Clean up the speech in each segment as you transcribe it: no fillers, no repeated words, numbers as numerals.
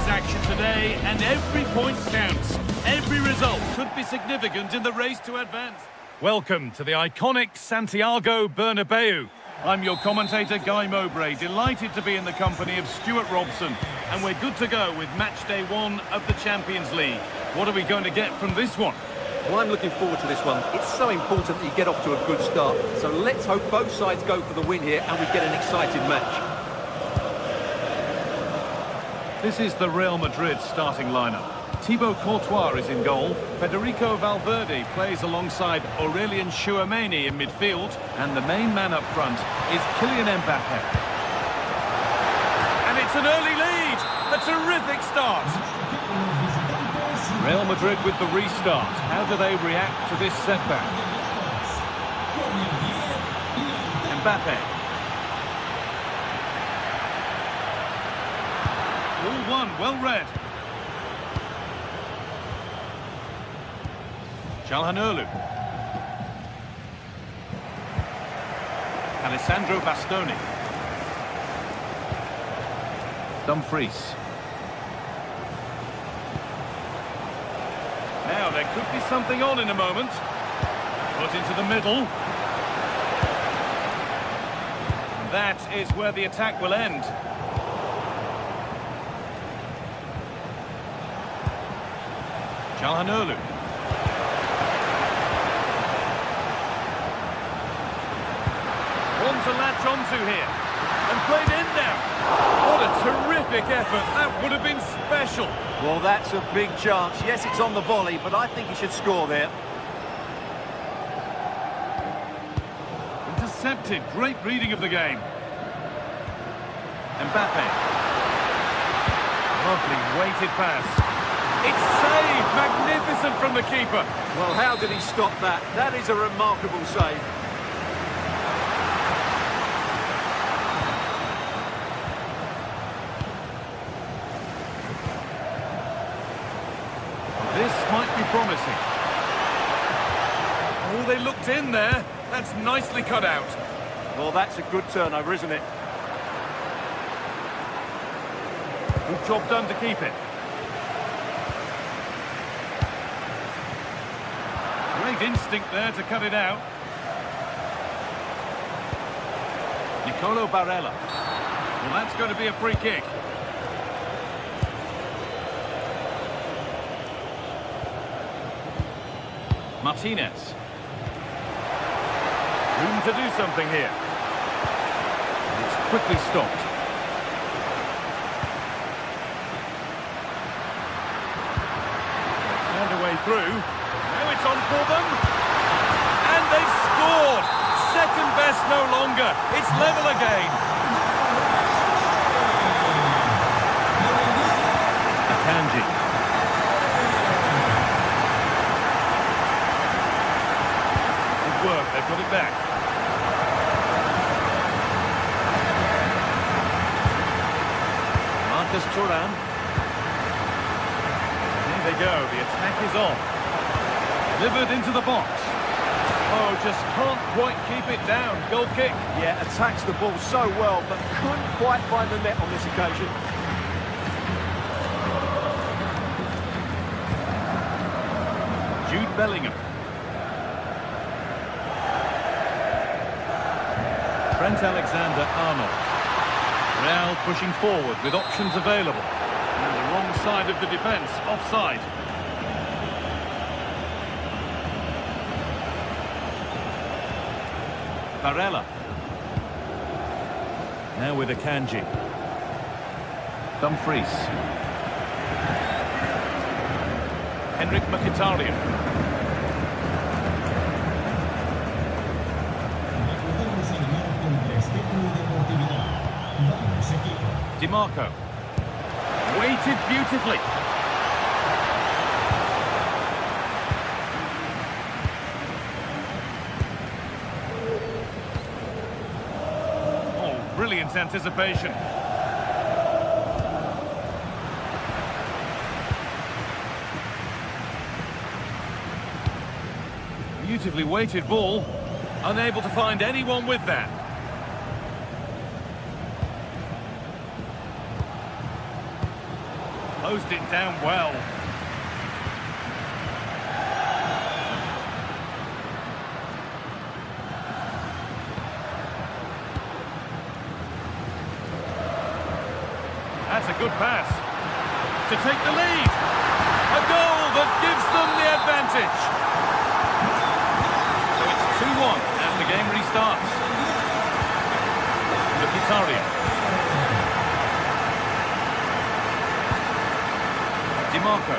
action today, and every point counts. Every result could be significant in the race to advance. Welcome to the iconic Santiago Bernabeu. I'm your commentator, Guy Mowbray, delighted to be in the company of Stuart Robson, and we're good to go with match day 1 of the Champions League. What are we going to get from this one? Well, I'm looking forward to this one. It's so important that you get off to a good start. So let's hope both sides go for the win here and we get an exciting match. This is the Real Madrid starting lineup. Thibaut Courtois is in goal. Federico Valverde plays alongside Aurelien Tchouameni in midfield. And the main man up front is Kylian Mbappe. And it's an early lead. A terrific start. Real Madrid with the restart. How do they react to this setback? Mbappe. All one, well read. Calhanoglu. Alessandro Bastoni. Dumfries. Now, there could be something on in a moment. Put into the middle. And that is where the attack will end. Calhanoglu. One to latch onto here. And played in now. What a terrific effort. That would have been special. Well, that's a big chance. Yes, it's on the volley, but I think he should score there. Intercepted. Great reading of the game. Mbappe. Lovely weighted pass. It's saved. Magnificent from the keeper. Well, how did he stop that? That is a remarkable save. This might be promising. Oh, they looked in there. That's nicely cut out. Well, that's a good turnover, isn't it? Good job done to keep it. Great instinct there to cut it out. Nicolo Barella. Well, that's going to be a free kick. Martinez. Room to do something here. It's quickly stopped. Found a way through. Now it's on for them. And they've scored. Second best no longer. It's level again. Akanji. Work, they put it back. Marcus Thuram. Here they go, the attack is on. Delivered into the box. Oh, just can't quite keep it down. Goal kick. Yeah, attacks the ball so well, but couldn't quite find the net on this occasion. Jude Bellingham. Trent Alexander-Arnold. Real pushing forward with options available. And the wrong side of the defence, offside. Barella. Now with Akanji. Dumfries. Henrik Mkhitaryan. DiMarco. Weighted beautifully. Oh, brilliant anticipation. Beautifully weighted ball. Unable to find anyone with that. Closed it down well. That's a good pass. To take the lead. A goal that gives them the advantage. So it's 2-1 as the game restarts. Mkhitaryan. DiMarco.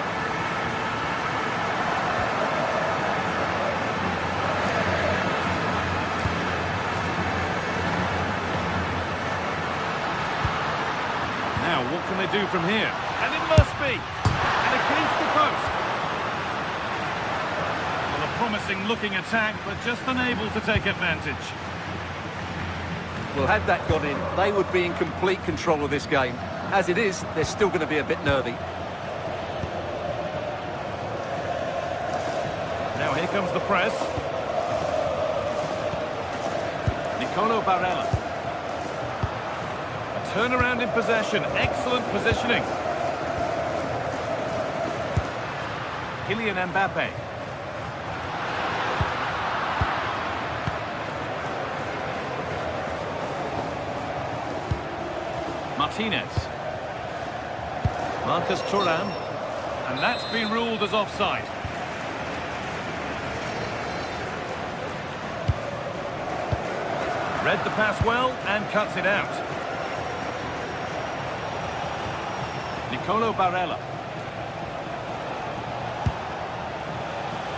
Now, what can they do from here? And it must be! And against the post! Well, a promising-looking attack, but just unable to take advantage. Well, had that gone in, they would be in complete control of this game. As it is, they're still going to be a bit nervy. Now here comes the press. Nicolo Barella. A turnaround in possession. Excellent positioning. Kylian Mbappe. Martinez. Marcus Thuram. And that's been ruled as offside. Read the pass well and cuts it out. Nicolo Barella.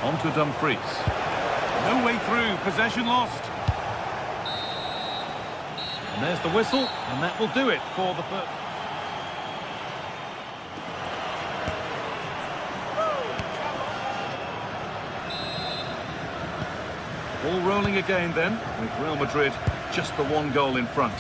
On to Dumfries. No way through, possession lost. And there's the whistle, and that will do it for the first. All rolling again then, with Real Madrid just the one goal in front.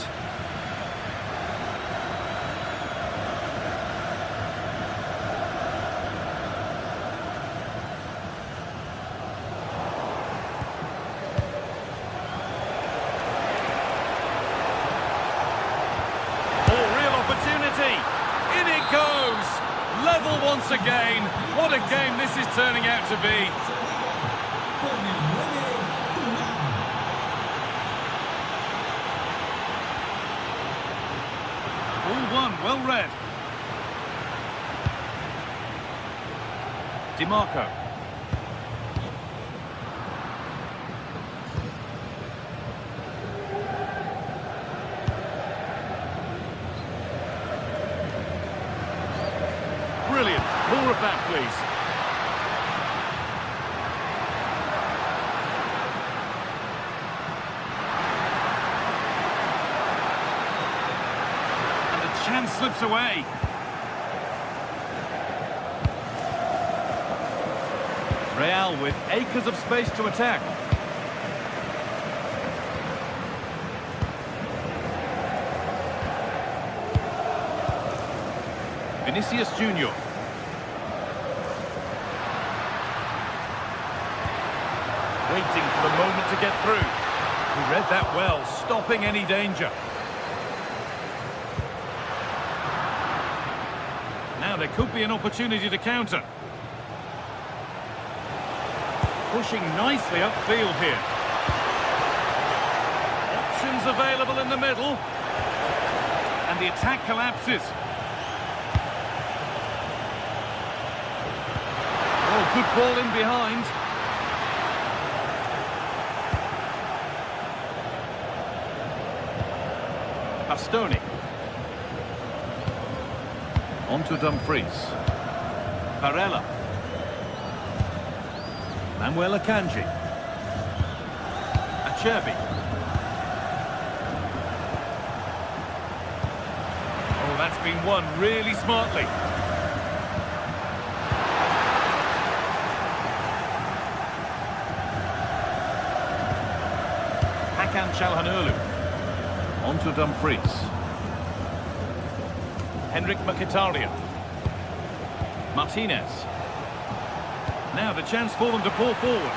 Oh, real opportunity! In it goes! Level once again. What a game this is turning out to be. Well read. DiMarco. Brilliant. More of that, please. Chance slips away. Real with acres of space to attack. Vinicius Junior. Waiting for the moment to get through. He read that well, stopping any danger. Now there could be an opportunity to counter. Pushing nicely upfield here. Options available in the middle. And the attack collapses. Oh, good ball in behind. Bastoni. On to Dumfries. Barella. Manuel Akanji. Acerbi. Oh, that's been won really smartly. Hakan Çalhanoğlu. On to Dumfries. Henrik Mkhitaryan. Martinez. Now the chance for them to pull forward.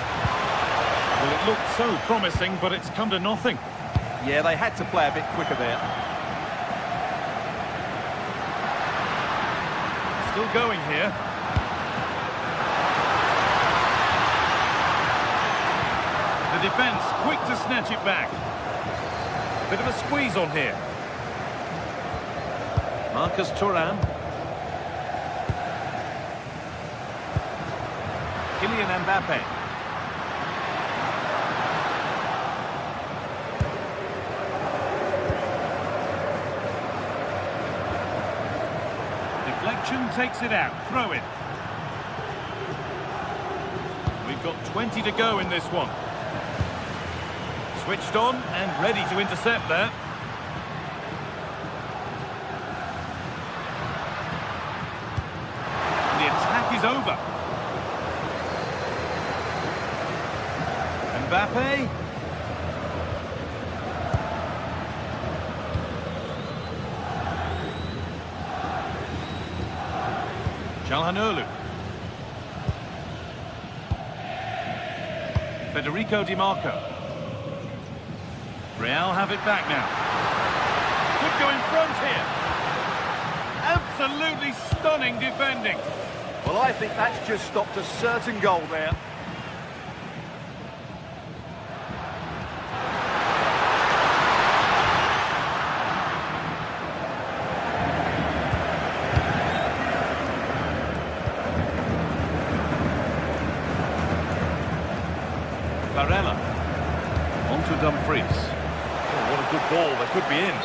Well, it looked so promising, but it's come to nothing. Yeah, they had to play a bit quicker there. Still going here. The defence quick to snatch it back. Bit of a squeeze on here. Marcus Thuram. Kylian Mbappe. Deflection takes it out. Throw in. We've got 20 to go in this one. Switched on and ready to intercept there. The attack is over. Mbappe. Calhanoglu. Federico Di Marco. Real have it back now. Could go in front here. Absolutely stunning defending. Well, I think that's just stopped a certain goal there. Barella. On to Dumfries. Oh, what a good ball. They could be in.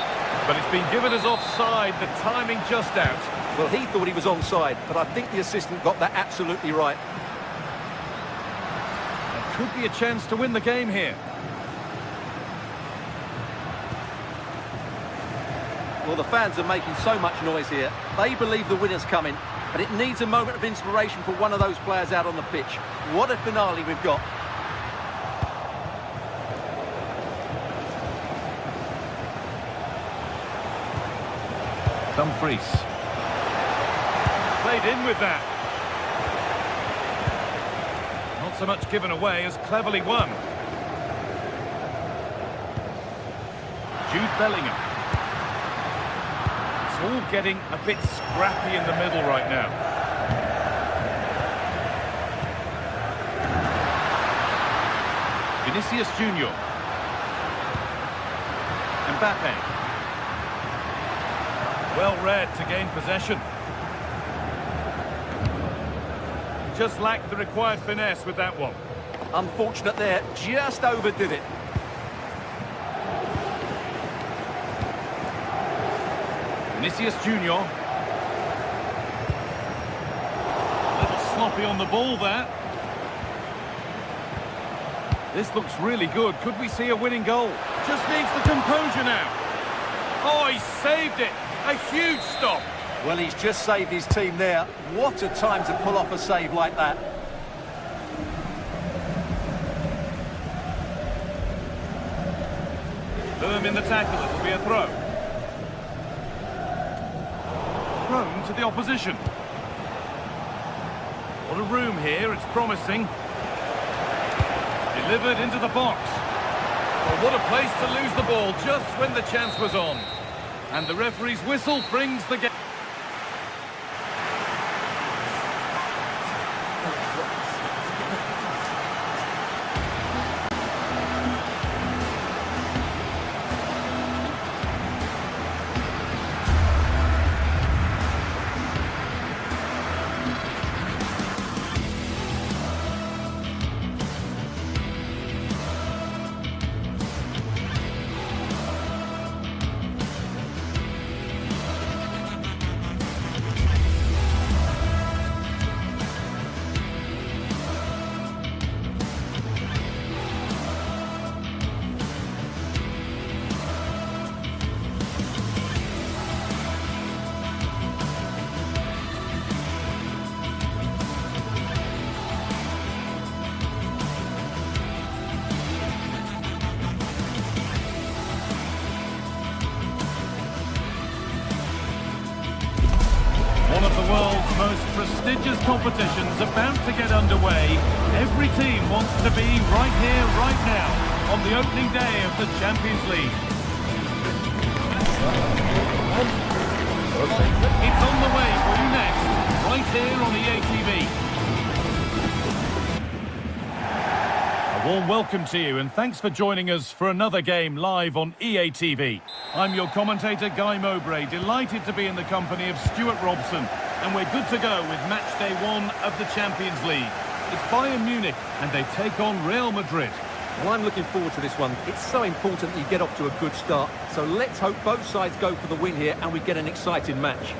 But it's been given as offside. The timing just out. Well, he thought he was onside, but I think the assistant got that absolutely right. There could be a chance to win the game here. Well, the fans are making so much noise here. They believe the winner's coming, but it needs a moment of inspiration for one of those players out on the pitch. What a finale we've got. Dumfries. Played in with that. Not so much given away as cleverly won. Jude Bellingham. It's all getting a bit scrappy in the middle right now. Vinicius Junior. Mbappe. Well read to gain possession. Just lacked the required finesse with that one. Unfortunate there, just overdid it. Vinicius Junior. A little sloppy on the ball there. This looks really good. Could we see a winning goal? Just needs the composure now. Oh, he saved it. A huge stop. Well, he's just saved his team there. What a time to pull off a save like that. Firm in the tackle, it'll be a throw. Thrown to the opposition. What a room here, it's promising. Delivered into the box. Oh, what a place to lose the ball just when the chance was on. And the referee's whistle brings the game. One of the world's most prestigious competitions about to get underway. Every team wants to be right here, right now, on the opening day of the Champions League. It's on the way for you next. warm welcome to you and thanks for joining us for another game live on EA TV. I'm your commentator Guy Mowbray, delighted to be in the company of Stuart Robson, and we're good to go with match day 1 of the Champions League. It's Bayern Munich and they take on Real Madrid. Well, I'm looking forward to this one. It's so important that you get off to a good start, so let's hope both sides go for the win here and we get an exciting match.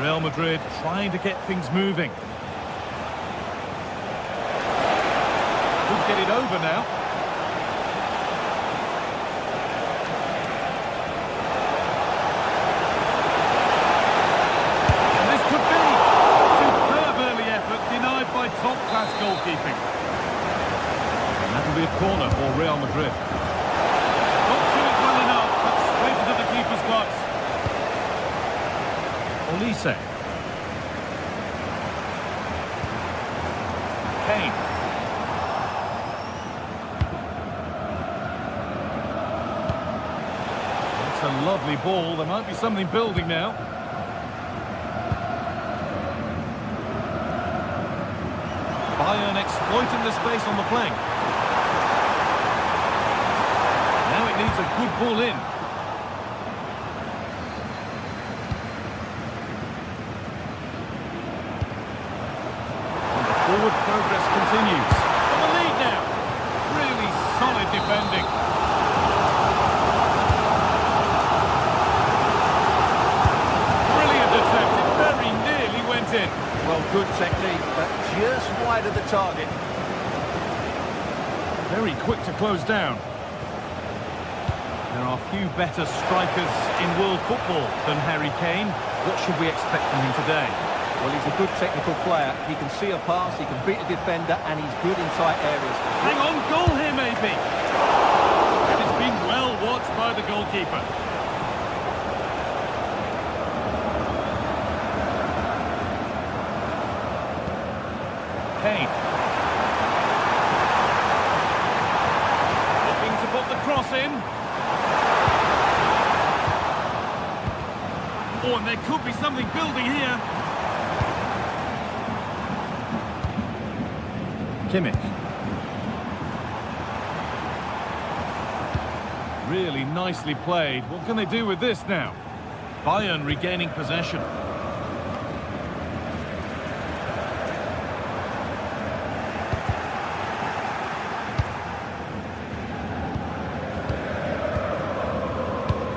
Real Madrid trying to get things moving. Could get it over now. And this could be superb early effort, denied by top-class goalkeeping. And that'll be a corner for Real Madrid. Not to it well enough, but straight into the keeper's gloves. Olise. Kane. That's a lovely ball. There might be something building now. Bayern exploiting the space on the flank. Now it needs a good ball in. Forward progress continues. On the lead now. Really solid defending. Brilliant attempt. It very nearly went in. Well, good technique, but just wide of the target. Very quick to close down. There are few better strikers in world football than Harry Kane. What should we expect from him today? Well, he's a good technical player. He can see a pass, he can beat a defender, and he's good in tight areas. Hang on, goal here maybe. And it's been well watched by the goalkeeper. Kane. Looking to put the cross in. Oh, and there could be something building here. Kimmich. Really nicely played. What can they do with this now? Bayern regaining possession.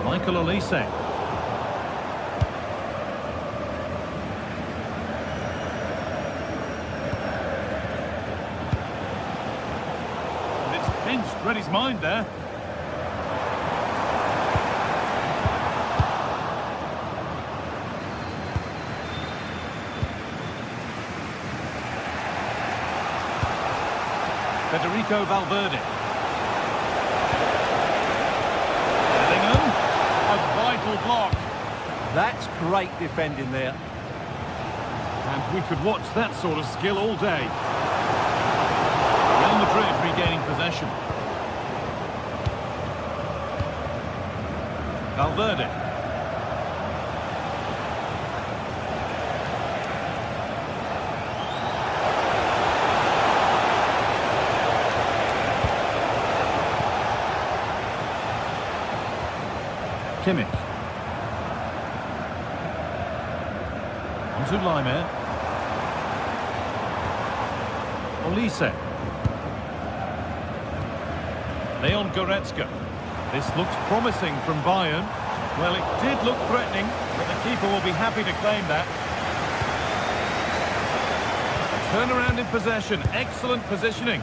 Michael Olise. Read his mind there. Federico Valverde. Bellingham. A vital block. That's great defending there. And we could watch that sort of skill all day. Real Madrid regaining possession. Valverde. Kimmich. On to Laimer. Olise. Leon Goretzka. This looks promising from Bayern. Well, it did look threatening, but the keeper will be happy to claim that. Turnaround in possession. Excellent positioning.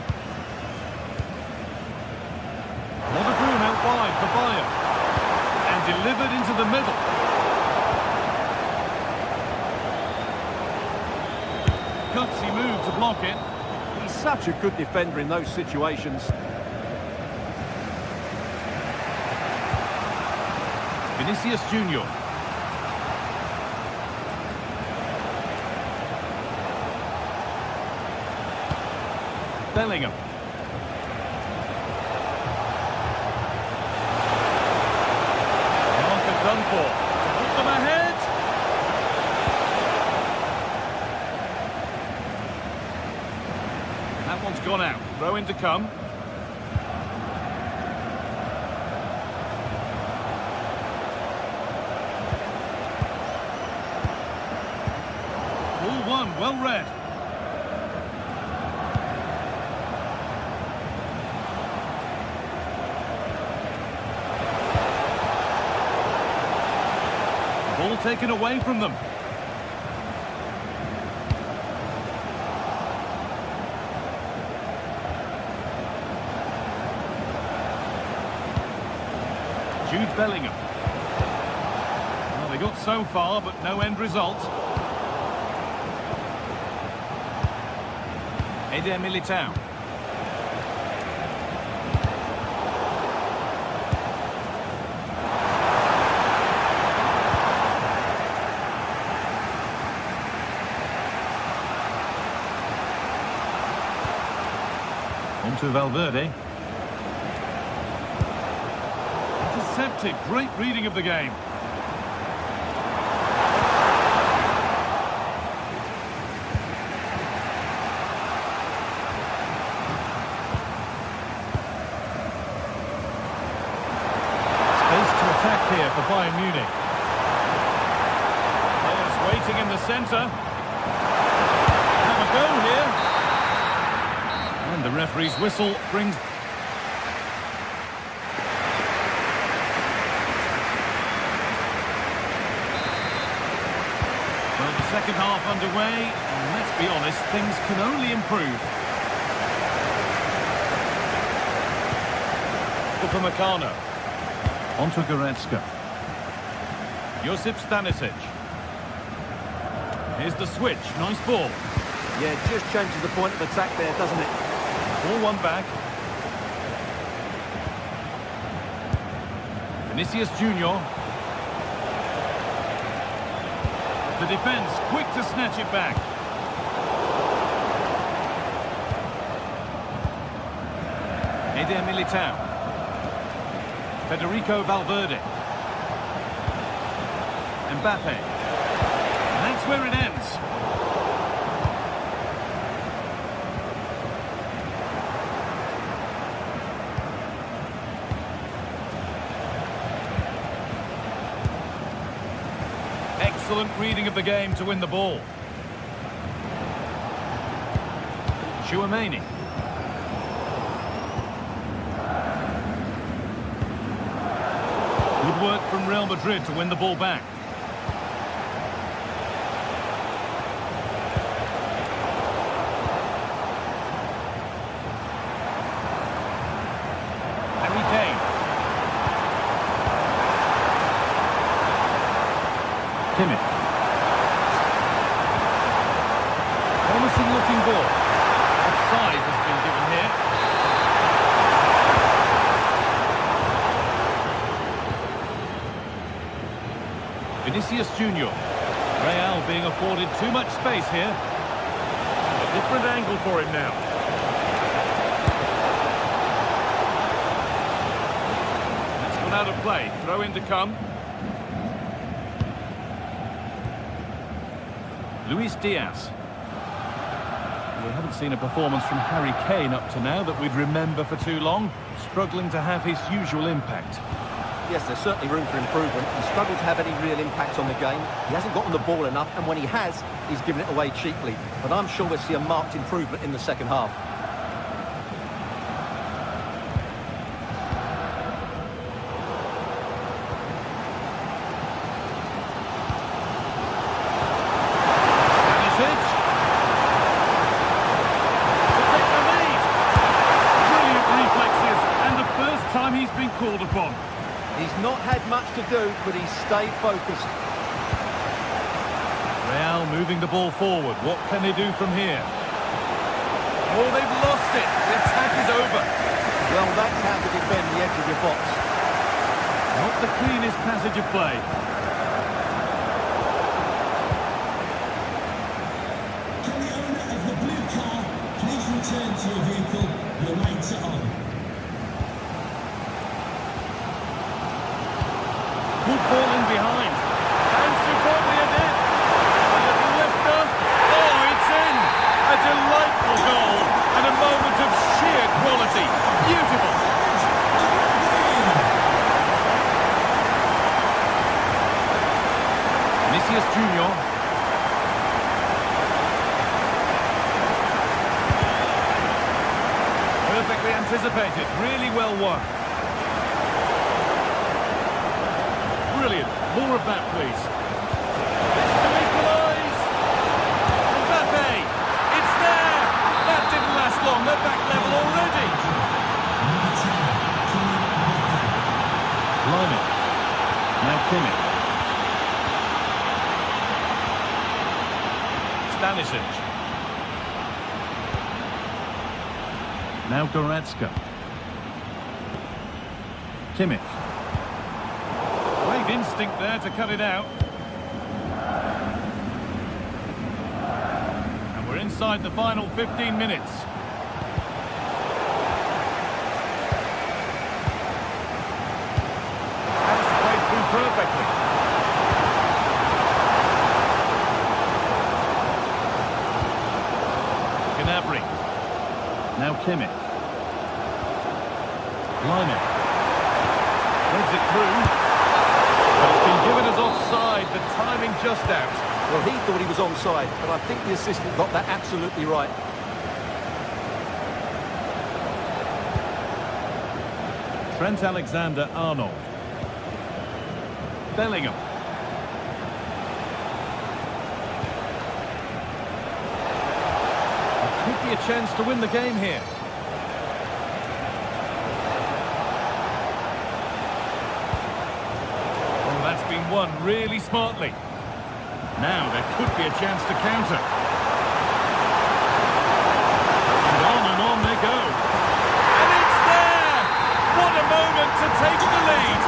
What a room out wide for Bayern. And delivered into the middle. Gutsy move to block it. He's such a good defender in those situations. Vinicius Junior. Bellingham. Marker done for. Put them ahead. gone out. Throw in to come. Ball one, well read. Ball taken away from them. Jude Bellingham. Well, they got so far, but no end result. Eder Militao. On to Valverde. Intercepted. Great reading of the game. Space to attack here for Bayern Munich. Players waiting in the centre. Have a go here. And the referee's whistle brings... Well, the second half underway, and let's be honest, things can only improve. Upamecano. On to Goretzka. Josip Stanisic. Here's the switch. Nice ball. Yeah, it just changes the point of attack there, doesn't it? Ball one back. Vinicius Junior. The defence quick to snatch it back. Eder Militao. Federico Valverde. Mbappe. And that's where it ends. Excellent reading of the game to win the ball. Tchouaméni. Good work from Real Madrid to win the ball back. Harry Kane. Kimmich. Promising looking ball. Offside has been given here. Vinicius Junior. Real being afforded too much space here. A different angle for him now. That's gone out of play. Throw in to come. Luis Diaz. We haven't seen a performance from Harry Kane up to now that we'd remember for too long. Struggling to have his usual impact. Yes, there's certainly room for improvement. He's struggled to have any real impact on the game. He hasn't gotten the ball enough, and when he has, he's given it away cheaply. But I'm sure we'll see a marked improvement in the second half. Stanisic. To take the lead. Brilliant reflexes, and the first time he's been called upon. He's not had much to do, but he's stayed focused. Real moving the ball forward. What can they do from here? Oh, they've lost it. The attack is over. Well, that's how to defend the edge of your box. Not the cleanest passage of play. Can the owner of the blue car please return to your vehicle? Your lights are on. Good ball in behind. And superbly it did. A little lifter. Oh, it's in. A delightful goal. And a moment of Vinicius Junior. Perfectly anticipated, really well won. Brilliant. More of that, please. This to equalise. Mbappe. It's there. That didn't last long. They're back level already. Lionel. Now Kimmich. Stanisic. Now Goretzka. Kimmich. Great instinct there to cut it out. And we're inside the final 15 minutes. That's played through perfectly. Gnabry. Now Kimmich. Lionel. Leads it through. But it's been given as offside. The timing just out. Well, he thought he was onside, but I think the assistant got that absolutely right. Trent Alexander-Arnold. Bellingham. It could be a chance to win the game here. Oh, that's been won really smartly. Now there could be a chance to counter. And on they go. And it's there! What a moment to take the lead.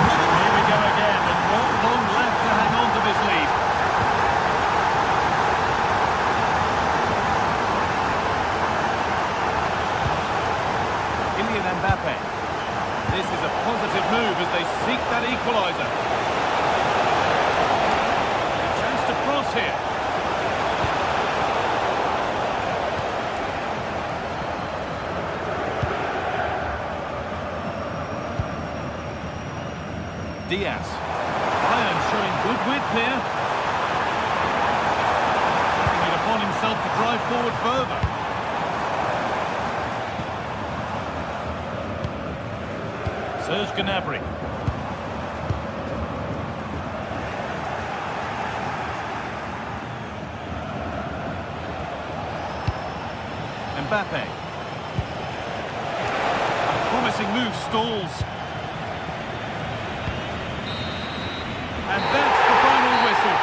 Here we go again, and not long left to hang on to this lead. Kylian Mbappe. This is a positive move as they seek that equaliser. A chance to cross here. Diaz. Bayern showing good width here. Taking it upon himself to drive forward further. Serge Gnabry. Mbappe. A promising move stalls. And that's the final whistle.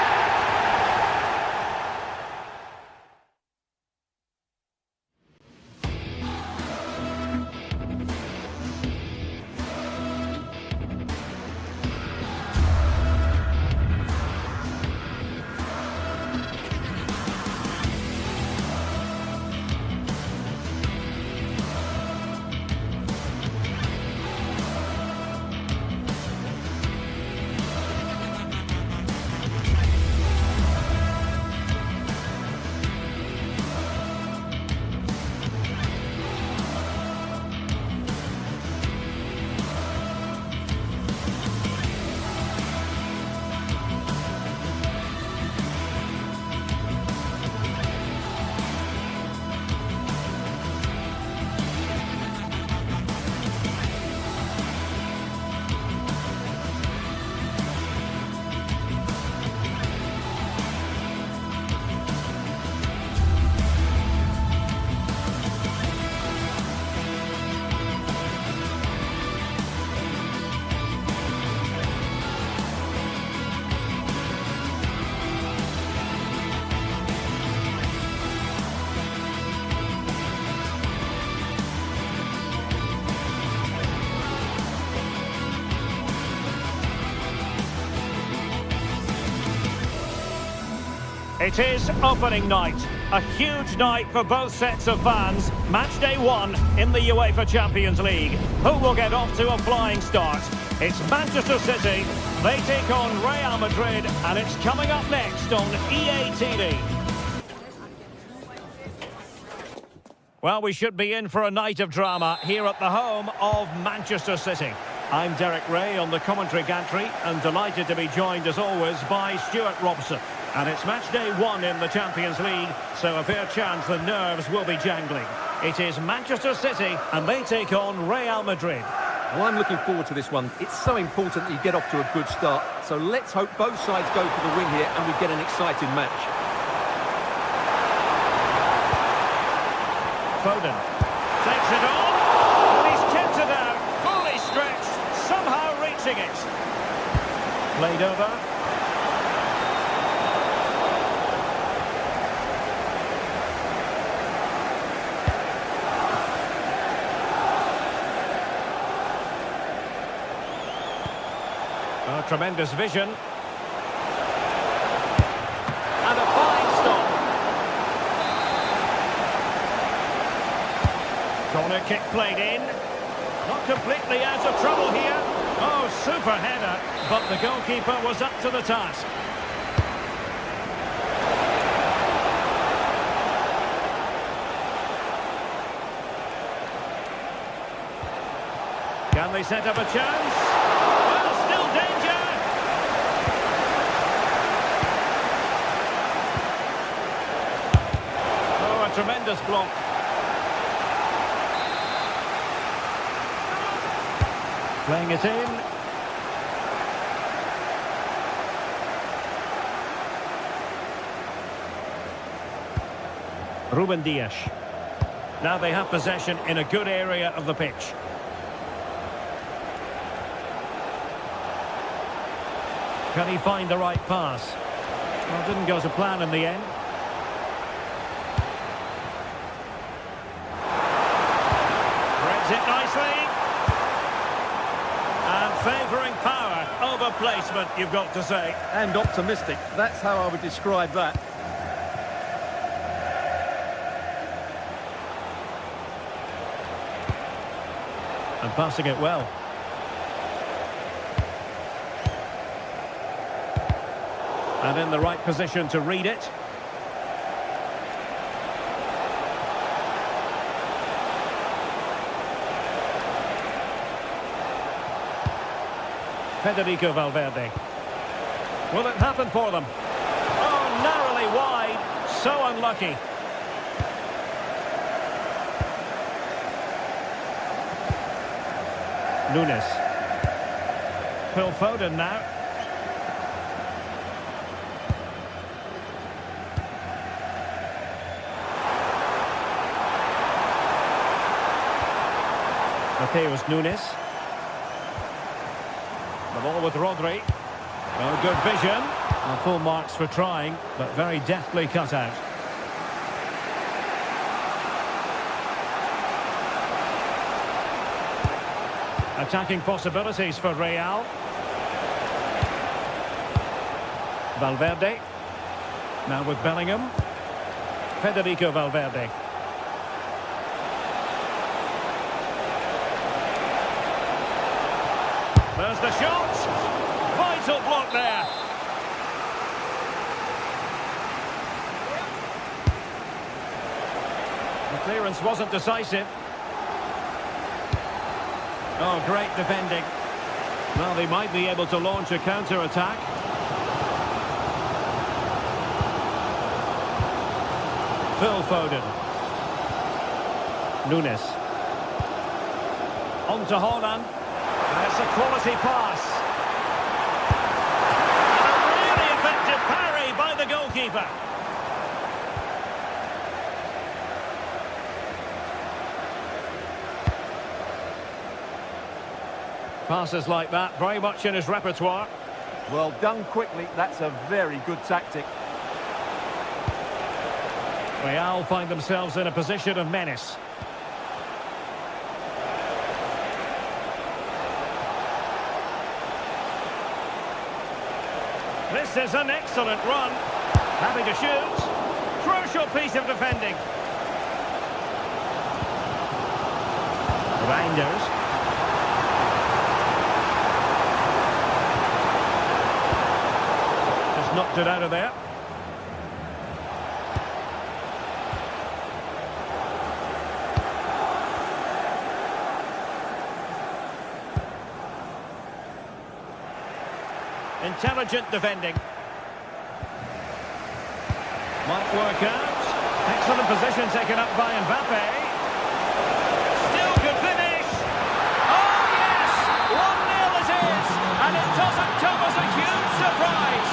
It is opening night, a huge night for both sets of fans. Match day one in the UEFA Champions League. Who will get off to a flying start? It's Manchester City. They take on Real Madrid, and it's coming up next on EA TV. Well, we should be in for a night of drama here at the home of Manchester City. I'm Derek Ray on the commentary gantry and delighted to be joined as always by Stuart Robson. And it's match day 1 in the Champions League, so a fair chance the nerves will be jangling. It is Manchester City and they take on Real Madrid. Well, I'm looking forward to this one. It's so important that you get off to a good start. So let's hope both sides go for the win here and we get an exciting match. Foden takes it on, and he's kept it out, fully stretched, somehow reaching it. Played over. Oh, tremendous vision. And a fine stop. Corner kick played in. Not completely out of trouble here. Oh, super header. But the goalkeeper was up to the task. Can they set up a chance? Well, still danger. Oh, a tremendous block. Playing it in. Ruben Dias. Now they have possession in a good area of the pitch. Can he find the right pass? Well, didn't go to plan in the end. Threads it nicely. And favouring power over placement, you've got to say. And optimistic. That's how I would describe that. And passing it well. And in the right position to read it. Federico Valverde. Will it happen for them? Oh, narrowly wide. So unlucky. Nunes. Phil Foden now. Mateus Nunes. The ball with Rodri. Oh, good vision. Well, full marks for trying, but very deftly cut out. Attacking possibilities for Real. Valverde. Now with Bellingham. Federico Valverde. There's the shot. Vital block there. The clearance wasn't decisive. Oh, great defending. Well, they might be able to launch a counter-attack. Phil Foden. Nunes. On to Haaland. That's a quality pass. And a really effective parry by the goalkeeper. Passes like that, very much in his repertoire. Well, done quickly. That's a very good tactic. Real find themselves in a position of menace. This is an excellent run. Happy to shoot. Crucial piece of defending. Reinders. Just knocked it out of there. intelligent defending. Might work out. Excellent position taken up by Mbappe. Still good finish. Oh, yes! 1-0 it is. And it doesn't come as a huge surprise.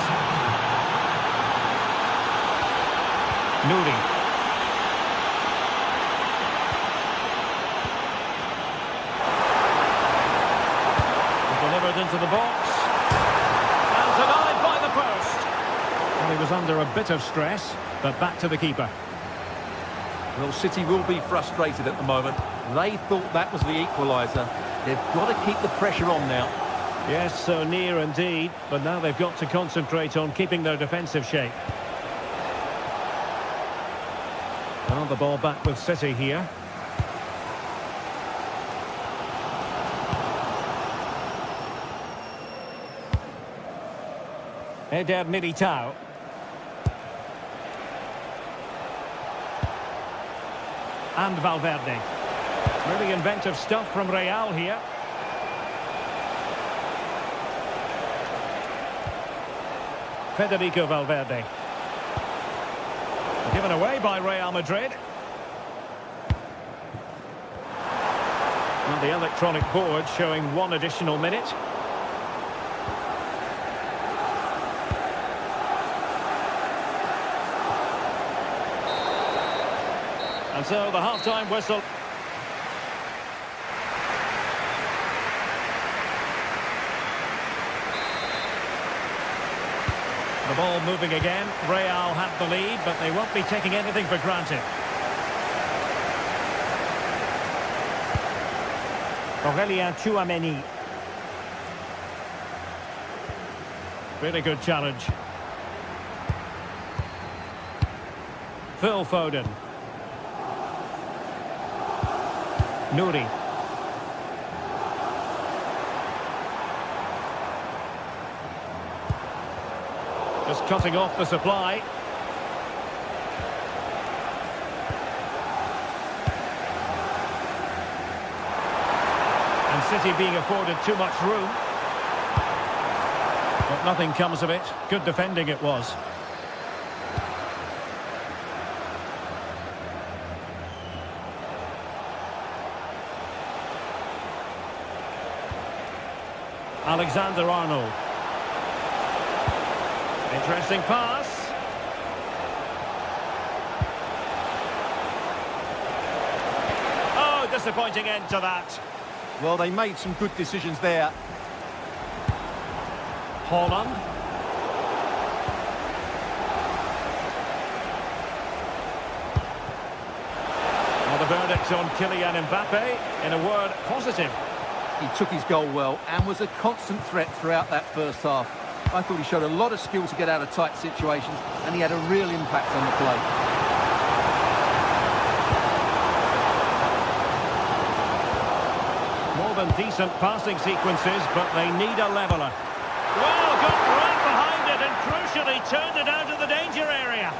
Nouri. Delivered into the box. And denied by the post. Well, he was under a bit of stress, but back to the keeper. Well, City will be frustrated at the moment. They thought that was the equaliser. They've got to keep the pressure on now. Yes, so near indeed, but now they've got to concentrate on keeping their defensive shape. Well, the ball back with City here. Eder Militao. And Valverde. Really inventive stuff from Real here. Federico Valverde. Given away by Real Madrid. And the electronic board showing 1 additional minute. And so the half-time whistle. The ball moving again. Real have the lead, but they won't be taking anything for granted. Aurélien Tchouaméni. Really good challenge. Phil Foden. Nouri. Just cutting off the supply. And City being afforded too much room. But nothing comes of it. Good defending it was. Alexander-Arnold. Interesting pass. Oh, disappointing end to that. Well, they made some good decisions there. Haaland. Well, the verdict on Kylian Mbappe, in a word, positive. He took his goal well and was a constant threat throughout that first half. I thought he showed a lot of skill to get out of tight situations, and he had a real impact on the play. More than decent passing sequences, but they need a leveller. Well, got right behind it and crucially turned it out of the danger area.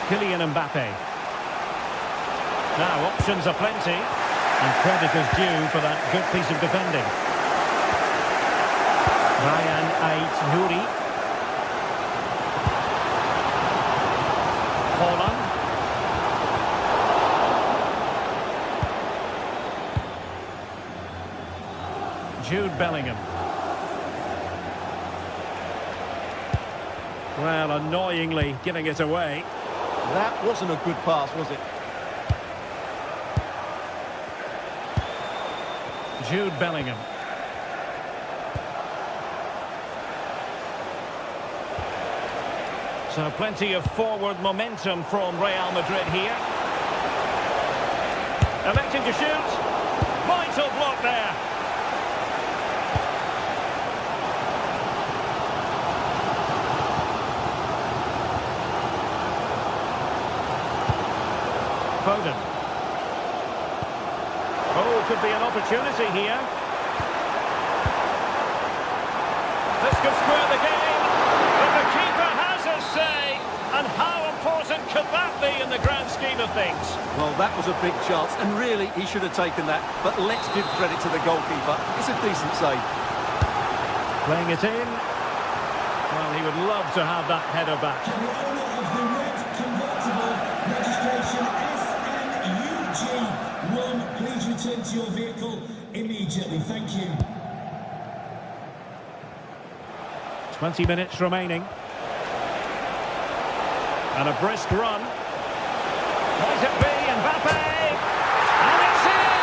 Kylian Mbappe. Now, options are plenty, and credit is due for that good piece of defending. Ryan Ait-Nouri. Haaland. Jude Bellingham. Well, annoyingly giving it away. That wasn't a good pass, was it? Jude Bellingham. So plenty of forward momentum from Real Madrid here. Electing to shoot. Vital block there. Foden. Oh, could be an opportunity here. This could square the game, but the keeper has his say, and how important could that be in the grand scheme of things? Well, that was a big chance, and really, he should have taken that. But let's give credit to the goalkeeper. It's a decent save. Playing it in. Well, he would love to have that header back. The owner of the red convertible, registration SNUG1, please return to your vehicle immediately. Thank you. 20 minutes remaining. And a brisk run. Might it be Mbappe? And it's in!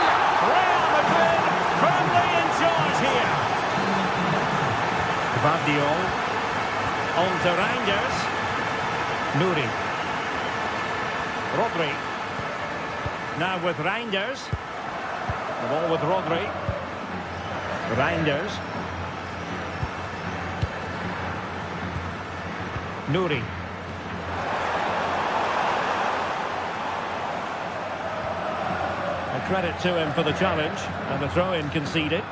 Real Madrid firmly in charge here. Gvardiol. On to Reinders. Nouri. Rodri. Now with Reinders. The ball with Rodri. Reinders. Nouri. A credit to him for the challenge and the throw-in conceded.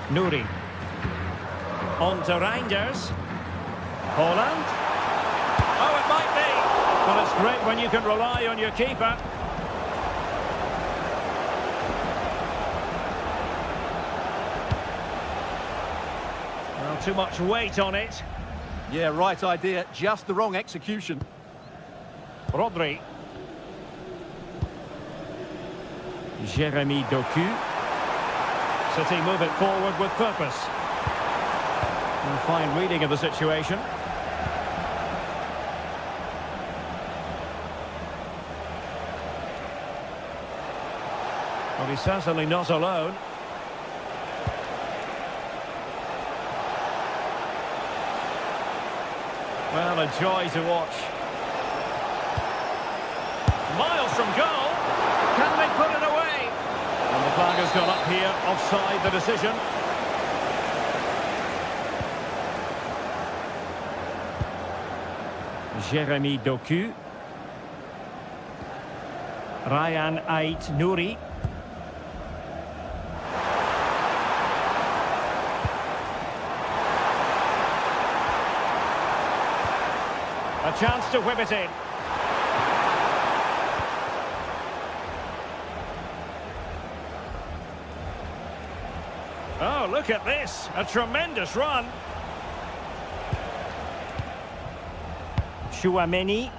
Nouri. On to Reinders. Holland. Oh, it might be. Well, it's great when you can rely on your keeper. Well, too much weight on it. Yeah, right idea, just the wrong execution. Rodri. Jeremy Doku. City move it forward with purpose. And fine reading of the situation. Well, he's certainly not alone. Well, a joy to watch. Miles from goal. Can they put it away? And the flag has gone up here, offside the decision. Jeremy Doku. Ryan Ait Nouri. A chance to whip it in. Oh, look at this. A tremendous run. Chouameni.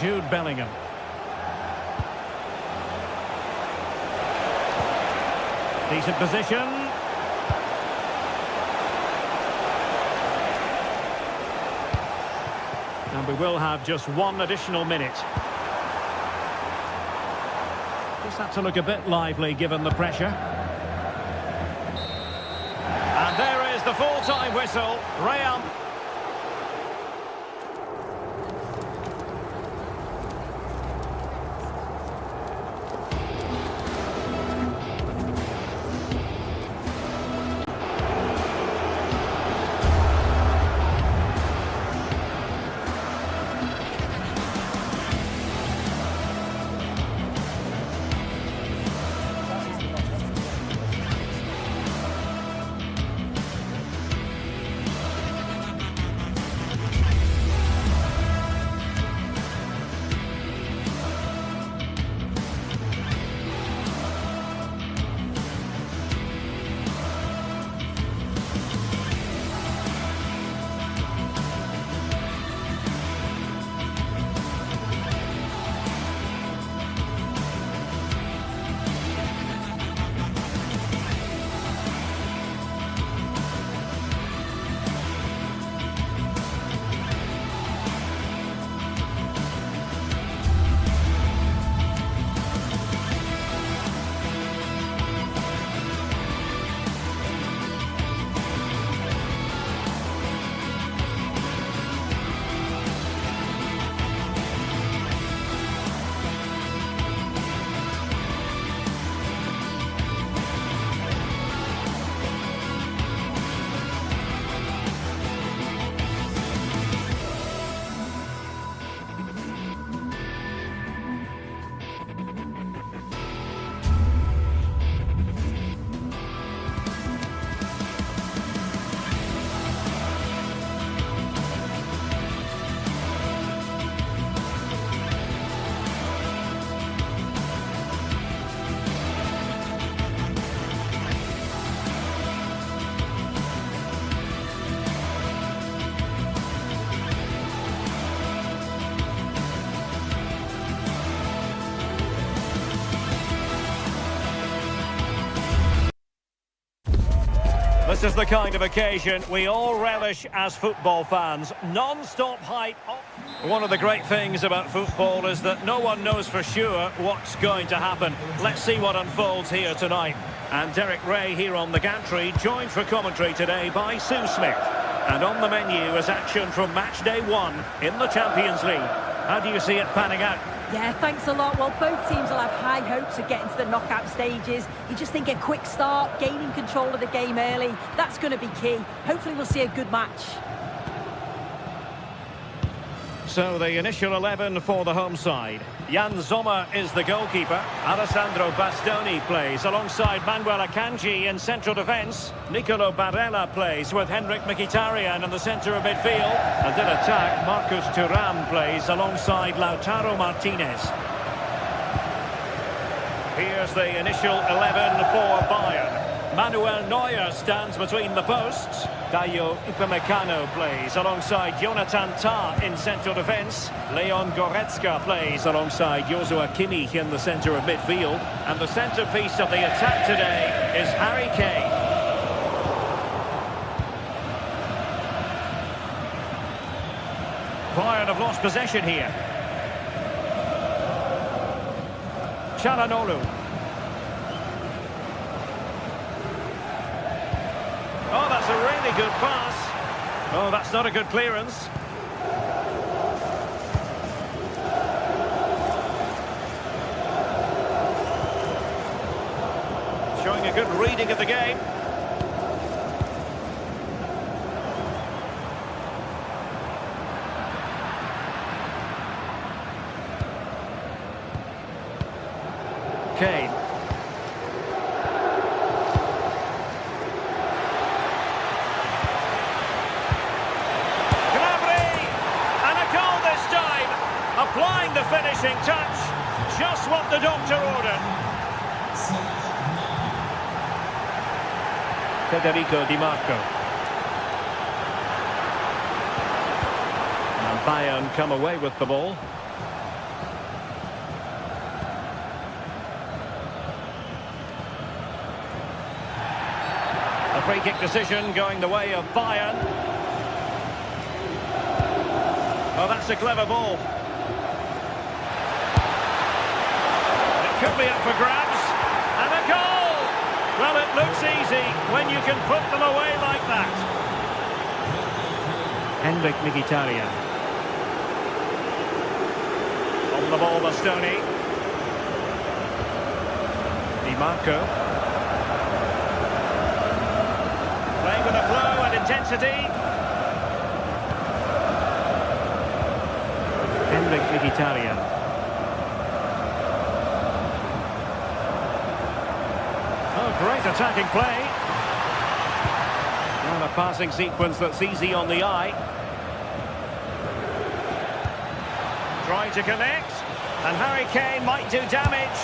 Jude Bellingham. Decent position. And we will have just one additional minute. Just had to look a bit lively given the pressure. And there is the full-time whistle. Real. This is the kind of occasion we all relish as football fans. Non-stop hype. One of the great things about football is that no one knows for sure what's going to happen. Let's see what unfolds here tonight. And Derek Ray here on the gantry, joined for commentary today by Sue Smith. And on the menu is action from match day 1 in the Champions League. How do you see it panning out? Yeah, thanks a lot. Well, both teams will have high hopes of getting to the knockout stages. You just think a quick start, gaining control of the game early, that's going to be key. Hopefully we'll see a good match. So the initial 11 for the home side. Jan Sommer is the goalkeeper. Alessandro Bastoni plays alongside Manuel Akanji in central defence. Nicolo Barella plays with Henrik Mkhitaryan in the centre of midfield. And in attack, Marcus Thuram plays alongside Lautaro Martinez. Here's the initial 11 for Bayern. Manuel Neuer stands between the posts. Dayo Upamecano plays alongside Jonathan Tah in central defence. Leon Goretzka plays alongside Joshua Kimmich in the centre of midfield. And the centrepiece of the attack today is Harry Kane. Bayern have lost possession here. Çalhanoğlu. Oh, that's a really good pass. Oh, that's not a good clearance. Showing a good reading of the game. Kane. Applying the finishing touch, just what the doctor ordered. Federico Di Marco. And Bayern come away with the ball. A free kick decision going the way of Bayern. Oh, that's a clever ball. Could be up for grabs, and a goal! Well, it looks easy when you can put them away like that. Henrik Mkhitaryan. On the ball, Bastoni. Di Marco. Playing with a flow and intensity. Henrik Mkhitaryan. Great attacking play. And a passing sequence that's easy on the eye. Trying to connect. And Harry Kane might do damage.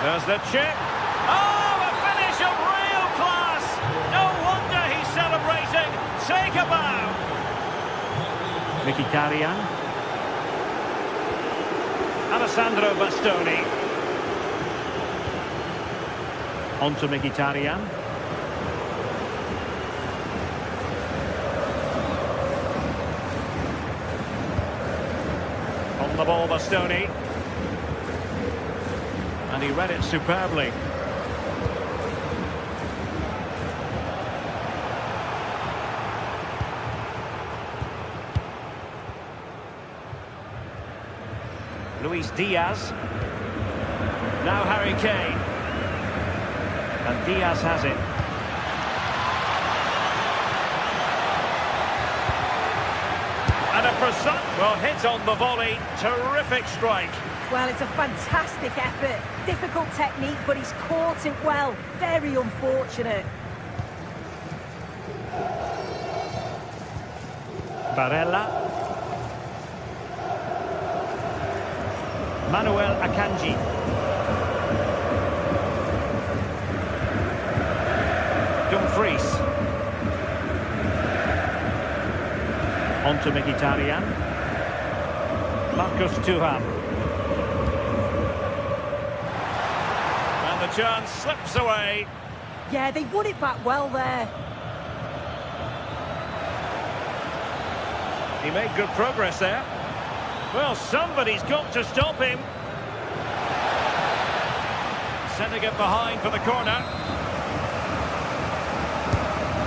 There's the chip. Oh, a finish of real class. No wonder he's celebrating. Take a bow. Mkhitaryan. Alessandro Bastoni. On to Mkhitaryan. On the ball, Bastoni. And he read it superbly. Luis Diaz. Now Harry Kane. And Diaz has it. And a precise, well, hit on the volley. Terrific strike. Well, it's a fantastic effort. Difficult technique, but he's caught it well. Very unfortunate. Barella. Manuel Akanji. Dumfries. On to Mkhitaryan. Marcus Thuram. And the chance slips away. Yeah, they won it back well there. He made good progress there. Well, somebody's got to stop him. Sending it behind for the corner.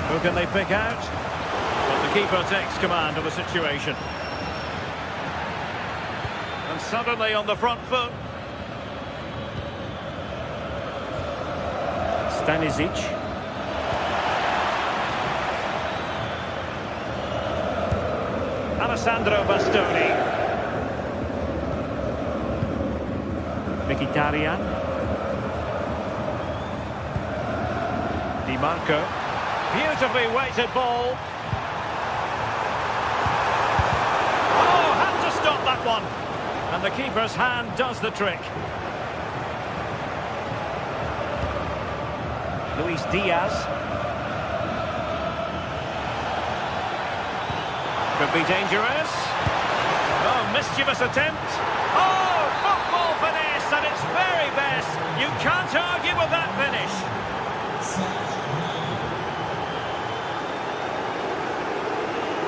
Who can they pick out? Well, the keeper takes command of the situation. And suddenly on the front foot. Stanisic. Alessandro Bastoni. Mkhitaryan. Di Marco. Beautifully weighted ball. Oh, had to stop that one. And the keeper's hand does the trick. Luis Diaz. Could be dangerous. Oh, mischievous attempt. Oh, football finesse at its very best. You can't argue with that finish.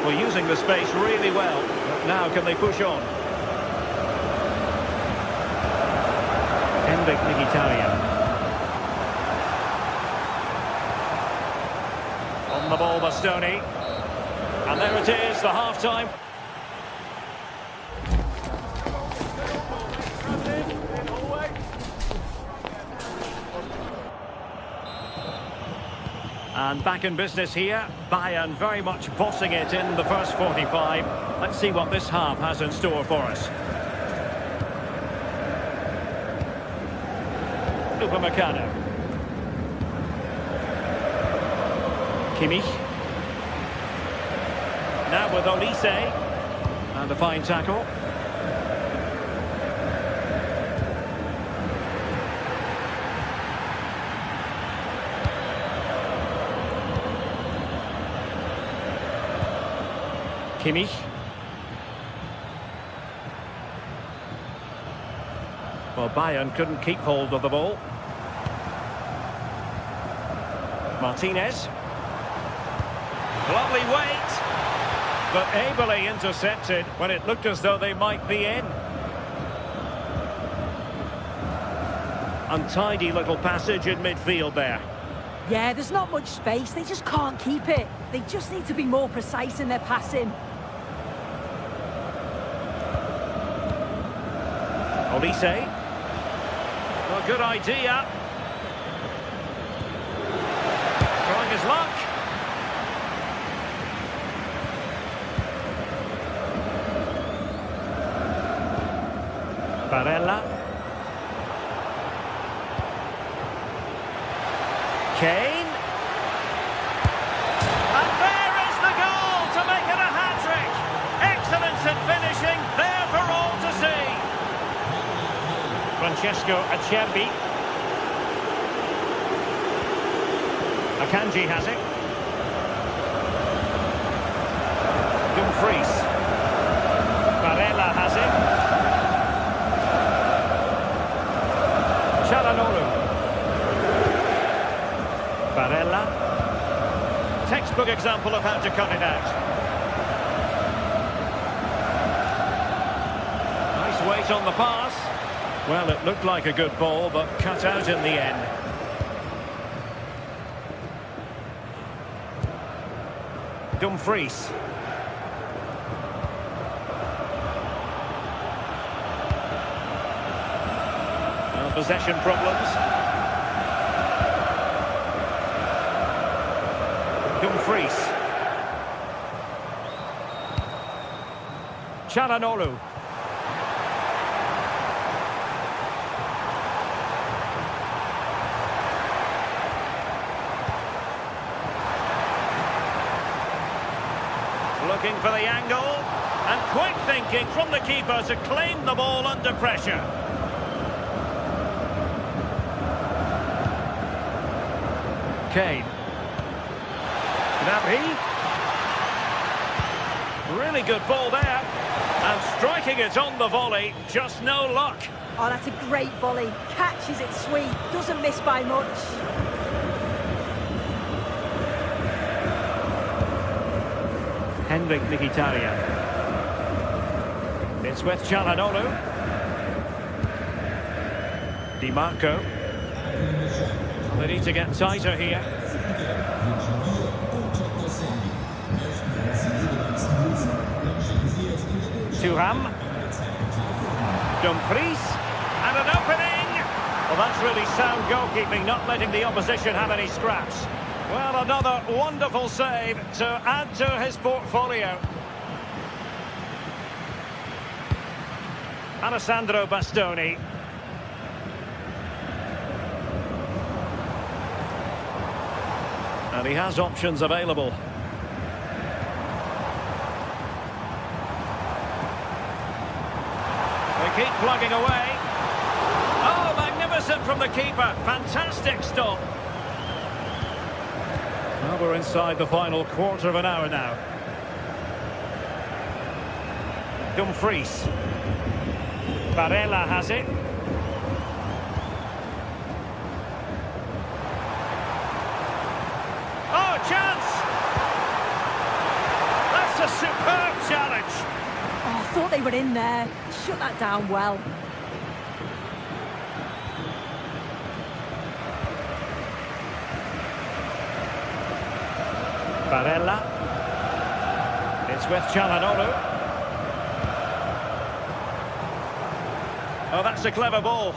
Well, using the space really well. But now can they push on? Mkhitaryan. On the ball, Bastoni. And there it is, the half-time. And back in business here. Bayern very much bossing it in the first 45. Let's see what this half has in store for us. Upamecano. Kimmich. Now with Olise. And a fine tackle. Kimmich. Well, Bayern couldn't keep hold of the ball. Martinez. Lovely weight. But ably intercepted when it looked as though they might be in. Untidy little passage in midfield there. Yeah, there's not much space. They just can't keep it. They just need to be more precise in their passing. Olise. Well, good idea. Trying his luck. Barella. Kane. And there is the goal to make it a hat-trick. Excellence in finishing, there for all to see. Francesco Acerbi. Akanji has it. Dumfries. Barella has it. Çalhanoğlu. Barella. Textbook example of how to cut it out. Nice weight on the pass. Well, it looked like a good ball, but cut out in the end. Dumfries. Well, possession problems. Dumfries. Çalhanoğlu. Looking for the angle, and quick thinking from the keeper to claim the ball under pressure. Kane. Gnabry. Really good ball there, and striking it on the volley, just no luck. Oh, that's a great volley. Catches it sweet, doesn't miss by much. Mkhitaryan. It's with Çalhanoğlu. Di Marco. They need to get tighter here. Thuram. Dumfries. And an opening! Well, that's really sound goalkeeping, not letting the opposition have any scraps. Well, another wonderful save to add to his portfolio. Alessandro Bastoni. And he has options available. They keep plugging away. Oh, magnificent from the keeper. Fantastic stop. Well, we're inside the final quarter of an hour now. Dumfries. Barella has it. Oh, chance! That's a superb challenge. Oh, I thought they were in there. Shut that down well. Barella. It's with Çalhanoğlu. Oh, that's a clever ball.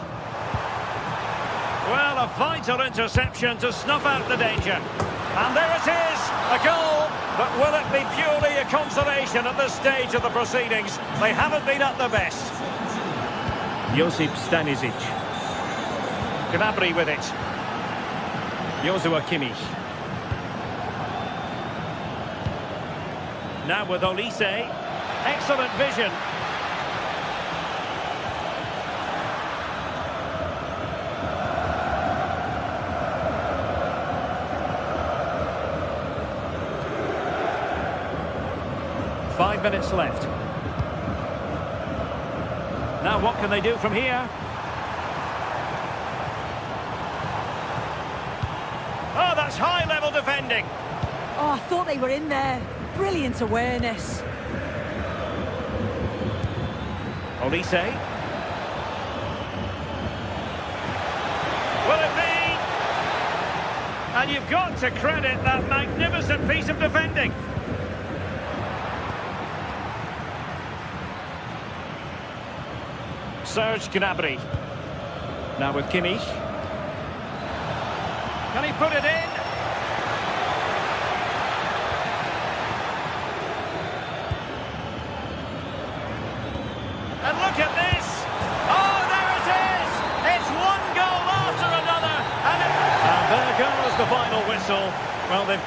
Well, a vital interception to snuff out the danger. And there it is, a goal. But will it be purely a consolation at this stage of the proceedings? They haven't been at their best. Josip Stanisic. Gnabry with it. Joshua Kimmich. Now with Olise. Excellent vision. Five minutes left. Now what can they do from here? Oh, that's high-level defending. Oh, I thought they were in there. Brilliant awareness. Olise. Will it be? And you've got to credit that magnificent piece of defending. Serge Gnabry. Now with Kimmich. Can he put it in? And look at this! Oh, there it is! It's one goal after another! And there goes the final whistle. Well, they've...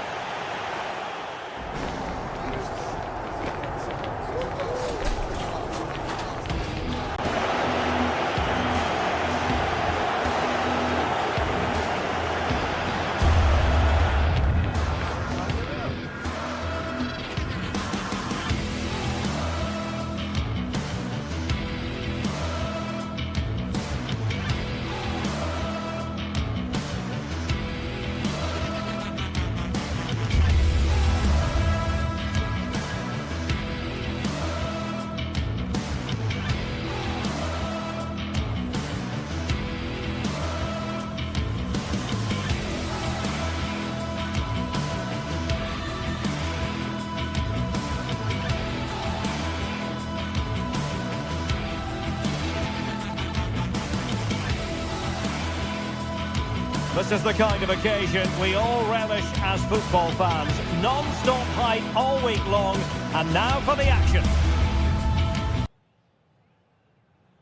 This is the kind of occasion we all relish as football fans. Non-stop hype all week long, and now for the action.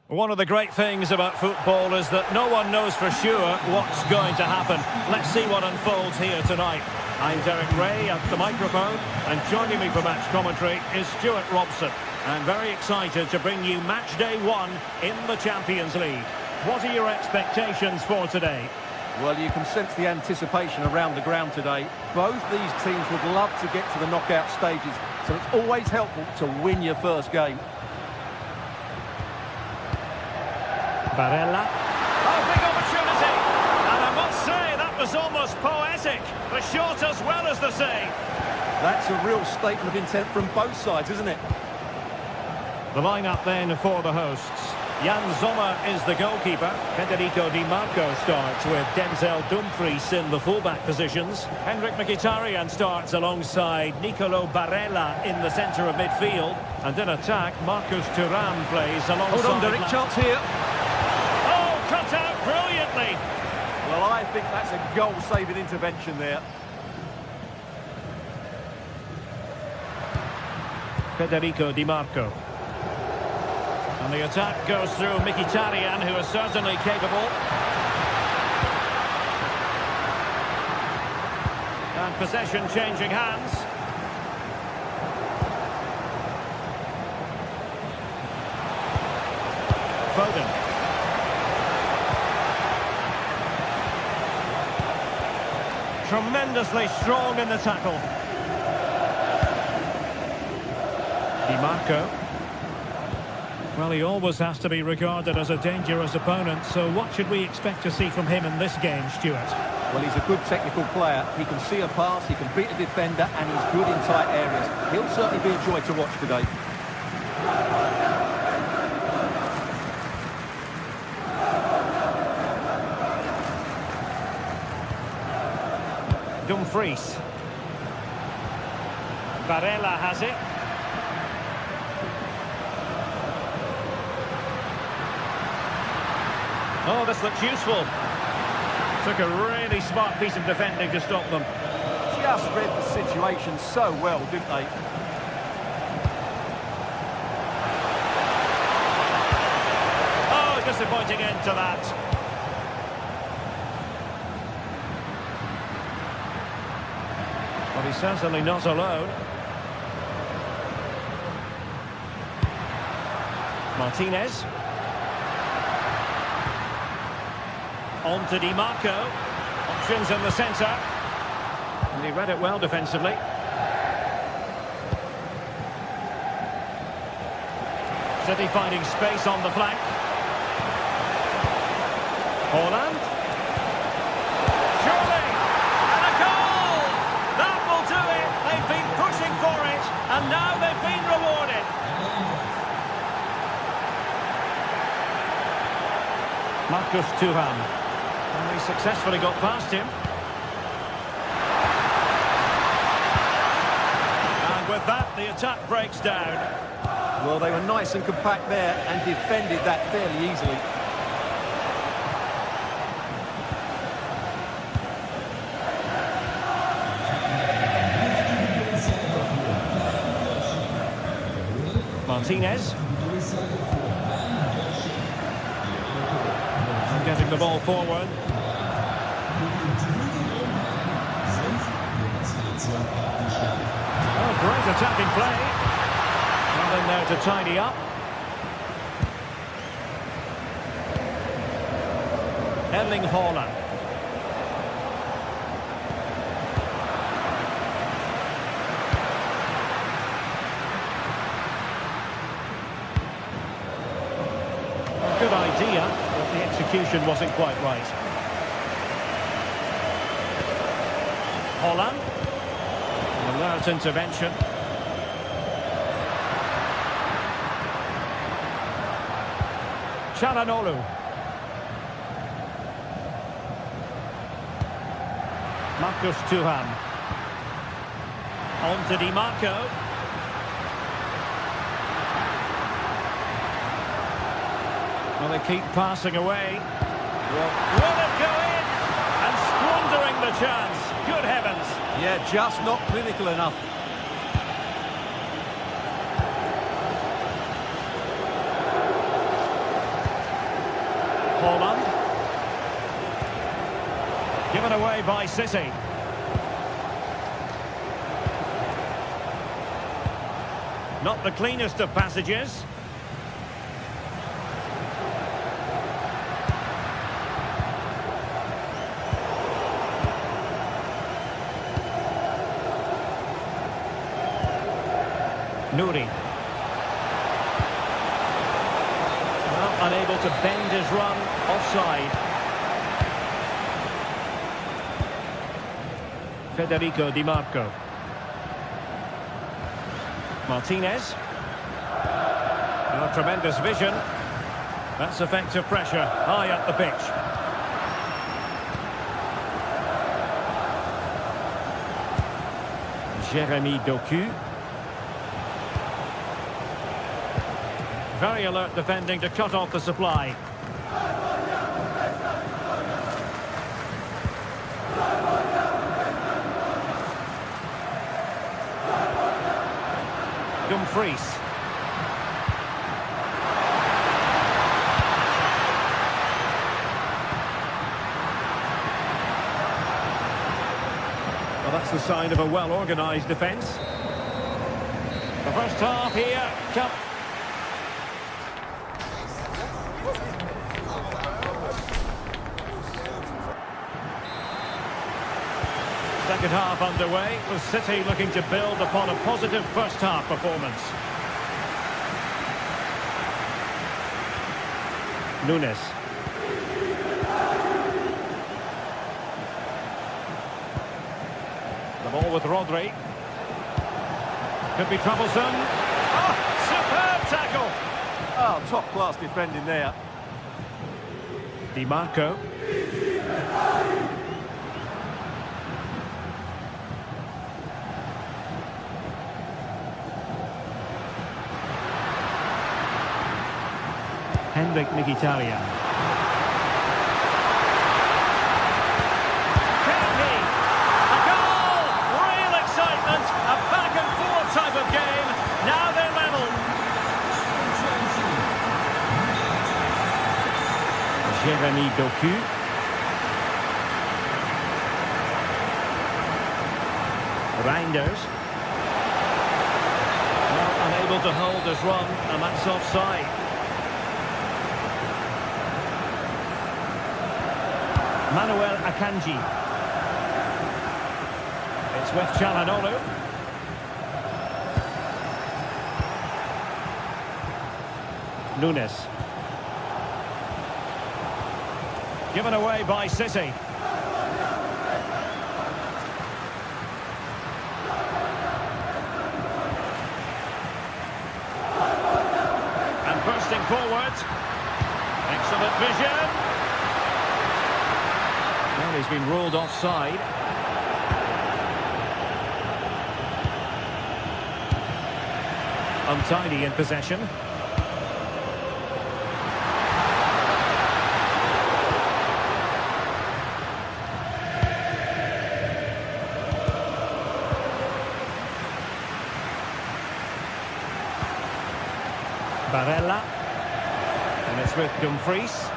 One of the great things about football is that no one knows for sure what's going to happen. Let's see what unfolds here tonight. I'm Derek Ray at the microphone, and joining me for match commentary is Stuart Robson. I'm very excited to bring you match day one in the Champions League. What are your expectations for today? Well, you can sense the anticipation around the ground today. Both these teams would love to get to the knockout stages, so it's always helpful to win your first game. Barella. Oh, big opportunity! And I must say, that was almost poetic. The shot as well as the save. That's a real statement of intent from both sides, isn't it? The lineup then for the hosts. Jan Sommer is the goalkeeper. Federico Di Marco starts with Denzel Dumfries in the fullback positions. Henrik Mkhitaryan starts alongside Nicolo Barella in the centre of midfield. And in attack, Marcus Thuram plays alongside... Hold on, Derek, chance here. Oh, cut out brilliantly! Well, I think that's a goal-saving intervention there. Federico Di Marco. And the attack goes through Mkhitaryan, who is certainly capable. And possession changing hands. Foden. Tremendously strong in the tackle. Di Marco. Well, he always has to be regarded as a dangerous opponent, so what should we expect to see from him in this game, Stuart? Well, he's a good technical player. He can see a pass, he can beat a defender, and he's good in tight areas. He'll certainly be a joy to watch today. Dumfries. Barella has it. Oh, this looks useful. Took a really smart piece of defending to stop them. Just read the situation so well, didn't they? Oh, disappointing end to that. Well, he's certainly not alone. Martinez. On to Di Marco. Options in the centre. And he read it well defensively. City finding space on the flank. Haaland. Surely! And a goal! That will do it! They've been pushing for it, and now they've been rewarded. Marcus Thuram. And he successfully got past him. And with that, the attack breaks down. Well, they were nice and compact there and defended that fairly easily. Martinez. Getting the ball forward. Oh, great attacking play. Well in there to tidy up. Erling Haaland. A good idea, but the execution wasn't quite right. Haaland. An alert intervention. Çalhanoğlu. Marcus Thuram. On to Di Marco. Well, they keep passing away. Will it go in? And squandering the chance. Good heavens. Yeah, just not clinical enough. Haaland. Given away by City. Not the cleanest of passages. Nouri. Well, unable to bend his run, offside. Federico Di Marco. Martinez. Oh, tremendous vision. That's effective pressure, high up the pitch. Jeremy Doku. Very alert defending to cut off the supply. Dumfries. Well, that's the sign of a well-organised defence. The first half here. Second half underway, with City looking to build upon a positive first half performance. Nunes. The ball with Rodri. Could be troublesome. Oh, superb tackle! Oh, top-class defending there. Di Marco. Henrik Mkhitaryan. Kenny! A goal! Real excitement! A back-and-forth type of game. Now they're level. Jeremy Doku. Reinders. Well, unable to hold his run, and that's offside. Manuel Akanji. It's with Çalhanoğlu. Nunes. Given away by City. And bursting forward. Excellent vision. Well, he's been ruled offside. Untidy in possession. Barella. And it's with Dumfries.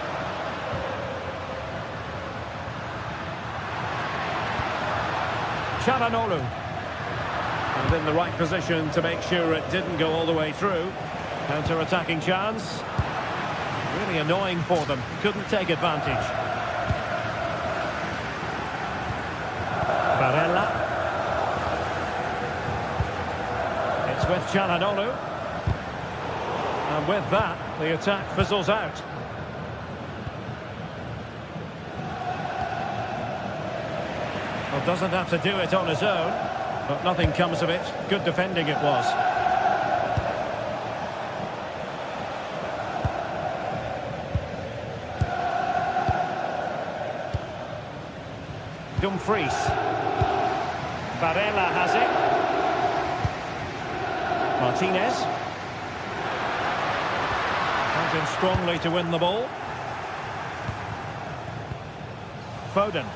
Çalhanoğlu. And in the right position to make sure it didn't go all the way through. Counter-attacking chance. Really annoying for them. Couldn't take advantage. Barella. It's with Çalhanoğlu. And with that, the attack fizzles out. Well, doesn't have to do it on his own, but nothing comes of it. Good defending it was. Dumfries. Barella has it. Martinez. Comes in strongly to win the ball. Foden.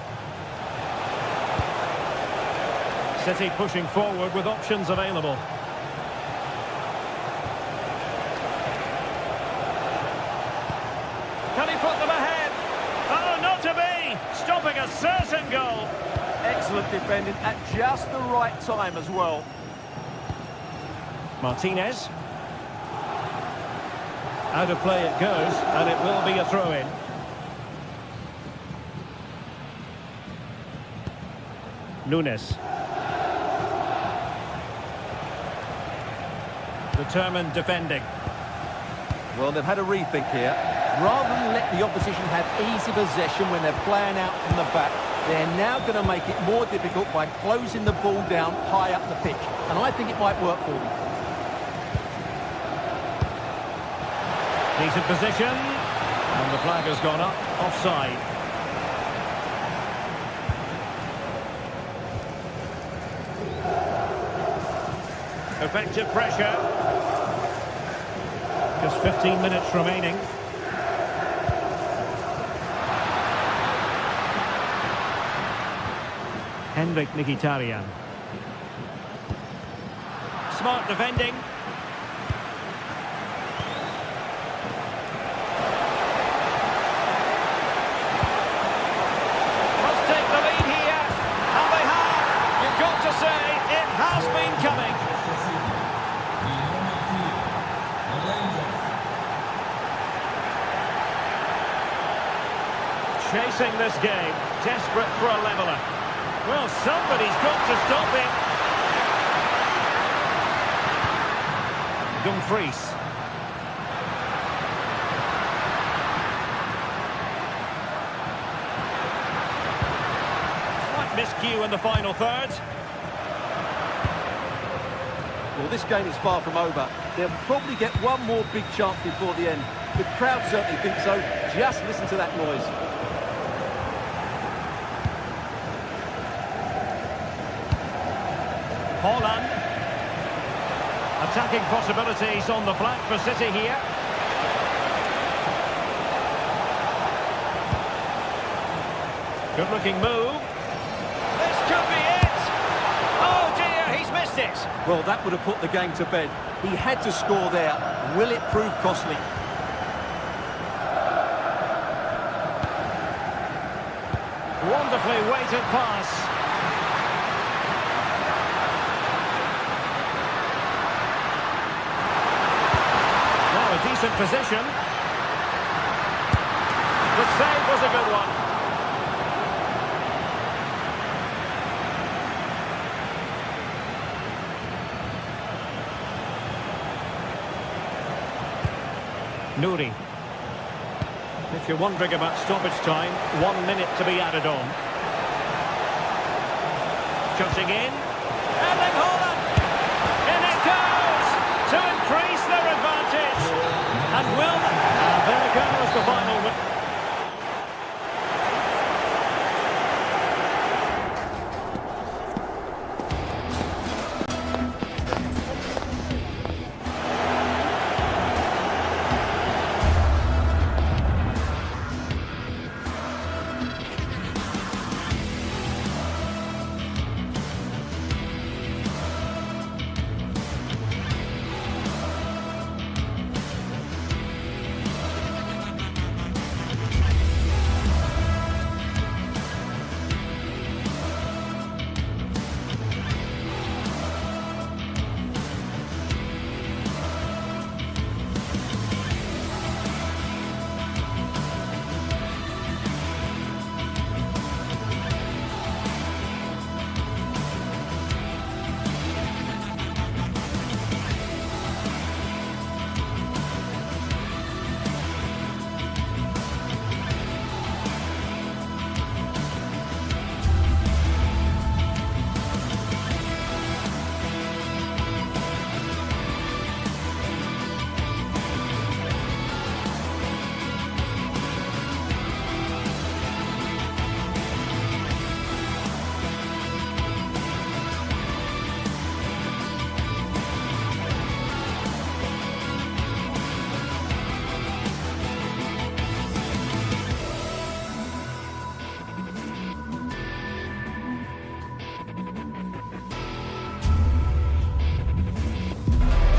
City pushing forward with options available. Can he put them ahead? Oh, not to be! Stopping a certain goal. Excellent defending at just the right time as well. Martinez. Out of play it goes, and it will be a throw-in. Nunes. Determined defending. Well, they've had a rethink here. Rather than let the opposition have easy possession when they're playing out from the back, they're now going to make it more difficult by closing the ball down high up the pitch. And I think it might work for them. Decent position. And the flag has gone up. Offside. Effective pressure. Just 15 minutes remaining. Henrik Mkhitaryan. Smart defending. Must take the lead here. And they have. You've got to say, it has been coming. Chasing this game, desperate for a leveller. Well, somebody's got to stop it. Dumfries. Slight miscue in the final third. Well, this game is far from over. They'll probably get one more big chance before the end. The crowd certainly think so. Just listen to that noise. Holland. Attacking possibilities on the flank for City here. Good looking move. This could be it! Oh dear, he's missed it! Well, that would have put the game to bed. He had to score there. Will it prove costly? Wonderfully weighted pass. Decent position. The save was a good one. Nouri. If you're wondering about stoppage time, 1 minute to be added on. Cutting in. Erling Haaland! In it goes! To increase their advantage! And will... And there goes the final...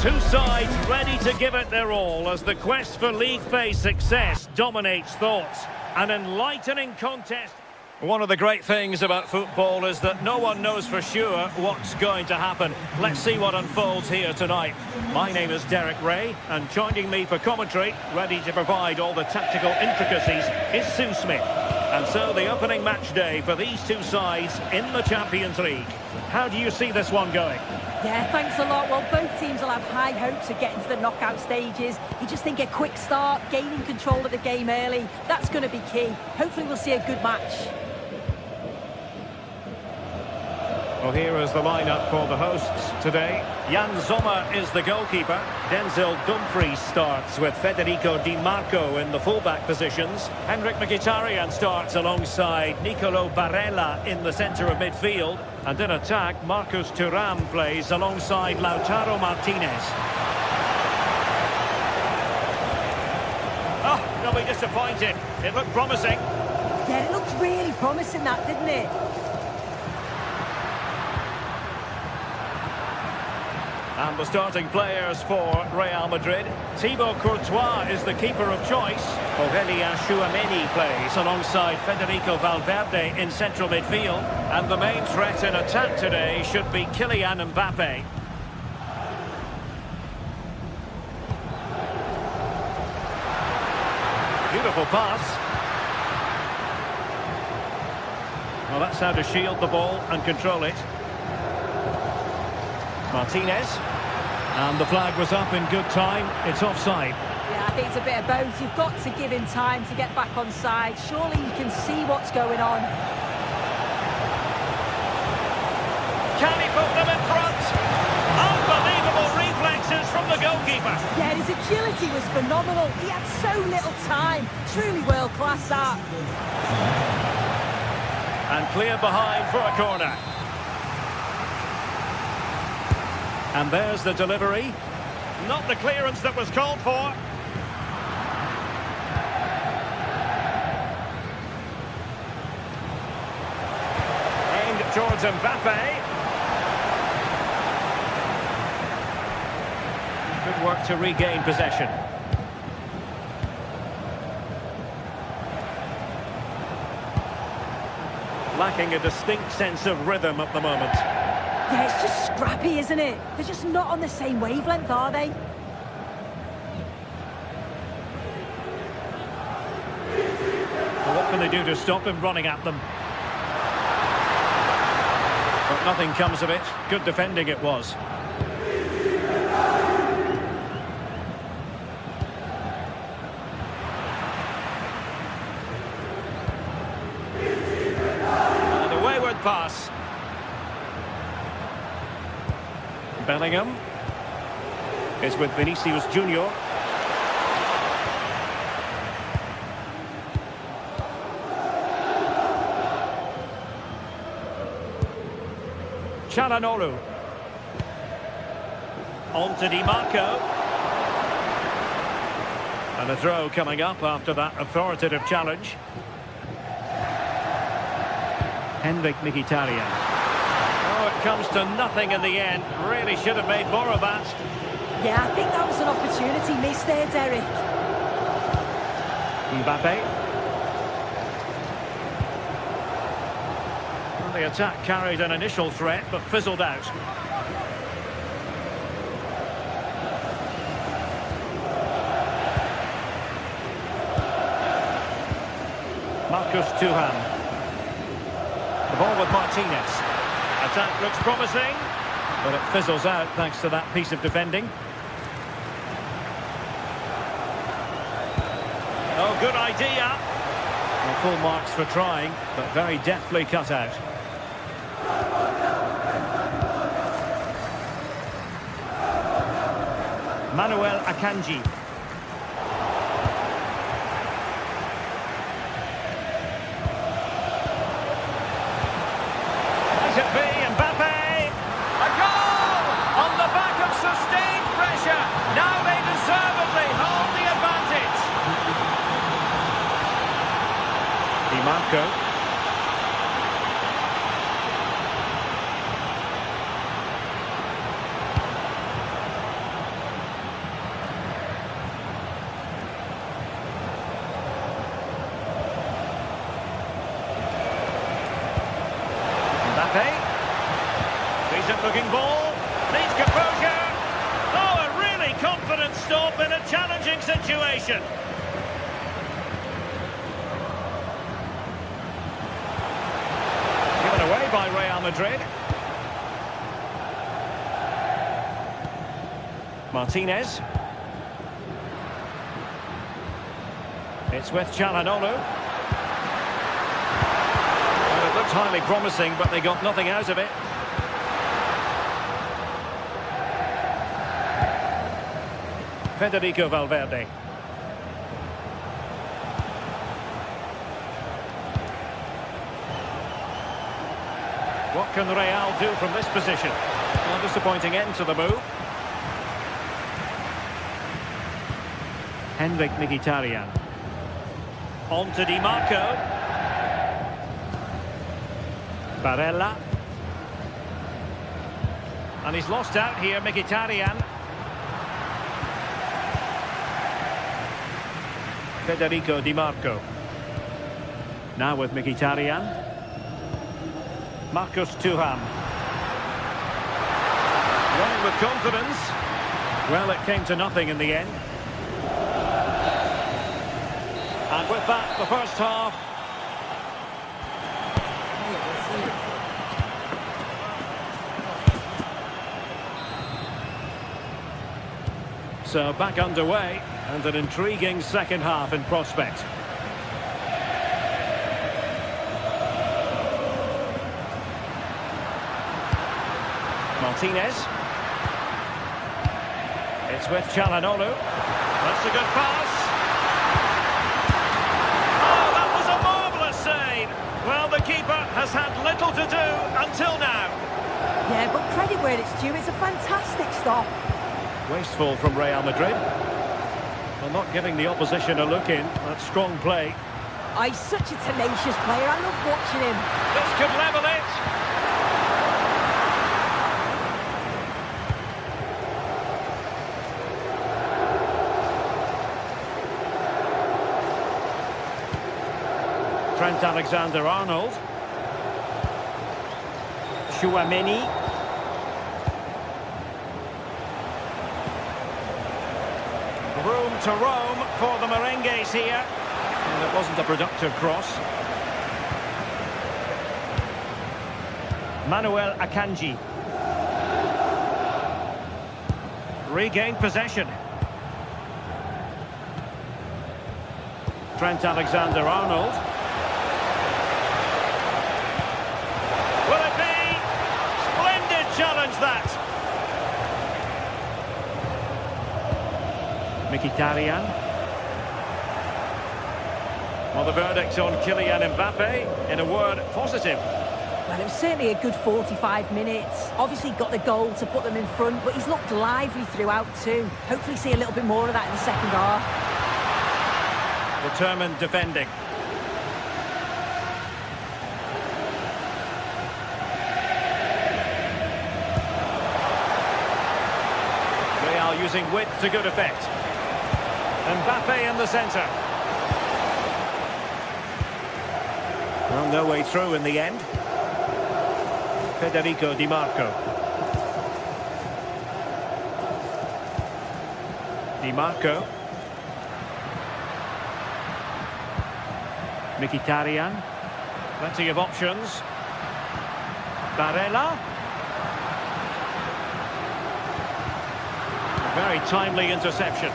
Two sides ready to give it their all as the quest for league phase success dominates thoughts. An enlightening contest. One of the great things about football is that no one knows for sure what's going to happen. Let's see what unfolds here tonight. My name is Derek Ray, and joining me for commentary, ready to provide all the tactical intricacies, is Sue Smith. And so the opening match day for these two sides in the Champions League. How do you see this one going? Yeah, thanks a lot. Well, both teams will have high hopes of getting to the knockout stages. You just think a quick start, gaining control of the game early, that's going to be key. Hopefully we'll see a good match. Well, So here is the lineup for the hosts today. Jan Sommer is the goalkeeper. Denzel Dumfries starts with Federico Di Marco in the fullback positions. Henrik Mkhitaryan starts alongside Nicolo Barella in the centre of midfield. And in attack, Marcus Thuram plays alongside Lautaro Martinez. Oh, they'll be disappointed. It looked promising. Yeah, it looked really promising, that, didn't it? And the starting players for Real Madrid. Thibaut Courtois is the keeper of choice. Aurelien Tchouameni plays alongside Federico Valverde in central midfield. And the main threat in attack today should be Kylian Mbappe. Beautiful pass. Well, that's how to shield the ball and control it. Martinez. And the flag was up in good time. It's offside. Yeah, I think it's a bit of both. You've got to give him time to get back on side. Surely you can see what's going on. Can he put them in front? Unbelievable reflexes from the goalkeeper. Yeah, his agility was phenomenal. He had so little time. Truly world-class, that. And clear behind for a corner. And there's the delivery. Not the clearance that was called for. Aimed towards Mbappe. Good work to regain possession. Lacking a distinct sense of rhythm at the moment. Yeah, it's just scrappy, isn't it? They're just not on the same wavelength, are they? Well, what can they do to stop him running at them? But nothing comes of it. Good defending it was. And a wayward pass. Bellingham is with Vinicius Junior. Çalhanoğlu. On to Di Marco. And a throw coming up after that authoritative challenge. Henrik Mkhitaryan. Oh, it comes to nothing in the end. Really should have made more of that. Yeah, I think that was an opportunity missed there, Derek. Mbappe. Well, the attack carried an initial threat, but fizzled out. Marcus Thuram. The ball with Martinez. Attack looks promising, but it fizzles out thanks to that piece of defending. Oh, good idea. Well, full marks for trying, but very deftly cut out. Manuel Akanji. Let it be, Mbappe! A goal! On the back of sustained pressure. Now they deservedly hold the advantage. Di Marco. Decent looking ball, needs composure. Oh, a really confident stop in a challenging situation. Given away by Real Madrid. Martinez. It's with Çalhanoğlu. Well, it looked highly promising, but they got nothing out of it. Federico Valverde. What can Real do from this position? A disappointing end to the move. Henrik Mkhitaryan. On to Di Marco. Barella. And he's lost out here, Mkhitaryan. Federico Di Marco. Now with Mkhitaryan. Marcus Thuram. Running with confidence. Well, it came to nothing in the end. And with that, the first half. So back underway, and an intriguing second half in prospect. Martinez. It's with Çalhanoğlu. That's a good pass. Oh, that was a marvellous save. Well, the keeper has had little to do until now. Yeah, but credit where it's due. It's a fantastic stop. Wasteful from Real Madrid. Well, not giving the opposition a look in. That's strong play. Oh, he's such a tenacious player. I love watching him. This could level it. Trent Alexander-Arnold. Tchouaméni. Room to roam for the Merengues here. And it wasn't a productive cross. Manuel Akanji. Regained possession. Trent Alexander-Arnold. Will it be? Splendid challenge that. Mkhitaryan. Well, the verdict on Kylian Mbappe, in a word, positive. Well, it was certainly a good 45 minutes. Obviously got the goal to put them in front, but he's looked lively throughout too. Hopefully see a little bit more of that in the second half. Determined defending. Real using width to good effect. Mbappe in the centre. Well, no way through in the end. Federico Di Marco. Di Marco. Mkhitaryan. Plenty of options. Barella. Very timely interception.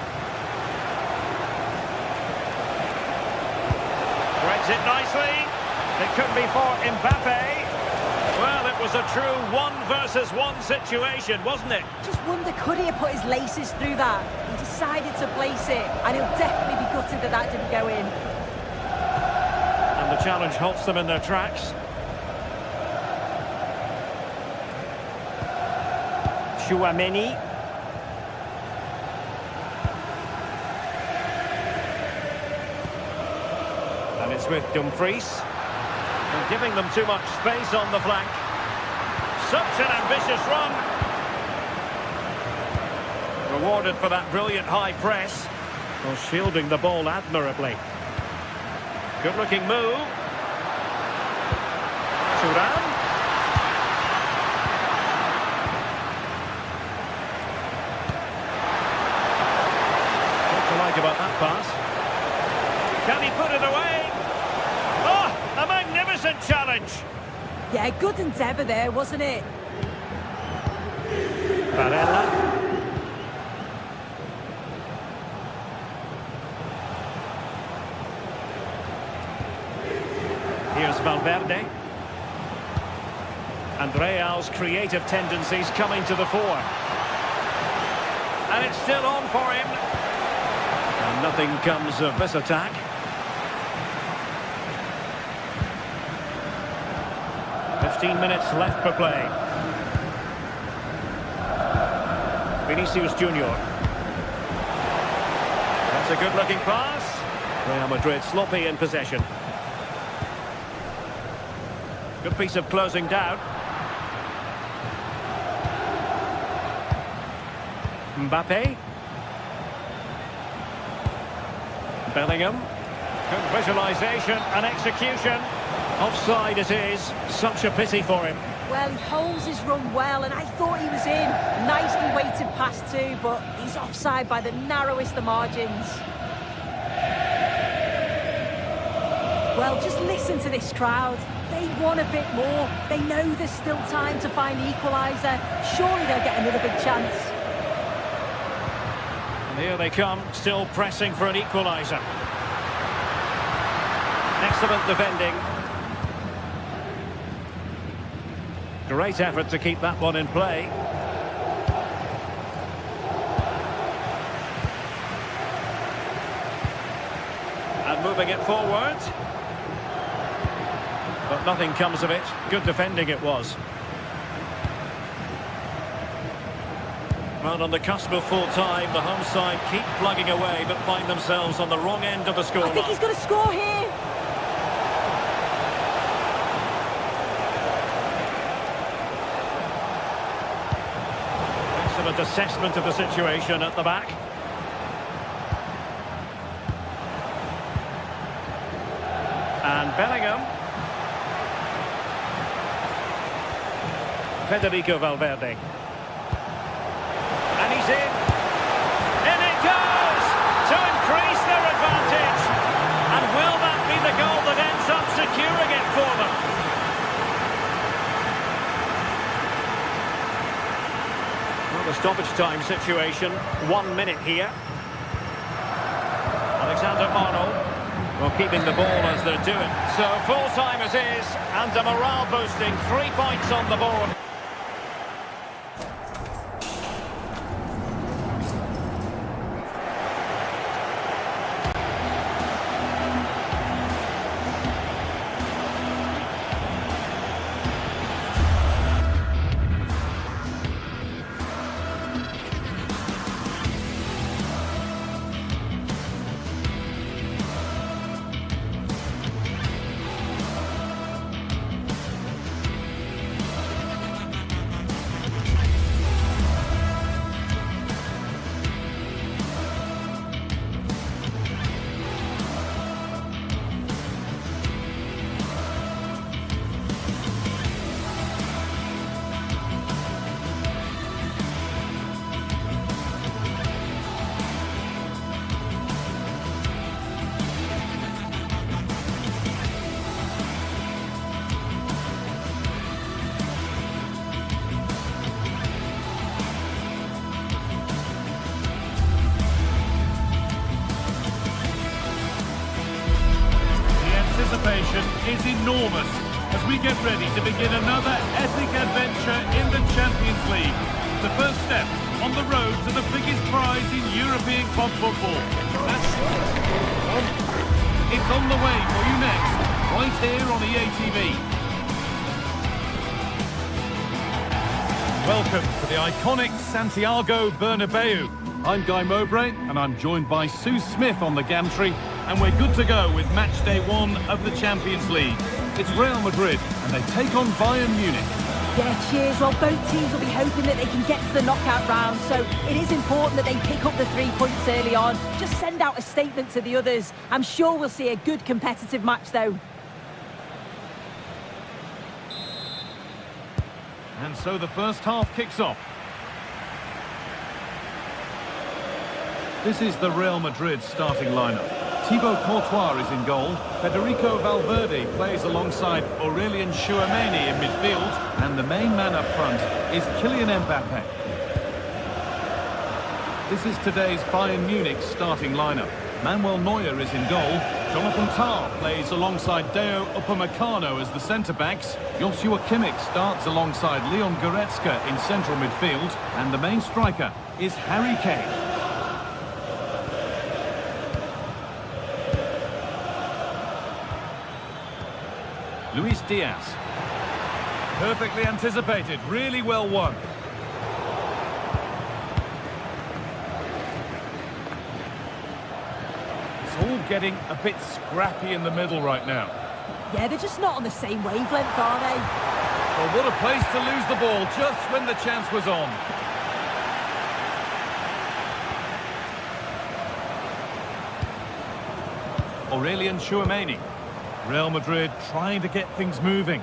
Threads it nicely. It could be for Mbappe. Well, it was a true 1-versus-1 situation, wasn't it? Just wonder, could he have put his laces through that? He decided to place it, and he'll definitely be gutted that that didn't go in. And the challenge halts them in their tracks. Tchouaméni. And it's with Dumfries. And giving them too much space on the flank. Such an ambitious run. Rewarded for that brilliant high press. Well, shielding the ball admirably. Good-looking move. Thuram. What to like about that pass? Can he put it away? Oh, a magnificent challenge. Yeah, good endeavour there, wasn't it? Barella. Here's Valverde. And Real's creative tendencies coming to the fore. And it's still on for him. Nothing comes of this attack. "15 minutes left for play. Vinicius Junior. That's a good-looking pass. Real Madrid sloppy in possession. Good piece of closing down. Mbappe. Bellingham. Good visualisation and execution. Offside it is. Such a pity for him. Well, he holds his run well, and I thought he was in. Nicely weighted pass too, but he's offside by the narrowest of margins. Well, just listen to this crowd. They want a bit more. They know there's still time to find the equaliser. Surely they'll get another big chance. And here they come, still pressing for an equaliser. Excellent defending. Great effort to keep that one in play. And moving it forward. But nothing comes of it. Good defending it was. Well, on the cusp of full time, the home side keep plugging away but find themselves on the wrong end of the score. I think he's going to score here. Excellent assessment of the situation at the back. And Bellingham. Federico Valverde. And he's in. In it goes! To increase their advantage. And will that be the goal that ends up securing it for them? Well, the stoppage time situation. 1 minute here. Alexander-Arnold. Well, keeping the ball as they're doing. So full time it is. And a morale boosting. 3 points on the board. Is enormous as we get ready to begin another epic adventure in the Champions League. The first step on the road to the biggest prize in European club football. It's on the way for you next, right here on EA TV. Welcome to the iconic Santiago Bernabeu. I'm Guy Mowbray, and I'm joined by Sue Smith on the gantry, and we're good to go with match day 1 of the Champions League. It's Real Madrid, and they take on Bayern Munich. Yeah, cheers. Well, both teams will be hoping that they can get to the knockout round, so it is important that they pick up the 3 points early on. Just send out a statement to the others. I'm sure we'll see a good competitive match, though. And so the first half kicks off. This is the Real Madrid starting lineup. Thibaut Courtois is in goal. Federico Valverde plays alongside Aurelien Tchouameni in midfield. And the main man up front is Kylian Mbappe. This is today's Bayern Munich starting lineup. Manuel Neuer is in goal. Jonathan Tah plays alongside Deo Upamecano as the centre-backs. Joshua Kimmich starts alongside Leon Goretzka in central midfield. And the main striker is Harry Kane. Luis Diaz. Perfectly anticipated, really well won. It's all getting a bit scrappy in the middle right now. Yeah, they're just not on the same wavelength, are they? Well, what a place to lose the ball just when the chance was on. Aurelian Tchouameni. Real Madrid trying to get things moving.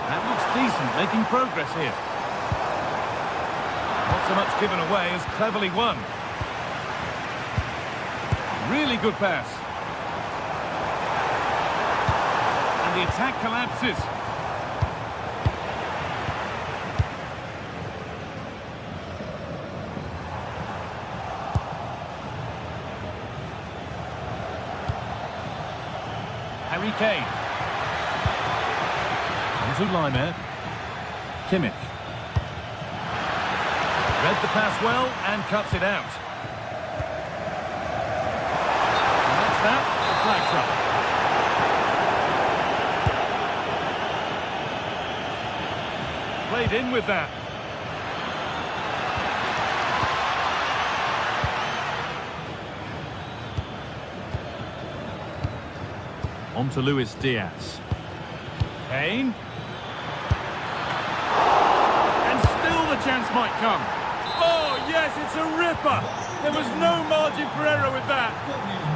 That looks decent, making progress here. Not so much given away as cleverly won. Really good pass. And the attack collapses. Harry Kane. Onto Laimer. Kimmich. Read the pass well and cuts it out. And that's that. The flag's up. Played in with that. On to Luis Diaz. Kane. And still the chance might come. Oh, yes, it's a ripper. There was no margin for error with that.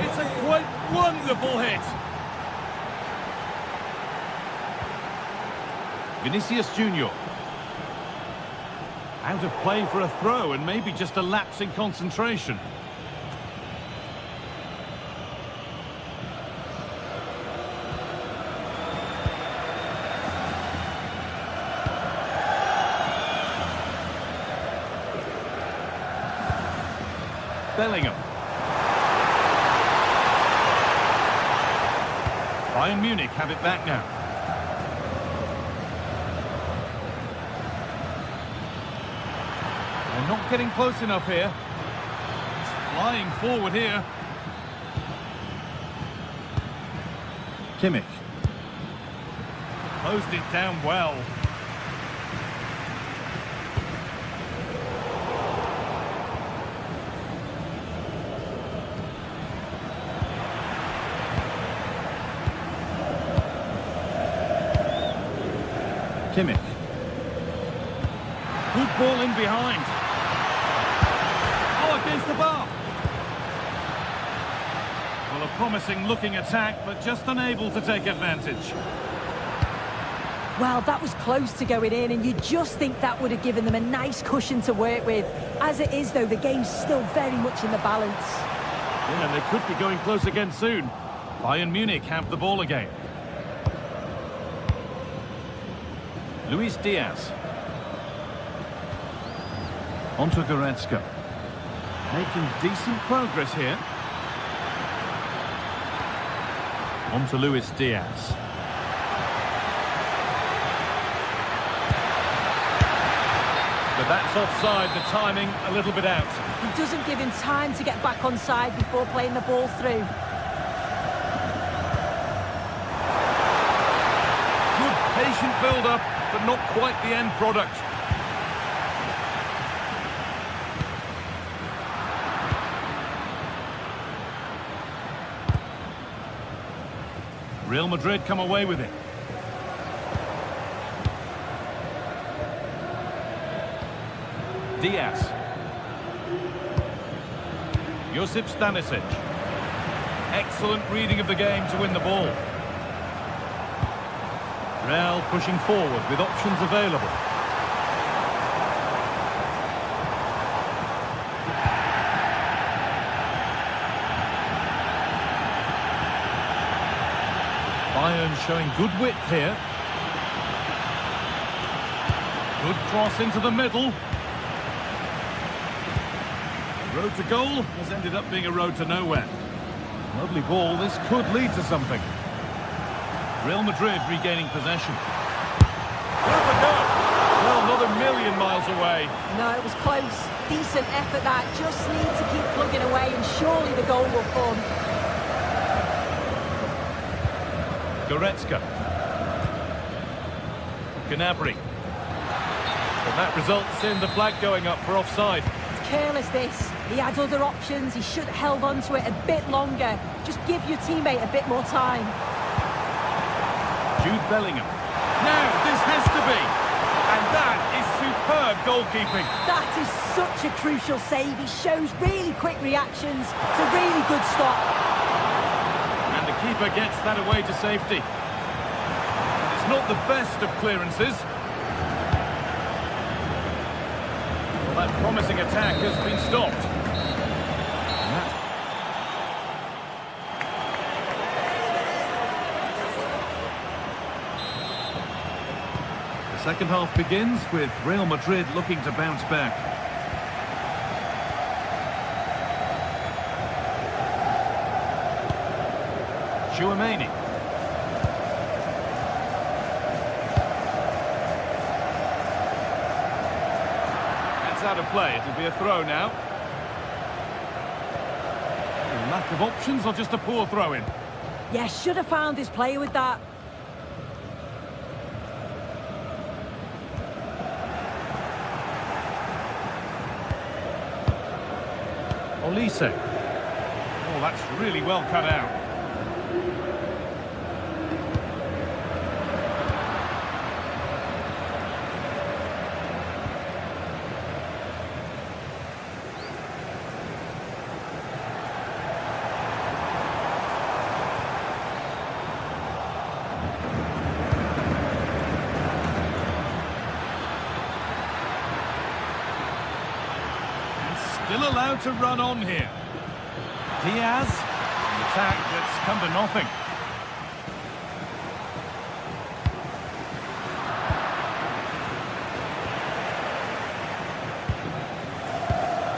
It's a quite wonderful hit. Vinicius Junior. Out of play for a throw and maybe just a lapse in concentration. Bellingham. Bayern Munich have it back now. They're not getting close enough here. It's flying forward here. Kimmich. Closed it down well. Kimmich. Good ball in behind. Oh, against the bar. Well, a promising looking attack, but just unable to take advantage. Well, that was close to going in, and you just think that would have given them a nice cushion to work with. As it is, though, the game's still very much in the balance. Yeah, and they could be going close again soon. Bayern Munich have the ball again. Luis Diaz. Onto Goretzka. Making decent progress here. Onto Luis Diaz. But that's offside, the timing a little bit out. It doesn't give him time to get back on side before playing the ball through. Good patient build-up, but not quite the end product. Real Madrid come away with it. Diaz. Josip Stanisic. Excellent reading of the game to win the ball. Real pushing forward with options available. Bayern showing good width here. Good cross into the middle. The road to goal has ended up being a road to nowhere. Lovely ball, this could lead to something. Real Madrid regaining possession. Where's the goal? Well, not a million miles away. No, it was close. Decent effort that. Just need to keep plugging away and surely the goal will come. Goretzka. Gnabry. And that results in the flag going up for offside. It's careless, this. He had other options. He should have held on to it a bit longer. Just give your teammate a bit more time. Jude Bellingham. Now, this has to be. And that is superb goalkeeping. That is such a crucial save. He shows really quick reactions. It's a really good stop. And the keeper gets that away to safety. It's not the best of clearances. Well, that promising attack has been stopped. The second half begins with Real Madrid looking to bounce back. Tchouaméni. That's out of play. It'll be a throw now. A lack of options or just a poor throw-in? Yeah, should have found his player with that. Olise. Oh, that's really well cut out. Still allowed to run on here. Diaz, an attack that's come to nothing.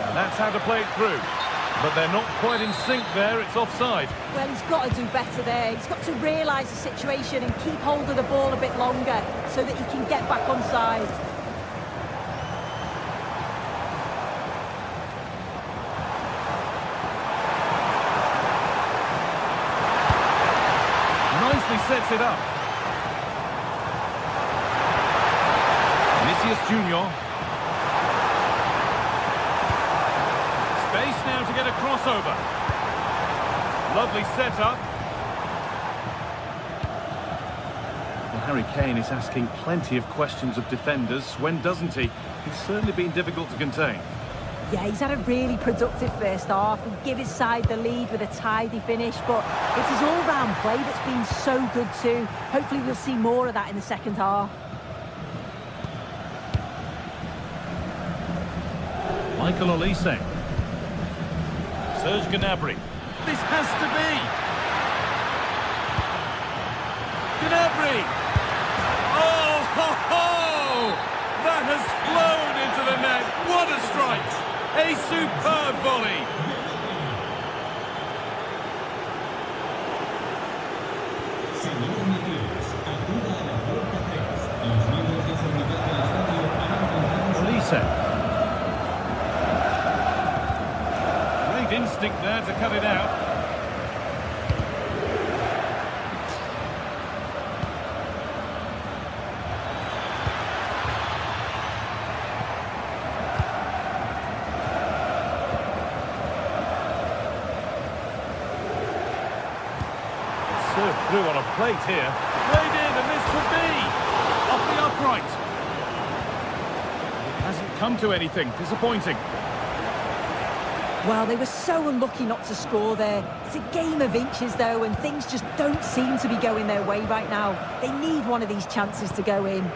And that's how to play it through. But they're not quite in sync there, it's offside. Well, he's got to do better there. He's got to realise the situation and keep hold of the ball a bit longer so that he can get back on side. Sets it up. Vinicius Junior. Space now to get a crossover. Lovely setup. Well, Harry Kane is asking plenty of questions of defenders. When doesn't he? He's certainly been difficult to contain. Yeah, he's had a really productive first half and give his side the lead with a tidy finish, but it's his all-round play that's been so good too. Hopefully we'll see more of that in the second half. Michael Olise. Serge Gnabry. This has to be. Gnabry. Oh, ho, ho! That has flown into the net. What a strike! A superb volley. Olise. Great instinct there to cut it out. Served through on a plate here. Played in, and this could be off the upright. It hasn't come to anything. Disappointing. Well, they were so unlucky not to score there. It's a game of inches, though, and things just don't seem to be going their way right now. They need one of these chances to go in.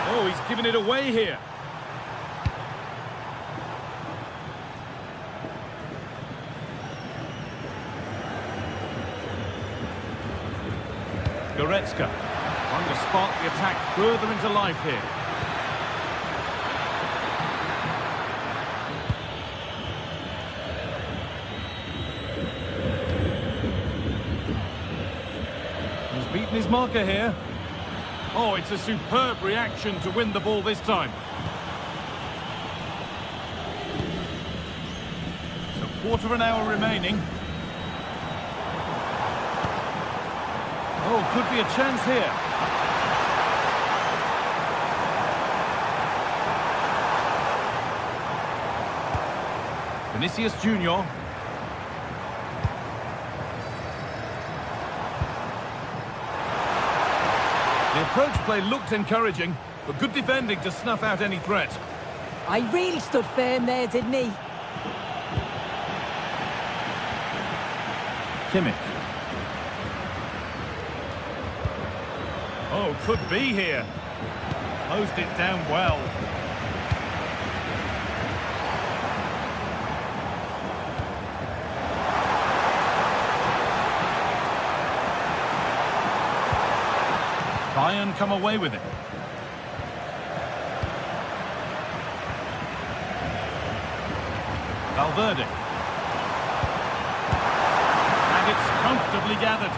Oh, he's given it away here. Goretzka trying to spark the attack further into life here. He's beaten his marker here. Oh, it's a superb reaction to win the ball this time. So quarter of an hour remaining. Oh, could be a chance here. Vinicius Junior. The approach play looked encouraging, but good defending to snuff out any threat. I really stood firm there, didn't he? Kimmich. Oh, could be here. Closed it down well. Bayern come away with it. Valverde. And it's comfortably gathered.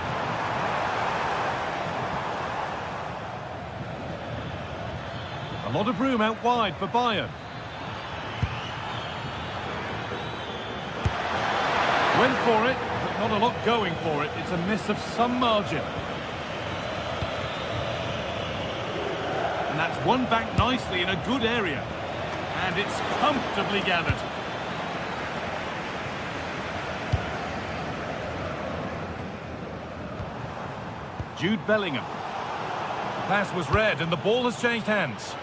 A lot of room out wide for Bayern. Went for it, but not a lot going for it. It's a miss of some margin. And that's won back nicely in a good area. And it's comfortably gathered. Jude Bellingham. Pass was read and the ball has changed hands.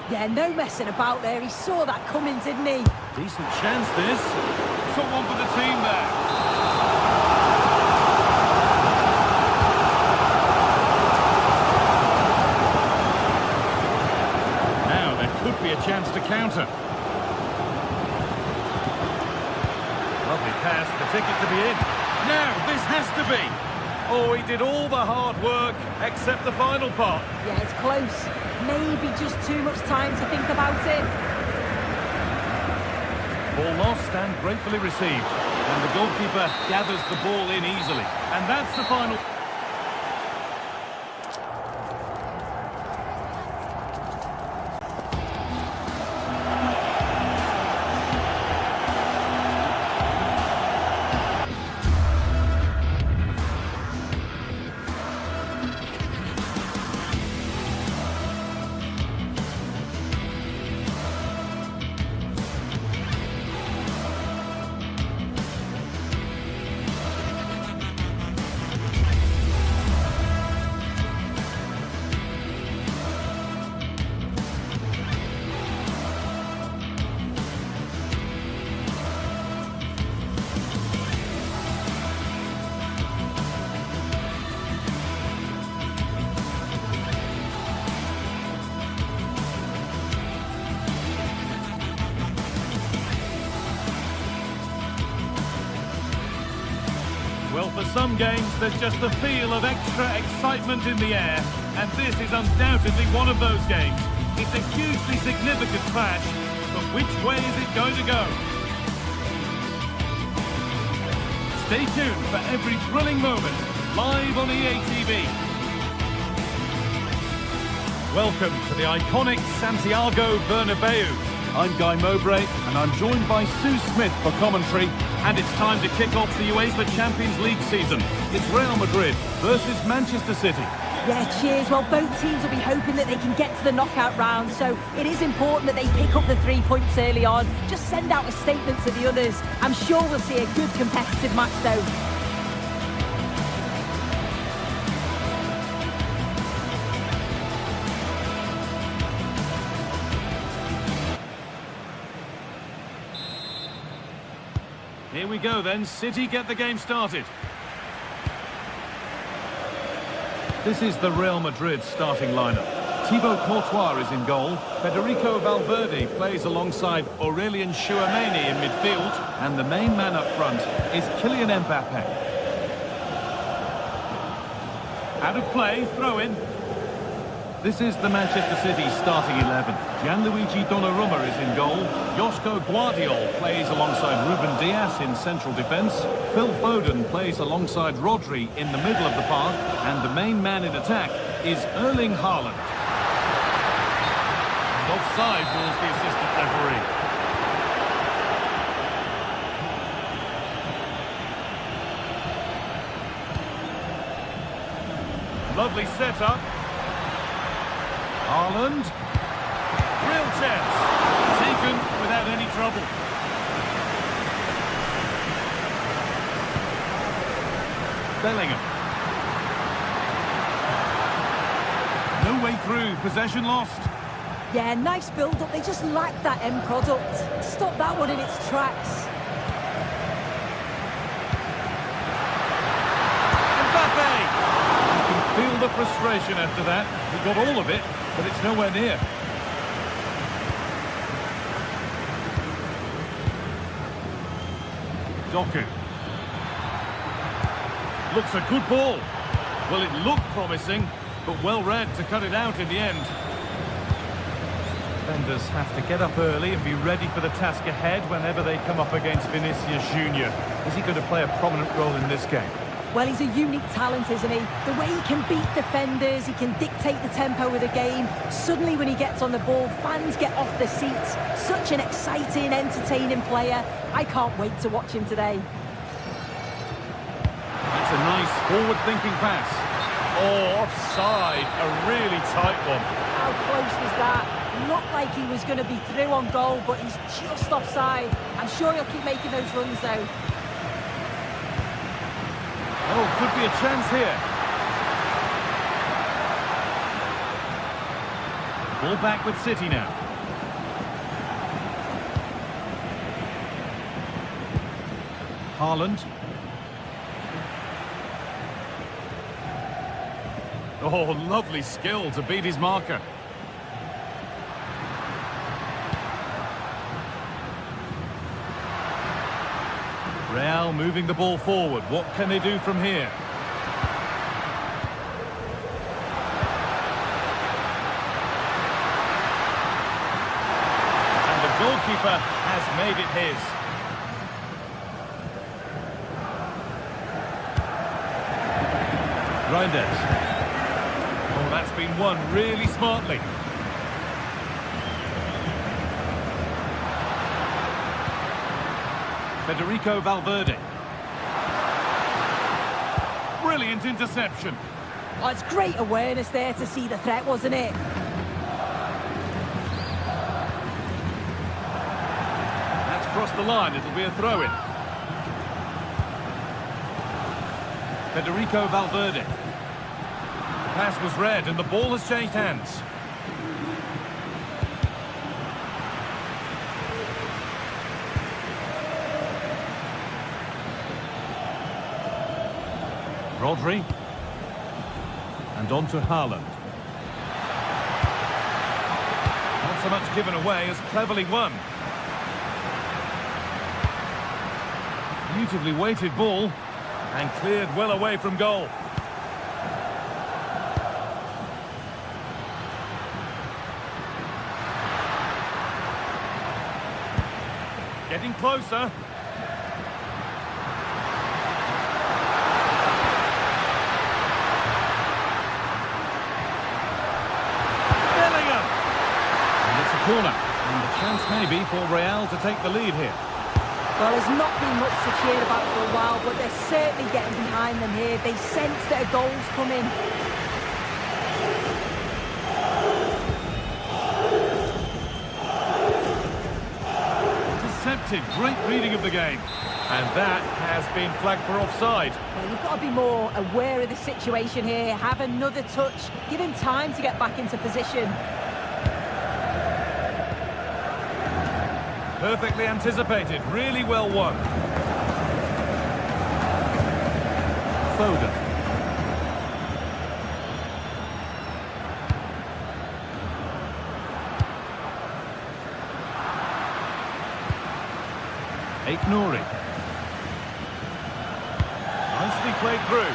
Yeah, no messing about there. He saw that coming, didn't he? Decent chance this. Took one for the team there. Now there could be a chance to counter. Lovely pass, the ticket to be in. Now this has to be. Oh, he did all the hard work, except the final part. Yeah, it's close. Maybe just too much time to think about it. Ball lost and gratefully received. And the goalkeeper gathers the ball in easily. And that's the final. Well, for some games, there's just the feel of extra excitement in the air, and this is undoubtedly one of those games. It's a hugely significant clash, but which way is it going to go? Stay tuned for every thrilling moment, live on EA TV. Welcome to the iconic Santiago Bernabeu. I'm Guy Mowbray, and I'm joined by Sue Smith for commentary. And it's time to kick off the UEFA Champions League season. It's Real Madrid versus Manchester City. Yeah, cheers. Well, both teams will be hoping that they can get to the knockout round, so it is important that they pick up the 3 points early on. Just send out a statement to the others. I'm sure we'll see a good competitive match, though. Here we go then, City get the game started. This is the Real Madrid starting lineup. Thibaut Courtois is in goal. Federico Valverde plays alongside Aurelien Tchouameni in midfield. And the main man up front is Kylian Mbappe. Out of play, throw in. This is the Manchester City starting 11. Gianluigi Donnarumma is in goal. Joško Guardiol plays alongside Ruben Dias in central defence. Phil Foden plays alongside Rodri in the middle of the park. And the main man in attack is Erling Haaland. And offside rules the assistant referee. Lovely setup. Haaland. Real chance. Taken without any trouble. Bellingham. No way through. Possession lost. Yeah, nice build-up. They just lack that end product. Stop that one in its tracks. Mbappe! You can feel the frustration after that. He got all of it, but it's nowhere near. Doku. Looks a good ball. Well, it looked promising, but well read to cut it out in the end. Defenders have to get up early and be ready for the task ahead whenever they come up against Vinicius Junior. Is he going to play a prominent role in this game? Well, he's a unique talent, isn't he? The way he can beat defenders, he can dictate the tempo of the game. Suddenly, when he gets on the ball, fans get off their seats. Such an exciting, entertaining player. I can't wait to watch him today. That's a nice forward-thinking pass. Oh, offside. A really tight one. How close was that? Looked like he was going to be through on goal, but he's just offside. I'm sure he'll keep making those runs, though. Oh, could be a chance here. Ball back with City now. Haaland. Oh, lovely skill to beat his marker. Real moving the ball forward. What can they do from here? And the goalkeeper has made it his. Reinders. Oh, that's been won really smartly. Federico Valverde. Brilliant interception. Oh, it's great awareness there to see the threat, wasn't it? That's crossed the line. It'll be a throw-in. Federico Valverde. The pass was read and the ball has changed hands. Rodri. And on to Haaland. Not so much given away as cleverly won. Beautifully weighted ball. And cleared well away from goal. Getting closer. Corner, and the chance maybe for Real to take the lead here. Well, there's not been much to cheer about for a while, but they're certainly getting behind them here. They sense that a goal's coming. Intercepted, great reading of the game. And that has been flagged for offside. Well, you've got to be more aware of the situation here. Have another touch. Give him time to get back into position. Perfectly anticipated, really well won. Foden. Nouri. Nicely played through.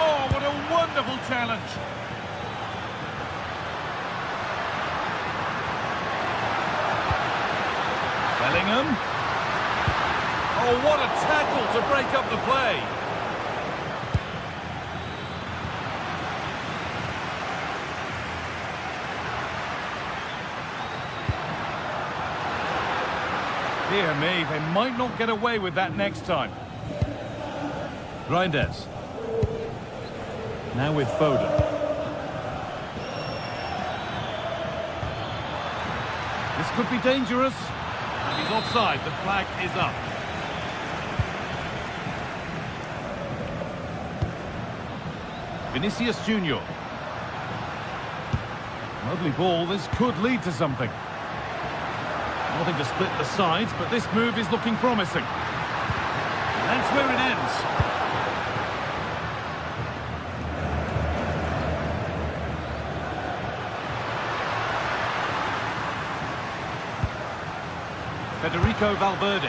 Oh, what a wonderful challenge. Bellingham. Oh, what a tackle to break up the play. Dear me, they might not get away with that next time. Reinders. Now with Foden. This could be dangerous. And he's offside. The flag is up. Vinicius Junior. Lovely ball. This could lead to something. Nothing to split the sides, but this move is looking promising. That's where it ends. Federico Valverde.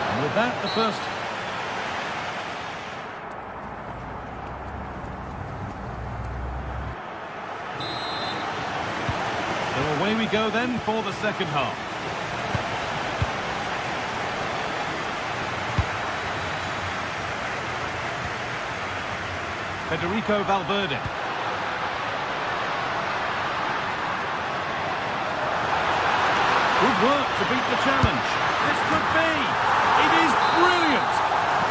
And with that, the first. So away we go then for the second half. Federico Valverde. Good work to beat the challenge. This could be. It is brilliant.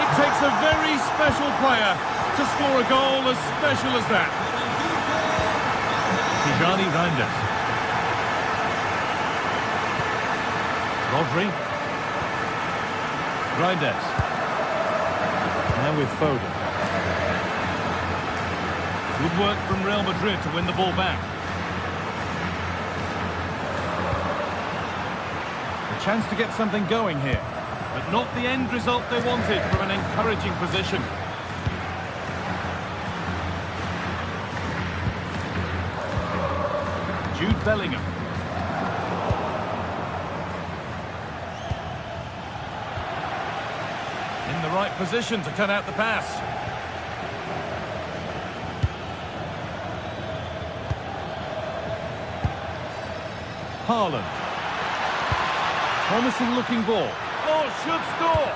It takes a very special player to score a goal as special as that. Tijani Reinders. Rodri. Reinders. Now with Foden. Good work from Real Madrid to win the ball back. A chance to get something going here, but not the end result they wanted from an encouraging position. Jude Bellingham. In the right position to cut out the pass. Haaland. Promising looking ball. Oh, should score!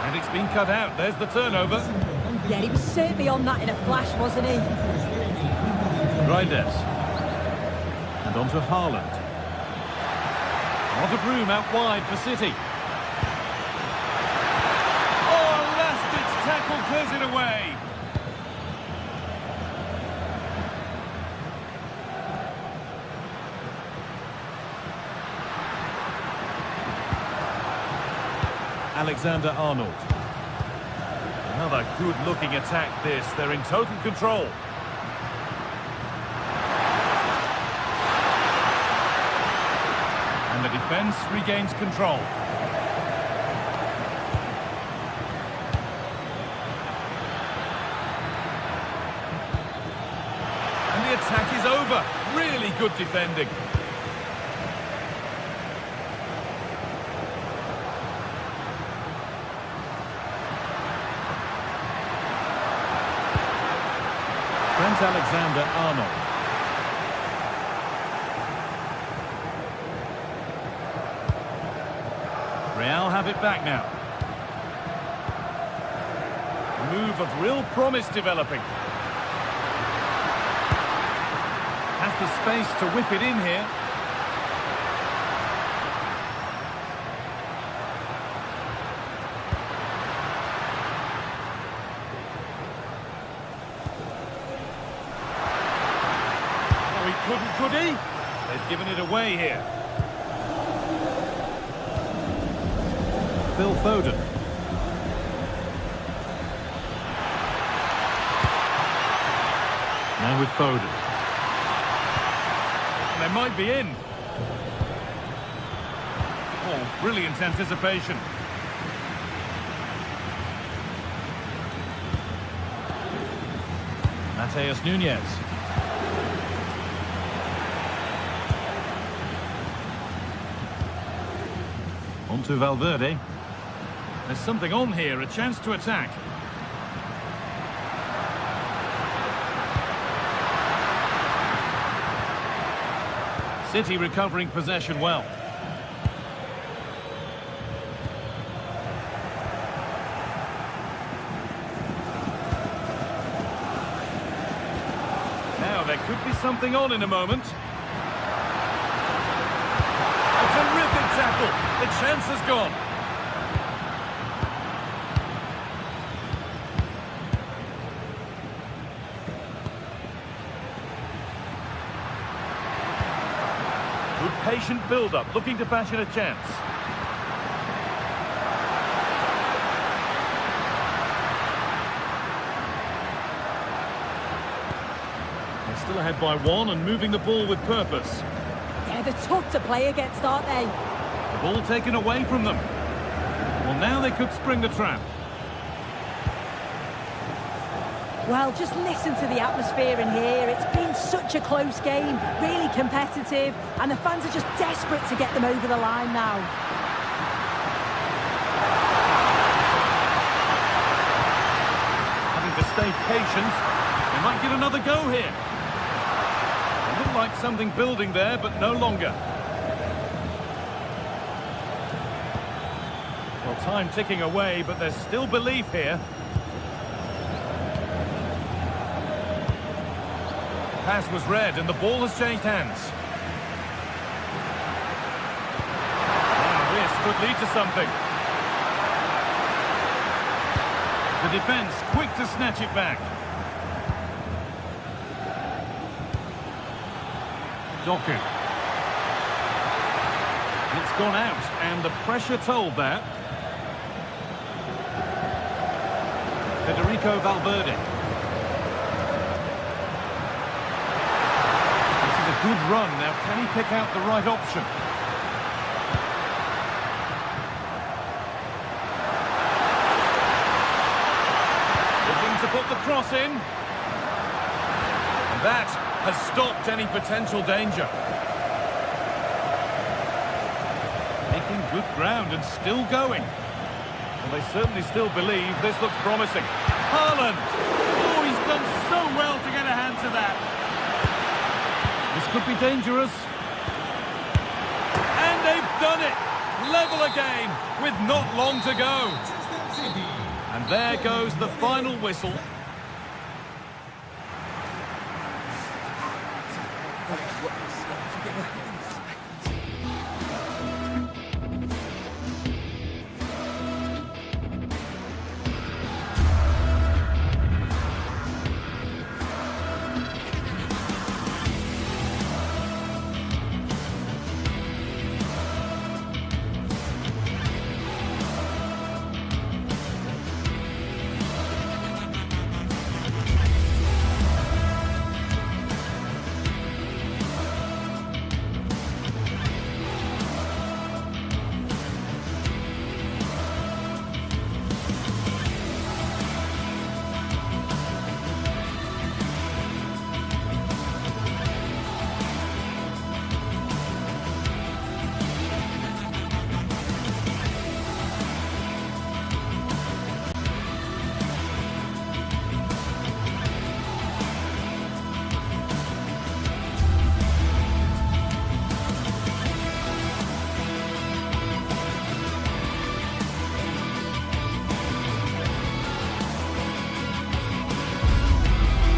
And it's been cut out. There's the turnover. Yeah, he was certainly on that in a flash, wasn't he? Reinders. And on to Haaland. Lot of room out wide for City. Tackle clears it away. Alexander-Arnold. Another good-looking attack this. They're in total control. And the defence regains control. The attack is over. Really good defending. Trent Alexander-Arnold. Real have it back now. A move of real promise developing. Has the space to whip it in here. Oh, he couldn't, could he? They've given it away here. Phil Foden. Now with Foden. They might be in. Oh, brilliant anticipation. Mateus Nunes. On to Valverde. There's something on here, a chance to attack. City recovering possession well. Now there could be something on in a moment. The chance has gone. Good patient build-up, looking to fashion a chance. They're still ahead by one and moving the ball with purpose. Yeah, they're tough to play against, aren't they? The ball taken away from them. Well, now they could spring the trap. Well, just listen to the atmosphere in here. It's been such a close game, really competitive, and the fans are just desperate to get them over the line now. Having to stay patient, they might get another go here. It looked like something building there, but no longer. Well, time ticking away, but there's still belief here. Pass was read and the ball has changed hands. Now this could lead to something. The defence quick to snatch it back. Doku. It's gone out and the pressure told that. Federico Valverde. Good run. Now, can he pick out the right option? Looking to put the cross in. And that has stopped any potential danger. Making good ground and still going. Well, they certainly still believe this looks promising. Haaland! Oh, he's done so well to get a hand to that. This could be dangerous. And they've done it! Level again with not long to go. And there goes the final whistle.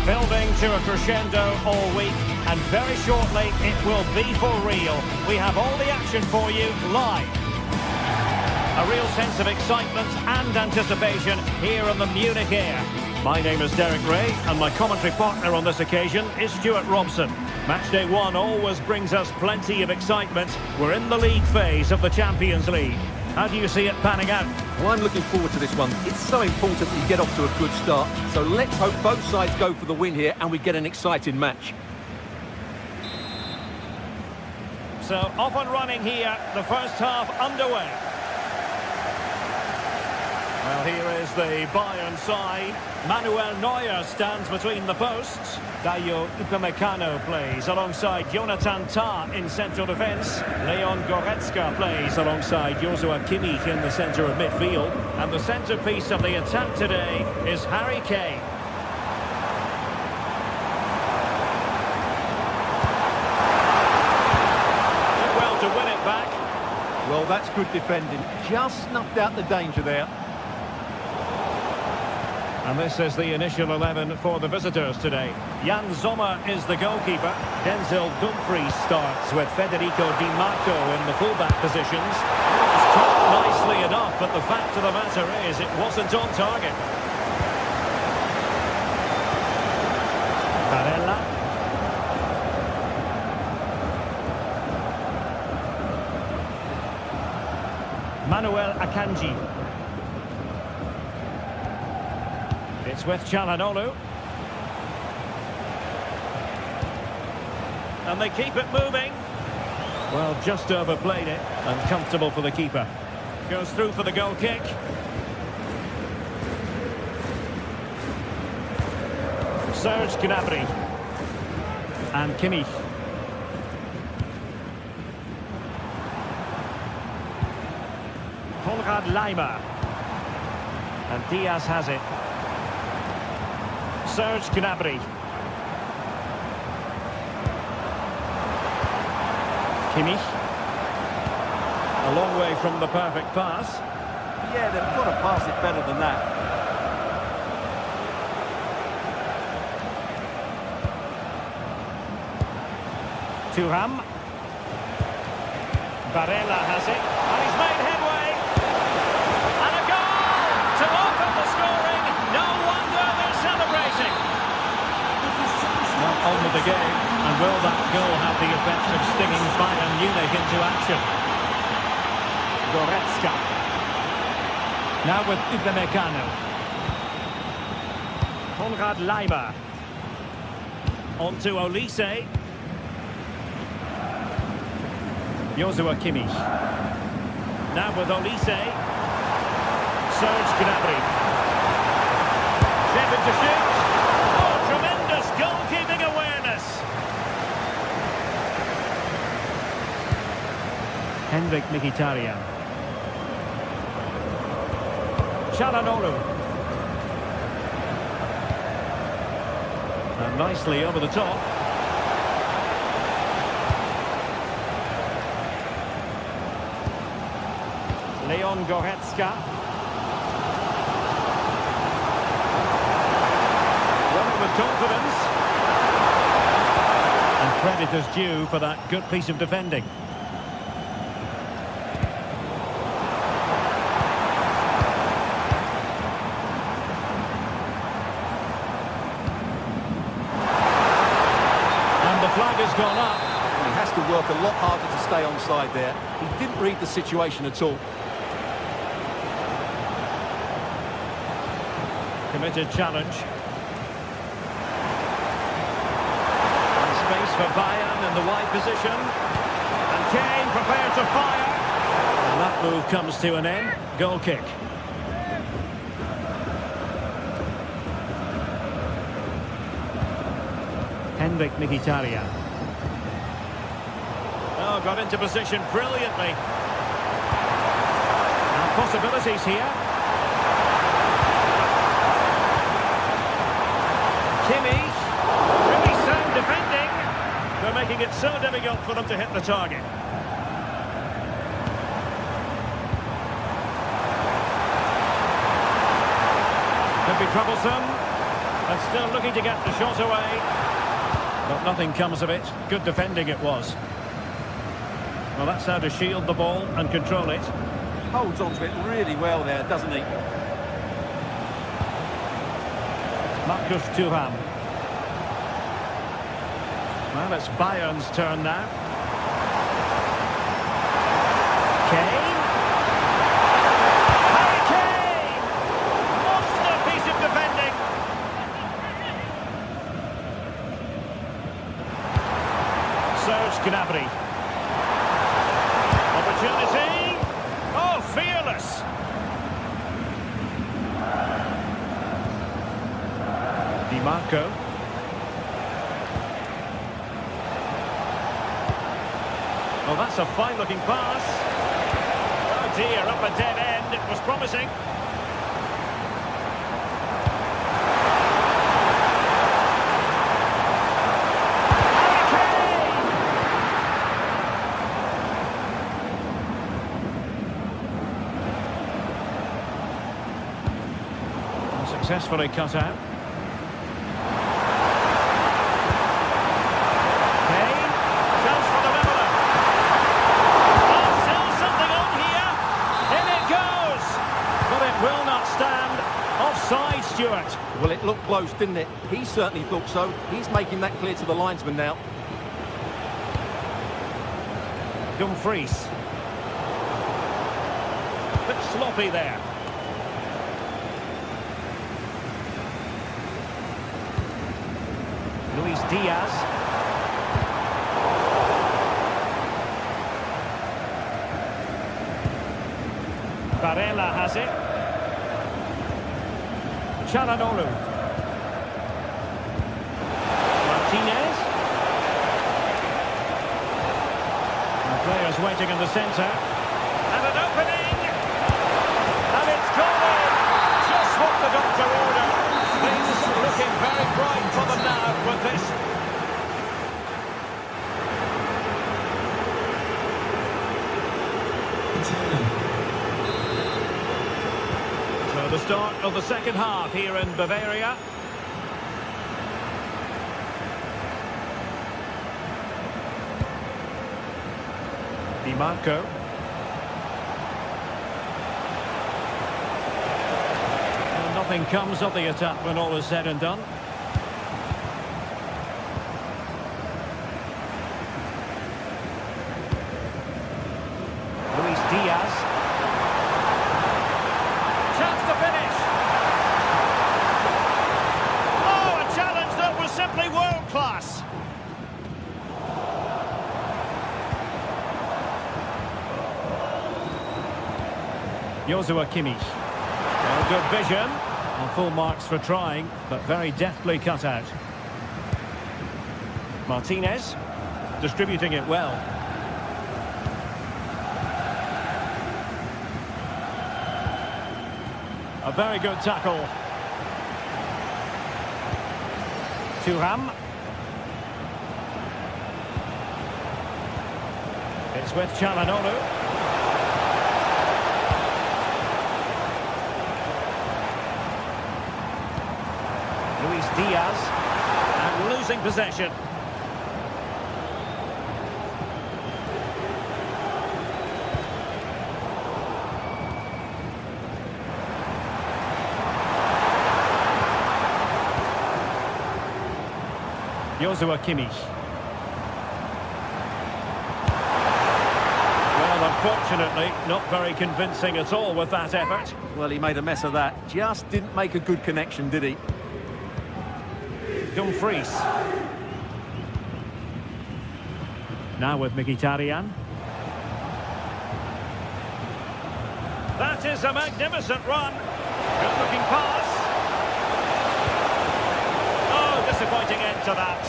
Building to a crescendo all week, and very shortly it will be for real. We have all the action for you live. A real sense of excitement and anticipation here on the Munich air. My name is Derek Ray, and my commentary partner on this occasion is Stuart Robson. Matchday 1 always brings us plenty of excitement. We're in the league phase of the Champions League. How do you see it panning out? Well, I'm looking forward to this one. It's so important that you get off to a good start. So let's hope both sides go for the win here and we get an exciting match. So off and running here, the first half underway. Well, here is the Bayern side. Manuel Neuer stands between the posts. Dayo Upamecano plays alongside Jonathan Tah in central defence. Leon Goretzka plays alongside Joshua Kimmich in the centre of midfield. And the centrepiece of the attack today is Harry Kane. Did well to win it back. Well, that's good defending. Just snuffed out the danger there. And this is the initial 11 for the visitors today. Jan Sommer is the goalkeeper. Denzel Dumfries starts with Federico Di Marco in the fullback positions. was caught nicely enough, but the fact of the matter is it wasn't on target. Barella. Manuel Akanji. It's with Çalhanoğlu. And they keep it moving. Well, just overplayed it. And comfortable for the keeper. Goes through for the goal kick. Serge Gnabry. And Kimmich. Konrad Laimer. And Diaz has it. Serge Gnabry. Kimmich. A long way from the perfect pass. Yeah, they've got to pass it better than that. Thuram. Barella has it. And he's made headway. And a goal to open the scoring. No wonder they're celebrating. Not on with the game. And will that goal have the effect of stinging Bayern Munich into action? Goretzka. Now with Upamecano. Konrad Laimer. On to Olise. Joshua Kimmich. Now with Olise. Serge Gnabry. Shevin to shoot. Oh, tremendous goalkeeping awareness. Henrik Mkhitaryan. Çalhanoğlu. And nicely over the top. Leon Goretzka. Running with confidence. And credit is due for that good piece of defending. And the flag has gone up. He has to work a lot harder to stay onside there. He didn't read the situation at all. Committed challenge. And space for Bayern in the wide position. And Kane prepared to fire. And that move comes to an end. Goal kick. Henrik Mkhitaryan. Oh, got into position brilliantly. And possibilities here. Kimmich, really sound defending. They're making it so difficult for them to hit the target. Could be troublesome. And still looking to get the shot away. But nothing comes of it. Good defending it was. Well, that's how to shield the ball and control it. Holds on to it really well there, doesn't he? Marcus Thuram. Well, it's Bayern's turn now. Kane. Harry Kane! Monster piece of defending. Serge Gnabry. Opportunity. Oh, fearless. Di Marco. Well, that's a fine-looking pass. Oh dear, up a dead end. It was promising. Successfully cut out. Kane, chance for the leveller. Oh, still something on here. Well, it looked close, didn't it? He certainly thought so. He's making that clear to the linesman now. Dumfries. Bit sloppy there. Luis Diaz. Varela has it. Çalhanoğlu. Martinez. The players waiting in the centre. And an opening. And it's gone in. Just what the doctor ordered. Things looking very bright for them now with this. So the start of the second half here in Bavaria. Di Marco. Well, nothing comes of the attack when all is said and done. Luis Diaz. Chance to finish. Oh, a challenge that was simply world class. Joshua Kimmich. Well, good vision. And full marks for trying, but very deftly cut out. Martinez. Distributing it well. A very good tackle. Thuram. It's with Çalhanoğlu. Luis Diaz, and losing possession. Joshua Kimmich. Well, unfortunately, not very convincing at all with that effort. Well, he made a mess of that. Just didn't make a good connection, did he? Dumfries. Now with Mkhitaryan. That is a magnificent run. Good looking pass. Oh, disappointing end to that.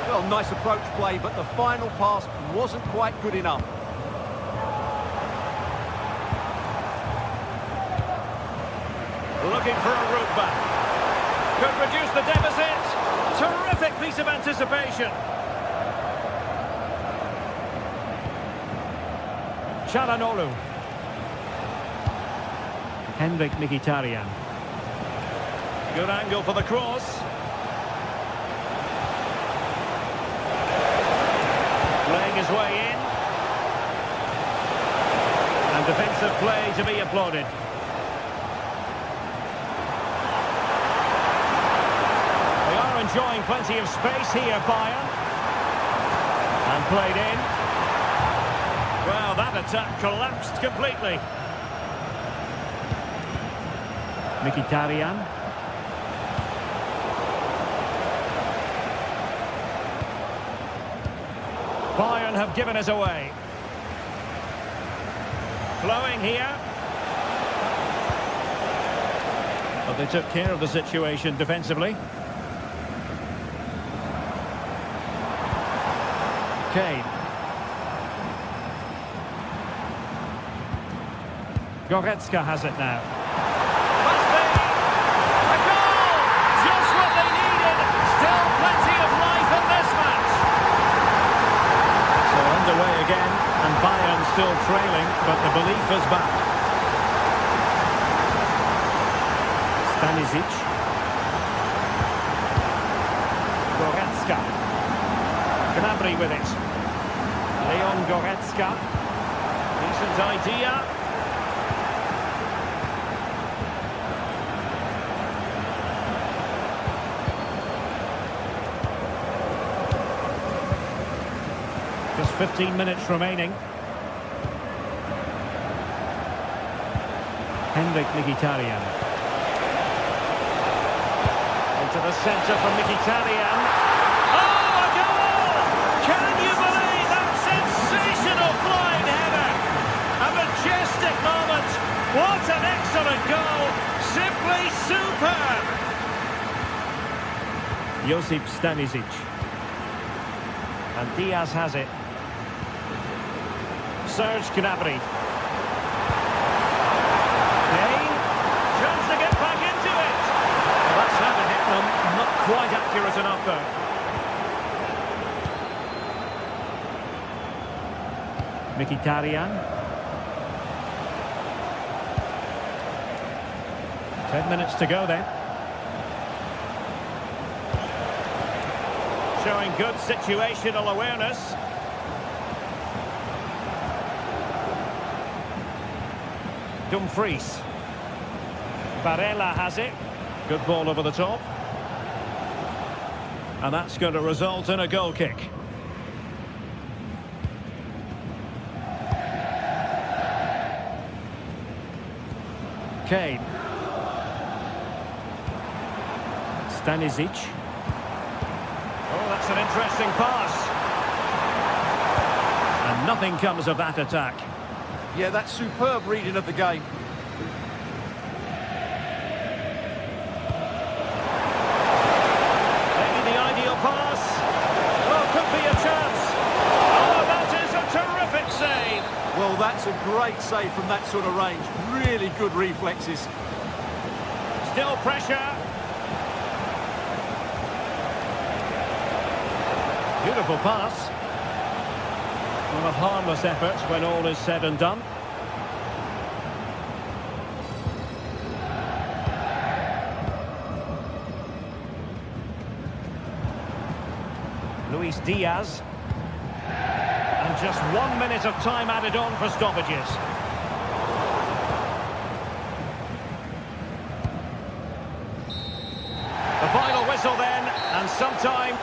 Well, nice approach play, but the final pass wasn't quite good enough. Looking for a route back. Could reduce the deficit. Terrific piece of anticipation. Çalhanoğlu. Henrik Mkhitaryan. Good angle for the cross. Playing his way in. And defensive play to be applauded. Enjoying plenty of space here, Bayern. And played in. Well, that attack collapsed completely. Mkhitaryan. Bayern have given us away. Flowing here. But they took care of the situation defensively. Kane. Goretzka has it now. Must be! A goal! Just what they needed! Still plenty of life in this match! So underway again, and Bayern still trailing, but the belief is back. Stanisic. Goretzka. Gnabry with it. Leon Goretzka. Decent idea. 15 minutes remaining. Henrik Mkhitaryan. Into the centre from Mkhitaryan. Oh, a goal! Can you believe that sensational flying header? A majestic moment. What an excellent goal. Simply superb. Josip Stanisic. And Diaz has it. Serge Gnabry. Kane. Chance to get back into it. Well, that's how to hit them. Not quite accurate enough, though. Mkhitaryan. 10 minutes to go then. Showing good situational awareness. Dumfries. Barella has it. Good ball over the top. And that's going to result in a goal kick. Kane. Stanisic. Oh, that's an interesting pass. And nothing comes of that attack. Yeah, that's superb reading of the game. Maybe the ideal pass. Oh, could be a chance. Oh, that is a terrific save. Well, that's a great save from that sort of range. Really good reflexes. Still pressure. Beautiful pass. Well, a harmless effort when all is said and done. Luis Diaz. And just 1 minute of time added on for stoppages. The final whistle then, and sometime...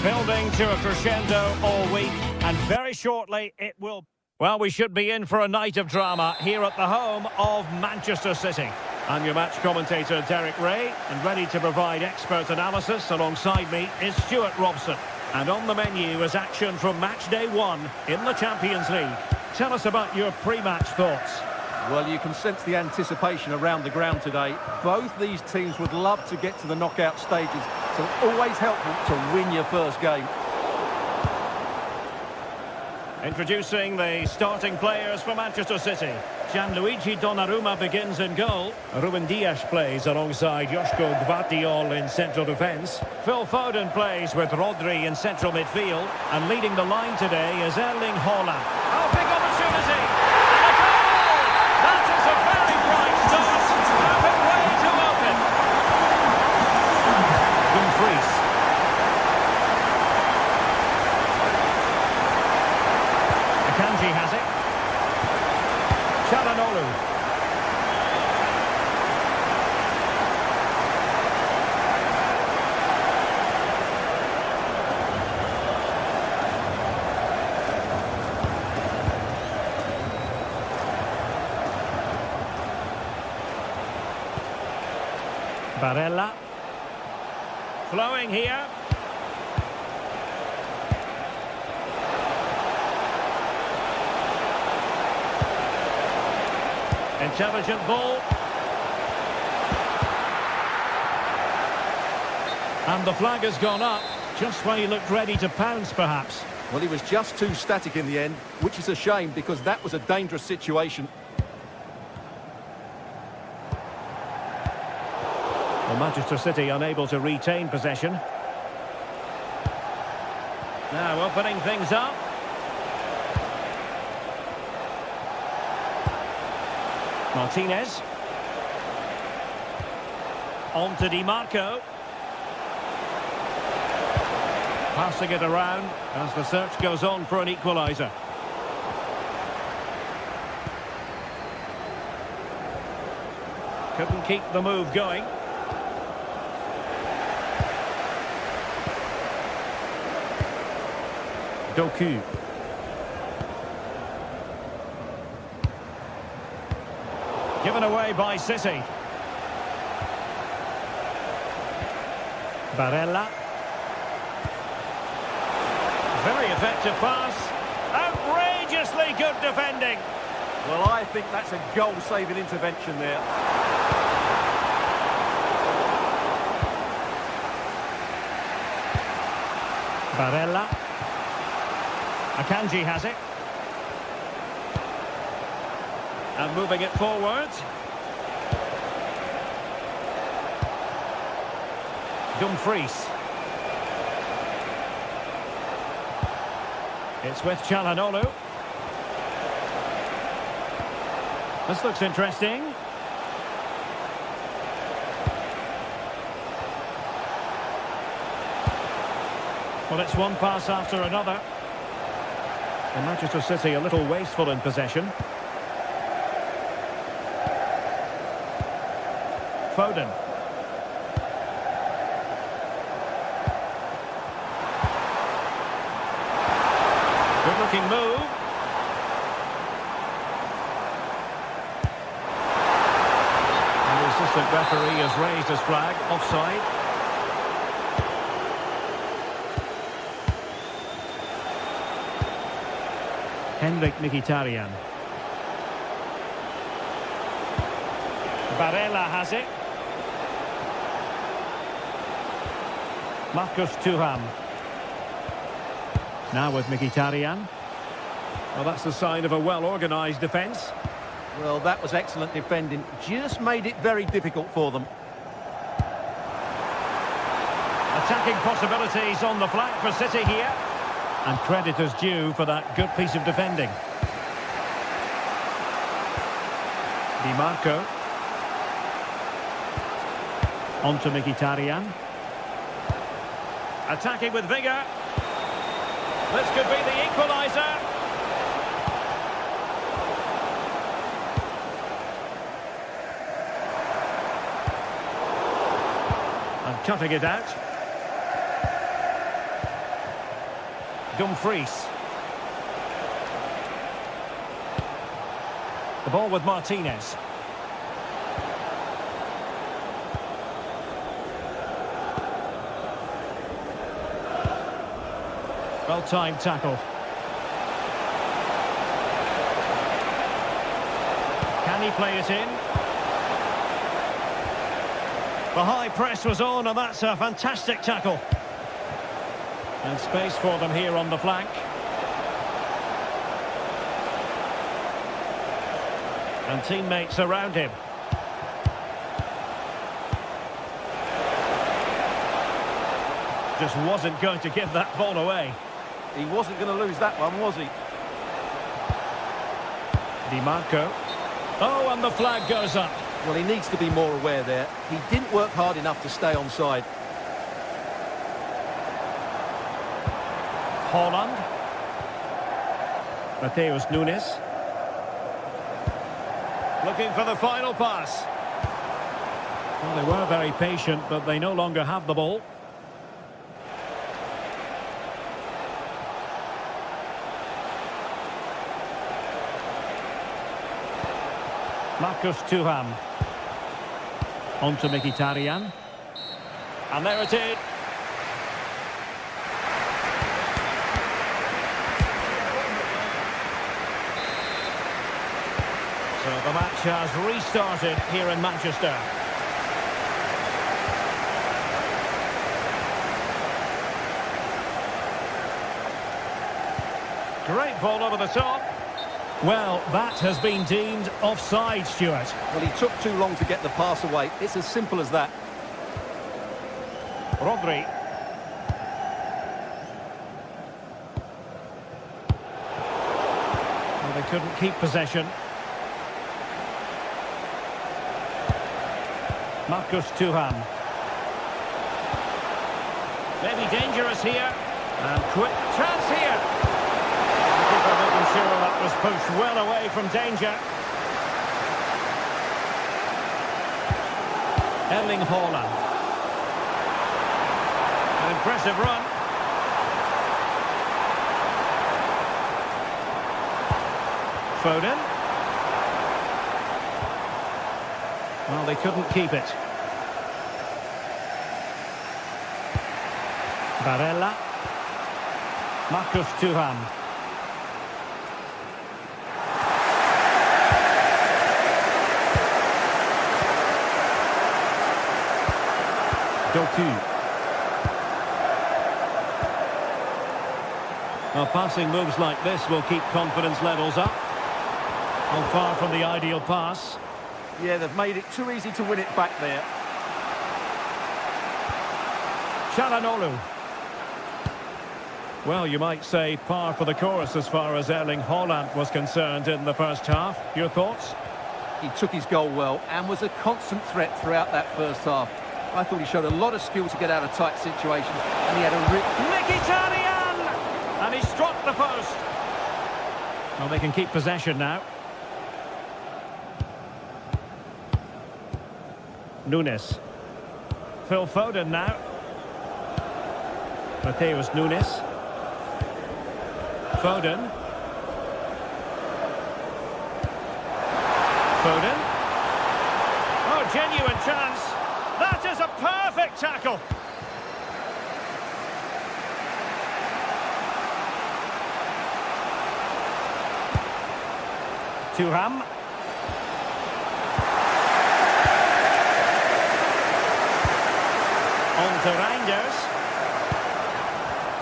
Building to a crescendo all week, and very shortly it will... Well, we should be in for a night of drama here at the home of Manchester City. I'm your match commentator, Derek Ray, and ready to provide expert analysis alongside me is Stuart Robson. And on the menu is action from match day 1 in the Champions League. Tell us about your pre-match thoughts. Well, you can sense the anticipation around the ground today. Both these teams would love to get to the knockout stages, so it's always helpful to win your first game. Introducing the starting players for Manchester City. Gianluigi Donnarumma begins in goal. Ruben Dias plays alongside Joško Gvardiol in central defence. Phil Foden plays with Rodri in central midfield. And leading the line today is Erling Haaland. Oh, big opportunity! And a goal! That is a very bright start. Perfect way to open. Dumfries. Akanji has it. Çalhanoğlu. Barella. Flowing here. Intelligent ball. And the flag has gone up, just when he looked ready to pounce, perhaps. Well, he was just too static in the end, which is a shame because that was a dangerous situation. Well, Manchester City unable to retain possession. Now opening things up. Martinez. On to Di Marco. Passing it around as the search goes on for an equaliser. Couldn't keep the move going. Doku. Given away by City. Barella. Very effective pass. Outrageously good defending. Well, I think that's a goal-saving intervention there. Barella. Akanji has it. And moving it forward. Dumfries. It's with Çalhanoğlu. This looks interesting. Well, it's one pass after another. And Manchester City a little wasteful in possession. Foden. Good-looking move. And the assistant referee has raised his flag, offside. Henrik Mkhitaryan. Barella has it. Marcus Thuram. Now with Mkhitaryan. Well, that's the sign of a well-organised defence. Well, that was excellent defending. Just made it very difficult for them. Attacking possibilities on the flank for City here. And credit is due for that good piece of defending. Di Marco. On to Mkhitaryan. Attacking with vigour. This could be the equaliser. And cutting it out. Dumfries. The ball with Martinez. Well-timed tackle. Can he play it in? The high press was on, and that's a fantastic tackle. And space for them here on the flank. And teammates around him. Just wasn't going to give that ball away. He wasn't going to lose that one, was he? Di Marco. Oh, and the flag goes up. Well, he needs to be more aware there. He didn't work hard enough to stay onside. Haaland. Mateus Nunes. Looking for the final pass. Well, they were very patient, but they no longer have the ball. Marcus Thuram. On to Mkhitaryan. And there it is. So the match has restarted here in Manchester. Great ball over the top. Well, that has been deemed offside, Stuart. Well, he took too long to get the pass away. It's as simple as that. Rodri. Well, they couldn't keep possession. Marcus Thuram. Maybe dangerous here. And quick chance here. Making sure that was pushed well away from danger. Erling Haaland. An impressive run. Foden. Well, they couldn't keep it. Barella. Marcus Thuram. Doku. Well, passing moves like this will keep confidence levels up. Well, far from the ideal pass. Yeah, they've made it too easy to win it back there. Çalhanoğlu. Well, you might say par for the course as far as Erling Haaland was concerned in the first half. Your thoughts? He took his goal well and was a constant threat throughout that first half. I thought he showed a lot of skill to get out of tight situations, and he had a Mkhitaryan! And he struck the post. Well, they can keep possession now. Nunes. Phil Foden now. Mateus Nunes. Foden. Foden. Oh, genuine chance. That is a perfect tackle. Thuram. On to Reinders.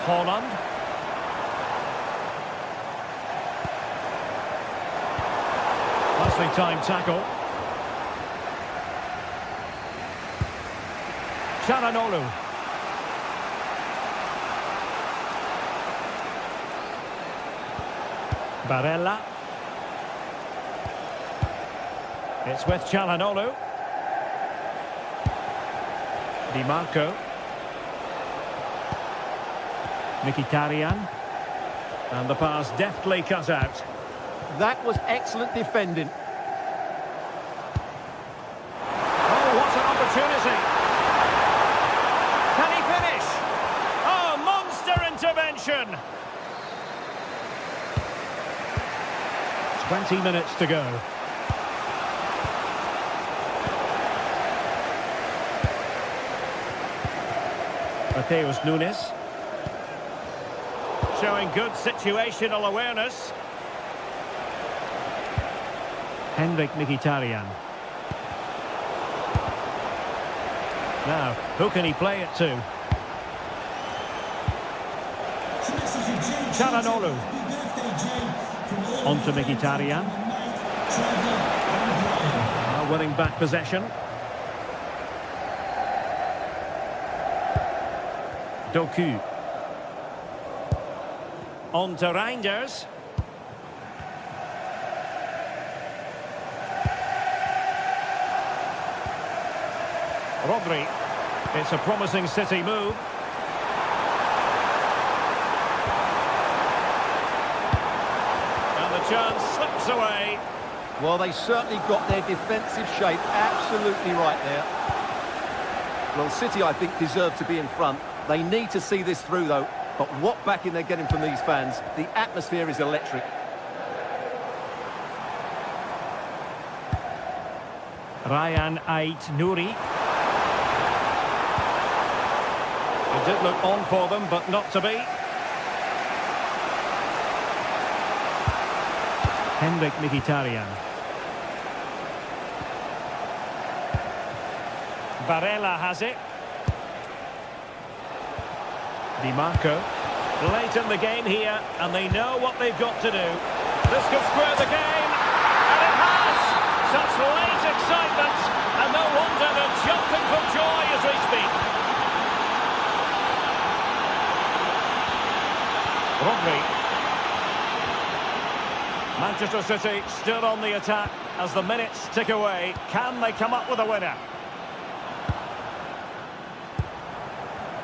Haaland. Nicely timed tackle. Çalhanoğlu. Barella. It's with Çalhanoğlu. Di Marco. Mkhitaryan. And the pass deftly cut out. That was excellent defending. Oh, what an opportunity. Can he finish? Oh, monster intervention. 20 minutes to go. Mateus Nunes. Showing good situational awareness. Henrik Mkhitaryan. Now, who can he play it to? Çalhanoğlu. On to Mkhitaryan. Now winning back possession. Doku. On to Reinders. Rodri. It's a promising City move. And the chance slips away. Well, they certainly got their defensive shape absolutely right there. Well, City, I think, deserve to be in front. They need to see this through, though. But what backing they're getting from these fans. The atmosphere is electric. Ryan Ait Nouri. It did look on for them, but not to be. Henrik Mkhitaryan. Varela has it. Di Marco. Late in the game here, and they know what they've got to do. This could square the game, and it has! Such late excitement, and no wonder they're jumping for joy as we speak. Rodri. Manchester City still on the attack as the minutes tick away. Can they come up with a winner?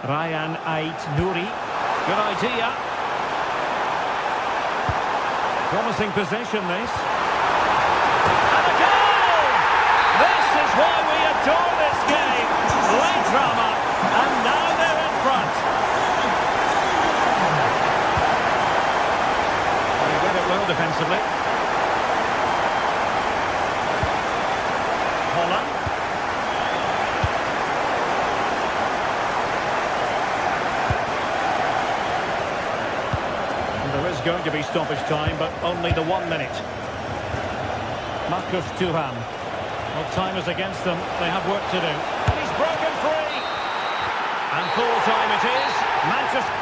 Ryan Ait Nouri. Good idea. Promising possession, this. And a goal! This is why we adore this game. Late drama, and now they're in front. They read it well defensively. Holland. Going to be stoppage time, but only the 1 minute. Marcus Thuram. Well, time is against them. They have work to do. And he's broken free. And full time it is. Manchester.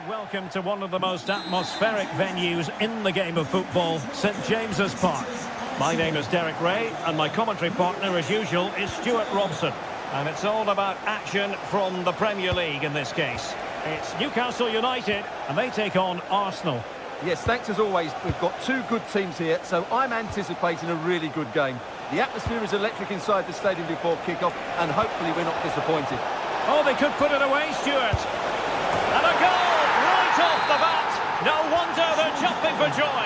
Welcome to one of the most atmospheric venues in the game of football, St James's Park. My name is Derek Ray, and my commentary partner, as usual, is Stuart Robson. And it's all about action from the Premier League in this case. It's Newcastle United, and they take on Arsenal. Yes, thanks as always. We've got two good teams here, so I'm anticipating a really good game. The atmosphere is electric inside the stadium before kick-off, and hopefully we're not disappointed. Oh, they could put it away, Stuart. And a goal! Right off the bat. No wonder they're jumping for joy.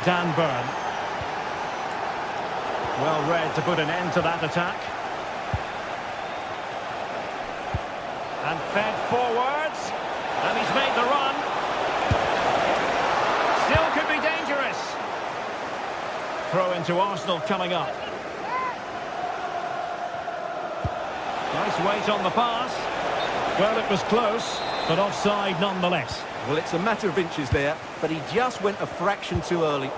Dan Burn. Well read to put an end to that attack. And fed forwards. And he's made the run. Still could be dangerous. Throw into Arsenal coming up. Nice weight on the pass. Well, it was close, but offside nonetheless. Well, it's a matter of inches there, but he just went a fraction too early.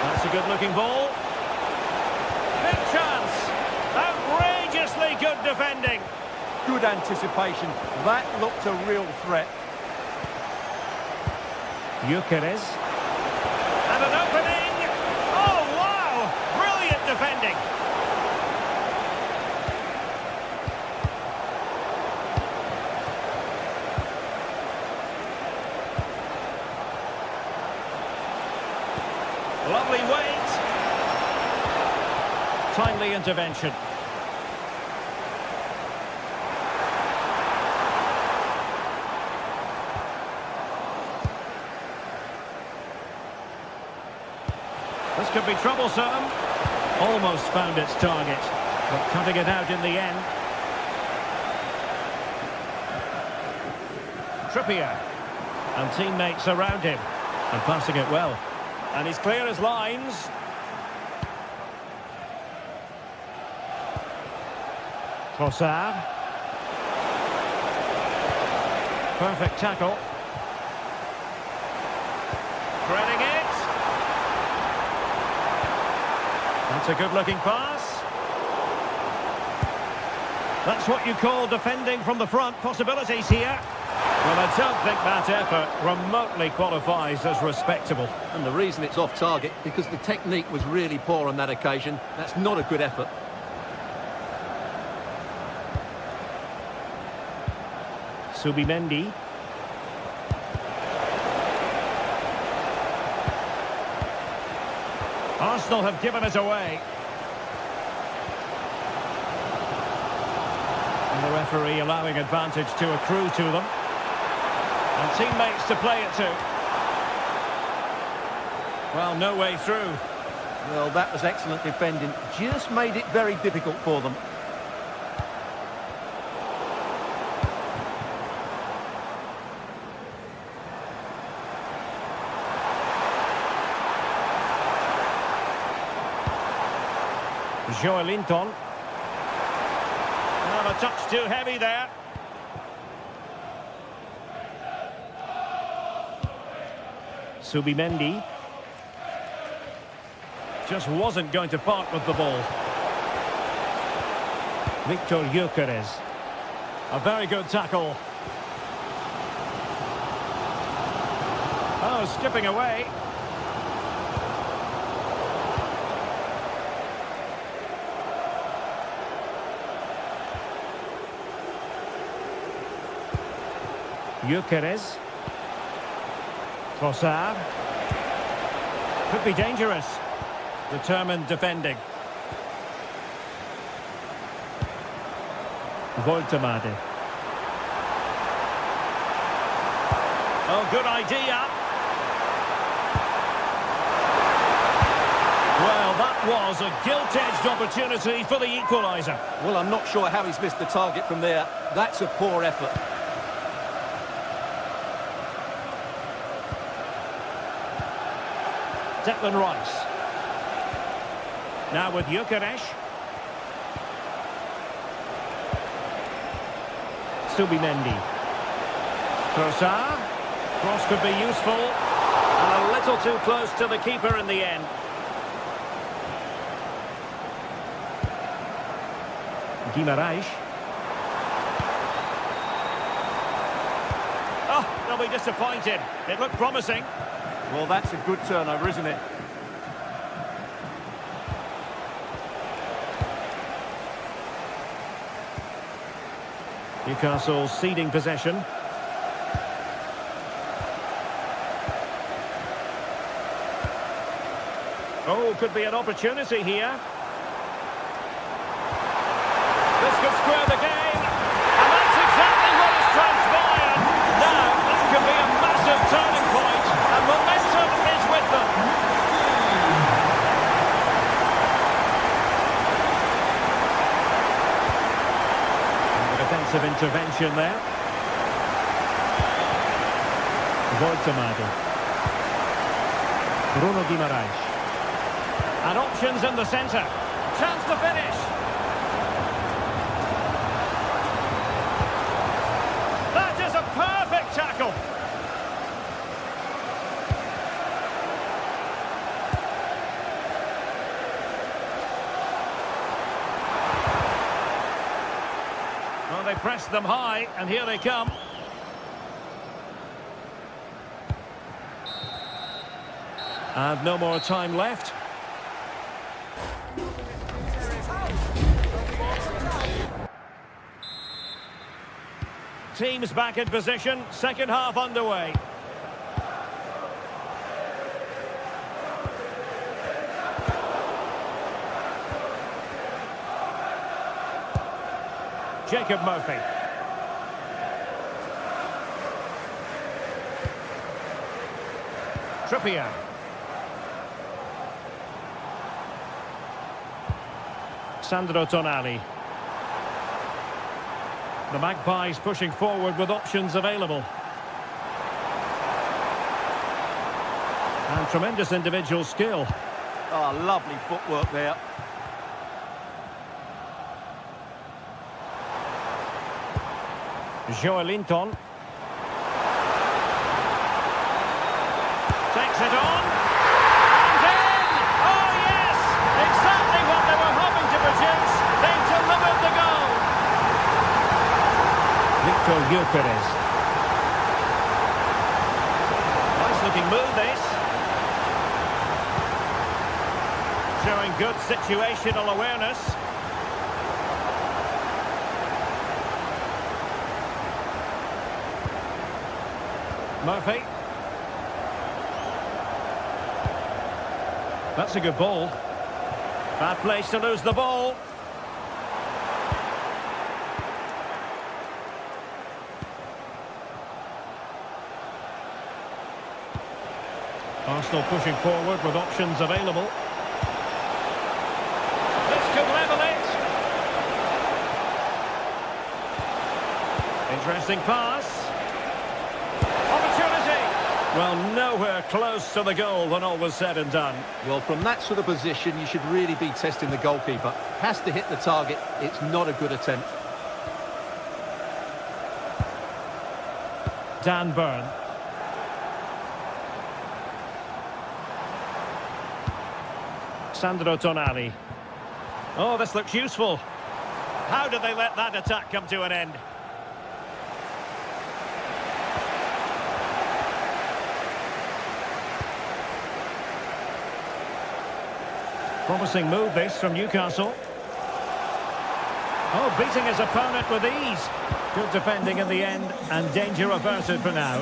That's a good-looking ball. Big chance. good anticipation. That looked a real threat. Gyökeres. And an opening! Oh, wow! Brilliant defending! Lovely weight. Timely intervention. This could be troublesome. Almost found its target, but cutting it out in the end. Trippier. And teammates around him. And passing it well. And he's clear as lines. Trossard. Perfect tackle. Threading it. That's a good-looking pass. That's what you call defending from the front. Possibilities here. Well, I don't think that effort remotely qualifies as respectable. And the reason it's off target, because the technique was really poor on that occasion. That's not a good effort. Subimendi. Arsenal have given it away. And the referee allowing advantage to accrue to them. And teammates to play it to. Well, no way through. Well, that was excellent defending. Just made it very difficult for them. Joelinton. Well, a touch too heavy there. Subimendi. Just wasn't going to part with the ball. Victor Gyökeres. A very good tackle. Oh, skipping away. Gyökeres. Trossard. Could be dangerous. Determined defending. Voltemade. Oh, good idea. Well, that was a gilt-edged opportunity for the equaliser. Well, I'm not sure how he's missed the target from there. That's a poor effort. Declan Rice. Now with Gyökeres. Subimendi. Trossard. Cross could be useful. And a little too close to the keeper in the end. Guimaraes. Oh, they'll be disappointed. It looked promising. Well, that's a good turnover, isn't it? Newcastle ceding possession. Oh, could be an opportunity here. This could square the game. And that's exactly what has transpired. Now, that could be a massive turning point. And momentum is with them. Defensive intervention there. Voltemade. Bruno Guimaraes. And options in the centre. Chance to finish. That is a perfect tackle. Well, they pressed them high, and here they come. And no more time left. Teams back in position, second half underway. Jacob Murphy. Trippier. Sandro Tonali. The Magpies pushing forward with options available. And tremendous individual skill. Oh, lovely footwork there. Joelinton. Takes it on. And in! Oh, yes! Exactly what they were hoping to produce. They delivered the goal. Victor Gyökeres. Nice looking move, this. Showing good situational awareness. Murphy. That's a good ball. Bad place to lose the ball. Arsenal pushing forward with options available. This could level it. Interesting pass. Well, nowhere close to the goal when all was said and done. Well, from that sort of position, you should really be testing the goalkeeper. Has to hit the target. It's not a good attempt. Dan Burn. Sandro Tonali. Oh, this looks useful. How did they let that attack come to an end? Promising move, this, from Newcastle. Oh, beating his opponent with ease. Good defending in the end, and danger averted for now.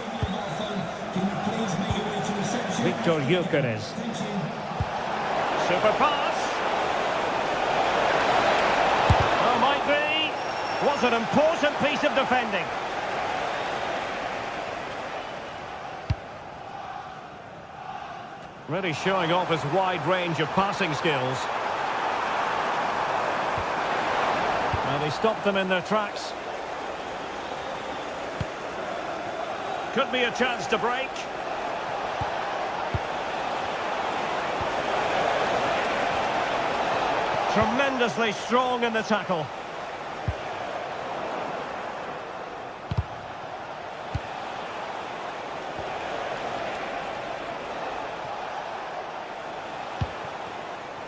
Victor Gyökeres. Super pass. Oh, might be. Was an important piece of defending. Really showing off his wide range of passing skills. Well, he stopped them in their tracks. Could be a chance to break. Tremendously strong in the tackle.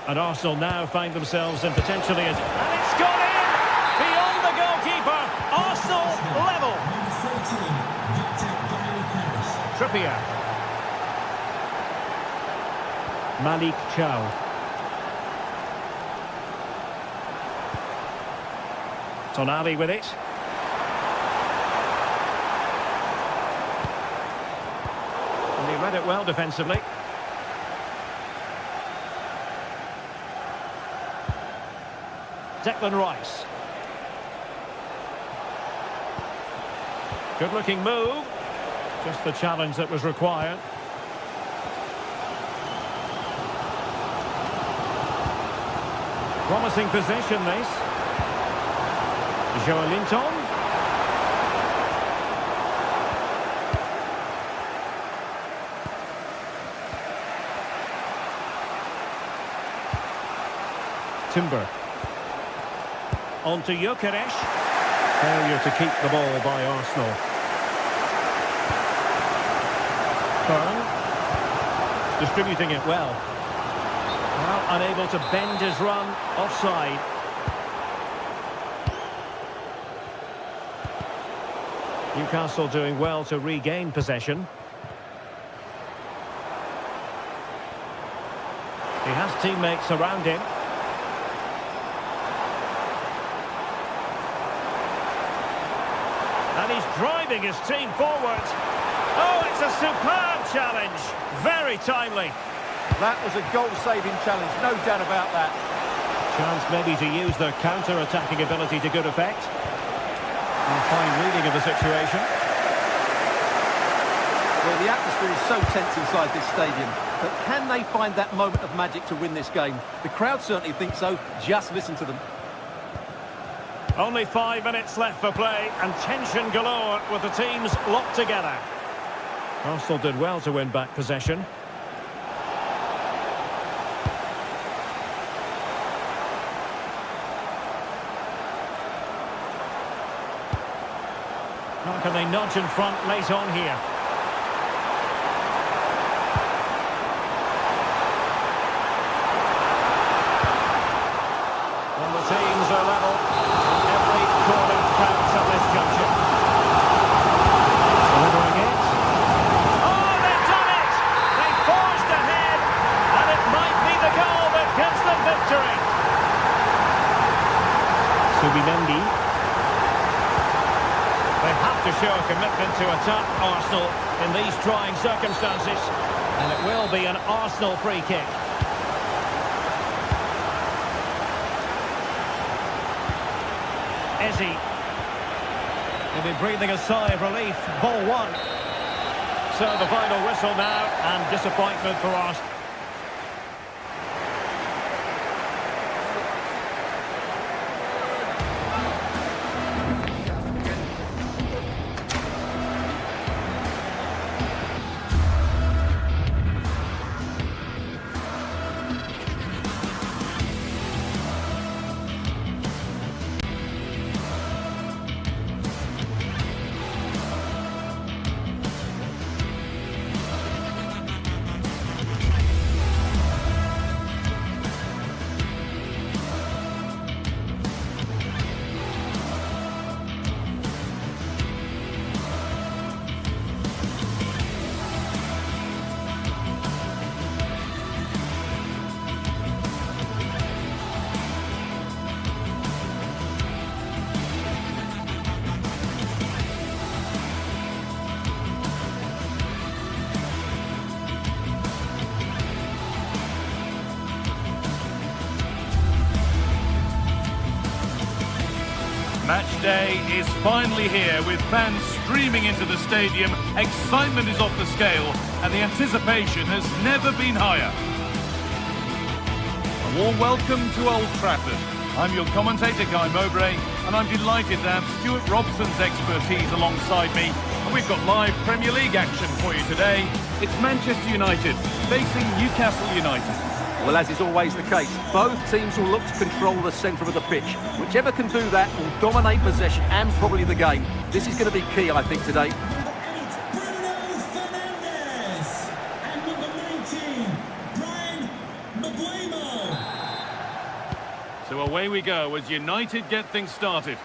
And Arsenal now find themselves in potentially... And it's gone in! Beyond the goalkeeper! Arsenal level! Trippier. Malik Chow. Tonali with it. And he read it well defensively. Declan Rice. Good looking move. Just the challenge that was required. Promising possession, this. Joelinton. Timber. On to Gyökeres. Failure to keep the ball by Arsenal. Burn. Distributing it well. Now unable to bend his run. Offside. Newcastle doing well to regain possession. He has teammates around him. And he's driving his team forward. Oh, it's a superb challenge. Very timely. That was a goal-saving challenge, no doubt about that. Chance maybe to use their counter-attacking ability to good effect. A fine reading of the situation. Well, the atmosphere is so tense inside this stadium, but can they find that moment of magic to win this game? The crowd certainly think so. Just listen to them. Only 5 minutes left for play, and tension galore with the teams locked together. Arsenal did well to win back possession. How can they nudge in front late on here? Well, the teams are level. Every corner counts at this junction. Delivering it. Oh, they've done it! They forged ahead, and it might be the goal that gives them victory. Subimendi. They have to show a commitment to attack Arsenal in these trying circumstances. And it will be an Arsenal free kick. Eze. He'll be breathing a sigh of relief. Ball one. So the final whistle now, and disappointment for Arsenal. Match day is finally here with fans streaming into the stadium. Excitement is off the scale and the anticipation has never been higher. A warm welcome to Old Trafford. I'm your commentator, Guy Mowbray, and I'm delighted to have Stuart Robson's expertise alongside me. And we've got live Premier League action for you today. It's Manchester United facing Newcastle United. Well, as is always the case, both teams will look to control the centre of the pitch. Whichever can do that will dominate possession and probably the game. This is going to be key, I think, today. And number 19, Brian Maguimo. So away we go as United get things started.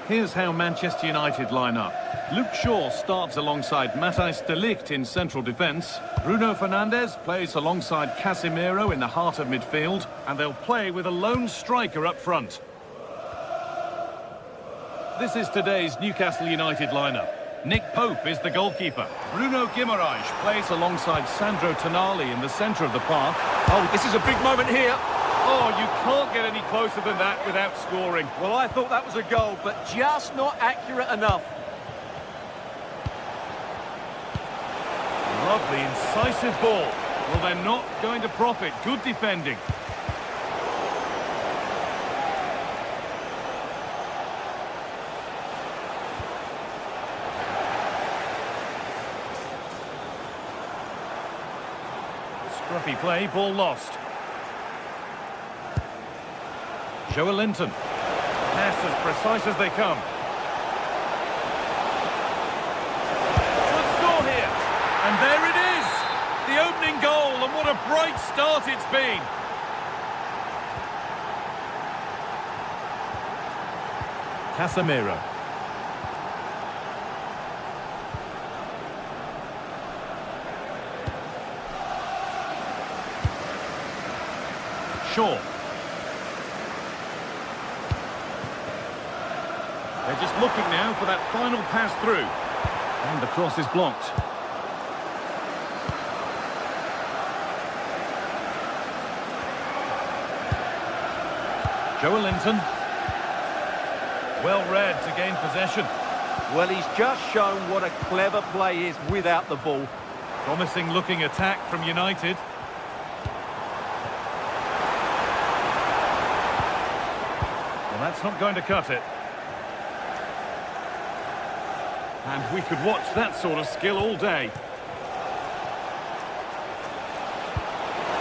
Here's how Manchester United line up. Luke Shaw starts alongside Matthijs de Ligt in central defence. Bruno Fernandes plays alongside Casemiro in the heart of midfield. And they'll play with a lone striker up front. This is today's Newcastle United lineup. Nick Pope is the goalkeeper. Bruno Guimaraes plays alongside Sandro Tonali in the centre of the park. Oh, this is a big moment here. Oh, you can't get any closer than that without scoring. Well, I thought that was a goal, but just not accurate enough. Lovely, incisive ball. Well, they're not going to profit. Good defending. Scruffy play, ball lost. Joelinton. Pass as precise as they come. Should score here. And there it is. The opening goal, and what a bright start it's been. Casemiro. Shaw. They're just looking now for that final pass through. And the cross is blocked. Joelinton. Well read to gain possession. Well, he's just shown what a clever play is without the ball. Promising looking attack from United. Well, that's not going to cut it. And we could watch that sort of skill all day.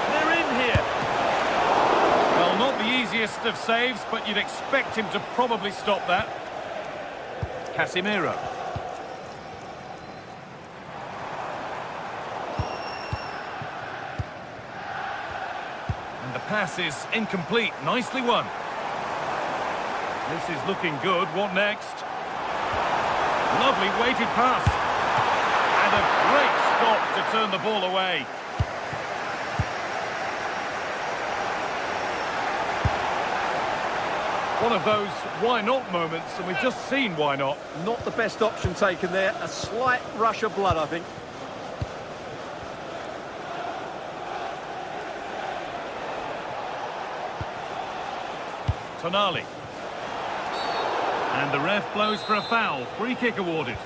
They're in here. Well, not the easiest of saves, but you'd expect him to probably stop that. Casemiro. And the pass is incomplete. Nicely won. This is looking good. What next? Lovely weighted pass. And a great stop to turn the ball away. One of those why not moments, and we've just seen why not. Not the best option taken there. A slight rush of blood, I think. Tonali. And the ref blows for a foul. Free kick awarded.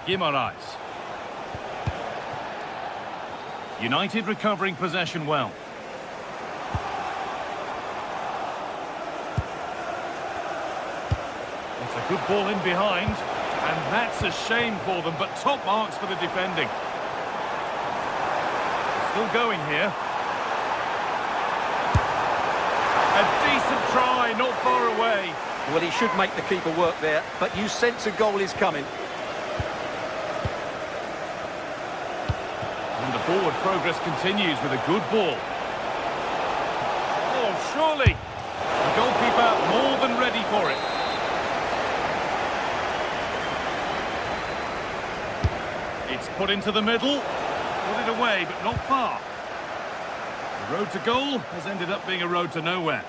Guimaraes. United recovering possession well. It's a good ball in behind, and that's a shame for them, but top marks for the defending. Still going here. A decent try, not far away. Well, he should make the keeper work there, but you sense a goal is coming. And the forward progress continues with a good ball. Oh, surely. The goalkeeper more than ready for it. It's put into the middle. Put it away, but not far. The road to goal has ended up being a road to nowhere.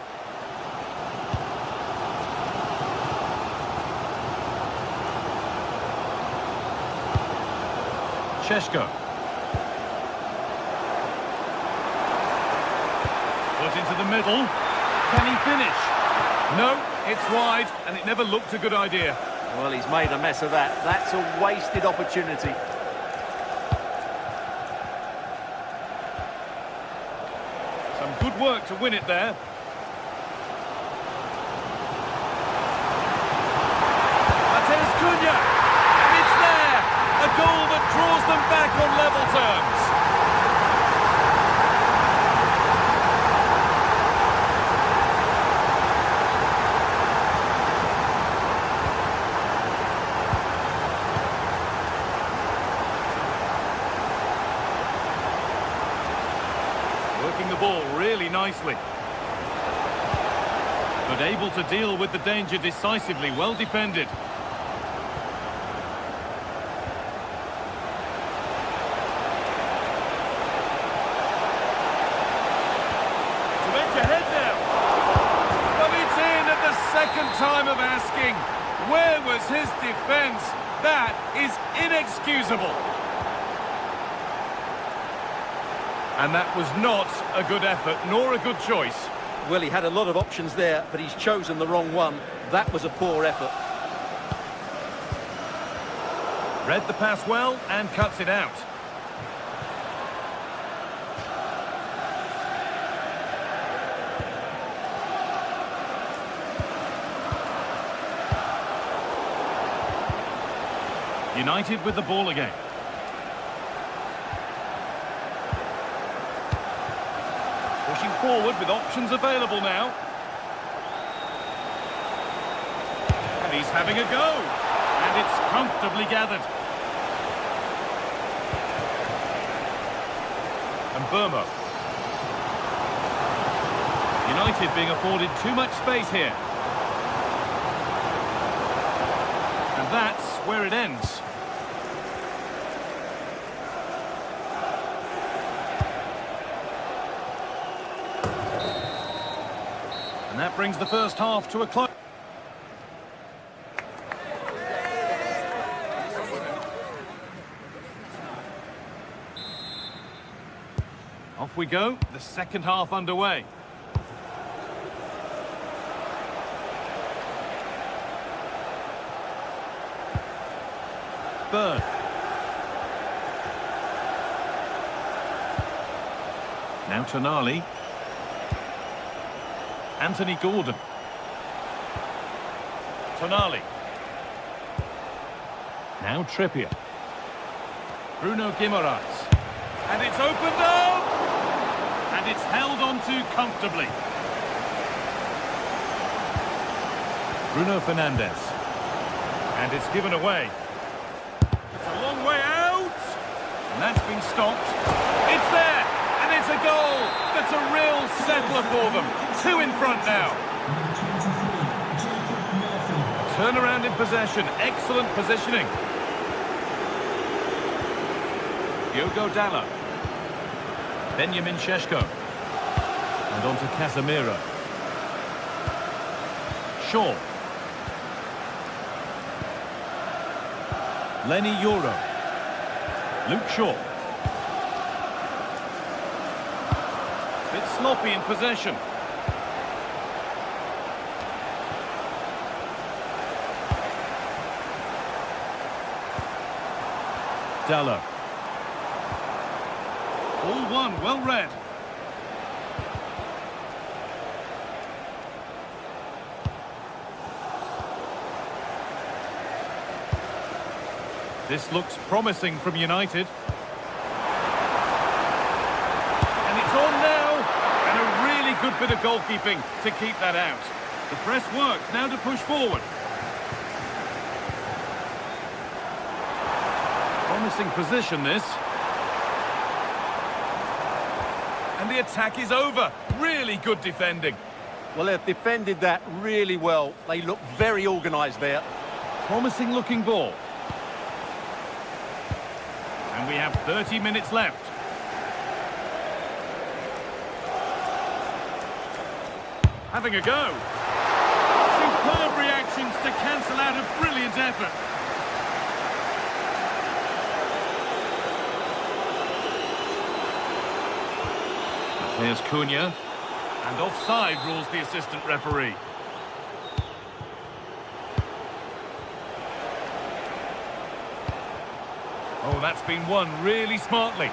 Šeško. Put into the middle. Can he finish? No, it's wide, and it never looked a good idea. Well, he's made a mess of that. That's a wasted opportunity. Some good work to win it there. And it's there! A goal that draws them back on level terms. Working the ball really nicely. But able to deal with the danger decisively, well defended. Second time of asking, where was his defence? That is inexcusable. And that was not a good effort, nor a good choice. Well, he had a lot of options there, but he's chosen the wrong one. That was a poor effort. Read the pass well and cuts it out. United with the ball again. Pushing forward with options available now. And he's having a go. And it's comfortably gathered. Burmo. United being afforded too much space here. And that's where it ends. And that brings the first half to a close. Off we go, the second half underway. Bird. Now Tonali. Anthony Gordon. Tonali. Now Trippier. Bruno Guimaraes. And it's opened up! And it's held on to comfortably. Bruno Fernandes. And it's given away. It's a long way out! And that's been stopped. It's there! And it's a goal! That's a real settler for them. 2 in front now. Turnaround in possession. Excellent positioning. Diogo Dalot. Benjamin Šeško. And on to Casemiro. Shaw. Lenny Yoro. Luke Shaw. Bit sloppy in possession. Dalot. All one, well read. This looks promising from United. And it's on now. And a really good bit of goalkeeping to keep that out. The press works, now to push forward. Promising position, this. And the attack is over. Really good defending. Well, they've defended that really well. They look very organised there. Promising looking ball. And we have 30 minutes left. Having a go. Superb reactions to cancel out a brilliant effort. There's Cunha. And offside rules the assistant referee. Oh, that's been won really smartly.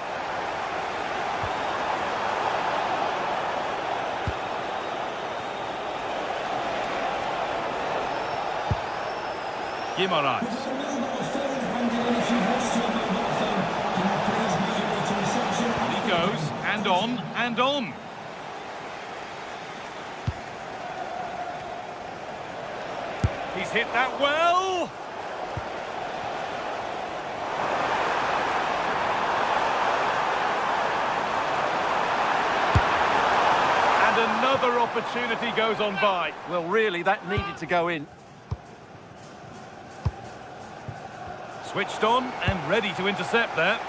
Guimaraes. And he goes, and on, and on. He's hit that well. Another opportunity goes on by. Well, really, that needed to go in. Switched on and ready to intercept that.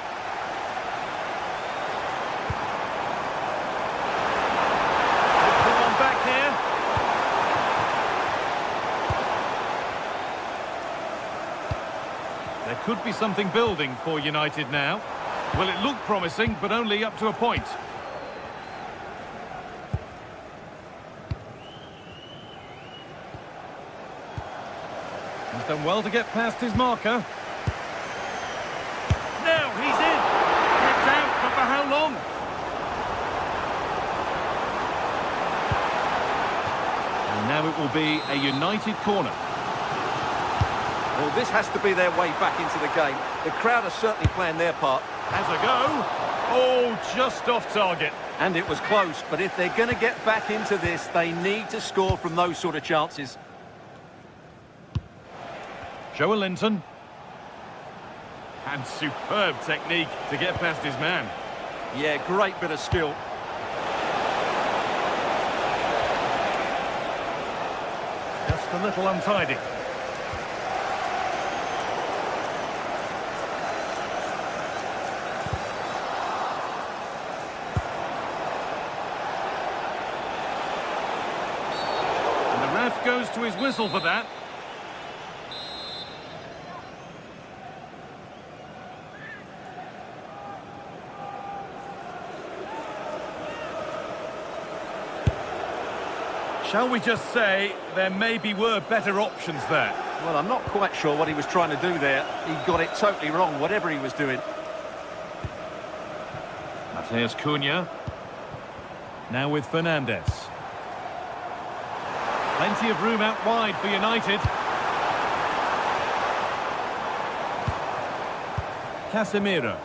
Pull on back here. There could be something building for United now. Well, it looked promising, but only up to a point. He's done well to get past his marker. Now he's in. Gets out, but for how long? And now it will be a United corner. Well, this has to be their way back into the game. The crowd are certainly playing their part. Has a go. Oh, just off target. And it was close, but if they're going to get back into this, they need to score from those sort of chances. Joe Linton. And superb technique to get past his man. Yeah, great bit of skill. Just a little untidy. And the ref goes to his whistle for that. Shall we just say there maybe were better options there? Well, I'm not quite sure what he was trying to do there. He got it totally wrong, whatever he was doing. Mateus Cunha. Now with Fernandes. Plenty of room out wide for United. Casemiro.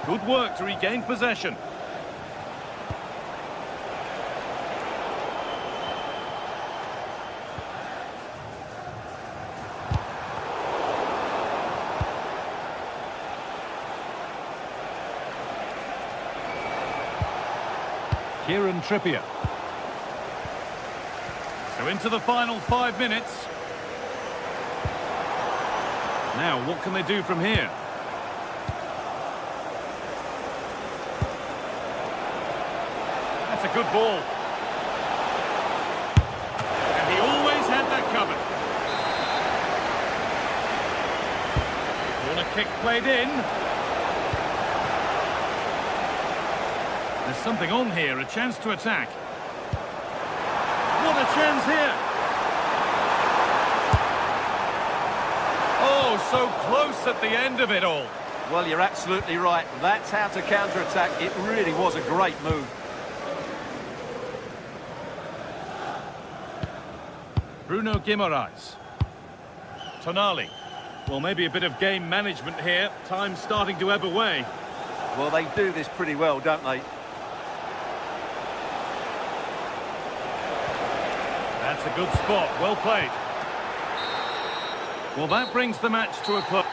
Good work to regain possession. Kieran Trippier. So into the final 5 minutes. Now, what can they do from here? That's a good ball. And he always had that covered. Corner kick played in. There's something on here, a chance to attack. What a chance here! Oh, so close at the end of it all. Well, you're absolutely right. That's how to counter-attack. It really was a great move. Bruno Guimaraes. Tonali. Well, maybe a bit of game management here. Time's starting to ebb away. Well, they do this pretty well, don't they? That's a good spot, well played. Well, that brings the match to a close.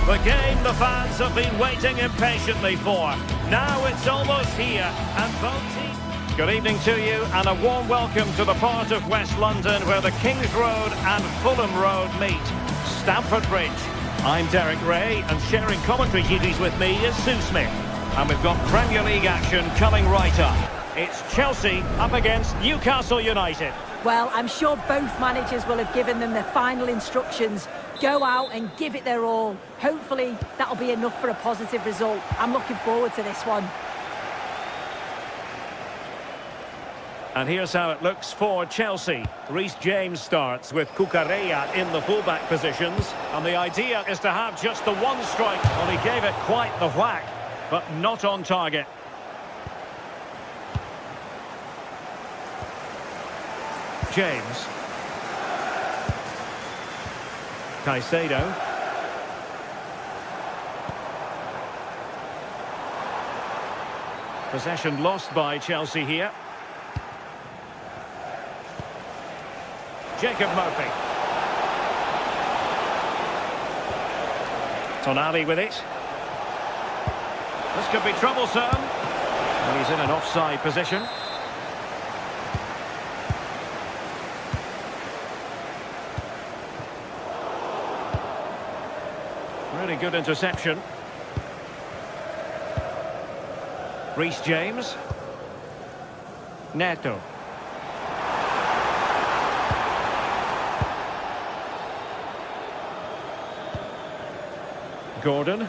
The game the fans have been waiting impatiently for. Now it's almost here, and both teams... Good evening to you, and a warm welcome to the part of West London where the Kings Road and Fulham Road meet, Stamford Bridge. I'm Derek Ray, and sharing commentary duties with me is Sue Smith. And we've got Premier League action coming right up. It's Chelsea up against Newcastle United. Well, I'm sure both managers will have given them their final instructions. Go out and give it their all. Hopefully, that'll be enough for a positive result. I'm looking forward to this one. And here's how it looks for Chelsea. Reece James starts with Cucurella in the fullback positions. And the idea is to have just the one strike. Well, he gave it quite the whack, but not on target. James. Caicedo. Possession lost by Chelsea here. Jacob Murphy. Tonali with it. This could be troublesome. And he's in an offside position. Really good interception. Reece James. Neto. Gordon.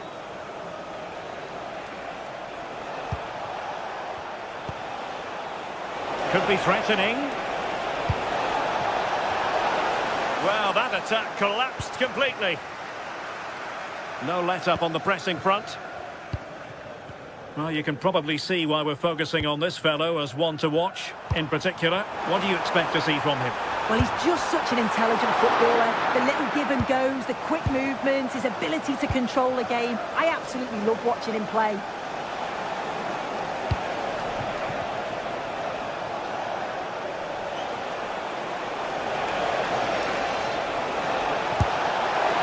Could be threatening. Well, that attack collapsed completely. No let-up on the pressing front. Well, you can probably see why we're focusing on this fellow as one to watch. In particular, what do you expect to see from him? Well, he's just such an intelligent footballer. The little give and goes, the quick movements, his ability to control the game. I absolutely love watching him play.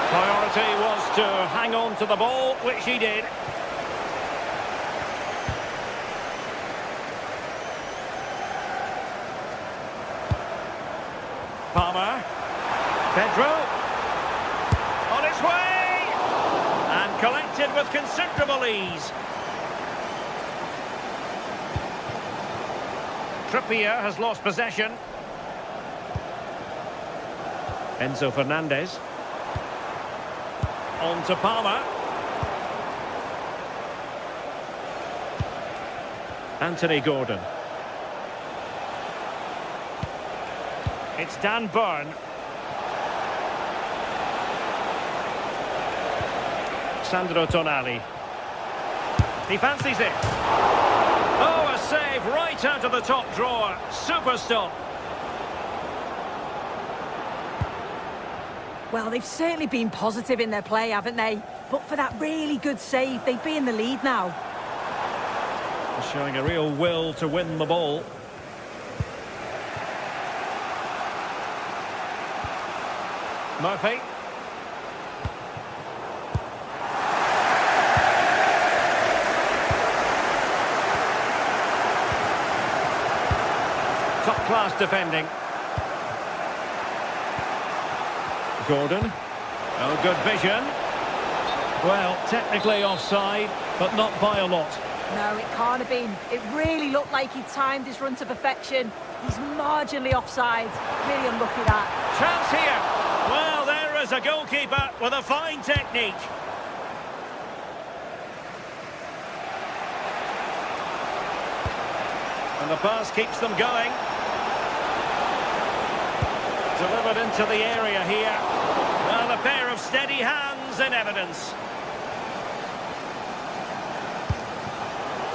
Priority was to hang on to the ball, which he did. Palmer. Pedro. On its way! And collected with considerable ease. Trippier has lost possession. Enzo Fernandez. On to Palmer. Anthony Gordon. It's Dan Burn. Sandro Tonali. He fancies it. Oh, a save right out of the top drawer. Super stop. Well, they've certainly been positive in their play, haven't they? But for that really good save, they'd be in the lead now. Showing a real will to win the ball. Murphy. Top-class defending. Gordon. Oh, good vision. Well, technically offside, but not by a lot. No, it can't have been. It really looked like he timed his run to perfection. He's marginally offside. Really unlucky that. Chance here. Well, there is a goalkeeper with a fine technique. And the pass keeps them going. Delivered into the area here. Well, a pair of steady hands in evidence.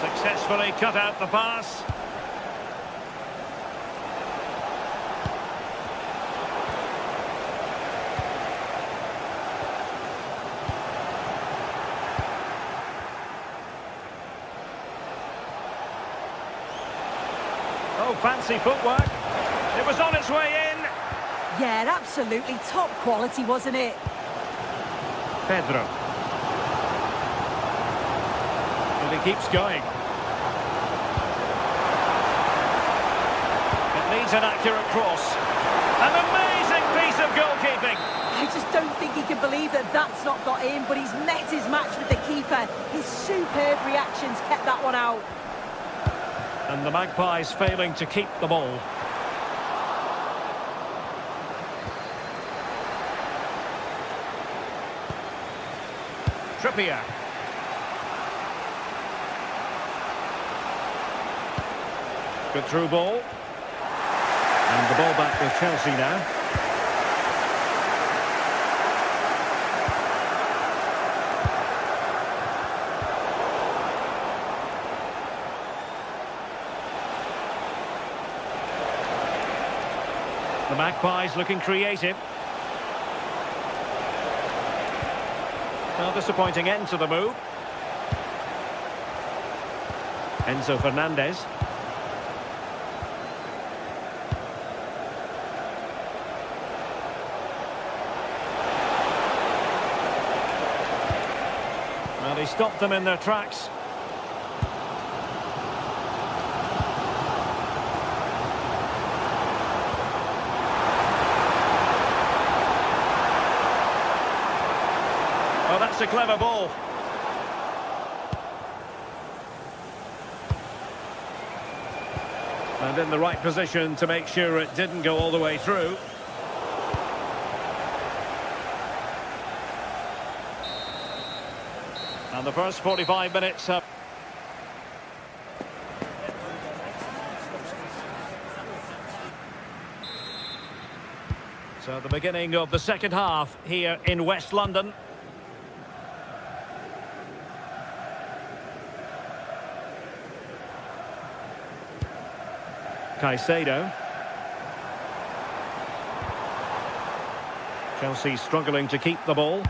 Successfully cut out the pass. Oh, fancy footwork. It was on its way in. Yeah, absolutely top quality, wasn't it? Pedro. And he keeps going. It needs an accurate cross. An amazing piece of goalkeeping. I just don't think he can believe that that's not got in, but he's met his match with the keeper. His superb reactions kept that one out. And the Magpies failing to keep the ball. Trippier. Good through ball. And the ball back with Chelsea now. The Magpies looking creative. Well, disappointing end to the move. Enzo Fernandez. Well, he stopped them in their tracks. Oh, that's a clever ball. And in the right position to make sure it didn't go all the way through. And the first 45 minutes have... So the beginning of the second half here in West London. Caicedo. Chelsea struggling to keep the ball.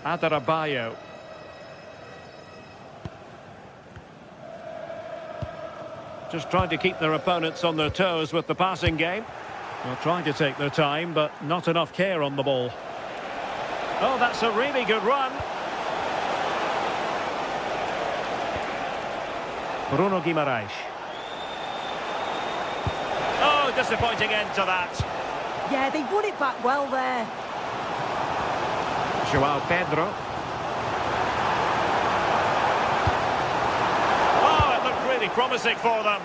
Adarabioyo. Just trying to keep their opponents on their toes with the passing game. They're trying to take their time, but not enough care on the ball. Oh, that's a really good run. Bruno Guimaraes. Oh, disappointing end to that. Yeah, they won it back well there. João Pedro. Oh, it looked really promising for them.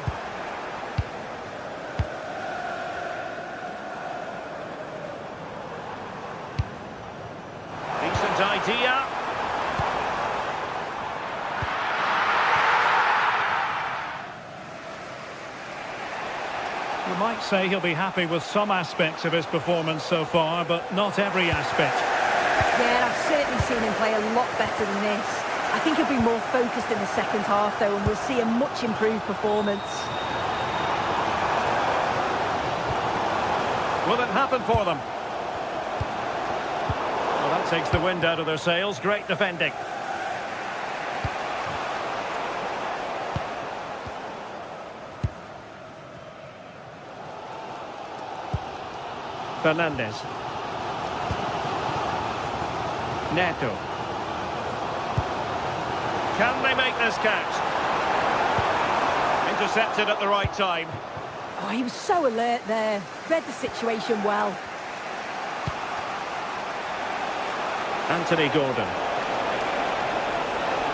Decent idea. You might say he'll be happy with some aspects of his performance so far, but not every aspect. Yeah, I've certainly seen him play a lot better than this. I think he'll be more focused in the second half, though, and we'll see a much improved performance. Will it happen for them? Well, that takes the wind out of their sails. Great defending. Fernandes. Neto. Can they make this count? Intercepted at the right time. Oh, he was so alert there. Read the situation well. Anthony Gordon.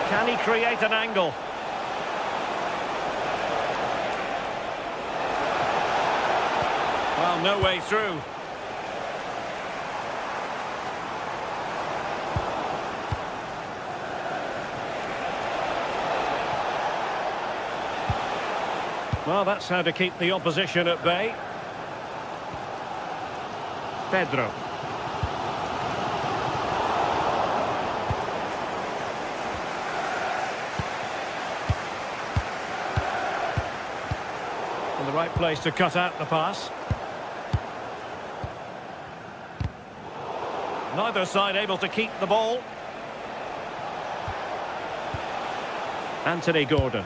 Can he create an angle? Well, no way through. Well, that's how to keep the opposition at bay. Pedro. In the right place to cut out the pass. Neither side able to keep the ball. Anthony Gordon.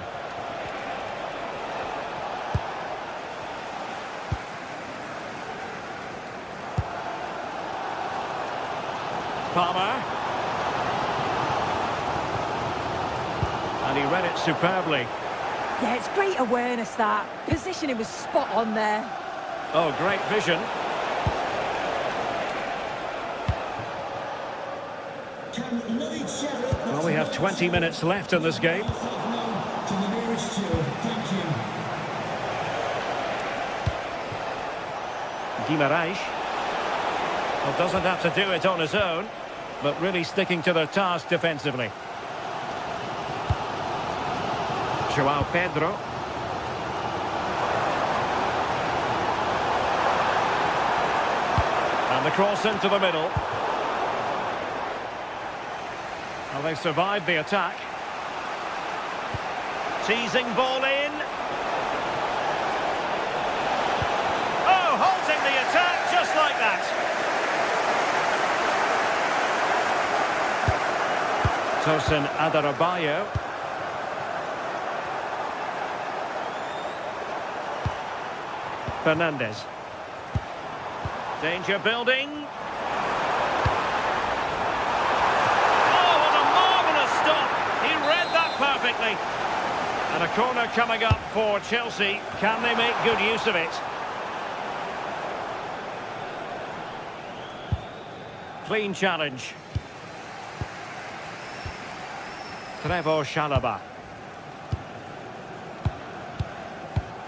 Palmer. And he read it superbly. Yeah, it's great awareness, that. Positioning was spot on there. Oh, great vision. Well, we have 20 minutes left in this game. Guimaraes. Well, doesn't have to do it on his own, but really sticking to their task defensively. João Pedro. And the cross into the middle. Well, they survived the attack. Teasing ball in. Oh, halting the attack just like that. Tosin Adarabioyo. Fernandes. Danger building. Oh, what a marvellous stop. He read that perfectly. And a corner coming up for Chelsea. Can they make good use of it? Clean challenge. Trevor Chalobah.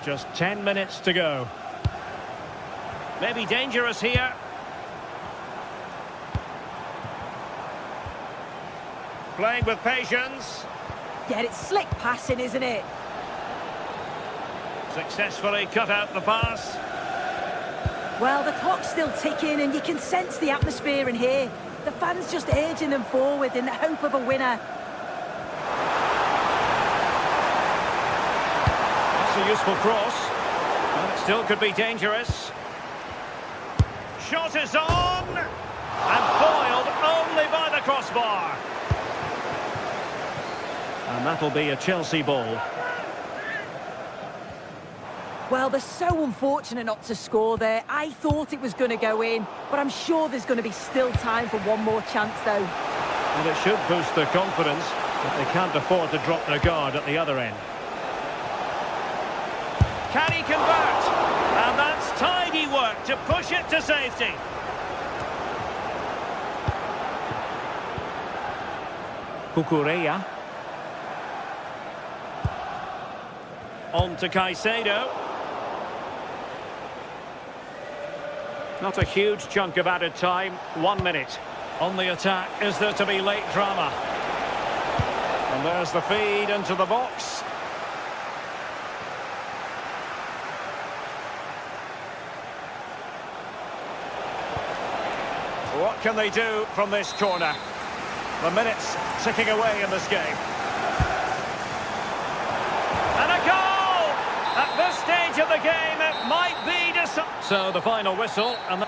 Just 10 minutes to go. Maybe dangerous here. Playing with patience. Yeah, it's slick passing, isn't it? Successfully cut out the pass. Well, the clock's still ticking and you can sense the atmosphere in here. The fans just urging them forward in the hope of a winner. That's a useful cross. But it still could be dangerous. Shot is on! And foiled only by the crossbar. And that'll be a Chelsea ball. Well, they're so unfortunate not to score there. I thought it was going to go in, but I'm sure there's going to be still time for one more chance, though. And it should boost their confidence, but they can't afford to drop their guard at the other end. Can he convert? And that's tidy work to push it to safety. Cucurella. On to Caicedo. Not a huge chunk of added time, 1 minute. On the attack, is there to be late drama? And there's the feed into the box. What can they do from this corner? The minutes ticking away in this game. And a goal! At this stage of the game, it might be so the final whistle, and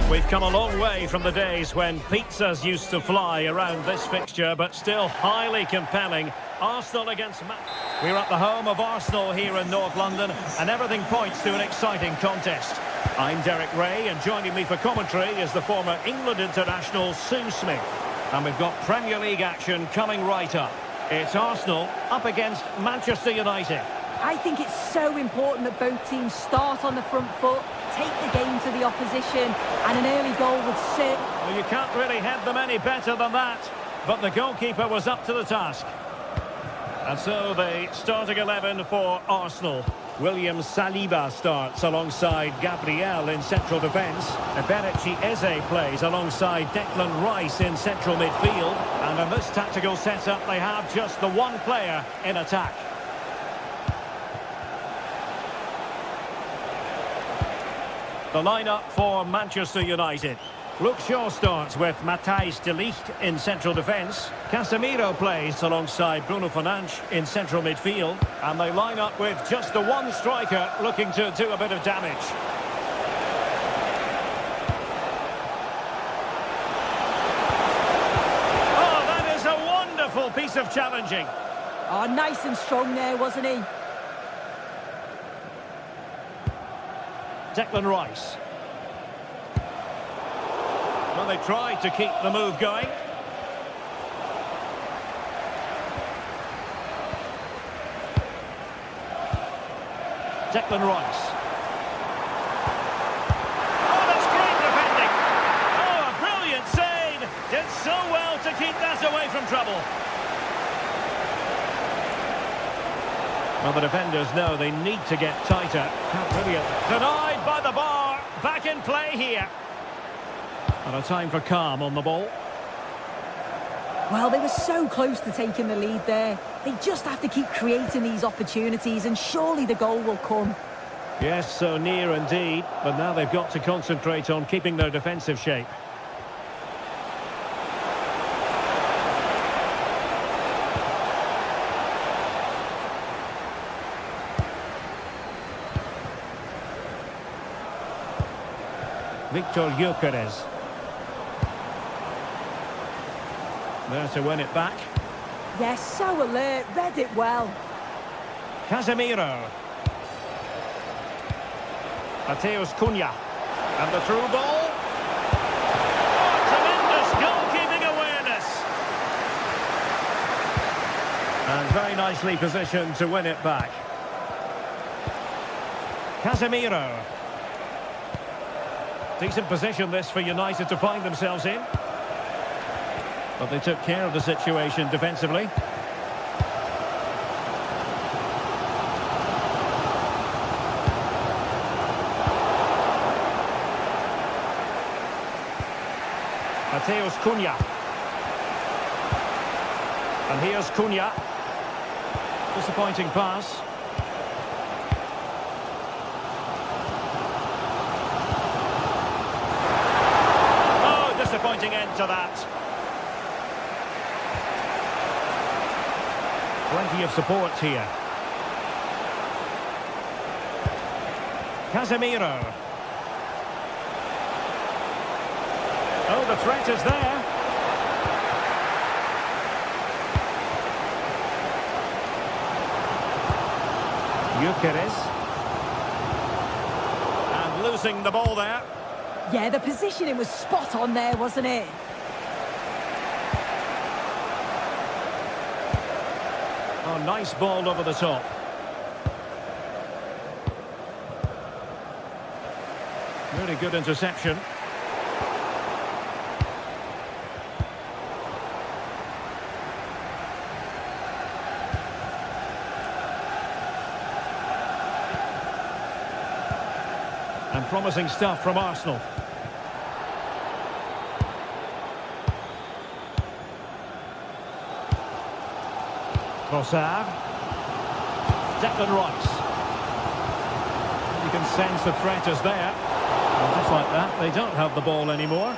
we've come a long way from the days when pizzas used to fly around this fixture, but still highly compelling. Arsenal against We're at the home of Arsenal here in North London, and everything points to an exciting contest. I'm Derek Ray, and joining me for commentary is the former England international Sue Smith. And we've got Premier League action coming right up. It's Arsenal up against Manchester United. I think it's so important that both teams start on the front foot, take the game to the opposition, and an early goal would sit. Well, you can't really head them any better than that, but the goalkeeper was up to the task. And so the starting 11 for Arsenal. William Saliba starts alongside Gabriel in central defence. Eberechi Eze plays alongside Declan Rice in central midfield. And in this tactical setup, they have just the one player in attack. The lineup for Manchester United. Luke Shaw starts with Matthijs de Ligt in central defence. Casemiro plays alongside Bruno Fernandes in central midfield. And they line up with just the one striker looking to do a bit of damage. Oh, that is a wonderful piece choice of challenging. Oh, nice and strong there, wasn't he? Declan Rice. Well, they tried to keep the move going. Declan Rice. Oh, that's great defending. Oh, a brilliant save. Did so well to keep that away from trouble. Well, the defenders know they need to get tighter. How brilliant. Denied by the bar. Back in play here. And a time for calm on the ball. Well, they were so close to taking the lead there. They just have to keep creating these opportunities and surely the goal will come. Yes, so near indeed. But now they've got to concentrate on keeping their defensive shape. Victor Gyökeres. There to win it back. Yes, so alert, read it well. Casemiro. Mateus Cunha. And the through ball. Oh, tremendous goalkeeping awareness. And very nicely positioned to win it back. Casemiro. Decent position this for United to find themselves in. But they took care of the situation defensively. Mateus Cunha. And here's Cunha. Disappointing pass. Oh, disappointing end to that. Plenty of support here. Casemiro. Oh, the threat is there. Gyökeres. And losing the ball there. Yeah, the positioning was spot on there, wasn't it? Oh, nice ball over the top. Really good interception. And promising stuff from Arsenal. Trossard. Declan Rice. You can sense the threat is there. And just like that, they don't have the ball anymore.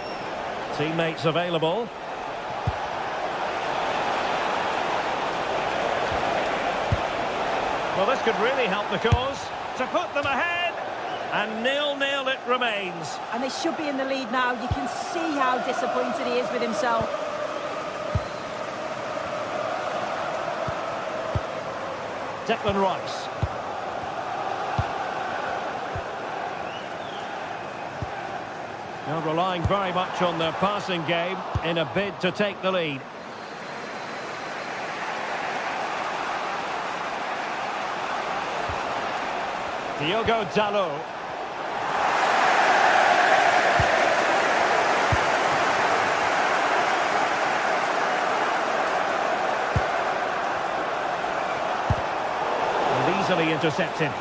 Teammates available. Well, this could really help the cause. To put them ahead. And 0-0 it remains. And they should be in the lead now. You can see how disappointed he is with himself. Declan Rice. Now relying very much on their passing game in a bid to take the lead. Diogo Dalot. Easily intercepted.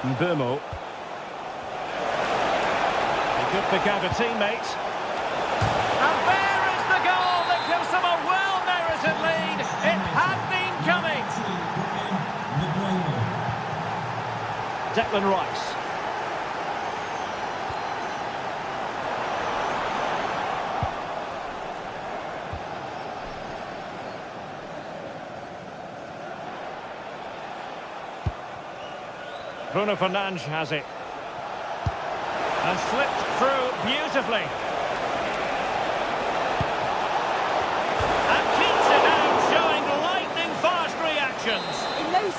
Mbeumo. He could pick out a teammate. And there is the goal that gives them a well-merited lead. It had been coming. Declan Rice. Bruno Fernandes has it. And slipped through beautifully.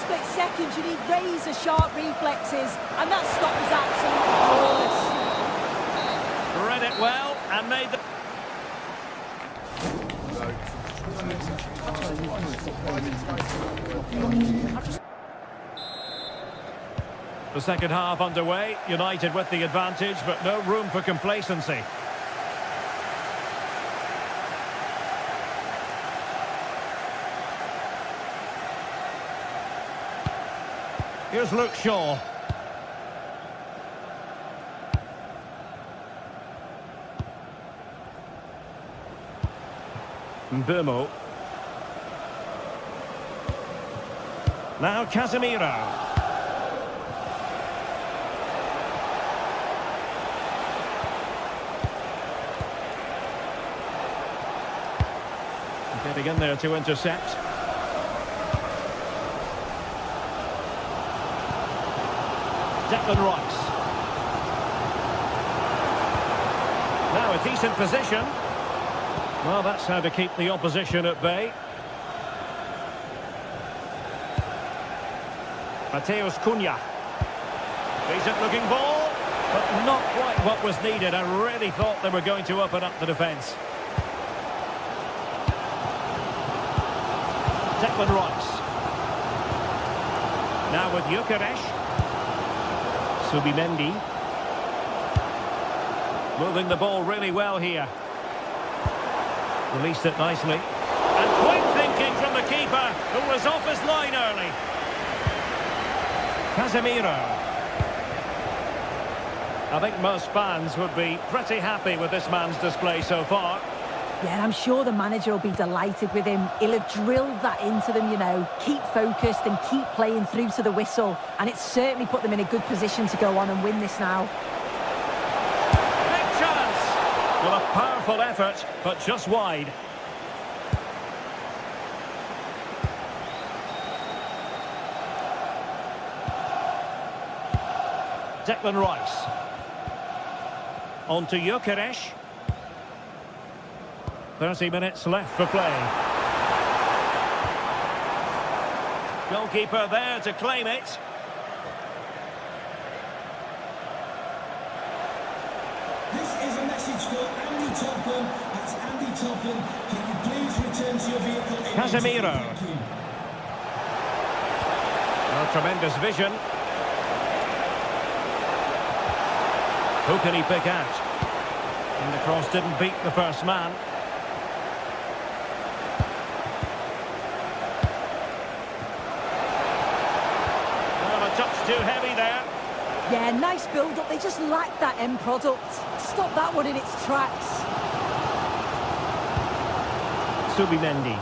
split seconds, you need razor-sharp reflexes, and that stop is absolutely flawless. Read it well and made the... The second half underway, United with the advantage, but no room for complacency. Here's Luke Shaw. Mbumo. Now Casemiro. Getting in there to intercept. Declan Rice. Now a decent position. Well, that's how to keep the opposition at bay. Mateus Cunha. Decent looking ball, but not quite what was needed. I really thought they were going to open up the defence. Declan Rice. Now with Gyökeres. Subimendi. Moving the ball really well here. Released it nicely. And quick thinking from the keeper, who was off his line early. Casemiro. I think most fans would be pretty happy with this man's display so far. Yeah, I'm sure the manager will be delighted with him. He'll have drilled that into them, you know. Keep focused and keep playing through to the whistle. And it's certainly put them in a good position to go on and win this now. Big chance! Well, a powerful effort, but just wide. Declan Rice. On to Gyökeres. 30 minutes left for play. Goalkeeper there to claim it. This is a message for Andy Topham. That's Andy Topham. Can you please return to your vehicle? Casemiro. Oh, tremendous vision. Who can he pick out? And the cross didn't beat the first man. Too heavy there. Yeah, nice build-up. They just lack that end product. Stop that one in its tracks. Subimendi.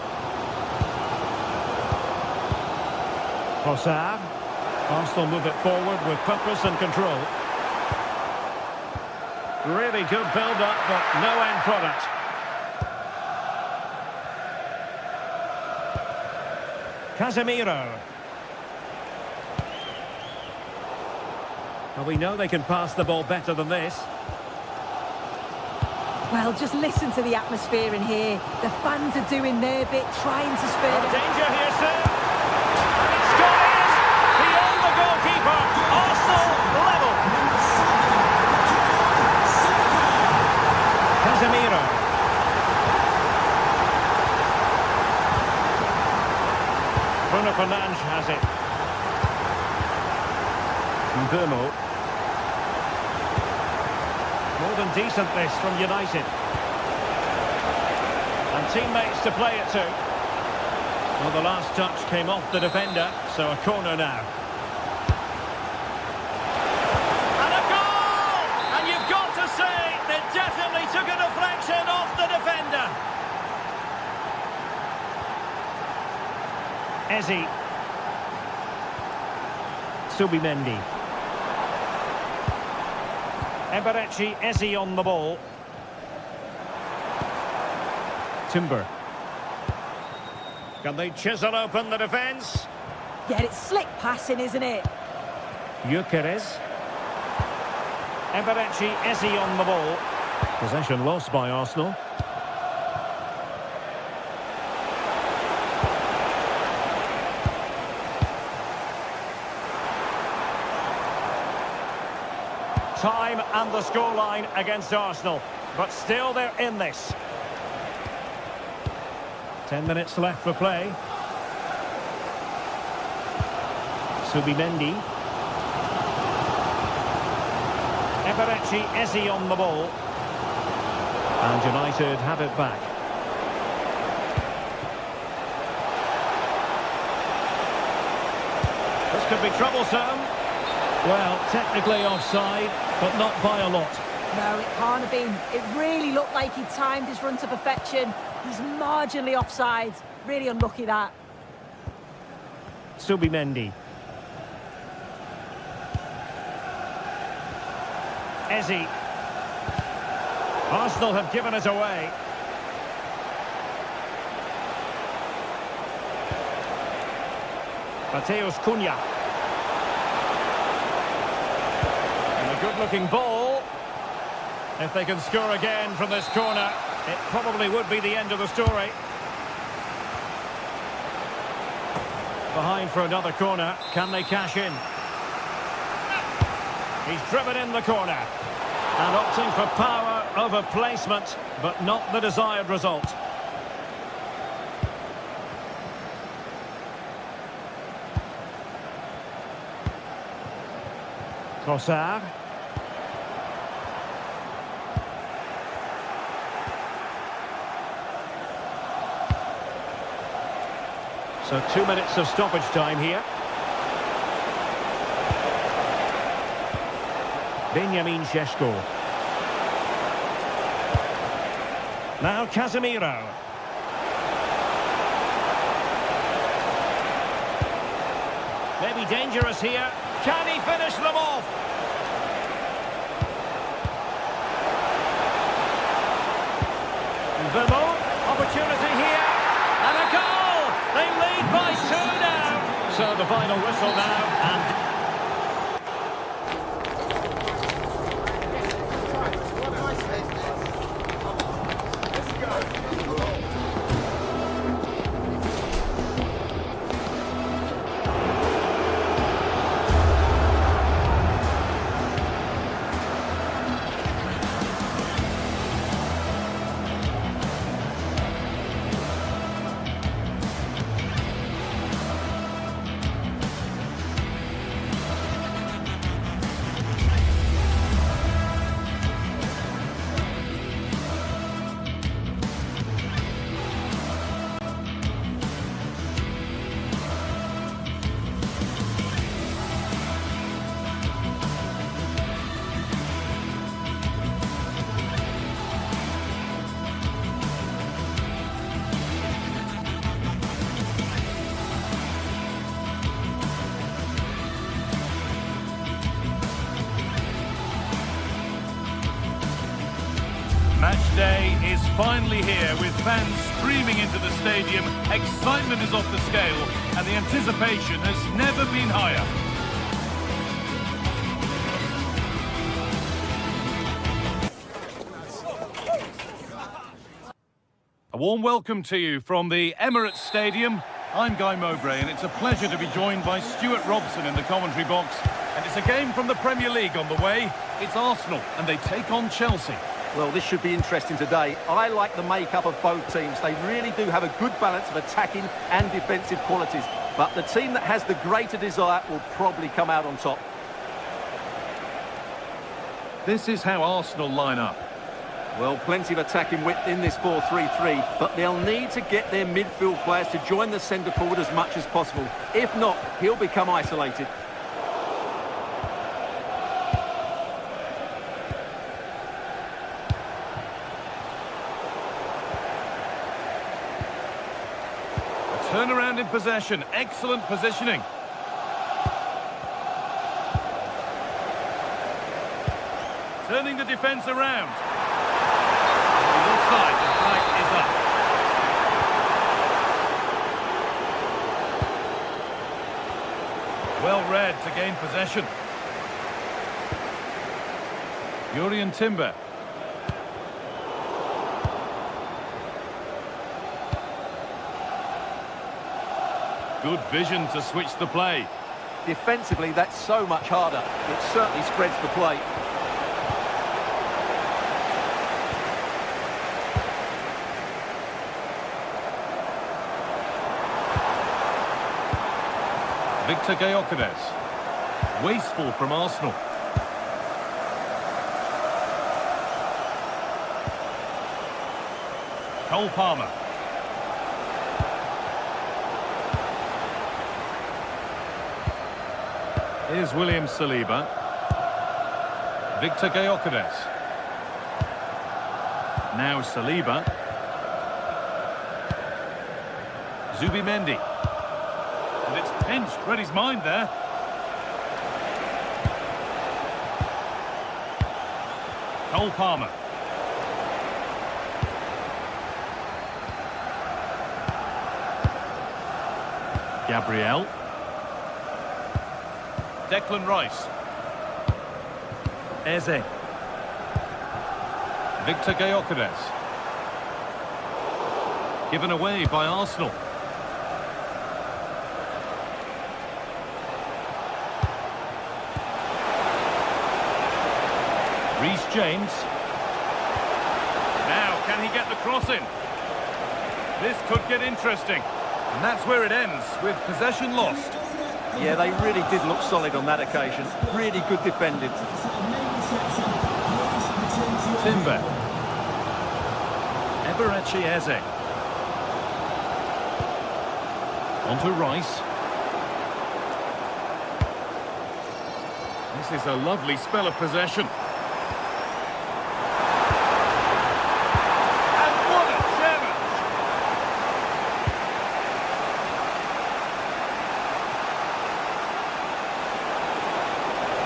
Trossard. Arsenal move it forward with purpose and control. Really good build-up, but no end product. Casemiro. Well, we know they can pass the ball better than this. Well, just listen to the atmosphere in here. The fans are doing their bit, trying to spur them. Danger here, sir. It's gone in! Beyond the goalkeeper. Arsenal level. Casemiro. Bruno Fernandes has it. Mbumo. More than decent this from United. And teammates to play it to. Well, the last touch came off the defender, so a corner now. And a goal! And you've got to say, they definitely took a deflection off the defender. Eze. Subimendi. Eberechi Eze on the ball. Timber. Can they chisel open the defence? Yeah, it's slick passing, isn't it? Gyökeres. Eberechi Eze on the ball. Possession lost by Arsenal. time and the scoreline against Arsenal, but still they're in this. 10 minutes left for play. Subimendi. Eberechi Eze on the ball. And United have it back. This could be troublesome. Well, technically offside, but not by a lot. No, it can't have been. It really looked like he timed his run to perfection. He's marginally offside. Really unlucky, that. Subimendi. Eze. Arsenal have given it away. Mateus Cunha. And a good-looking ball. If they can score again from this corner, it probably would be the end of the story. Behind for another corner. Can they cash in? He's driven in the corner. And opting for power over placement, but not the desired result. Trossard. So 2 minutes of stoppage time here. Benjamin Šeško. Now Casemiro. Maybe dangerous here. Can he finish them off? Vimo, opportunity here. And a goal! They lead by 2 now. So the final whistle now, and Match day is finally here with fans streaming into the stadium. Excitement is off the scale and the anticipation has never been higher. A warm welcome to you from the Emirates Stadium. I'm Guy Mowbray and it's a pleasure to be joined by Stuart Robson in the commentary box. And it's a game from the Premier League on the way. It's Arsenal and they take on Chelsea. Well, this should be interesting today. I like the makeup of both teams. They really do have a good balance of attacking and defensive qualities. But the team that has the greater desire will probably come out on top. This is how Arsenal line up. Well, plenty of attacking width in this 4-3-3, but they'll need to get their midfield players to join the centre forward as much as possible. If not, he'll become isolated. Turnaround in possession, excellent positioning. Turning the defence around. He's offside, the flag is up. Well read to gain possession. Jurrien Timber. Good vision to switch the play. Defensively, that's so much harder. It certainly spreads the play. Victor Gyökeres. Wasteful from Arsenal. Cole Palmer. Here's William Saliba. Victor Gyökeres. Now Saliba. Zubimendi. And it's pinched. Read his mind there. Cole Palmer. Gabriel. Declan Rice. Eze. Victor Gyökeres. Given away by Arsenal. Reece James. Now, can he get the cross in? This could get interesting. And that's where it ends, with possession lost. Yeah, they really did look solid on that occasion. Really good defending. Timber. Eberechi Eze. On to Rice. This is a lovely spell of possession. And what a challenge!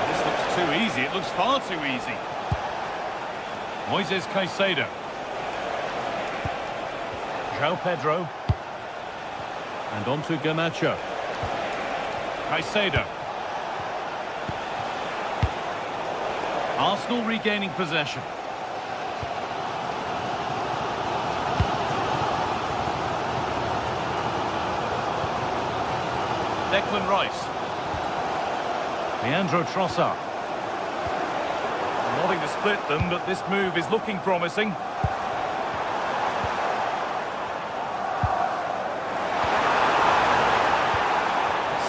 This looks too easy. It looks far too easy. Moises Caicedo. João Pedro. And on to Garnacho. Caicedo. Arsenal regaining possession. Declan Rice. Leandro Trossard. Nothing to split them, but this move is looking promising.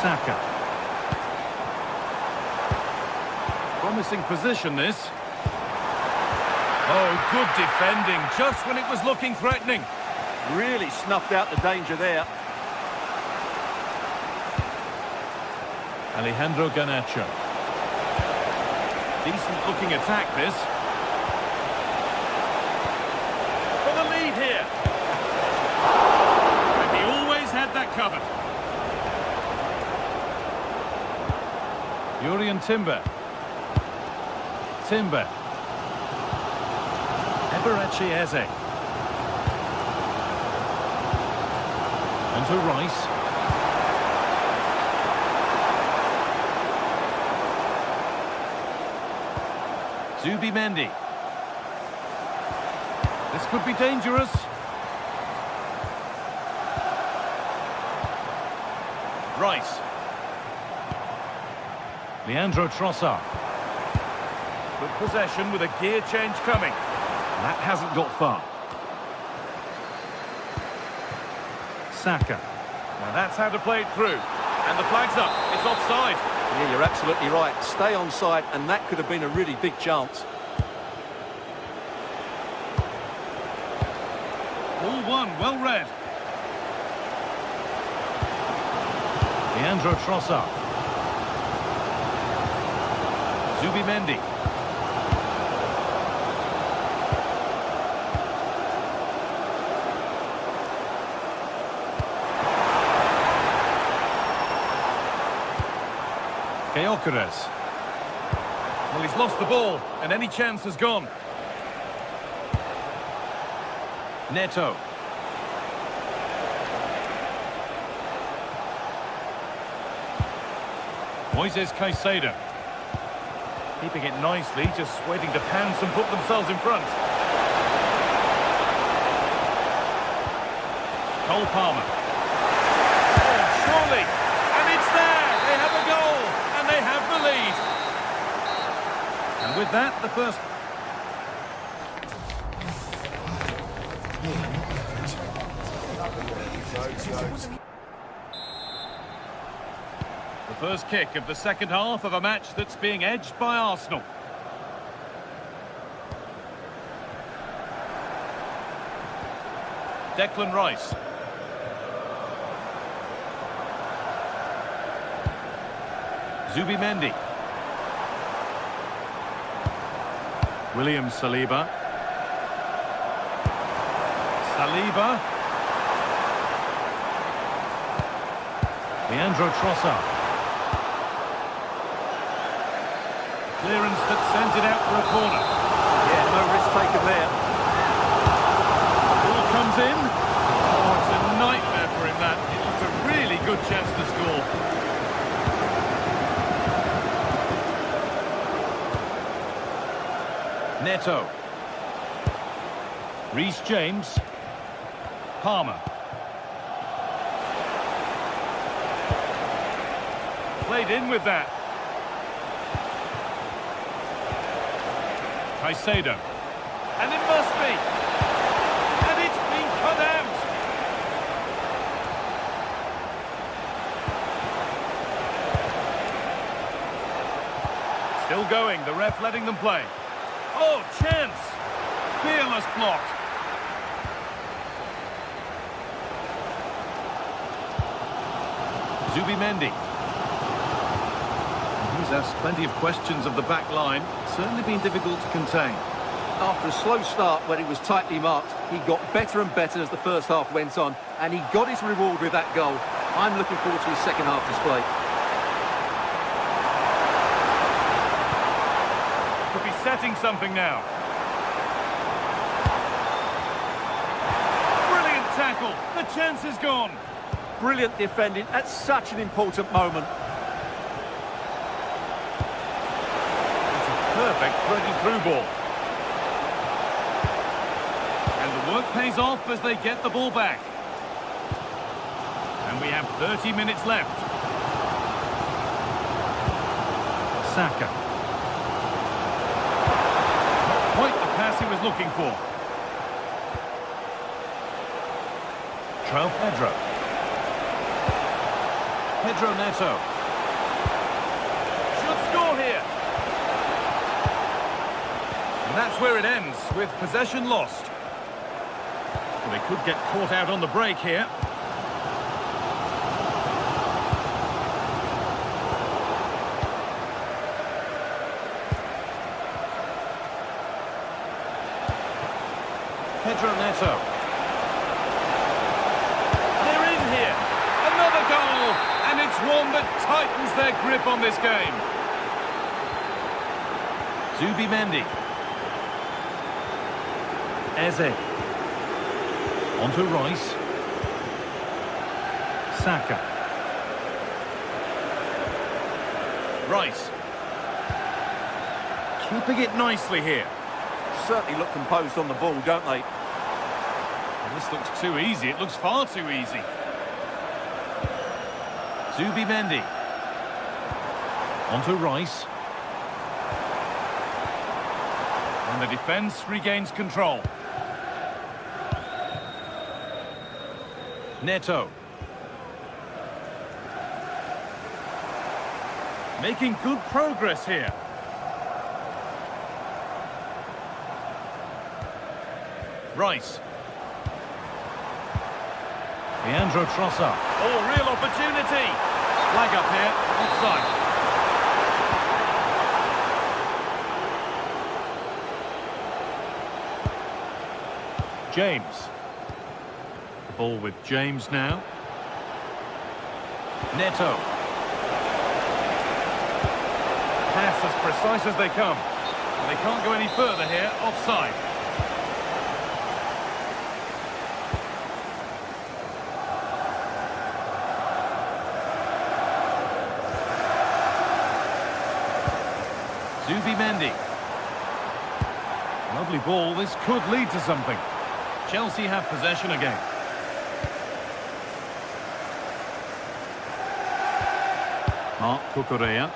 Saka. Promising position, this. Oh, good defending, just when it was looking threatening. Really snuffed out the danger there. Alejandro Garnacho. Decent looking attack, this. For the lead here. And he always had that covered. Jurrien Timber. Timber. Eberechi Eze. On to Rice. Zubimendi. This could be dangerous. Rice. Leandro Trossard. Good possession with a gear change coming. That hasn't got far. Saka. Now that's how to play it through. And the flag's up. It's offside. Yeah, you're absolutely right. Stay on side, and that could have been a really big chance. Ball one, well read. Leandro Trossard. Zubimendi. Gyökeres. Well, he's lost the ball, and any chance has gone. Neto. Moises Caicedo. Keeping it nicely, just waiting to pounce and put themselves in front. Cole Palmer. Oh, surely! And it's there! They have a goal! And they have the lead! And with that, the first... First kick of the second half of a match that's being edged by Arsenal. Declan Rice. Zubimendi. William Saliba. Saliba. Leandro Trossard. Clearance that sends it out for a corner. Yeah, no risk taken there. Ball comes in. Oh, it's a nightmare for him, that. It looks a really good chance to score. Neto. Reece James. Palmer. Played in with that. Caicedo. And it must be. And it's been cut out. Still going, the ref letting them play. Oh, chance! Fearless block. Zubimendi. He's asked plenty of questions of the back line. It's certainly been difficult to contain. After a slow start when he was tightly marked, he got better and better as the first half went on, and he got his reward with that goal. I'm looking forward to his second half display. Could be setting something now. Brilliant tackle. The chance is gone. Brilliant defending at such an important moment. It's a perfect threaded through ball. And the work pays off as they get the ball back. And we have 30 minutes left. Saka. Not quite the pass he was looking for. João Pedro. Pedro Neto. Should score here. And that's where it ends, with possession lost. Well, they could get caught out on the break here. Pedro Neto. They're in here. Another goal. And it's one that tightens their grip on this game. Zubimendi. Eze. Onto Rice. Saka. Rice. Keeping it nicely here. Certainly look composed on the ball, don't they? Well, this looks too easy. It looks far too easy. Zubimendi. Onto Rice. And the defence regains control. Neto. Making good progress here. Rice. Leandro Trossard. Oh, real opportunity. Flag up here, offside. James. The ball with James now. Neto. Pass as precise as they come. They can't go any further here, offside. Zubimendi. Lovely ball, this could lead to something. Chelsea have possession again. Mark Cucurella.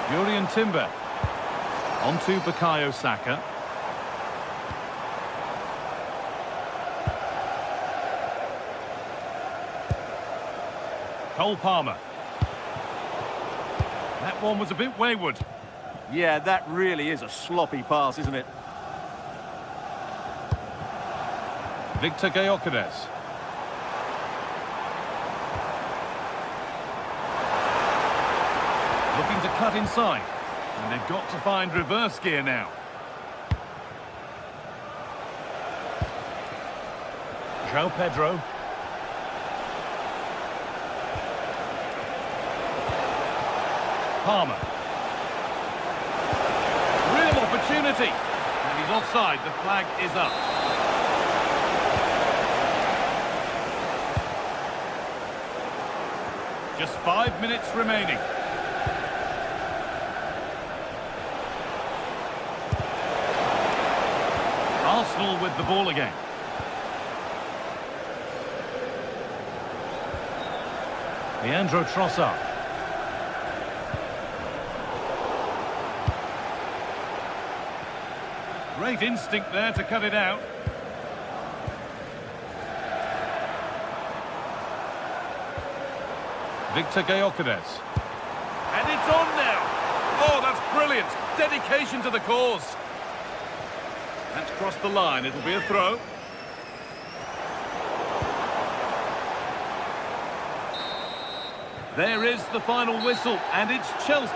Jurrien Timber. Onto Bukayo Saka. Cole Palmer. That one was a bit wayward. Yeah, that really is a sloppy pass, isn't it? Victor Gyökeres. Looking to cut inside. And they've got to find reverse gear now. João Pedro. Palmer. Real opportunity. And he's offside. The flag is up. Just 5 minutes remaining. Arsenal with the ball again. Leandro Trossard. Great instinct there to cut it out. Victor Gyökeres. And it's on now. Oh, that's brilliant. Dedication to the cause. That's crossed the line. It'll be a throw. There is the final whistle, and it's Chelsea.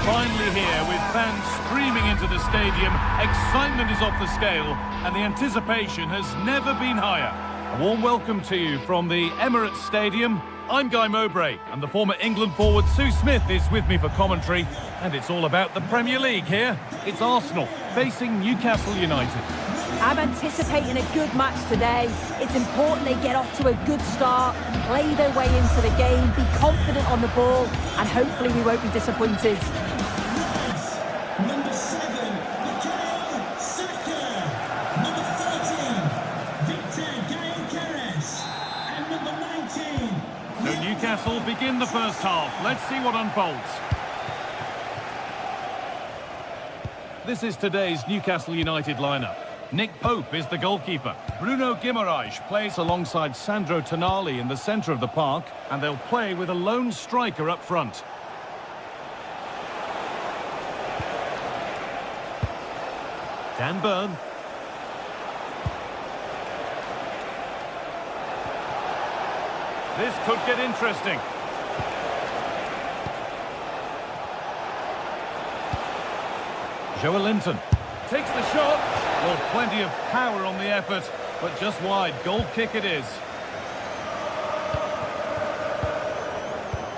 finally here with fans streaming into the stadium. Excitement is off the scale and the anticipation has never been higher. A warm welcome to you from the Emirates Stadium. I'm Guy Mowbray and the former England forward Sue Smith is with me for commentary. And it's all about the Premier League here. It's Arsenal facing Newcastle United. I'm anticipating a good match today. It's important they get off to a good start, play their way into the game, be confident on the ball, and hopefully we won't be disappointed. Number 7, Bukayo Saka. Number 13, Victor Gyokeres. And number 19. So Newcastle begin the first half. Let's see what unfolds. This is today's Newcastle United lineup. Nick Pope is the goalkeeper. Bruno Guimaraes plays alongside Sandro Tonali in the centre of the park, and they'll play with a lone striker up front. Dan Burn. This could get interesting. Joelinton takes the shot. Well, plenty of power on the effort, but just wide. Goal kick it is.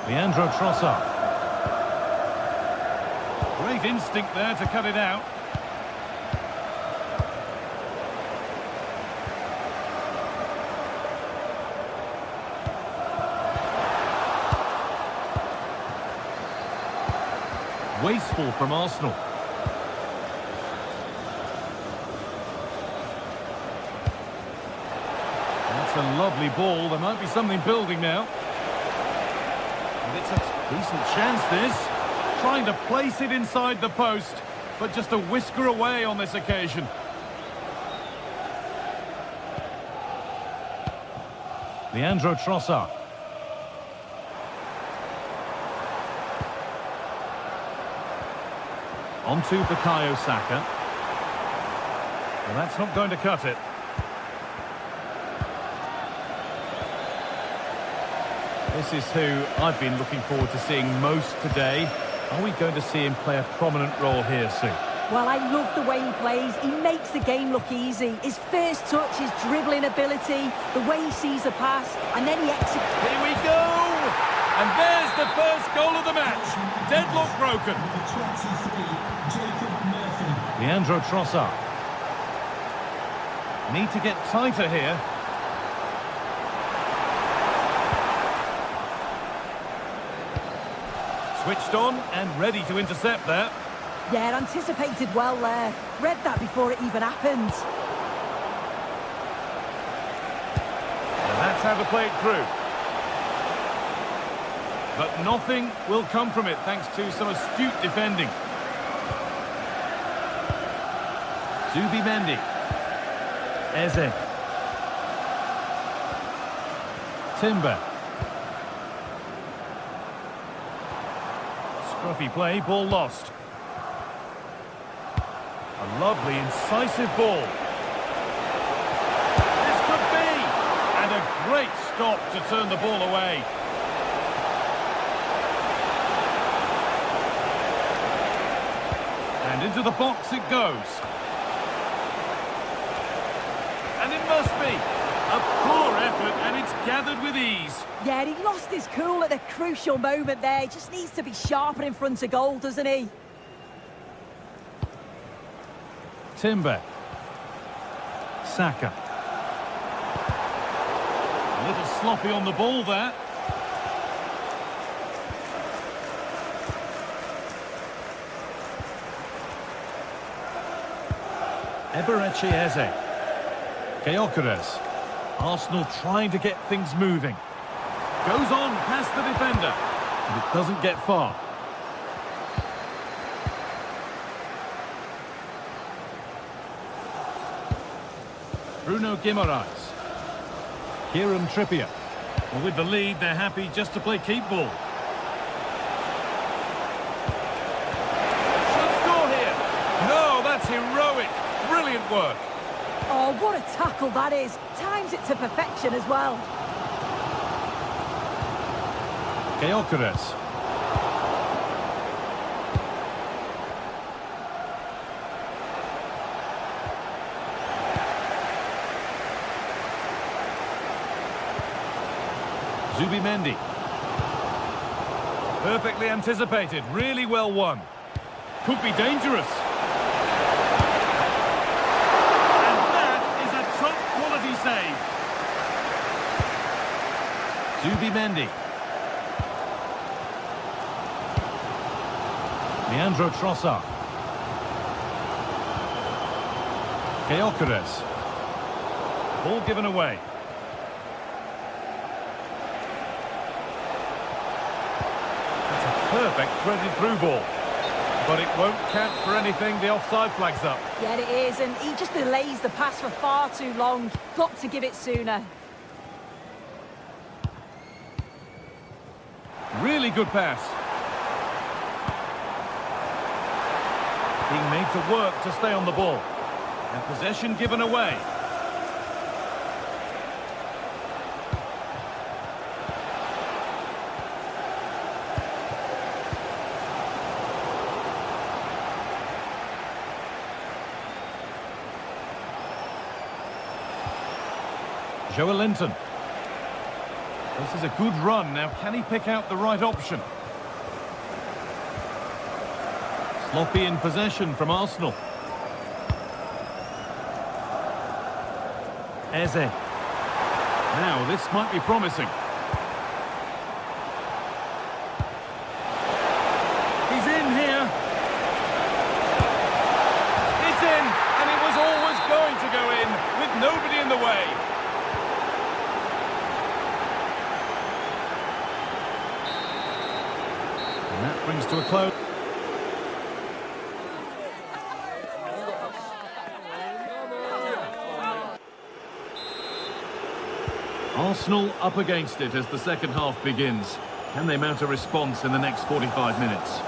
Leandro Trossard. Great instinct there to cut it out. Wasteful from Arsenal. That's a lovely ball. There might be something building now. And it's a decent chance, this. Trying to place it inside the post, but just a whisker away on this occasion. Leandro Trossard. On to Bukayo Saka. Well, that's not going to cut it. This is who I've been looking forward to seeing most today. Are we going to see him play a prominent role here, Sue? Well, I love the way he plays. He makes the game look easy. His first touch, his dribbling ability, the way he sees a pass, and then he executes. Here we go! And there's the first goal of the match. Deadlock broken. Leandro Trossard. Need to get tighter here. Switched on and ready to intercept there. Yeah, anticipated well there. Read that before it even happened. And that's how to play it through. But nothing will come from it thanks to some astute defending. Zubimendi. Eze. Timber. Scruffy play, ball lost. A lovely, incisive ball. This could be! And a great stop to turn the ball away. And into the box it goes. And it must be a poor effort, and it's gathered with ease. Yeah, he lost his cool at the crucial moment there. He just needs to be sharper in front of goal, doesn't he? Timber. Saka. A little sloppy on the ball there. Eberechi Eze. Gyokeres. Arsenal trying to get things moving. Goes on past the defender. And it doesn't get far. Bruno Guimaraes. Kieran Trippier. Well, with the lead, they're happy just to play keep ball. Should score here. No, that's heroic. Brilliant work. Oh, what a tackle that is. Times it to perfection as well. Gyokeres. Zubimendi. Perfectly anticipated, really well won. Could be dangerous. And that is a top quality save. Zubimendi. Leandro Trossard. Gyökeres. Ball given away. That's a perfect threaded through ball. But it won't count for anything, the offside flag's up. Yeah, it is, and he just delays the pass for far too long. Got to give it sooner. Really good pass. Being made to work to stay on the ball. And possession given away. Joelinton. This is a good run. Now, can he pick out the right option? Sloppy in possession from Arsenal. Eze. Now, this might be promising. He's in here. It's in, and it was always going to go in, with nobody in the way. And that brings to a close. Arsenal up against it as the second half begins. Can they mount a response in the next 45 minutes?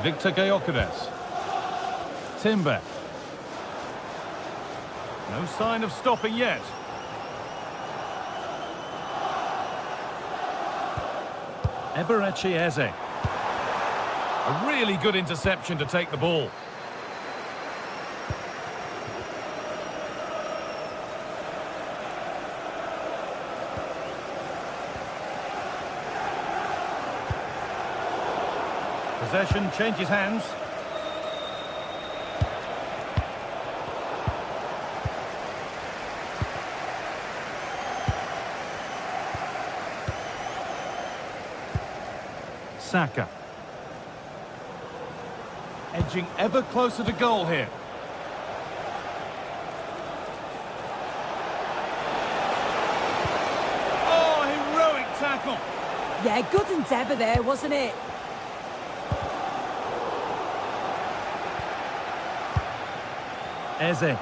Victor Gyökeres. Timber. No sign of stopping yet. Eberechi Eze. A really good interception to take the ball. Possession changes hands. Saka. Edging ever closer to goal here. Oh, heroic tackle. Yeah, good endeavour there, wasn't it? Eze. And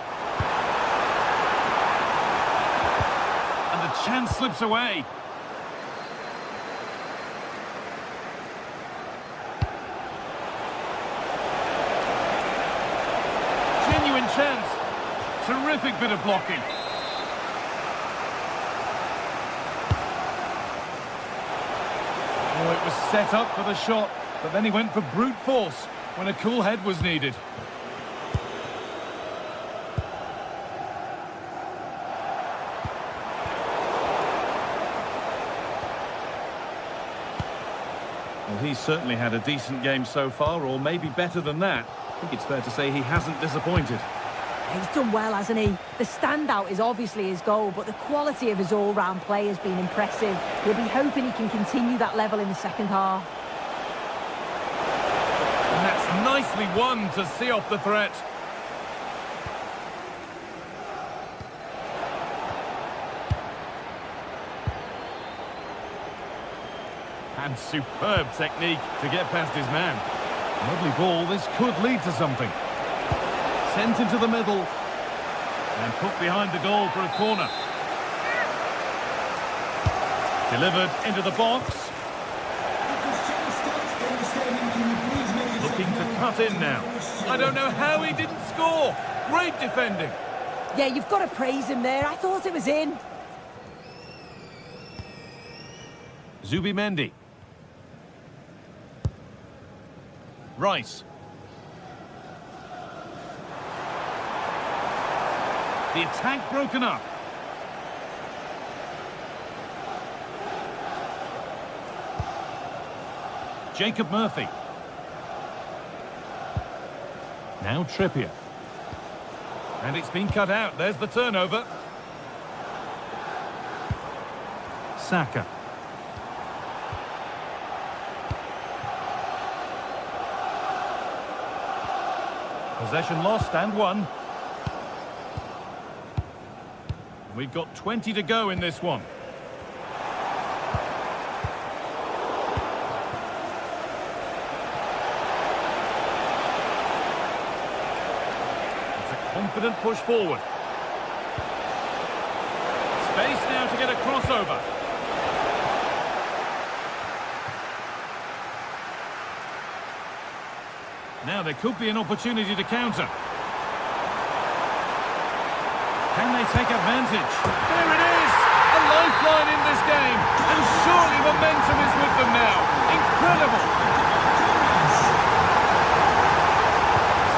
the chance slips away. Genuine chance. Terrific bit of blocking. Oh, it was set up for the shot, but then he went for brute force when a cool head was needed. Well, he's certainly had a decent game so far, or maybe better than that. I think it's fair to say he hasn't disappointed. He's done well, hasn't he? The standout is obviously his goal, but the quality of his all-round play has been impressive. He'll be hoping he can continue that level in the second half. And that's nicely won to see off the threat. And superb technique to get past his man. Lovely ball, this could lead to something. Sent into the middle. And put behind the goal for a corner. Delivered into the box. Looking to cut in now. I don't know how he didn't score. Great defending. Yeah, you've got to praise him there. I thought it was in. Zubimendi. Rice. The attack broken up. Jacob Murphy. Now Trippier. And it's been cut out. There's the turnover. Saka. Possession lost and won. We've got 20 to go in this one. It's a confident push forward. Space now to get a crossover. Now there could be an opportunity to counter. Can they take advantage? There it is! A lifeline in this game. And surely momentum is with them now. Incredible!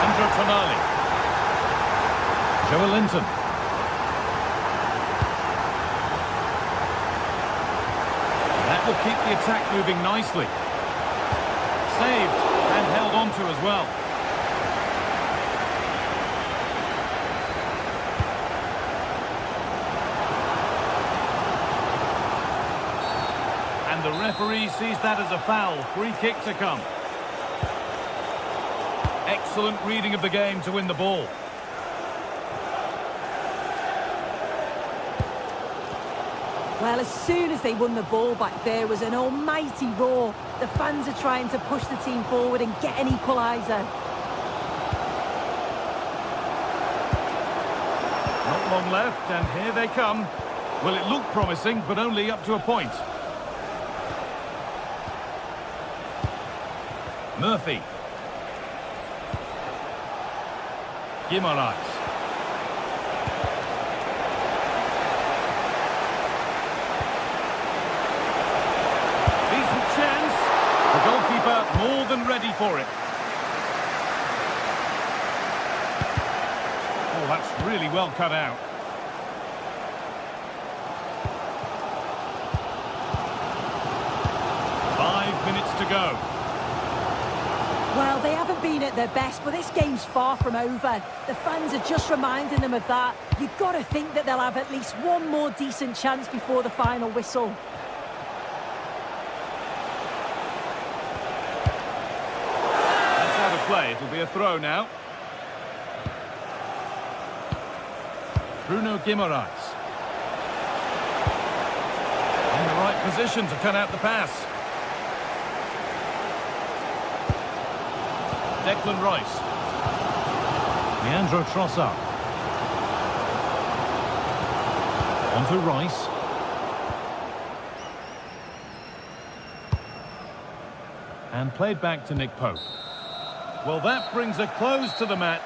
Sandro Tonali. Joe Linton. That will keep the attack moving nicely. Saved and held on to as well. And the referee sees that as a foul. Free kick to come. Excellent reading of the game to win the ball. Well, as soon as they won the ball back, there was an almighty roar. The fans are trying to push the team forward and get an equaliser. Not long left, and here they come. Well, it looked promising, but only up to a point. Murphy. Guimaraes. The goalkeeper more than ready for it. Oh, that's really well cut out. Five minutes to go. Well, they haven't been at their best, but this game's far from over. The fans are just reminding them of that. You've got to think that they'll have at least one more decent chance before the final whistle. Play. It'll be a throw now. Bruno Guimaraes. In the right position to cut out the pass. Declan Rice. Leandro Trossard. On to Rice. And played back to Nick Pope. Well, that brings a close to the match.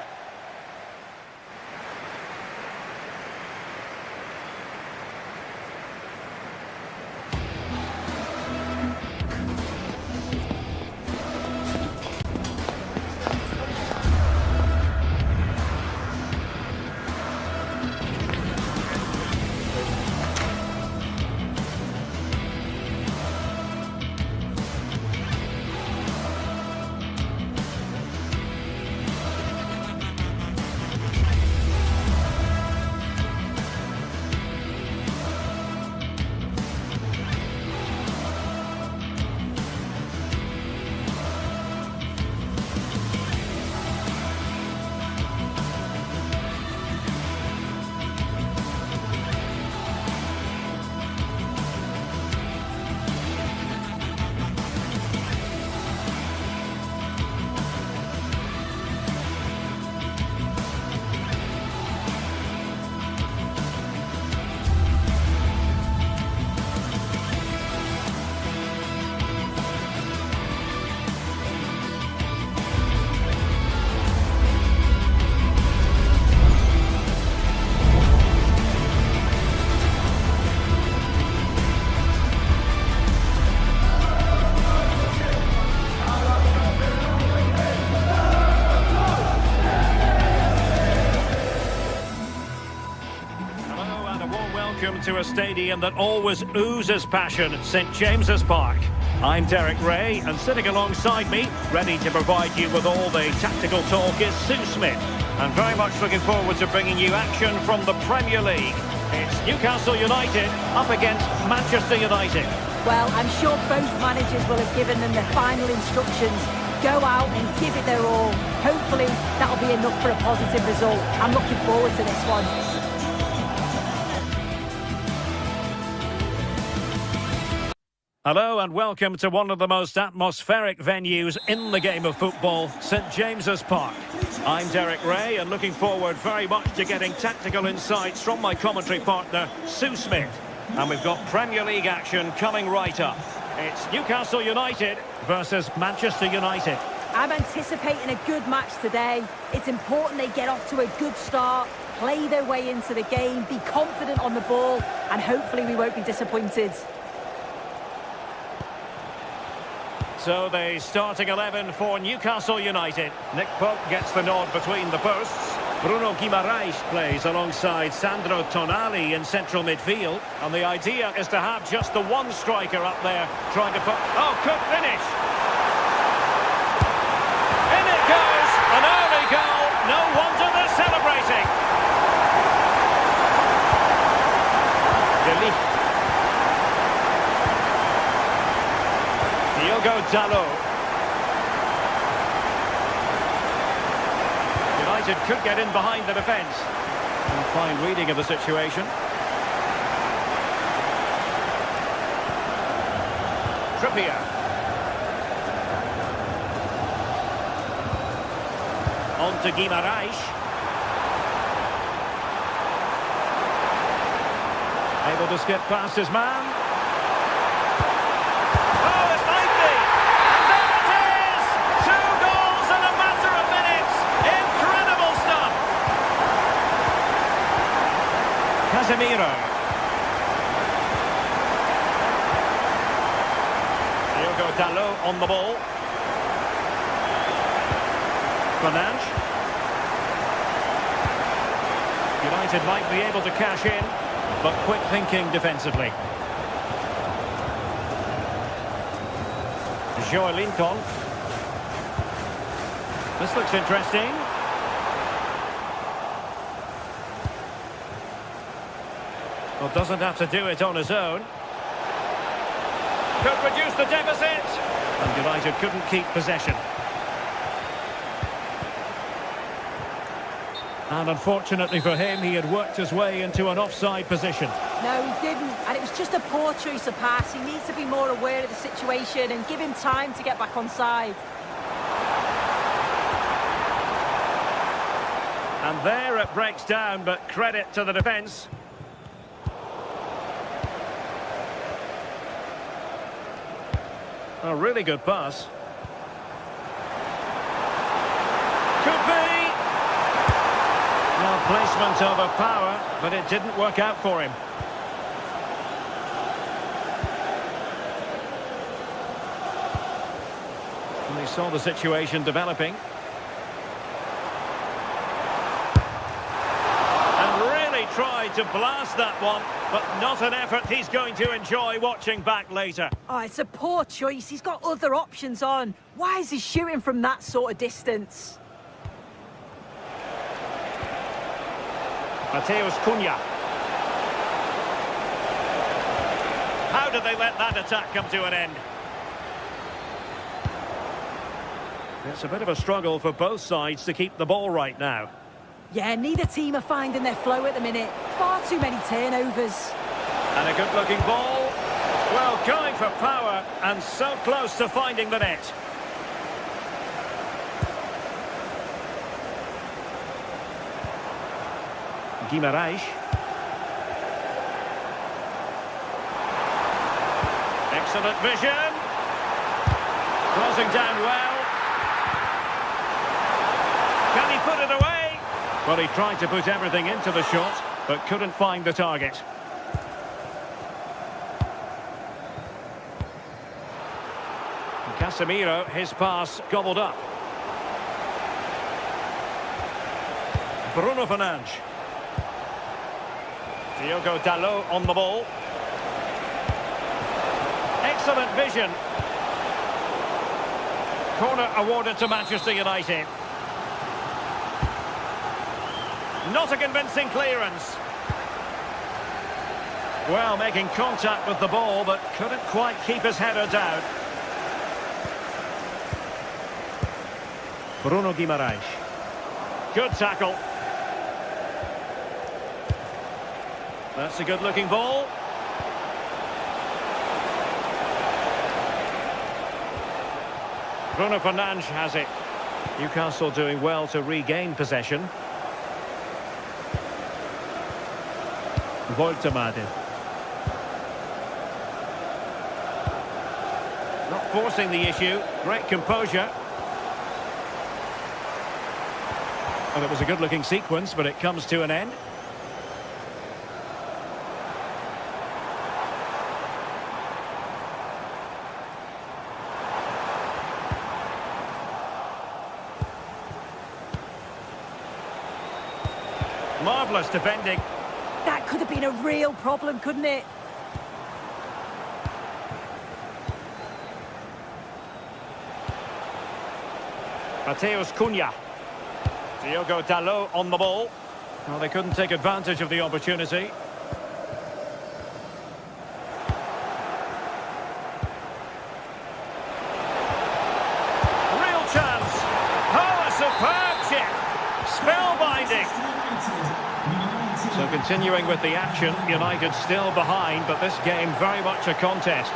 welcome to a stadium that always oozes passion, St James's Park. I'm Derek Ray, and sitting alongside me, ready to provide you with all the tactical talk, is Sue Smith. And very much looking forward to bringing you action from the Premier League. It's Newcastle United up against Manchester United. Well, I'm sure both managers will have given them the final instructions. Go out and give it their all. Hopefully, that'll be enough for a positive result. I'm looking forward to this one. Hello and welcome to one of the most atmospheric venues in the game of football, St James's Park. I'm Derek Ray and looking forward very much to getting tactical insights from my commentary partner, Sue Smith. And we've got Premier League action coming right up. It's Newcastle United versus Manchester United. I'm anticipating a good match today. It's important they get off to a good start, play their way into the game, be confident on the ball, and hopefully we won't be disappointed. So the starting 11 for Newcastle United. Nick Pope gets the nod between the posts. Bruno Guimaraes plays alongside Sandro Tonali in central midfield. And the idea is to have just the one striker up there trying to put... Oh, could finish! In it goes! An early goal! No wonder they're celebrating! Delete. Diogo Dalot. United could get in behind the defence. And fine reading of the situation. Trippier. On to Guimaraes. Able to skip past his man. Casemiro. Diogo Dalot on the ball. Fernandes. United might be able to cash in, but quick thinking defensively. Joelinton. This looks interesting. Well, doesn't have to do it on his own. Could reduce the deficit. And United couldn't keep possession. And unfortunately for him, he had worked his way into an offside position. No, he didn't. And it was just a poor choice of pass. He needs to be more aware of the situation and give him time to get back on side. And there it breaks down, but credit to the defence. A really good pass. Could be. Well, placement over power, but it didn't work out for him. And he saw the situation developing. Tried to blast that one, but not an effort he's going to enjoy watching back later. Oh, it's a poor choice. He's got other options on. Why is he shooting from that sort of distance? Mateus Cunha. How did they let that attack come to an end? It's a bit of a struggle for both sides to keep the ball right now. Yeah, neither team are finding their flow at the minute. Far too many turnovers. And a good-looking ball. Well, going for power and so close to finding the net. Guimaraes. Excellent vision. Closing down well. Can he put it away? Well, he tried to put everything into the shot, but couldn't find the target. Casemiro, his pass gobbled up. Bruno Fernandes. Diogo Dalot on the ball. Excellent vision. Corner awarded to Manchester United. Not a convincing clearance. Well, making contact with the ball, but couldn't quite keep his header down. Bruno Guimaraes. Good tackle. That's a good-looking ball. Bruno Fernandes has it. Newcastle doing well to regain possession. Woltemade. Not forcing the issue. Great composure. Well, it was a good-looking sequence, but it comes to an end. Marvellous defending. That could have been a real problem, couldn't it? Mateus Cunha. Diogo Dalot on the ball. Well, they couldn't take advantage of the opportunity. Real chance. Oh, a superb chip. Spellbinding. So continuing with the action, United still behind, but this game very much a contest.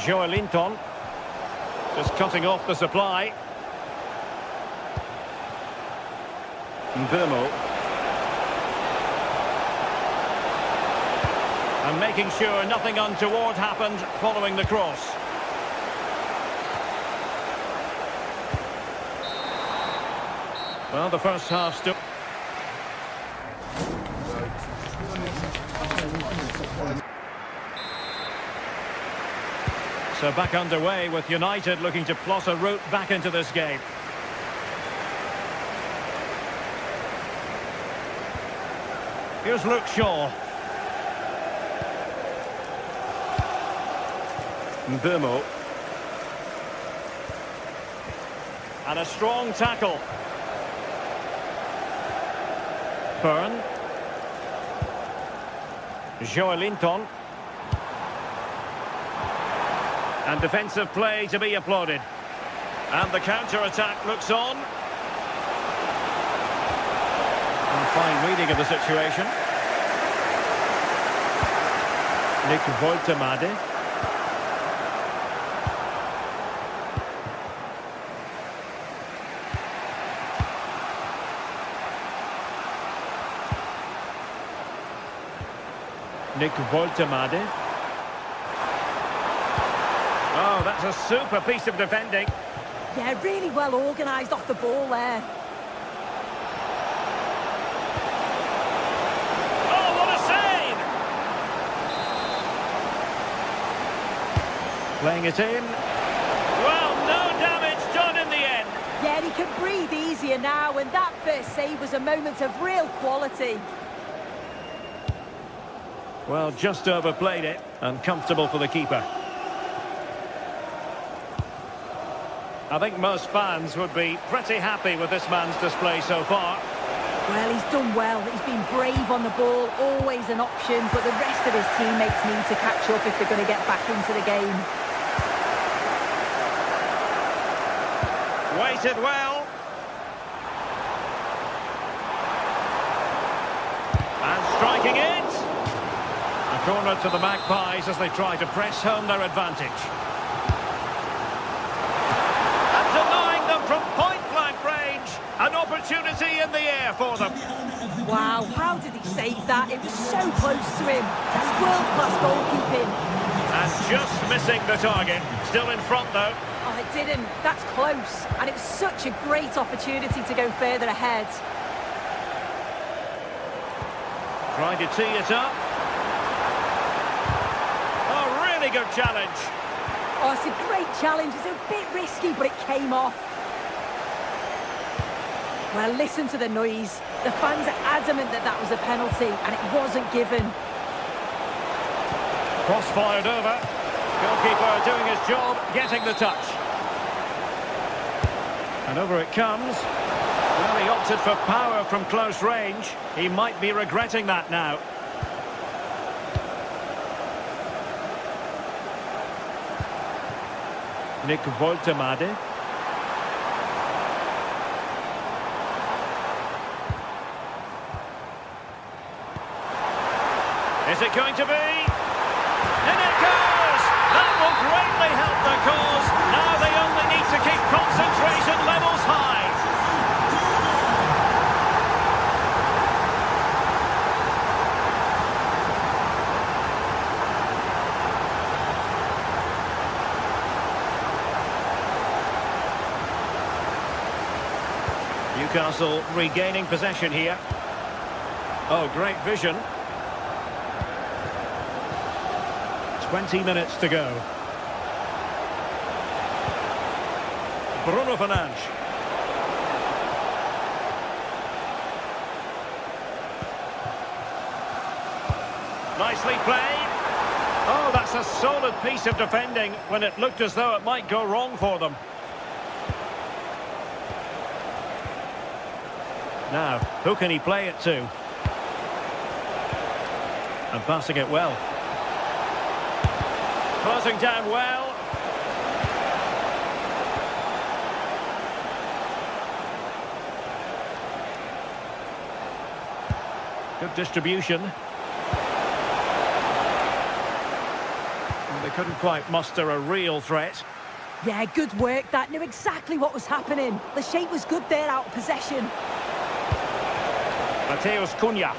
Joelinton. Just cutting off the supply. Mbeumo. And making sure nothing untoward happened following the cross. Well, the first half still... So back underway with United looking to plot a route back into this game. Here's Luke Shaw. Mbeumo. And a strong tackle. Byrne. Joelinton. And defensive play to be applauded. And the counter-attack looks on. And fine reading of the situation. Nick Woltemade. Nick Woltemade. Oh, that's a super piece of defending. Yeah, really well organised off the ball there. Oh, what a save! Playing it in. Well, no damage done in the end. Yeah, he can breathe easier now, and that first save was a moment of real quality. Well, just overplayed it, and comfortable for the keeper. I think most fans would be pretty happy with this man's display so far. Well, he's done well. He's been brave on the ball, always an option, but the rest of his teammates need to catch up if they're going to get back into the game. Waited well. And striking it. A corner to the Magpies as they try to press home their advantage. From point-blank range, an opportunity in the air for them. Wow, how did he save that? It was so close to him. That's world-class goalkeeping. And just missing the target. Still in front, though. Oh, it didn't. That's close. And it was such a great opportunity to go further ahead. Trying to tee it up. Oh, really good challenge. Oh, it's a great challenge. It's a bit risky, but it came off. Well, listen to the noise. The fans are adamant that that was a penalty, and it wasn't given. Cross fired over. Goalkeeper doing his job, getting the touch. And over it comes. Well, he opted for power from close range. He might be regretting that now. Nick Woltemade. Is it going to be? And it goes! That will greatly help the cause. Now they only need to keep concentration levels high. Newcastle regaining possession here. Oh, great vision. 20 minutes to go. Bruno Fernandes. Nicely played. Oh, that's a solid piece of defending when it looked as though it might go wrong for them. Now, who can he play it to? And passing it well. Closing down well. Good distribution. And they couldn't quite muster a real threat. Yeah, good work. That knew exactly what was happening. The shape was good there out of possession. Mateus Cunha.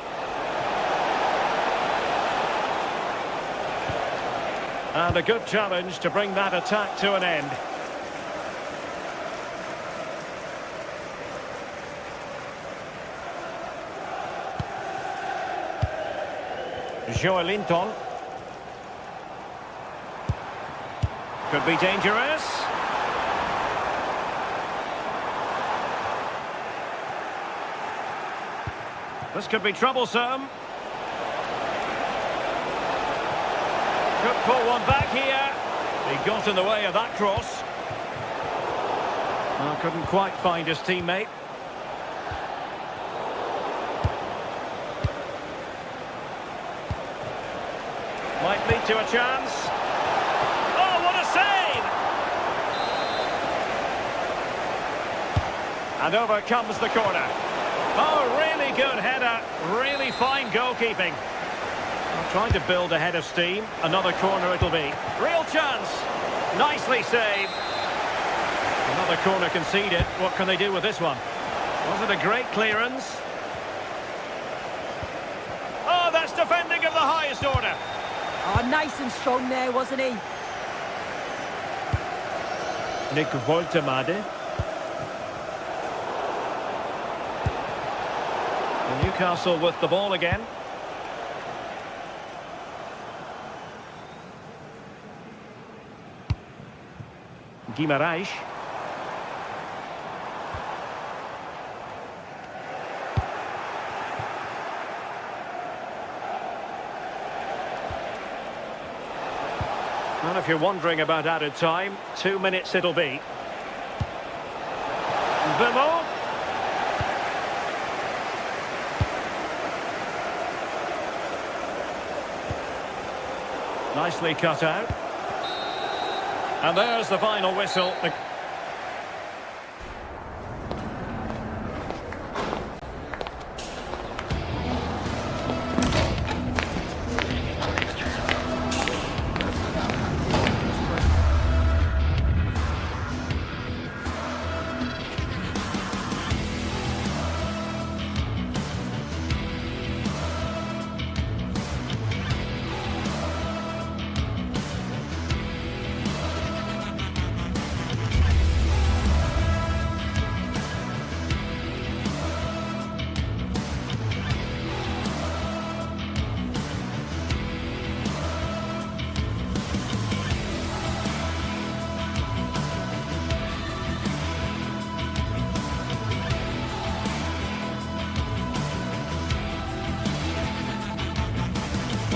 And a good challenge to bring that attack to an end. Joelinton. Could be dangerous. This could be troublesome. Could pull one back here. He got in the way of that cross. Well, couldn't quite find his teammate. Might lead to a chance. Oh, what a save! And over comes the corner. Oh, really good header. Really fine goalkeeping. Trying to build a head of steam. Another corner it'll be. Real chance. Nicely saved. Another corner conceded. What can they do with this one? Was it a great clearance? Oh, that's defending of the highest order. Oh, nice and strong there, wasn't he? Nick Woltemade. Newcastle with the ball again. Guimarães. And if you're wondering about added time, 2 minutes it'll be. Bemo. Nicely cut out. And there's the final whistle.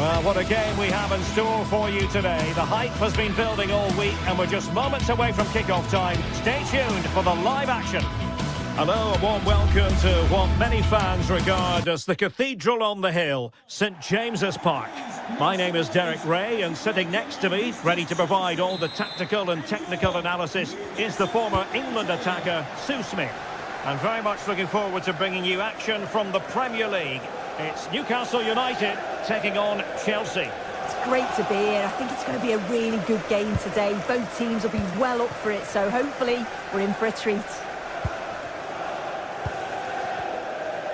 Well, what a game we have in store for you today. The hype has been building all week and we're just moments away from kick-off time. Stay tuned for the live action. Hello, a warm welcome to what many fans regard as the cathedral on the hill, St James's Park. My name is Derek Ray, and sitting next to me, ready to provide all the tactical and technical analysis, is the former England attacker, Sue Smith. I'm very much looking forward to bringing you action from the Premier League. It's Newcastle United taking on Chelsea. It's great to be here. I think it's going to be a really good game today. Both teams will be well up for it, so hopefully we're in for a treat.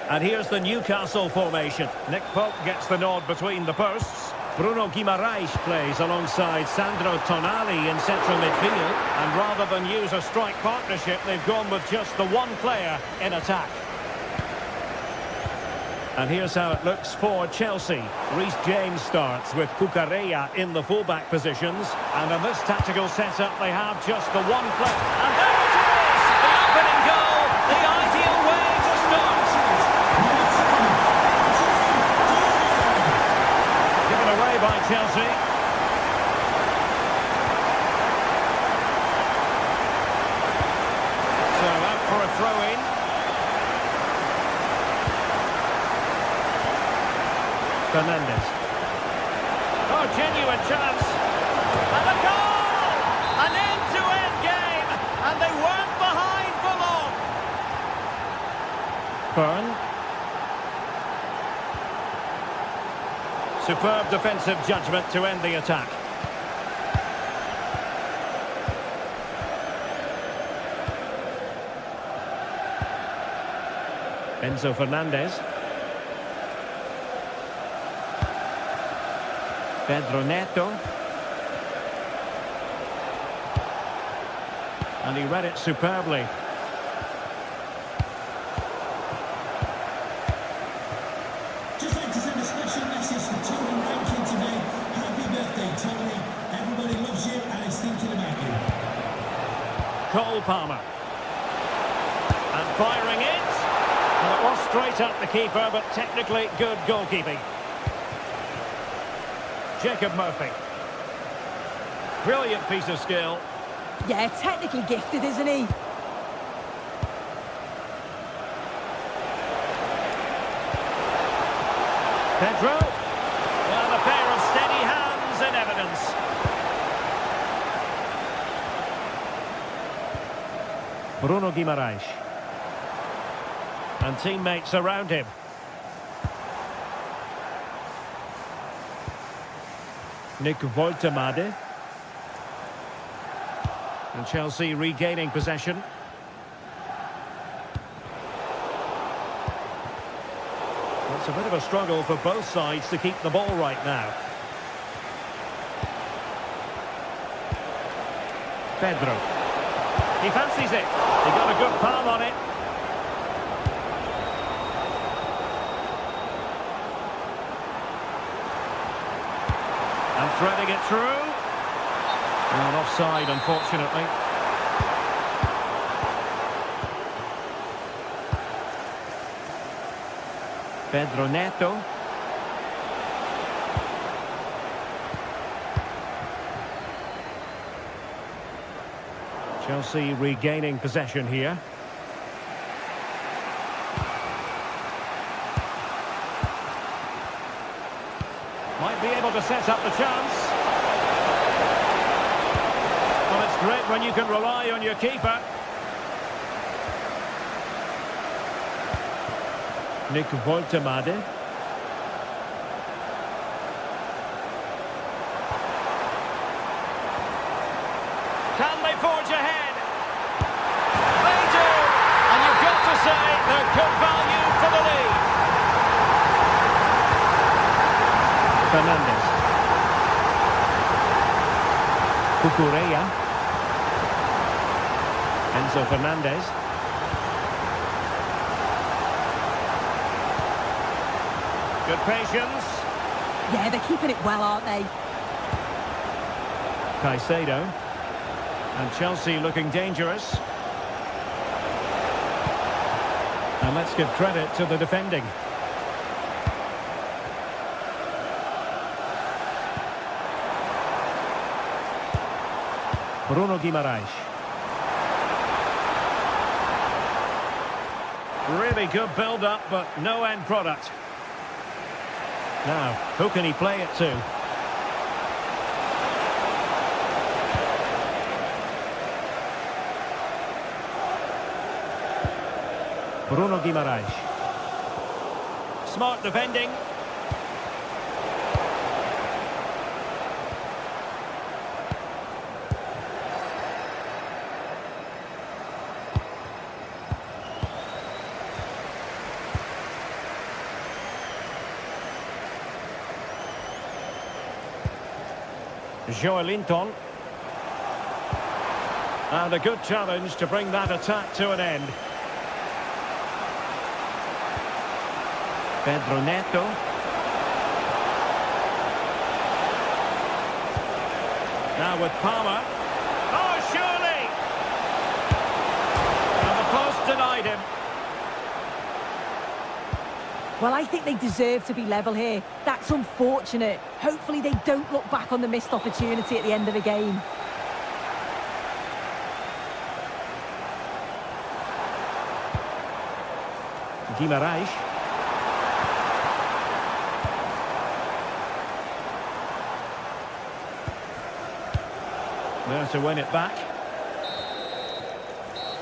And here's the Newcastle formation. Nick Pope gets the nod between the posts. Bruno Guimaraes plays alongside Sandro Tonali in central midfield. And rather than use a strike partnership, they've gone with just the one player in attack. And here's how it looks for Chelsea. Reece James starts with Cucurella in the fullback positions. And in this tactical setup, they have just the one player. And there it is! The opening goal! The ideal way to start! Given away by Chelsea. So out for a throw-in. Fernandes. Oh, genuine chance. And a goal! An end-to-end game. And they weren't behind for long. Byrne. Superb defensive judgment to end the attack. Enzo Fernandez. Pedro Neto. And he read it superbly. Just like to send a special message to Tony Rankin today. Happy birthday, Tony. Everybody loves you and is thinking about you. Cole Palmer. And firing it. And it was straight at the keeper, but technically good goalkeeping. Jacob Murphy. Brilliant piece of skill. Yeah, technically gifted, isn't he? Pedro. And a pair of steady hands in evidence. Bruno Guimaraes. And teammates around him. Nick Woltemade. And Chelsea regaining possession. It's a bit of a struggle for both sides to keep the ball right now. Pedro. He fancies it. He got a good palm on it. And threading it through. And offside, unfortunately. Pedro Neto. Chelsea regaining possession here. Might be able to set up the chance. Well, it's great when you can rely on your keeper. Nick Woltemade. Can they forge ahead? They do! And you've got to say they're good value for the lead. Fernandes. Cucurella. Enzo Fernandez. Good patience. Yeah, they're keeping it well, aren't they? Caicedo. And Chelsea looking dangerous. And let's give credit to the defending. Bruno Guimaraes. Really good build-up, but no end product. Now, who can he play it to? Bruno Guimaraes. Smart defending. Joelinton. And a good challenge to bring that attack to an end. Pedro Neto. Now with Palmer. Oh, surely! And the post denied him. Well, I think they deserve to be level here. That's unfortunate. Hopefully they don't look back on the missed opportunity at the end of the game. Guimaraes. There to win it back.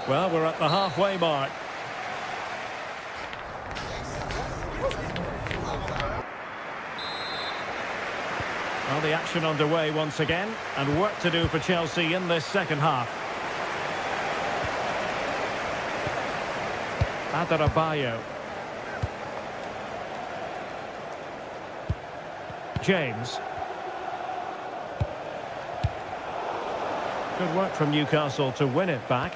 Well, we're at the halfway mark. Well, the action underway once again, and work to do for Chelsea in this second half. Adarabioyo. James. Good work from Newcastle to win it back.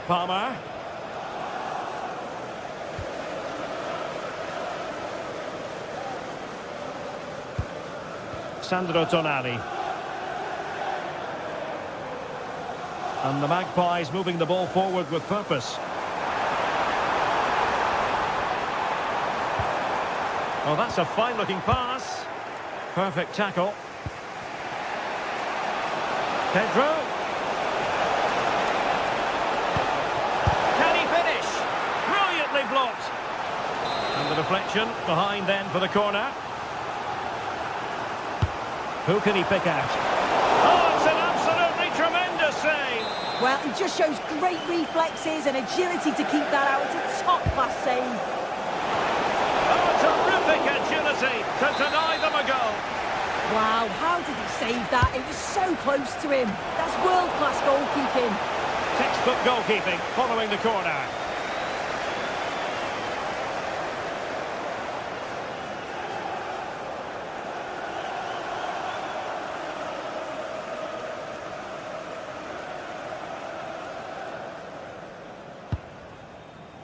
Palmer. Sandro Tonali. And the Magpies moving the ball forward with purpose. Oh, that's a fine-looking pass. Perfect tackle. Pedro. Can he finish? Brilliantly blocked. And the deflection behind then for the corner. Who can he pick out? Oh, it's an absolutely tremendous save. Well, he just shows great reflexes and agility to keep that out. It's a top-class save. Oh, terrific agility to deny them a goal. Wow, how did he save that? It was so close to him. That's world-class goalkeeping. Textbook goalkeeping following the corner.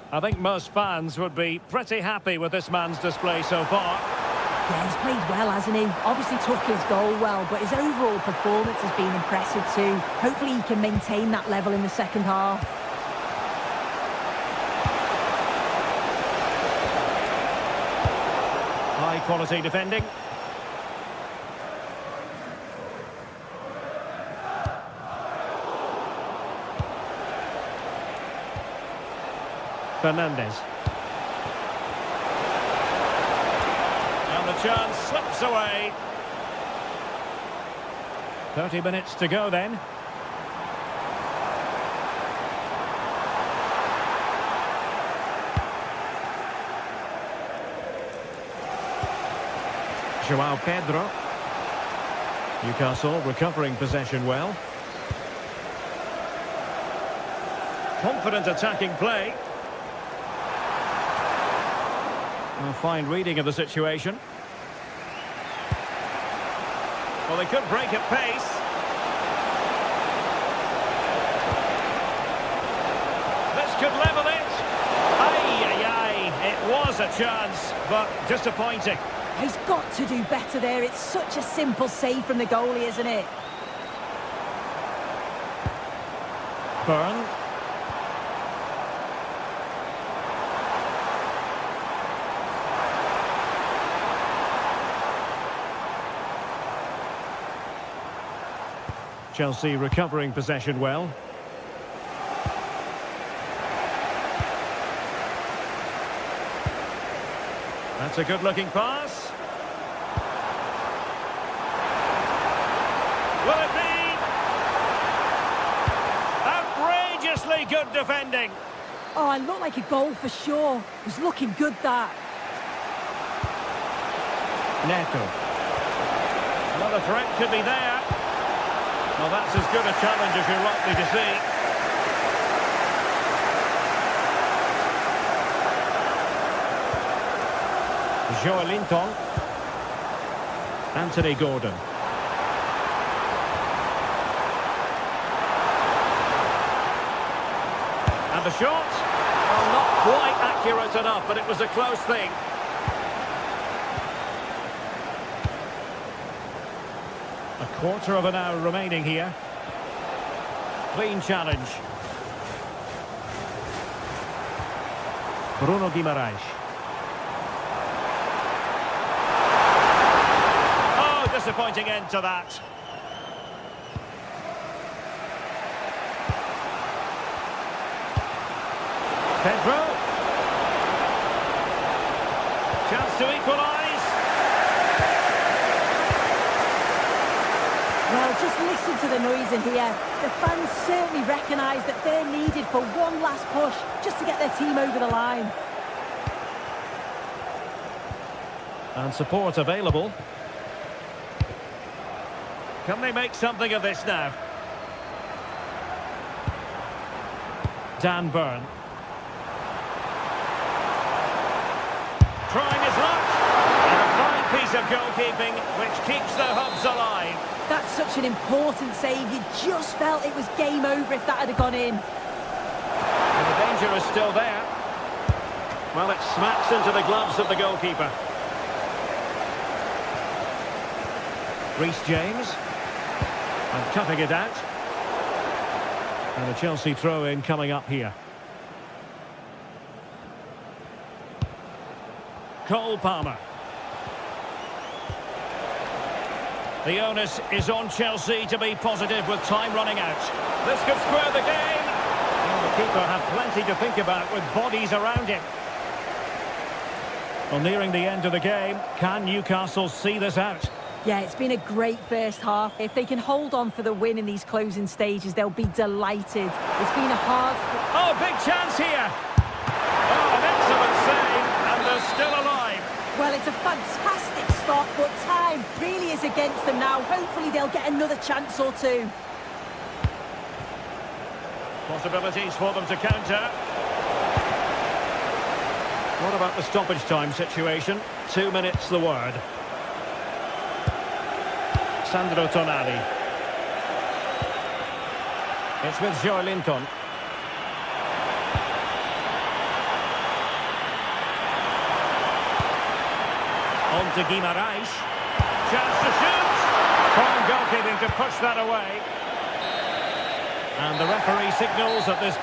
I think most fans would be pretty happy with this man's display so far. Yeah, he's played well, hasn't he? Obviously took his goal well, but his overall performance has been impressive too. Hopefully he can maintain that level in the second half. High quality defending. Fernandes. And the chance slips away. 30 minutes to go then. João Pedro. Newcastle recovering possession well. Confident attacking play. A fine reading of the situation. Well, they could break at pace. This could level it. Aye. It was a chance, but disappointing. He's got to do better there. It's such a simple save from the goalie, isn't it? Burn. Chelsea recovering possession well. That's a good-looking pass. Will it be? Outrageously good defending. Oh, it looked like a goal for sure. It was looking good, that. Neto. Another threat could be there. Well, that's as good a challenge as you're likely to see. Joelinton. Anthony Gordon. And the shot. Well, not quite accurate enough, but it was a close thing. A quarter of an hour remaining here. Clean challenge. Bruno Guimaraes. Oh, disappointing end to that. Pedro. Chance to equalise. Well, just listen to the noise in here. The fans certainly recognise that they're needed for one last push just to get their team over the line. And support available. Can they make something of this now? Dan Burn. Trying his luck. And a fine piece of goalkeeping which keeps the hubs alive. That's such an important save. You just felt it was game over if that had gone in. And the danger is still there. Well, it smacks into the gloves of the goalkeeper. Reece James. And cutting it out. And a Chelsea throw-in coming up here. Cole Palmer. The onus is on Chelsea to be positive with time running out. This could square the game. Well, the keeper had plenty to think about with bodies around him. Well, nearing the end of the game, can Newcastle see this out? Yeah, it's been a great first half. If they can hold on for the win in these closing stages, they'll be delighted. It's been a hard... Oh, big chance here. Oh, an excellent save, and they're still alive. Well, it's a fantastic start, but time really is against them now. Hopefully they'll get another chance or two. Possibilities for them to counter. What about the stoppage time situation? 2 minutes the word. Sandro Tonali. It's with Joelinton. On to Guimaraes. Chance to shoot. Fine goalkeeping to push that away. And the referee signals that this...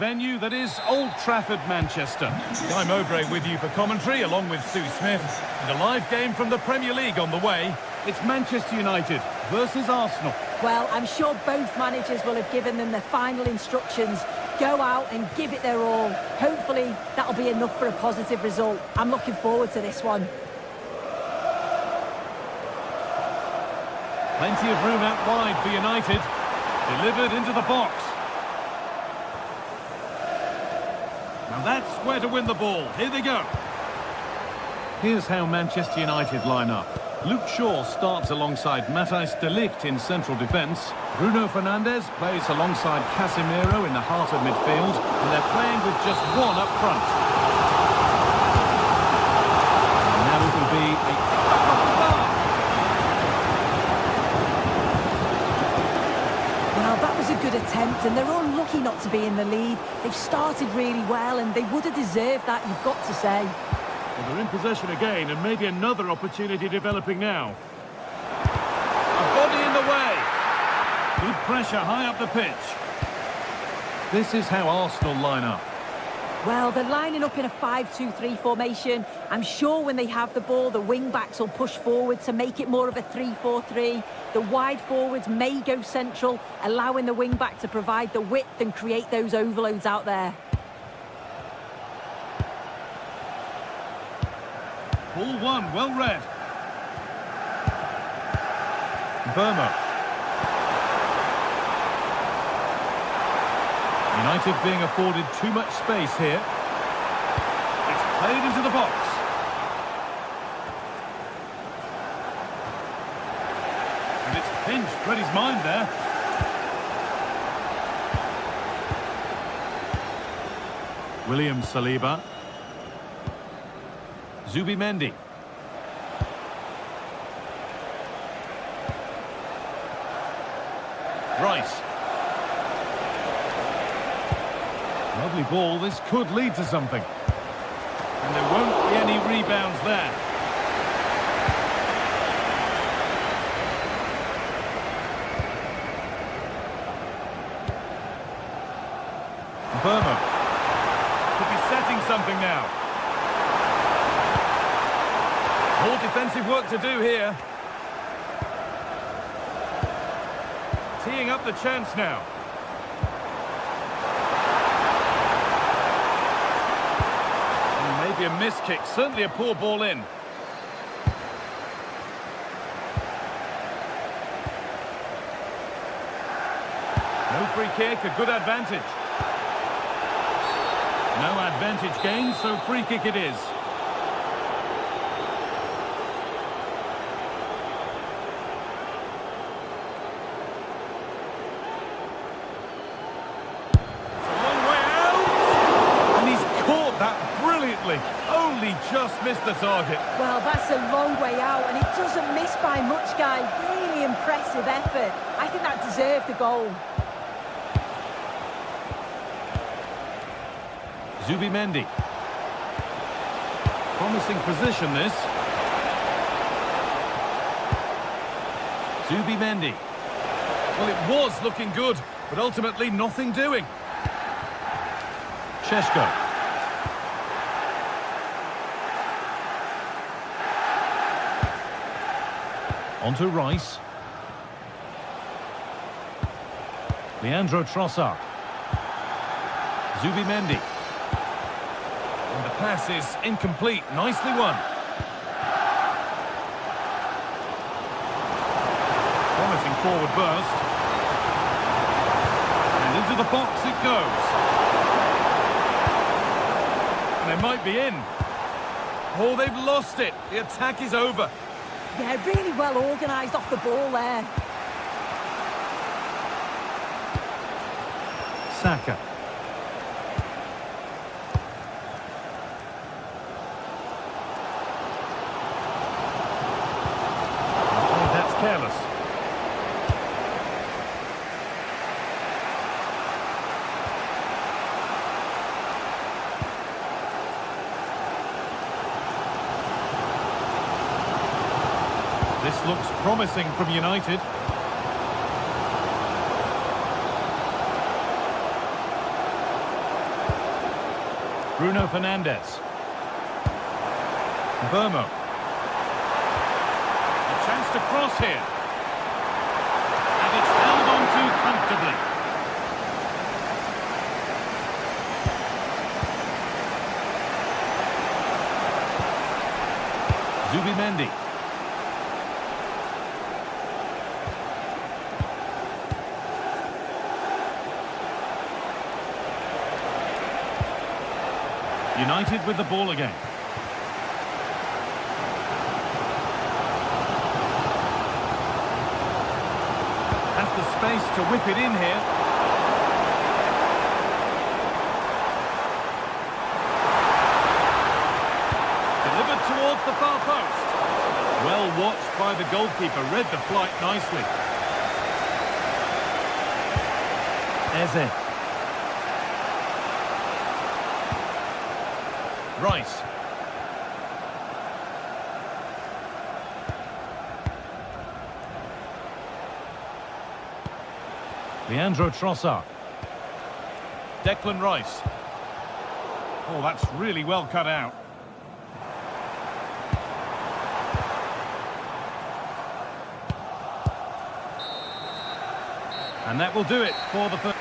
venue that is Old Trafford, Manchester. Guy Mowbray with you for commentary, along with Sue Smith. And a live game from the Premier League on the way. It's Manchester United versus Arsenal. Well, I'm sure both managers will have given them their final instructions. Go out and give it their all. Hopefully, that'll be enough for a positive result. I'm looking forward to this one. Plenty of room out wide for United. Delivered into the box. Now that's where to win the ball. Here they go. Here's how Manchester United line up. Luke Shaw starts alongside Matthijs de Ligt in central defence. Bruno Fernandes plays alongside Casemiro in the heart of midfield. And they're playing with just one up front. And now it will be a... Well, that was a good attempt, and they're unlucky not to be in the lead. They've started really well, and they would have deserved that, you've got to say. Well, they're in possession again, and maybe another opportunity developing now. A body in the way. Good pressure high up the pitch. This is how Arsenal line up. Well, they're lining up in a 5-2-3 formation. I'm sure when they have the ball, the wing-backs will push forward to make it more of a 3-4-3. The wide forwards may go central, allowing the wing-back to provide the width and create those overloads out there. Ball one, well read. Burma. United being afforded too much space here. It's played into the box. And it's pinched, read his mind there. William Saliba. Zubimendi. Rice. Lovely ball, this could lead to something. And there won't be any rebounds there. Burma. Could be setting something now. More defensive work to do here. Teeing up the chance now. Maybe a miss kick, certainly a poor ball in. No free kick, a good advantage. No advantage gained, so free kick it is. Only just missed the target. Well, that's a long way out, and it doesn't miss by much, Guy. Really impressive effort. I think that deserved the goal. Zubimendi. Promising position, this. Zubimendi. Well, it was looking good, but ultimately nothing doing. Šeško. On to Rice. Leandro Trossard. Zubimendi. And the pass is incomplete. Nicely won. Promising forward burst. And into the box it goes. And they might be in. Oh, they've lost it. The attack is over. Yeah, really well organised off the ball there. Saka. Oh, that's careless. This looks promising from United. Bruno Fernandes. Burmo. A chance to cross here. And it's held on to comfortably. Zubimendi. United with the ball again. Has the space to whip it in here. Delivered towards the far post. Well watched by the goalkeeper, read the flight nicely. Eze. Rice. Leandro Trossard. Declan Rice. Oh, that's really well cut out. And that will do it for the first.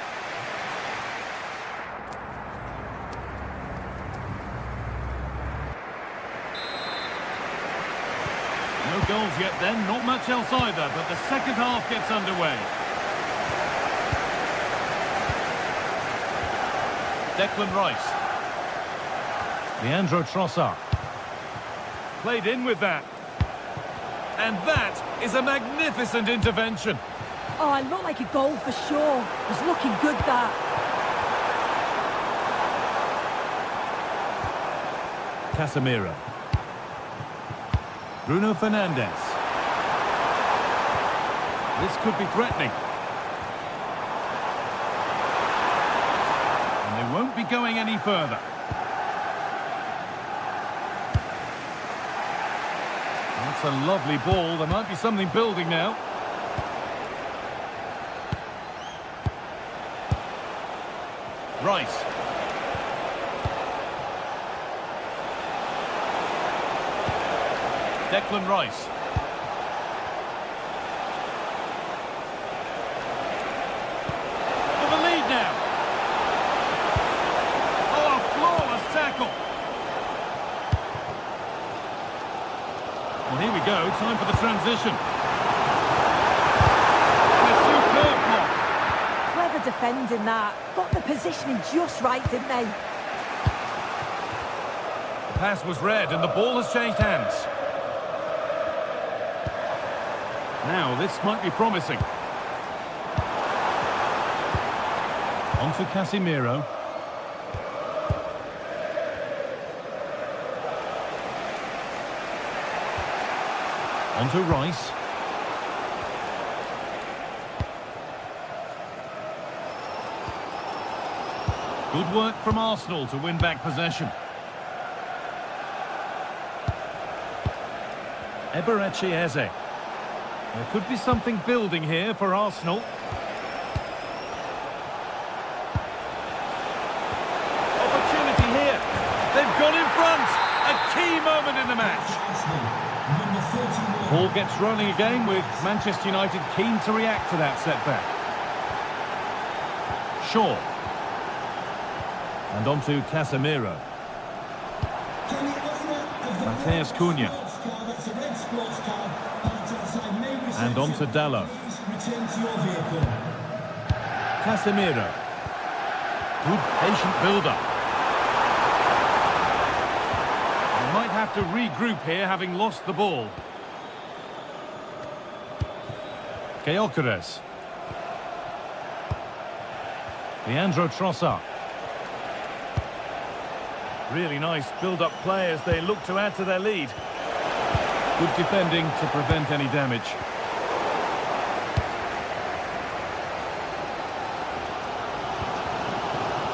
No goals yet then, not much else either, but the second half gets underway. Declan Rice. Leandro Trossard. Played in with that. And that is a magnificent intervention. Oh, it looked like a goal for sure. It was looking good, that. Casemiro. Bruno Fernandes. This could be threatening. And they won't be going any further. That's a lovely ball. There might be something building now. Rice. Declan Rice. For the lead now. Oh, a flawless tackle. Well, here we go. Time for the transition. A superb block. Clever defending that. Got the positioning just right, didn't they? The pass was read and the ball has changed hands. Now, this might be promising. On to Casemiro. On to Rice. Good work from Arsenal to win back possession. Eberechi Eze. There could be something building here for Arsenal. Opportunity here. They've gone in front. A key moment in the match. Ball gets rolling again with Manchester United keen to react to that setback. Shaw. And on to Casemiro. Mateus Cunha. And on to Dallo. Casemiro. Good patient build-up. They might have to regroup here, having lost the ball. Gyökeres. Leandro Trossard. Really nice build-up play as they look to add to their lead. Good defending to prevent any damage.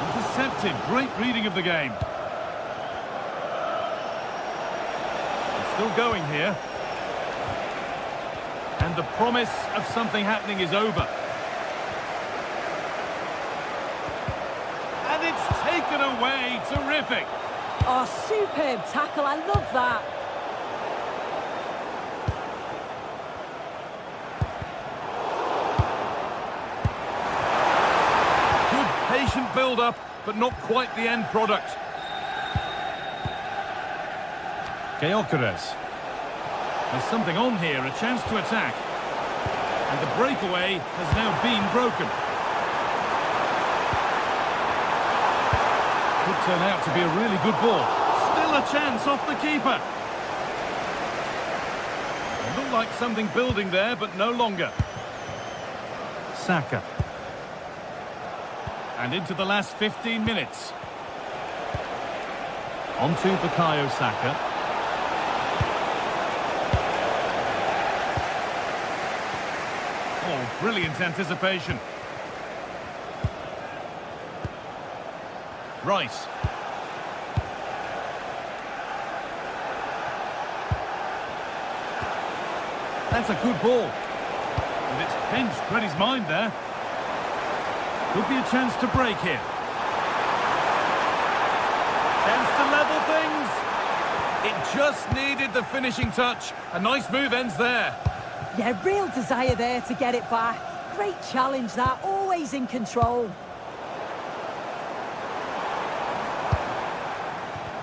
Intercepted. Great reading of the game. It's still going here. And the promise of something happening is over. And it's taken it away. Terrific. Oh, superb tackle. I love that. Good patient build-up, but not quite the end product. Gyökeres. There's something on here, a chance to attack. And the breakaway has now been broken. Could turn out to be a really good ball. Still a chance off the keeper. It looked like something building there, but no longer. Saka. And into the last 15 minutes. On to Bukayo Saka. Oh, brilliant anticipation. Rice. That's a good ball. And it's pinched Reddy's mind there. Could be a chance to break here. Chance to level things. It just needed the finishing touch. A nice move ends there. Yeah, real desire there to get it back. Great challenge that, always in control.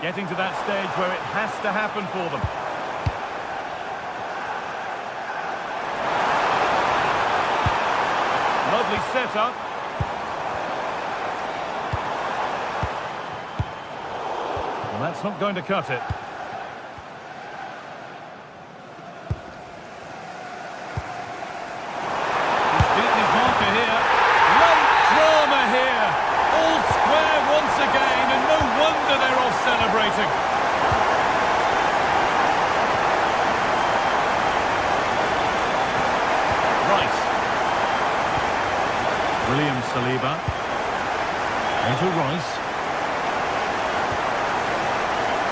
Getting to that stage where it has to happen for them. Lovely setup. Well, that's not going to cut it. He's beaten his marker here. Late drama here. All square once again, and no wonder they're off celebrating. Rice. William Saliba. Into Rice.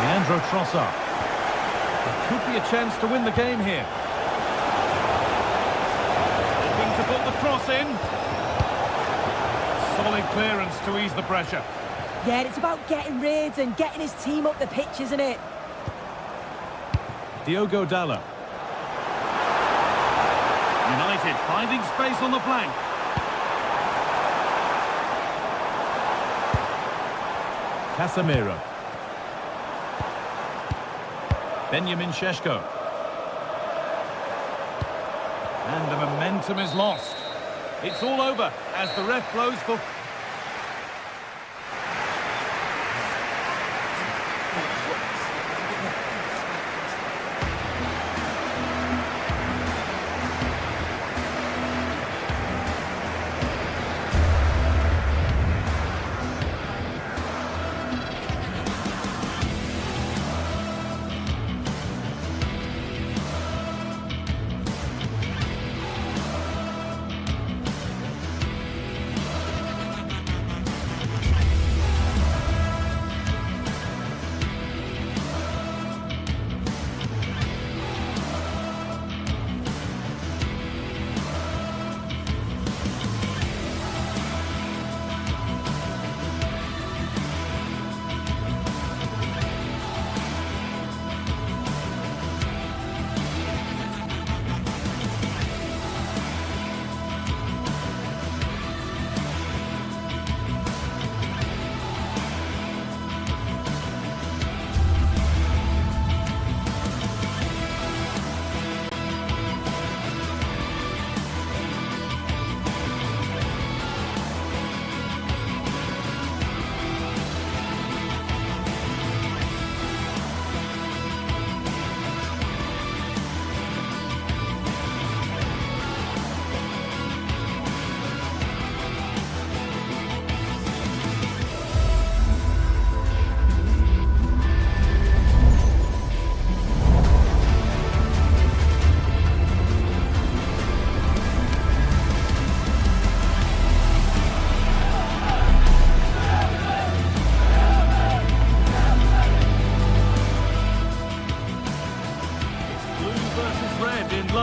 Leandro Trossard. There could be a chance to win the game here. Looking to put the cross in. Solid clearance to ease the pressure. Yeah, it's about getting rid and getting his team up the pitch, isn't it? Diogo Dalot. United finding space on the flank. Casemiro. Benjamin Šeško. And the momentum is lost. It's all over as the ref blows for...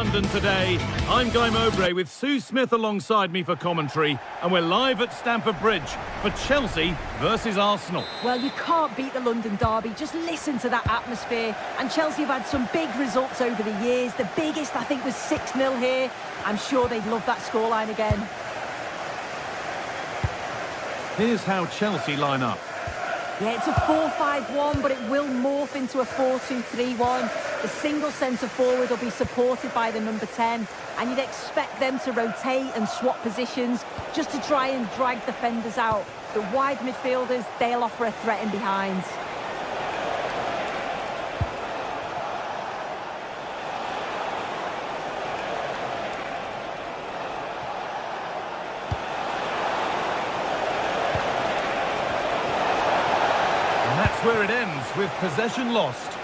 London today. I'm Guy Mowbray with Sue Smith alongside me for commentary, and we're live at Stamford Bridge for Chelsea versus Arsenal. Well, you can't beat the London derby. Just listen to that atmosphere. And Chelsea have had some big results over the years. The biggest, I think, was 6-0 here. I'm sure they'd love that scoreline again. Here's how Chelsea line up. Yeah, it's a 4-5-1, but it will morph into a 4-2-3-1. The single centre-forward will be supported by the number 10, and you'd expect them to rotate and swap positions just to try and drag defenders out. The wide midfielders, they'll offer a threat in behind. That's where it ends, with possession lost.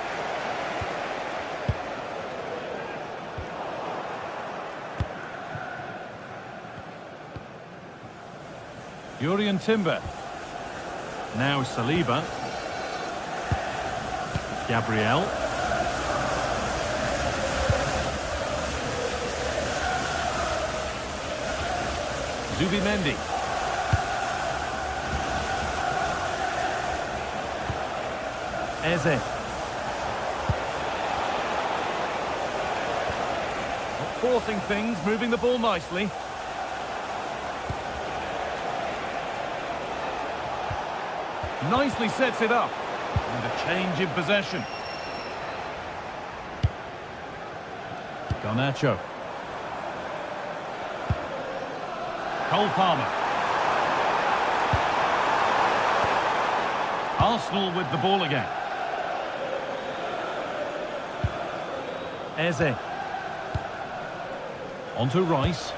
Jurrien Timber. Now Saliba. Gabriel. Zubimendi. Eze. Not forcing things, moving the ball nicely. Nicely sets it up. And a change in possession. Garnacho. Cole Palmer. Arsenal with the ball again. Eze. On to Rice.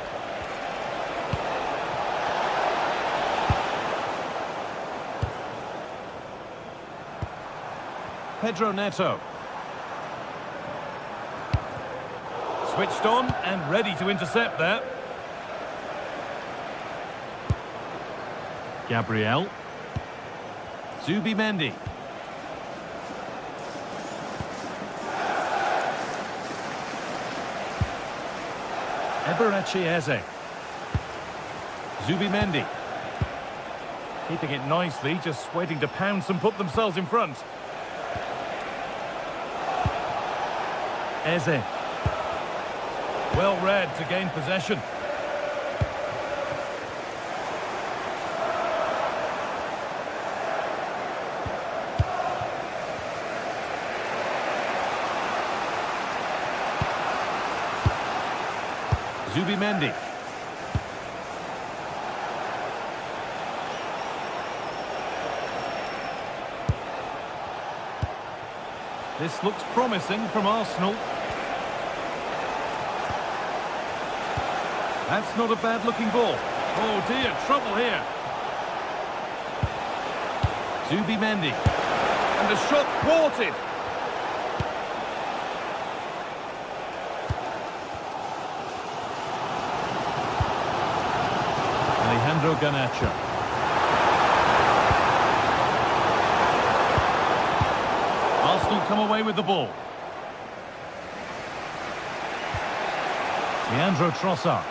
Pedro Neto. Switched on and ready to intercept there. Gabriel. Zubimendi. Eberechi Eze. Zubimendi. Keeping it nicely, just waiting to pounce and put themselves in front. Eze. Well read to gain possession. Zubimendi. This looks promising from Arsenal. That's not a bad-looking ball. Oh dear, trouble here. Zubimendi. And the shot thwarted. Alejandro Garnacho. Arsenal come away with the ball. Leandro Trossard.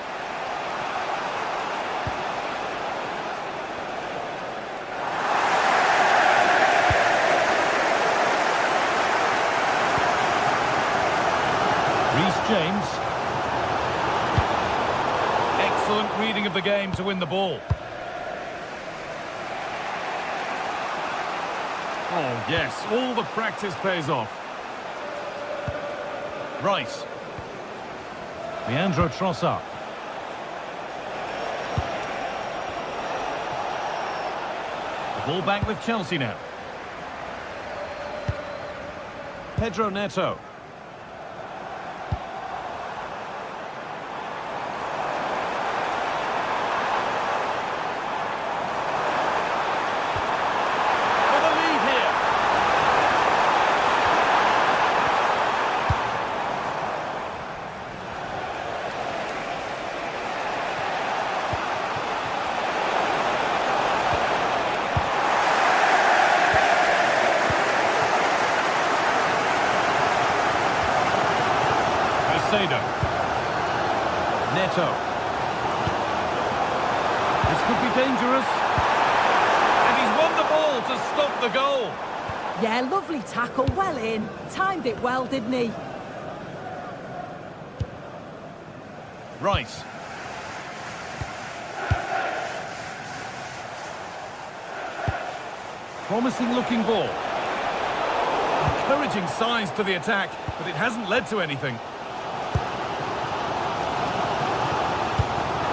James. Excellent reading of the game to win the ball. Oh, yes, all the practice pays off. Rice. Leandro Trossard. The ball back with Chelsea now. Pedro Neto. Caicedo. Neto. This could be dangerous. And he's won the ball to stop the goal. Yeah, lovely tackle, well in. Timed it well, didn't he? Rice. Promising looking ball. Encouraging signs to the attack, but it hasn't led to anything.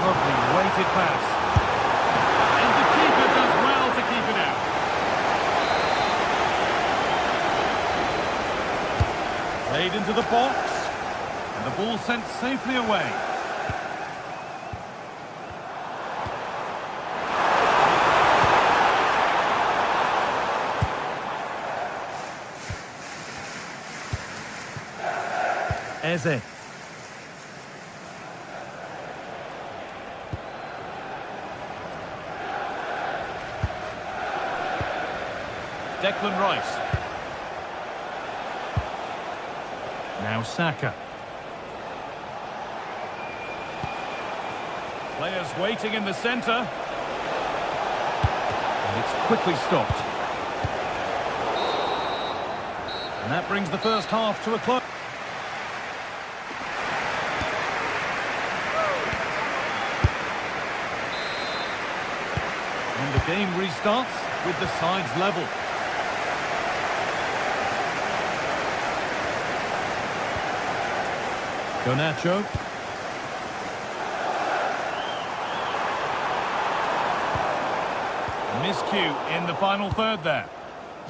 Lovely weighted pass. And the keeper does well to keep it out. Played into the box. And the ball sent safely away. Eze. Declan Rice. Now Saka. Players waiting in the centre. And it's quickly stopped. And that brings the first half to a close. And the game restarts with the sides level. Garnacho. Miscue in the final third there.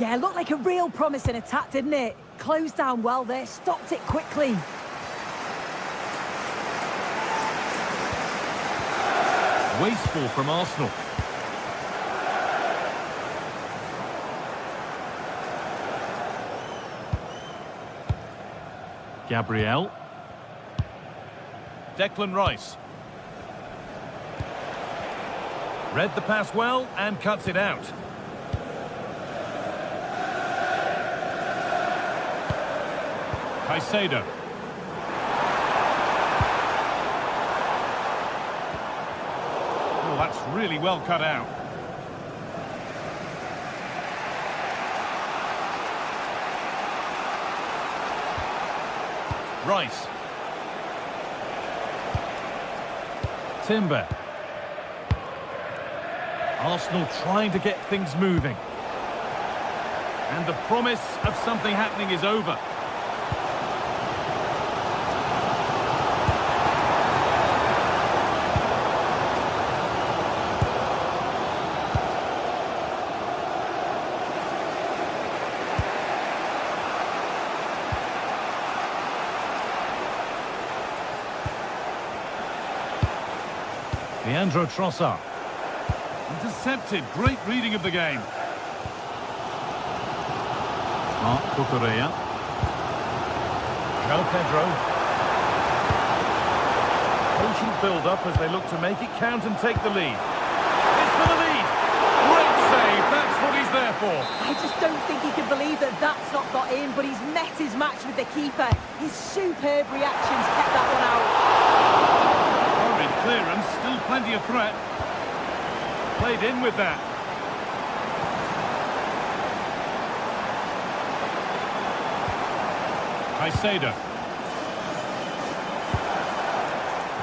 Yeah, looked like a real promising attack, didn't it? Closed down well there, stopped it quickly. Wasteful from Arsenal. Gabriel. Declan Rice. Read the pass well and cuts it out. Caicedo. Oh, that's really well cut out. Rice. Timber. Arsenal trying to get things moving. And the promise of something happening is over. Leandro Trossard. Intercepted. Great reading of the game. Marc Cucurella. João Pedro. Patient build-up as they look to make it count and take the lead. It's for the lead. Great save. That's what he's there for. I just don't think he can believe that that's not got in, but he's met his match with the keeper. His superb reactions kept that one out. Hurried clearance. Still plenty of threat. Played in with that. Caicedo.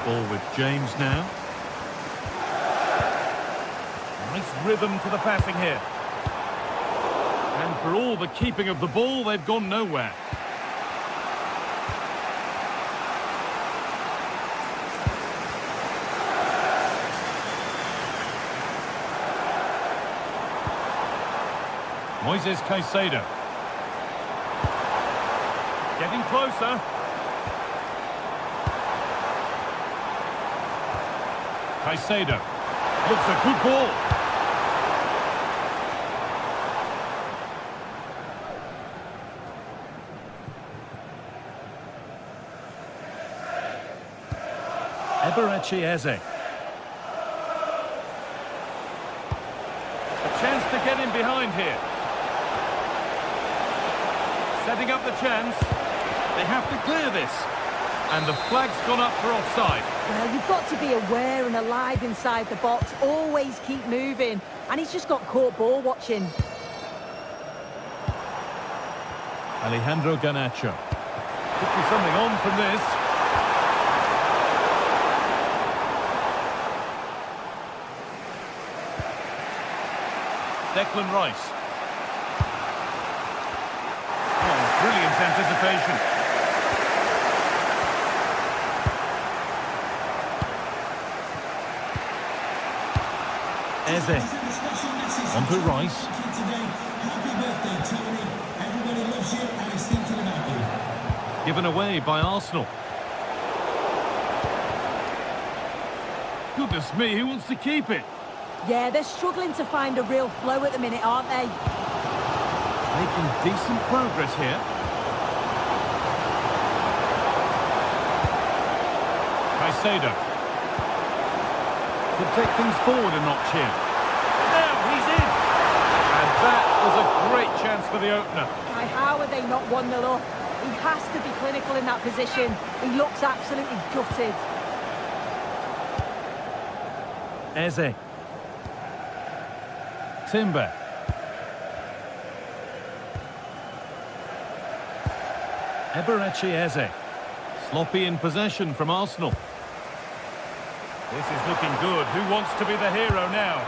Ball with James now. Nice rhythm to the passing here. And for all the keeping of the ball, they've gone nowhere. Moises Caicedo. Getting closer. Caicedo. Looks a good ball. Eberechi Eze. A chance to get in behind here. Setting up the chance. They have to clear this. And the flag's gone up for offside. Well, you've got to be aware and alive inside the box. Always keep moving. And he's just got caught ball watching. Alejandro Garnacho. Could be something on from this. Declan Rice. Oh, brilliant anticipation. Eze. On to Rice. Happy birthday, Tony. Everybody loves you and is thinking about you. Given away by Arsenal. Goodness me, who wants to keep it? Yeah, they're struggling to find a real flow at the minute, aren't they? Making decent progress here. Caicedo. Could take things forward a notch here. Now he's in! And that was a great chance for the opener. How are they not 1-0 up? He has to be clinical in that position. He looks absolutely gutted. Eze. Timber. Eberechi Eze. Sloppy in possession from Arsenal. This is looking good. Who wants to be the hero now?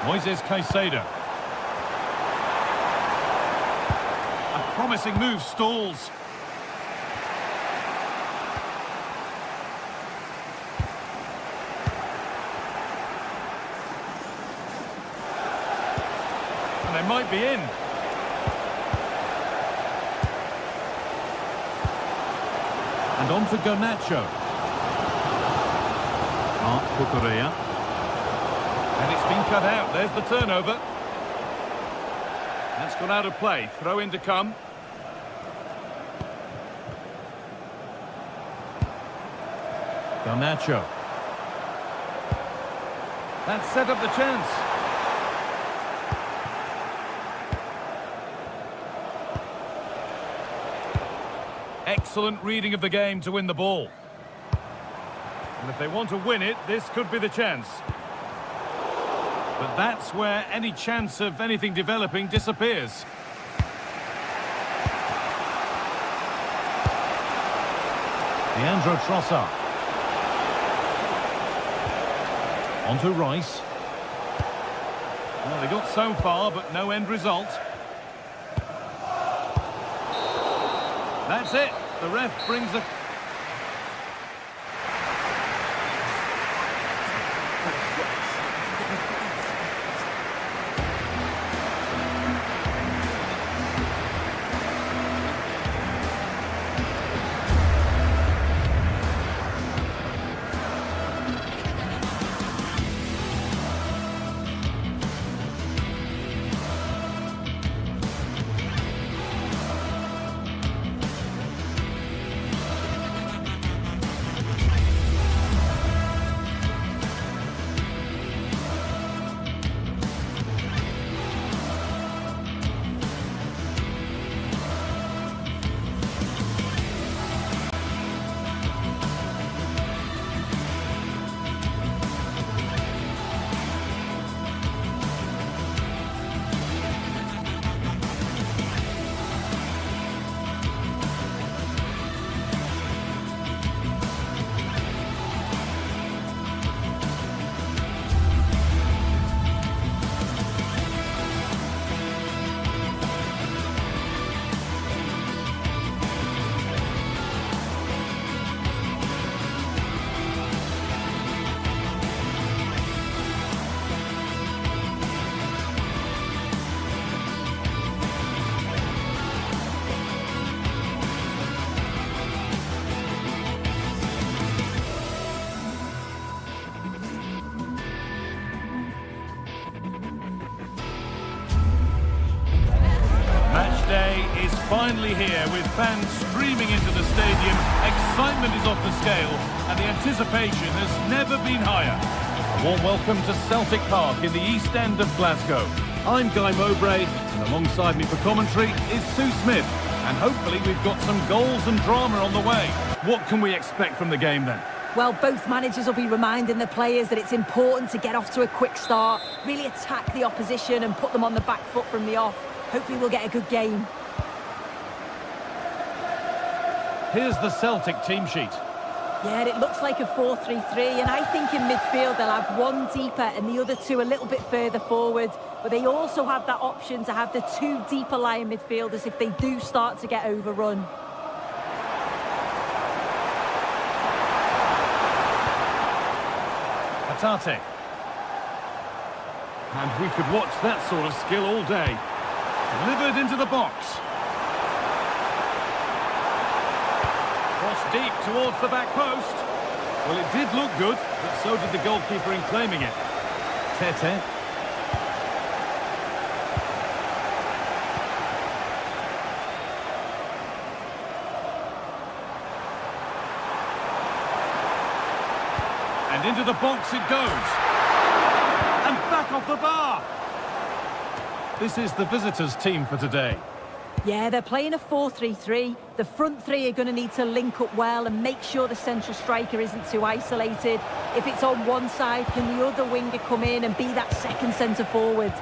Moises Caicedo. A promising move stalls. And they might be in. And on to Garnacho. Mark Cucurella. And it's been cut out. There's the turnover. That's gone out of play. Throw in to come. Garnacho. That set up the chance. Excellent reading of the game to win the ball. And if they want to win it, this could be the chance. But that's where any chance of anything developing disappears. Leandro Trossard. On to Rice. Well, they got so far, but no end result. That's it. The ref brings a... Day is finally here with fans streaming into the stadium. Excitement is off the scale and the anticipation has never been higher. A warm welcome to Celtic Park in the East End of Glasgow. I'm Guy Mowbray, and alongside me for commentary is Sue Smith. And hopefully we've got some goals and drama on the way. What can we expect from the game then? Well, both managers will be reminding the players that it's important to get off to a quick start, really attack the opposition and put them on the back foot from the off. Hopefully we'll get a good game. Here's the Celtic team sheet. Yeah, it looks like a 4-3-3, and I think in midfield they'll have one deeper and the other two a little bit further forward. But they also have that option to have the two deeper lying midfielders if they do start to get overrun. Hatate. And we could watch that sort of skill all day. Delivered into the box. Cross deep towards the back post. Well, it did look good, but so did the goalkeeper in claiming it. Tete. And into the box it goes. And back off the bar. This is the visitors' team for today. Yeah, they're playing a 4-3-3. The front three are going to need to link up well and make sure the central striker isn't too isolated. If it's on one side, can the other winger come in and be that second centre forward?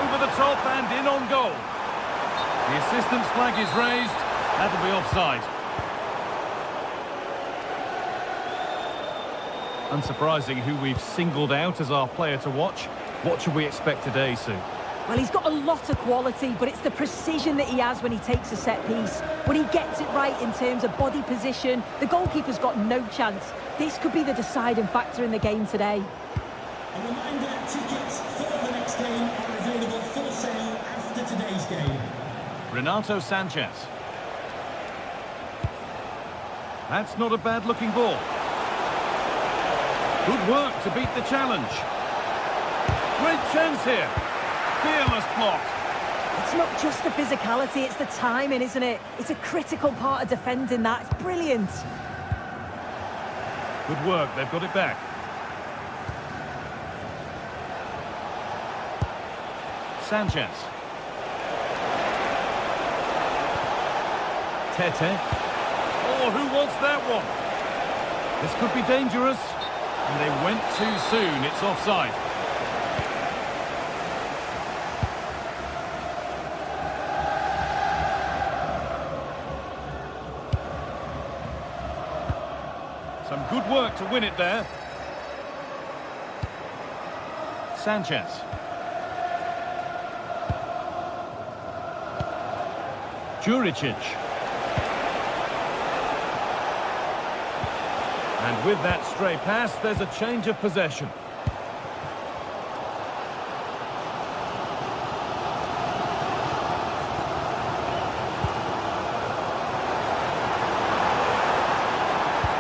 Over the top and in on goal. The assistant's flag is raised. That'll be offside. Unsurprising who we've singled out as our player to watch. What should we expect today, Sue? Well, he's got a lot of quality, but it's the precision that he has when he takes a set piece. When he gets it right in terms of body position, the goalkeeper's got no chance. This could be the deciding factor in the game today. A reminder, tickets for the next game are available for sale after today's game. Renato Sanchez. That's not a bad-looking ball. Good work to beat the challenge. Great chance here. Fearless block. It's not just the physicality, it's the timing, isn't it? It's a critical part of defending that. It's brilliant. Good work, they've got it back. Sanchez. Tete. Oh, who wants that one? This could be dangerous. And they went too soon. It's offside. Some good work to win it there. Sanchez. Juricic. And with that stray pass, there's a change of possession.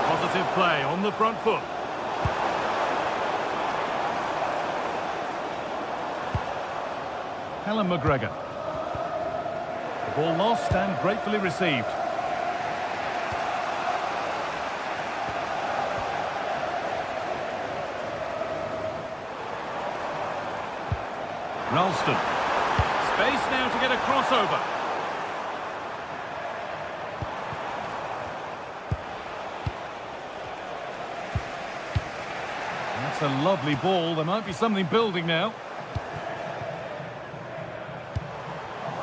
Positive play on the front foot. Callum McGregor. The ball lost and gratefully received. Ralston. Space now to get a crossover. That's a lovely ball. There might be something building now.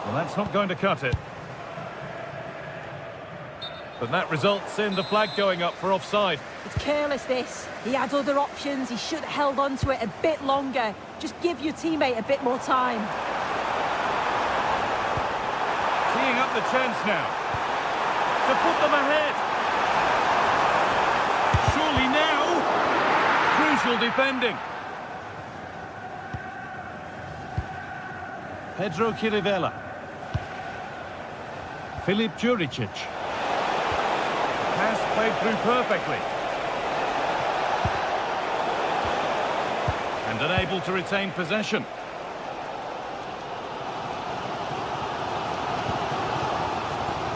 Well, that's not going to cut it. But that results in the flag going up for offside. It's careless, this. He had other options. He should have held on to it a bit longer. Just give your teammate a bit more time. Teeing up the chance now. To put them ahead. Surely now. Crucial defending. Pedro Chirivella. Filip Juricic. Pass played through perfectly. And unable to retain possession.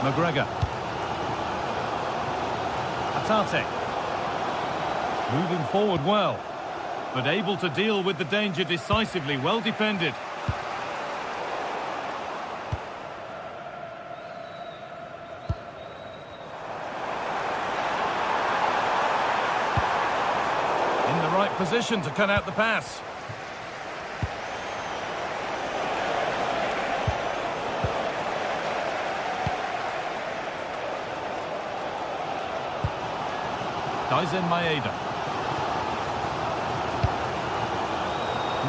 McGregor. Tate. Moving forward well, but able to deal with the danger decisively. Well defended. In the right position to cut out the pass. Maeda.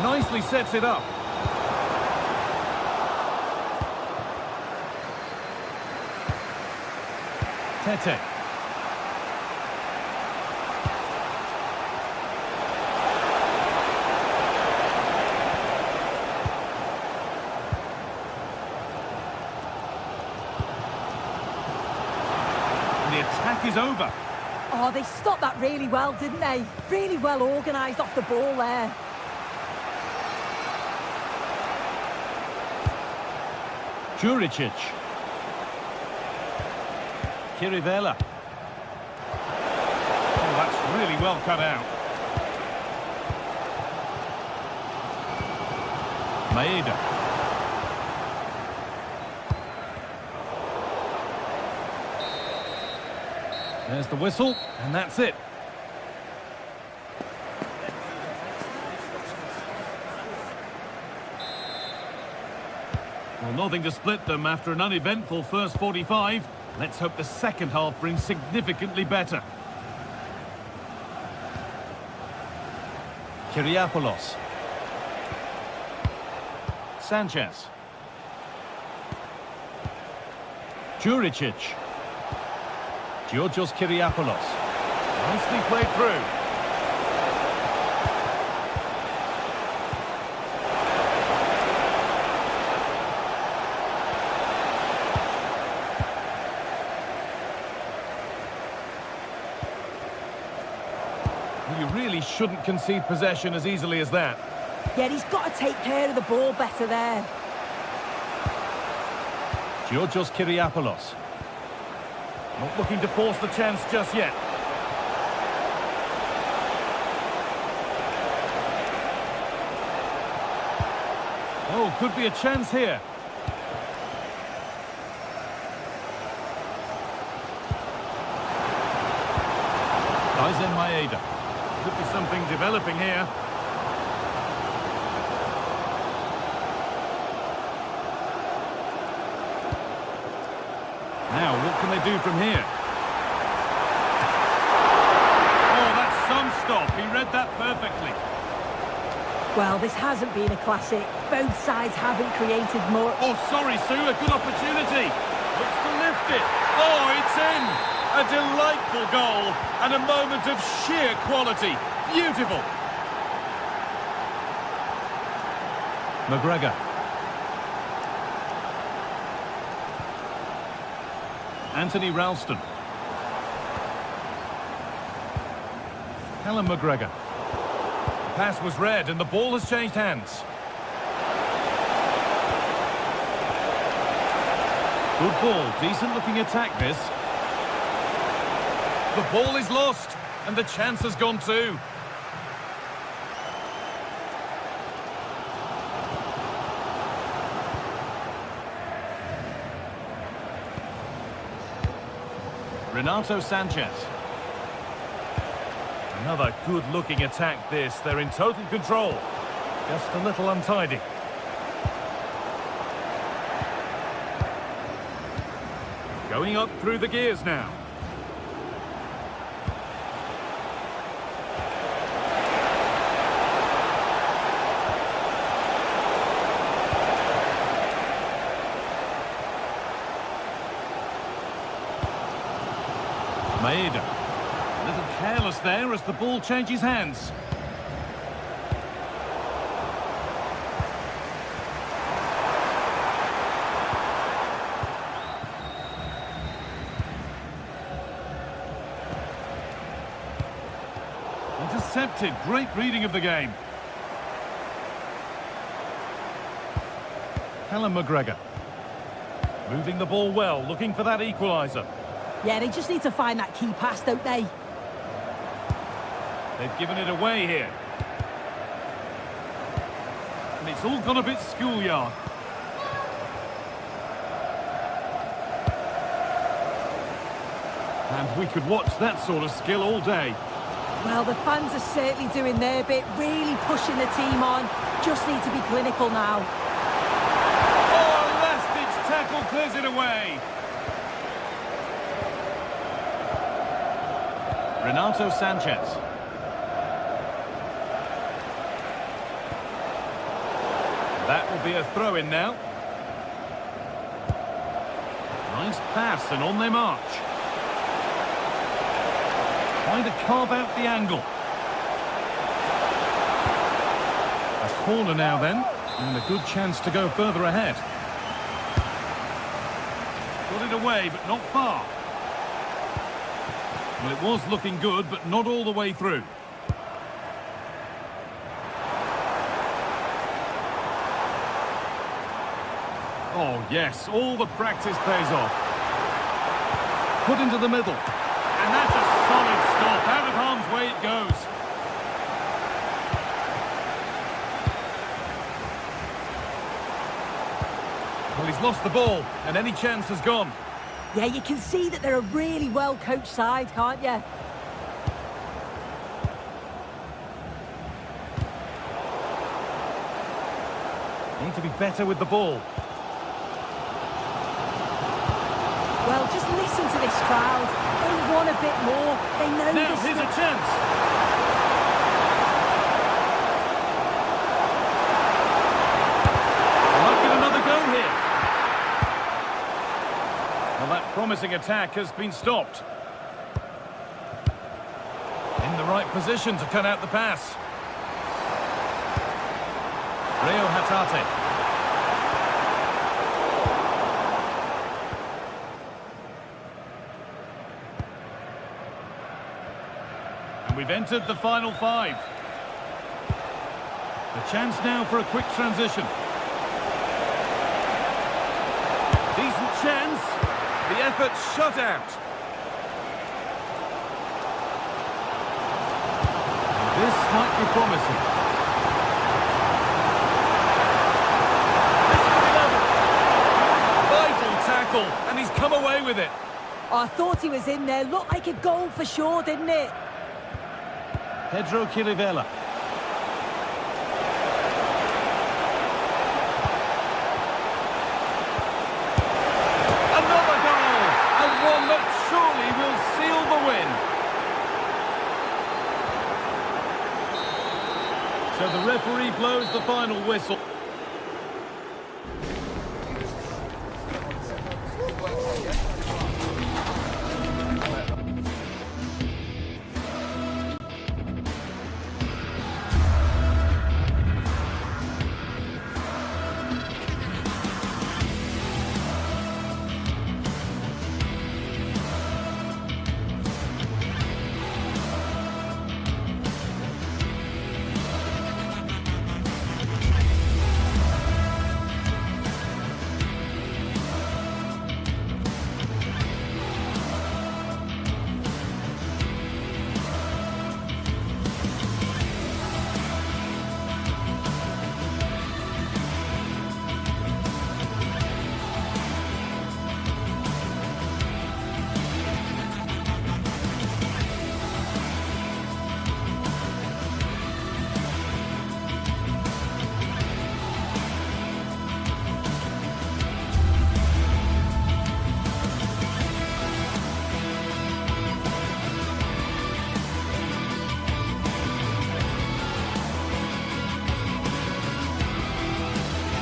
Nicely sets it up. Tete. The attack is over. Oh, they stopped that really well, didn't they? Really well organised off the ball there. Juricic. Kirivela. Oh, that's really well cut out. Maeda. There's the whistle, and that's it. Well, nothing to split them after an uneventful first 45. Let's hope the second half brings significantly better. Kyriapoulos. Sanchez. Juricic. Georgios Kyriapoulos. Nicely played through. You really shouldn't concede possession as easily as that. Yeah, he's got to take care of the ball better there. Georgios Kyriapoulos. Not looking to force the chance just yet. Oh, could be a chance here. Maeda. Could be something developing here. Now, what can they do from here? Oh, that's some stop. He read that perfectly. Well, this hasn't been a classic. Both sides haven't created much. Oh, sorry, Sue. A good opportunity. Looks to lift it. Oh, it's in. A delightful goal and a moment of sheer quality. Beautiful. McGregor. Anthony Ralston. Callum McGregor. The pass was read and the ball has changed hands. Good ball, decent looking attack this. The ball is lost and the chance has gone too. Renato Sanchez. Another good-looking attack this. They're in total control. Just a little untidy. Going up through the gears now. Maeda. A little careless there as the ball changes hands. Intercepted. Great reading of the game. Callum McGregor. Moving the ball well, looking for that equaliser. Yeah, they just need to find that key pass, don't they? They've given it away here. And it's all gone a bit schoolyard. And we could watch that sort of skill all day. Well, the fans are certainly doing their bit, really pushing the team on. Just need to be clinical now. Oh, last-ditch tackle clears it away. Renato Sanchez. That will be a throw-in now. Nice pass, and on they march. Trying to carve out the angle. A corner now then, and a good chance to go further ahead. Got it away, but not far. Well, it was looking good, but not all the way through. Oh, yes, all the practice pays off. Put into the middle. And that's a solid stop. Out of harm's way it goes. Well, he's lost the ball, and any chance has gone. Yeah, you can see that they're a really well-coached side, can't you? Need to be better with the ball. Well, just listen to this crowd. They want a bit more. They know Now, this. here's a chance. Might get another go here. Well, that promising attack has been stopped. In the right position to cut out the pass. Rio Hatate. We've entered the final 5. A chance now for a quick transition. Decent chance. The effort shut out. This might be promising. This could be level. Vital tackle, and he's come away with it. Oh, I thought he was in there. Looked like a goal for sure, didn't it? Pedro Chirivella. Another goal! And one that surely will seal the win. So the referee blows the final whistle.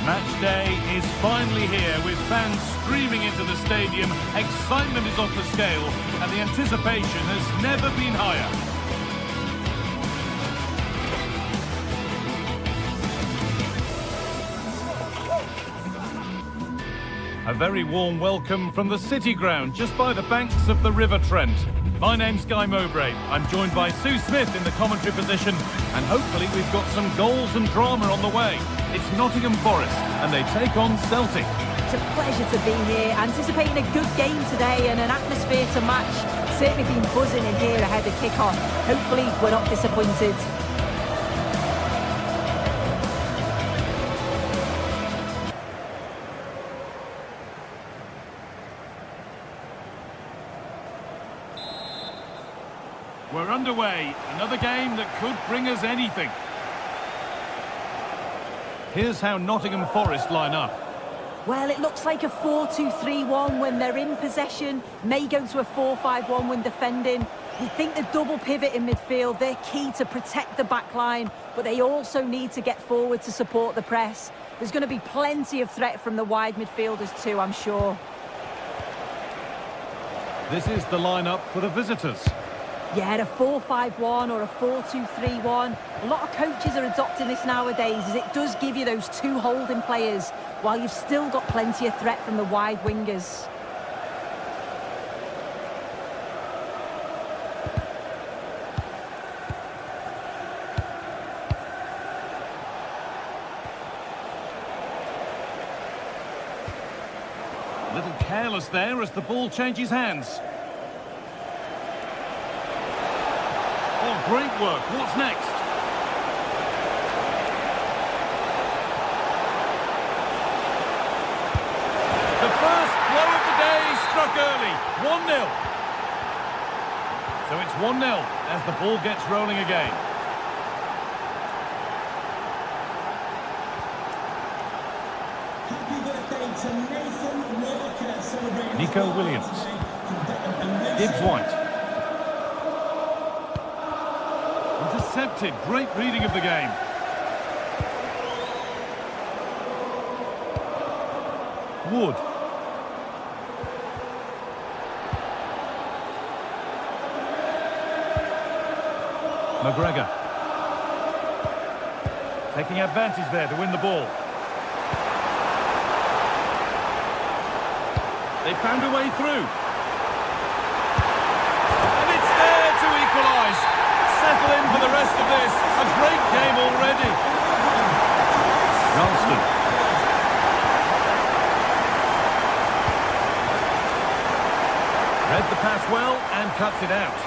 Match day is finally here, with fans streaming into the stadium. Excitement is off the scale, and the anticipation has never been higher. A very warm welcome from the City Ground, just by the banks of the River Trent. My name's Guy Mowbray. I'm joined by Sue Smith in the commentary position, and hopefully we've got some goals and drama on the way. It's Nottingham Forest, and they take on Celtic. It's a pleasure to be here, anticipating a good game today and an atmosphere to match. Certainly been buzzing in here ahead of kick-off. Hopefully we're not disappointed. We're underway. Another game that could bring us anything. Here's how Nottingham Forest line up. Well, it looks like a 4-2-3-1 when they're in possession. May go to a 4-5-1 when defending. You think the double pivot in midfield, they're key to protect the back line, but they also need to get forward to support the press. There's going to be plenty of threat from the wide midfielders too, I'm sure. This is the lineup for the visitors. Yeah, a 4-5-1 or a 4-2-3-1. A lot of coaches are adopting this nowadays, as it does give you those two holding players, while you've still got plenty of threat from the wide wingers. A little careless there as the ball changes hands. Oh, great work. What's next? The first blow of the day struck early. 1-0. So it's 1-0 as the ball gets rolling again. Happy birthday to Nathan Walker, celebrating Nico Williams. Gibbs White. Intercepted. Great reading of the game. Wood. McGregor. Taking advantage there to win the ball. They found a way through. And it's there to equalise. Settle in for the rest of this. A great game already. Ralston. Read the pass well and cuts it out.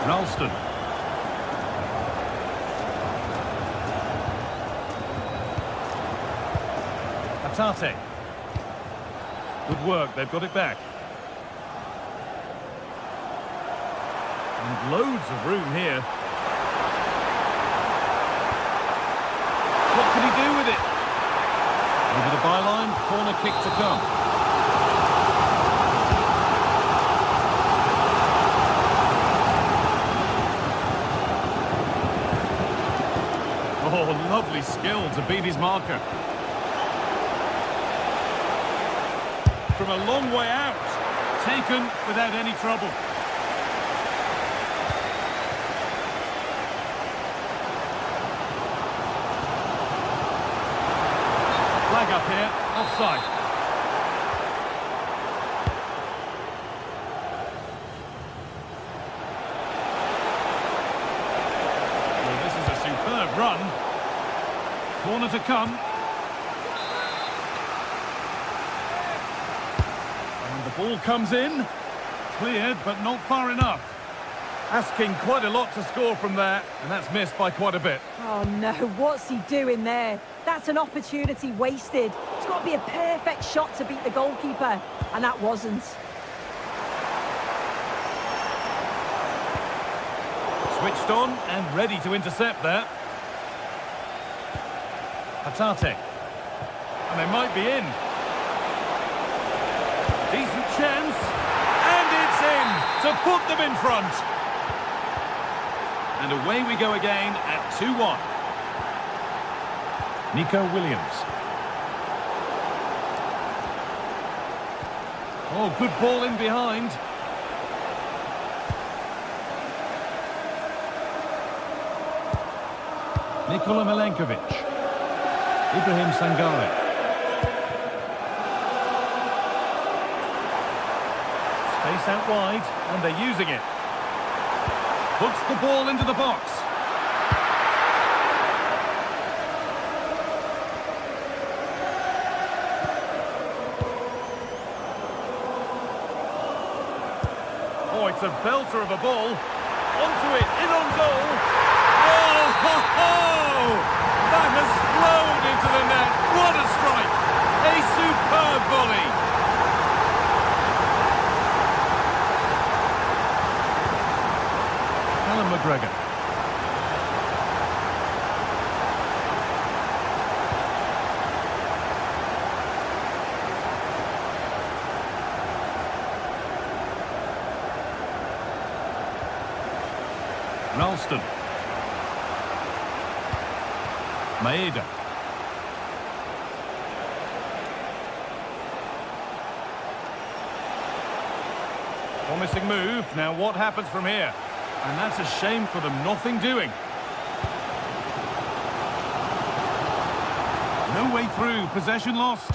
Ralston. Atate. Good work, they've got it back. And loads of room here. What can he do with it? Over the byline, corner kick to come. Oh, lovely skill to beat his marker. From a long way out, taken without any trouble. Flag up here, offside. Well, this is a superb run. Corner to come. Ball comes in, cleared, but not far enough. Asking quite a lot to score from there, and that's missed by quite a bit. Oh no, what's he doing there? That's an opportunity wasted. It's got to be a perfect shot to beat the goalkeeper, and that wasn't. Switched on and ready to intercept there. Atate. And they might be in. Decent chance, and it's in to put them in front. And away we go again at 2-1. Nico Williams. Oh, good ball in behind. Nikola Milenkovic. Ibrahim Sangare. Space out wide, and they're using it. Puts the ball into the box. Oh, it's a belter of a ball. Onto it, in on goal. Oh, ho, ho! That has flown into the net. What a strike! A superb volley. Alan McGregor. Ralston. Maeda. Promising move. Now what happens from here? And that's a shame for them. Nothing doing. No way through. Possession lost.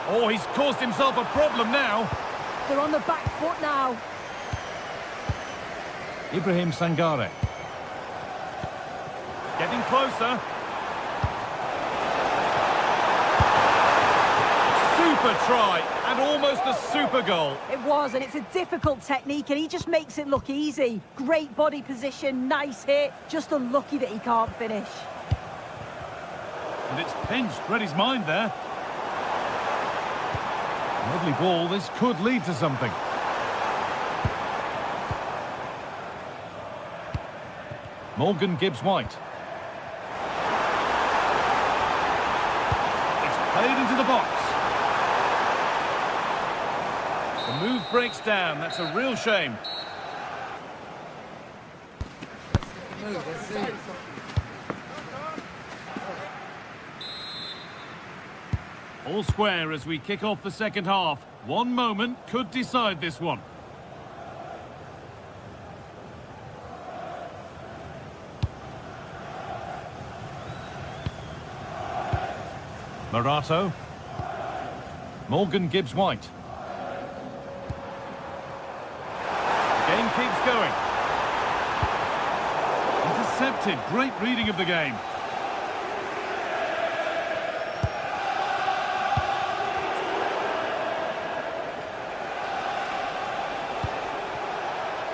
Oh, he's caused himself a problem now. They're on the back foot now. Ibrahim Sangare. Getting closer. Super try, and almost a super goal. It was, and it's a difficult technique, and he just makes it look easy. Great body position, nice hit, just unlucky that he can't finish. And it's pinched, read his mind there. Lovely ball, this could lead to something. Morgan Gibbs-White. It's played into the box. The move breaks down. That's a real shame. All square as we kick off the second half. One moment could decide this one. Marato. Morgan Gibbs-White. Game keeps going. Intercepted. Great reading of the game.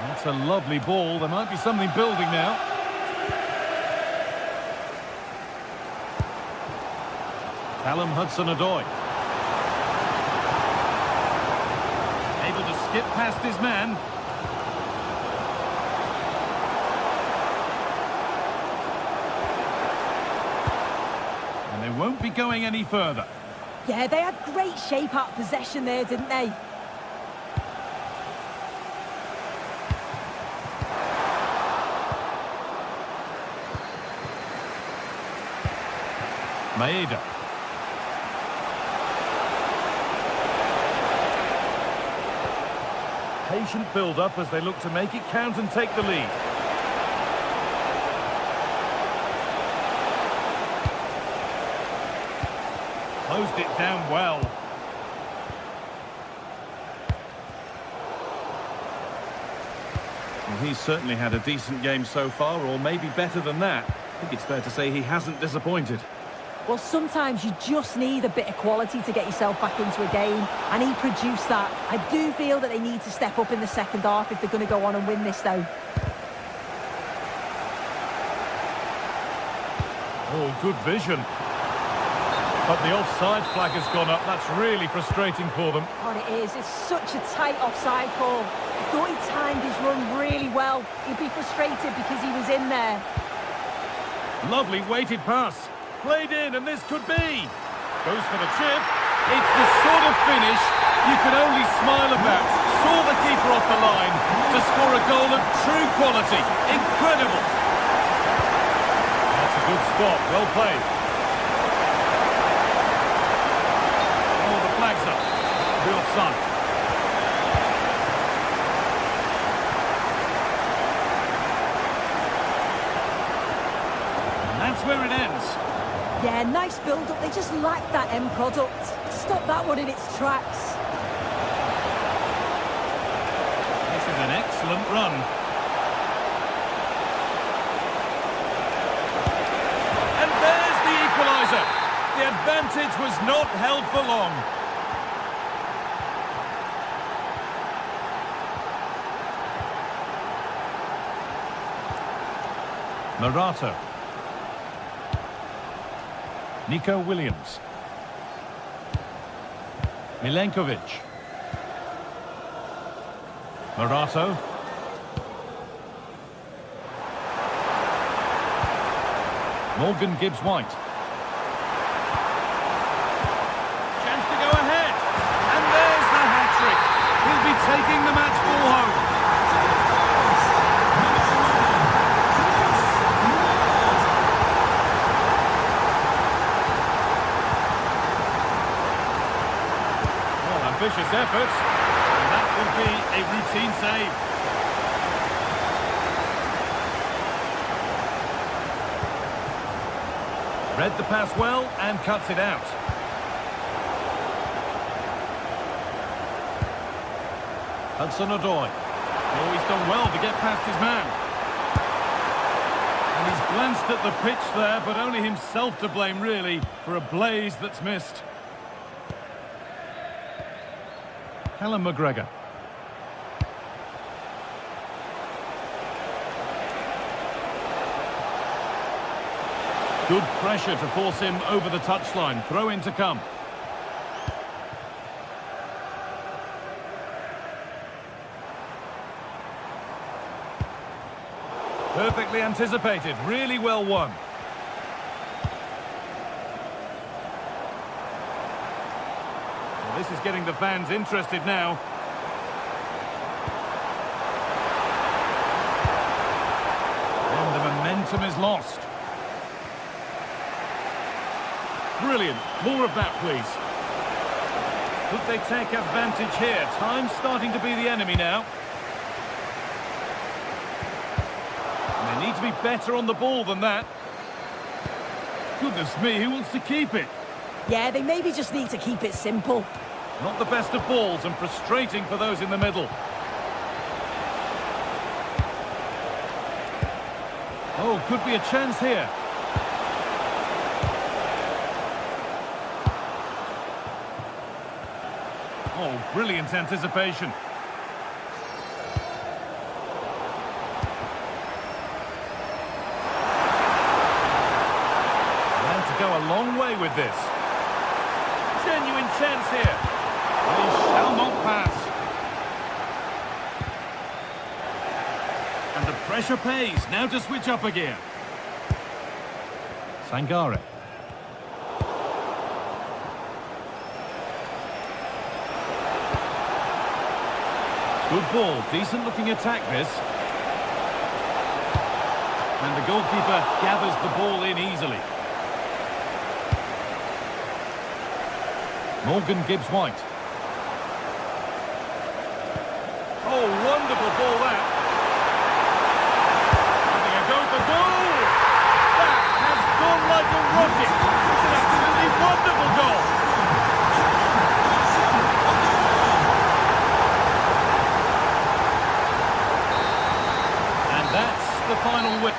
That's a lovely ball. There might be something building now. Callum Hudson-Odoi. Able to skip past his man. And they won't be going any further. Yeah, they had great shape out possession there, didn't they? Maeda. Patient build-up as they look to make it count and take the lead. Closed it down well. Well, he's certainly had a decent game so far, or maybe better than that. I think it's fair to say he hasn't disappointed. Well, sometimes you just need a bit of quality to get yourself back into a game, and he produced that. I do feel that they need to step up in the second half if they're going to go on and win this, though. Oh, good vision. But the offside flag has gone up. That's really frustrating for them. Oh, it is. It's such a tight offside call. I thought he timed his run really well. He'd be frustrated because he was in there. Lovely weighted pass. Played in, and this could be. Goes for the chip. It's the sort of finish you can only smile about. Saw the keeper off the line to score a goal of true quality. Incredible. That's a good spot. Well played. Oh, the flag's up. The offside. And that's where it ends. Yeah, nice build-up. They just lack that end product. Stop that one in its tracks. This is an excellent run. The advantage was not held for long. Morata. Nico Williams. Milenkovic. Morato. Morgan Gibbs-White. Chance to go ahead. And there's the hat-trick. He'll be taking the match ball home. Well, ambitious effort. And that will be a routine save. Read the pass well and cuts it out. Hudson-Odoi. Oh, he's done well to get past his man. And he's glanced at the pitch there, but only himself to blame, really, for a blaze that's missed. Callum McGregor. Good pressure to force him over the touchline. Throw in to come. Perfectly anticipated. Really well won. Well, this is getting the fans interested now. And the momentum is lost. Brilliant. More of that, please. Could they take advantage here? Time's starting to be the enemy now. And they need to be better on the ball than that. Goodness me, who wants to keep it? Yeah, they maybe just need to keep it simple. Not the best of balls and frustrating for those in the middle. Oh, could be a chance here. Oh, brilliant anticipation. And to go a long way with this. Genuine chance here. He shall not pass. And the pressure pays. Now to switch up again. Sangare. Good ball, decent looking attack this. And the goalkeeper gathers the ball in easily. Morgan Gibbs-White. Oh, wonderful ball that. Having a go for goal. That has gone like a rocket. It's an absolutely wonderful goal. That's the final win.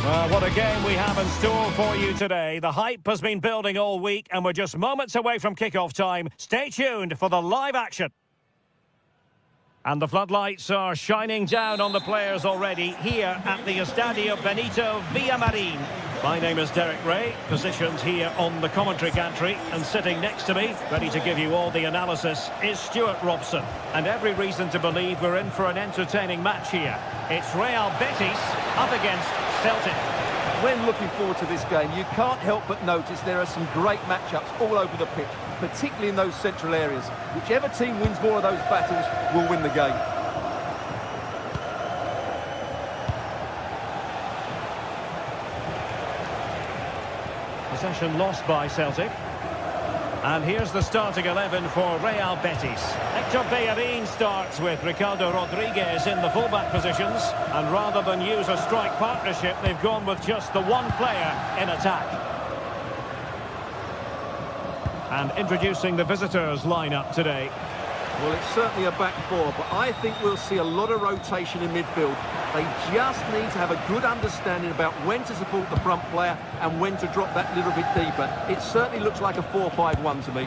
Well, what a game we have in store for you today. The hype has been building all week and we're just moments away from kick-off time. Stay tuned for the live action. And the floodlights are shining down on the players already here at the Estadio Benito Villamarin. My name is Derek Ray, positioned here on the commentary gantry, and sitting next to me, ready to give you all the analysis, is Stuart Robson. And every reason to believe we're in for an entertaining match here. It's Real Betis up against Celtic. When looking forward to this game, you can't help but notice there are some great matchups all over the pitch, particularly in those central areas. Whichever team wins more of those battles will win the game. Possession lost by Celtic. And here's the starting 11 for Real Betis. Hector Bellerin starts with Ricardo Rodriguez in the fullback positions. And rather than use a strike partnership, they've gone with just the one player in attack. And introducing the visitors lineup today. Well, it's certainly a back four, but I think we'll see a lot of rotation in midfield. They just need to have a good understanding about when to support the front player and when to drop that little bit deeper. It certainly looks like a 4-5-1 to me.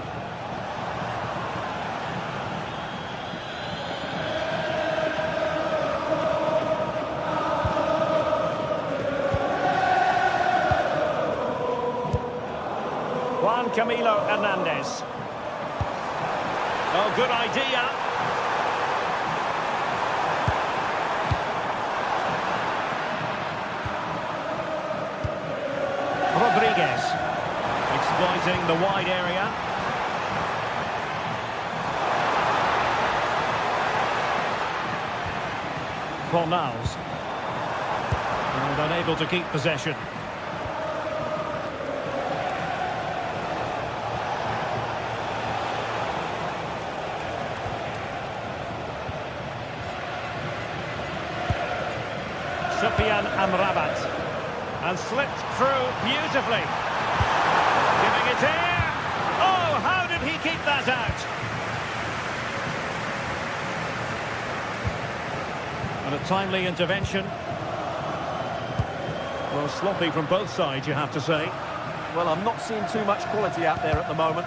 Juan Camilo Hernandez. Oh, good idea. Rodriguez exploiting the wide area. Fornals. And unable to keep possession. Sufyan Amrabat, and slipped through beautifully. Giving it here. Oh, how did he keep that out? And a timely intervention. Well, sloppy from both sides, you have to say. Well, I'm not seeing too much quality out there at the moment.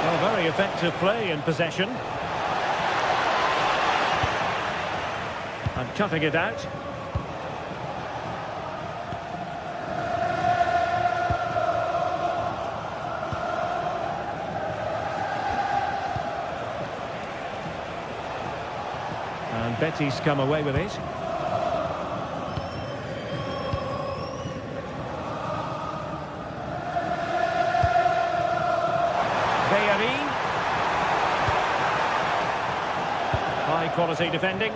Well, very effective play in possession. And cutting it out. And Betis come away with it. Bellerin. High quality defending.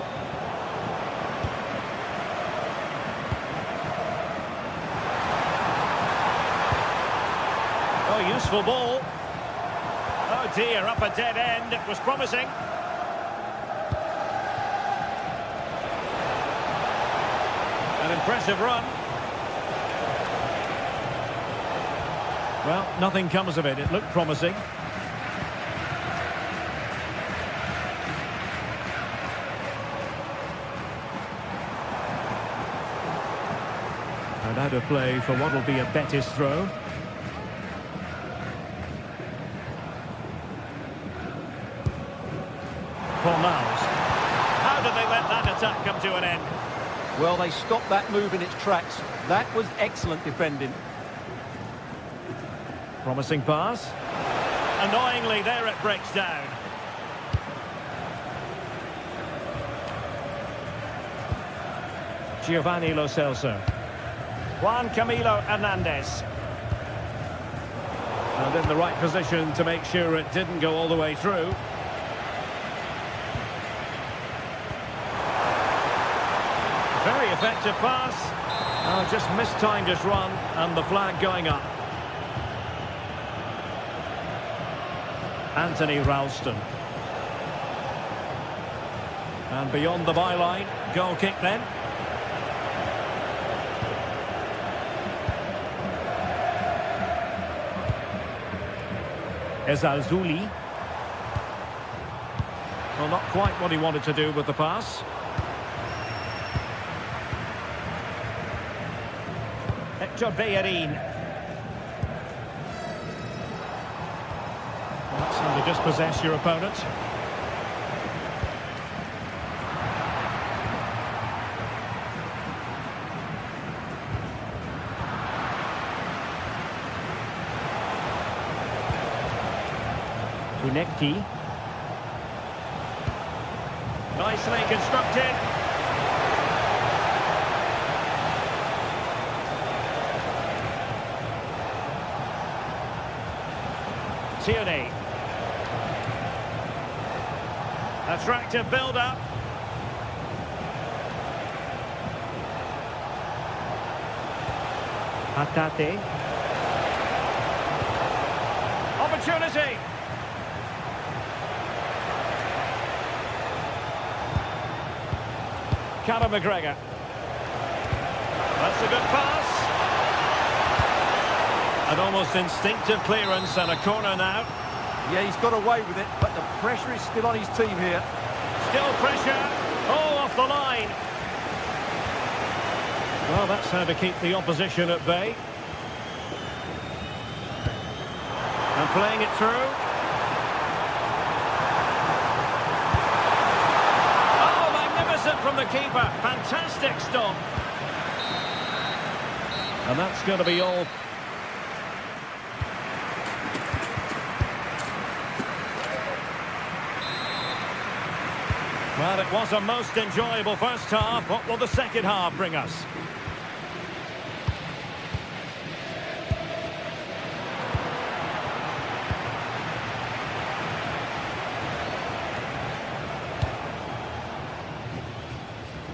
Oh, useful ball. Oh dear, up a dead end. It was promising. An impressive run. Well, nothing comes of it. It looked promising. And out of play for what will be a Betis throw. Fornals. How did they let that attack come to an end? Well, they stopped that move in its tracks. That was excellent defending. Promising pass. Annoyingly, there it breaks down. Giovanni Lo Celso. Juan Camilo Hernandez. And in the right position to make sure it didn't go all the way through. Very effective pass. Oh, just mistimed his run, and the flag going up. Anthony Ralston. And beyond the byline, goal kick then. Ezalzouli. Well, not quite what he wanted to do with the pass. Hector Bellerin. That's how to dispossess your opponent. Kunecki. Nicely constructed. Tierney. Attractive build-up. Hatate. Opportunity. Callum McGregor. That's a good pass. An almost instinctive clearance and a corner now. Yeah, he's got away with it, but the pressure is still on his team here. Still pressure. Oh, off the line. Well, that's how to keep the opposition at bay. And playing it through. Oh, magnificent from the keeper. Fantastic stop. And that's going to be all. Well, it was a most enjoyable first half. What will the second half bring us?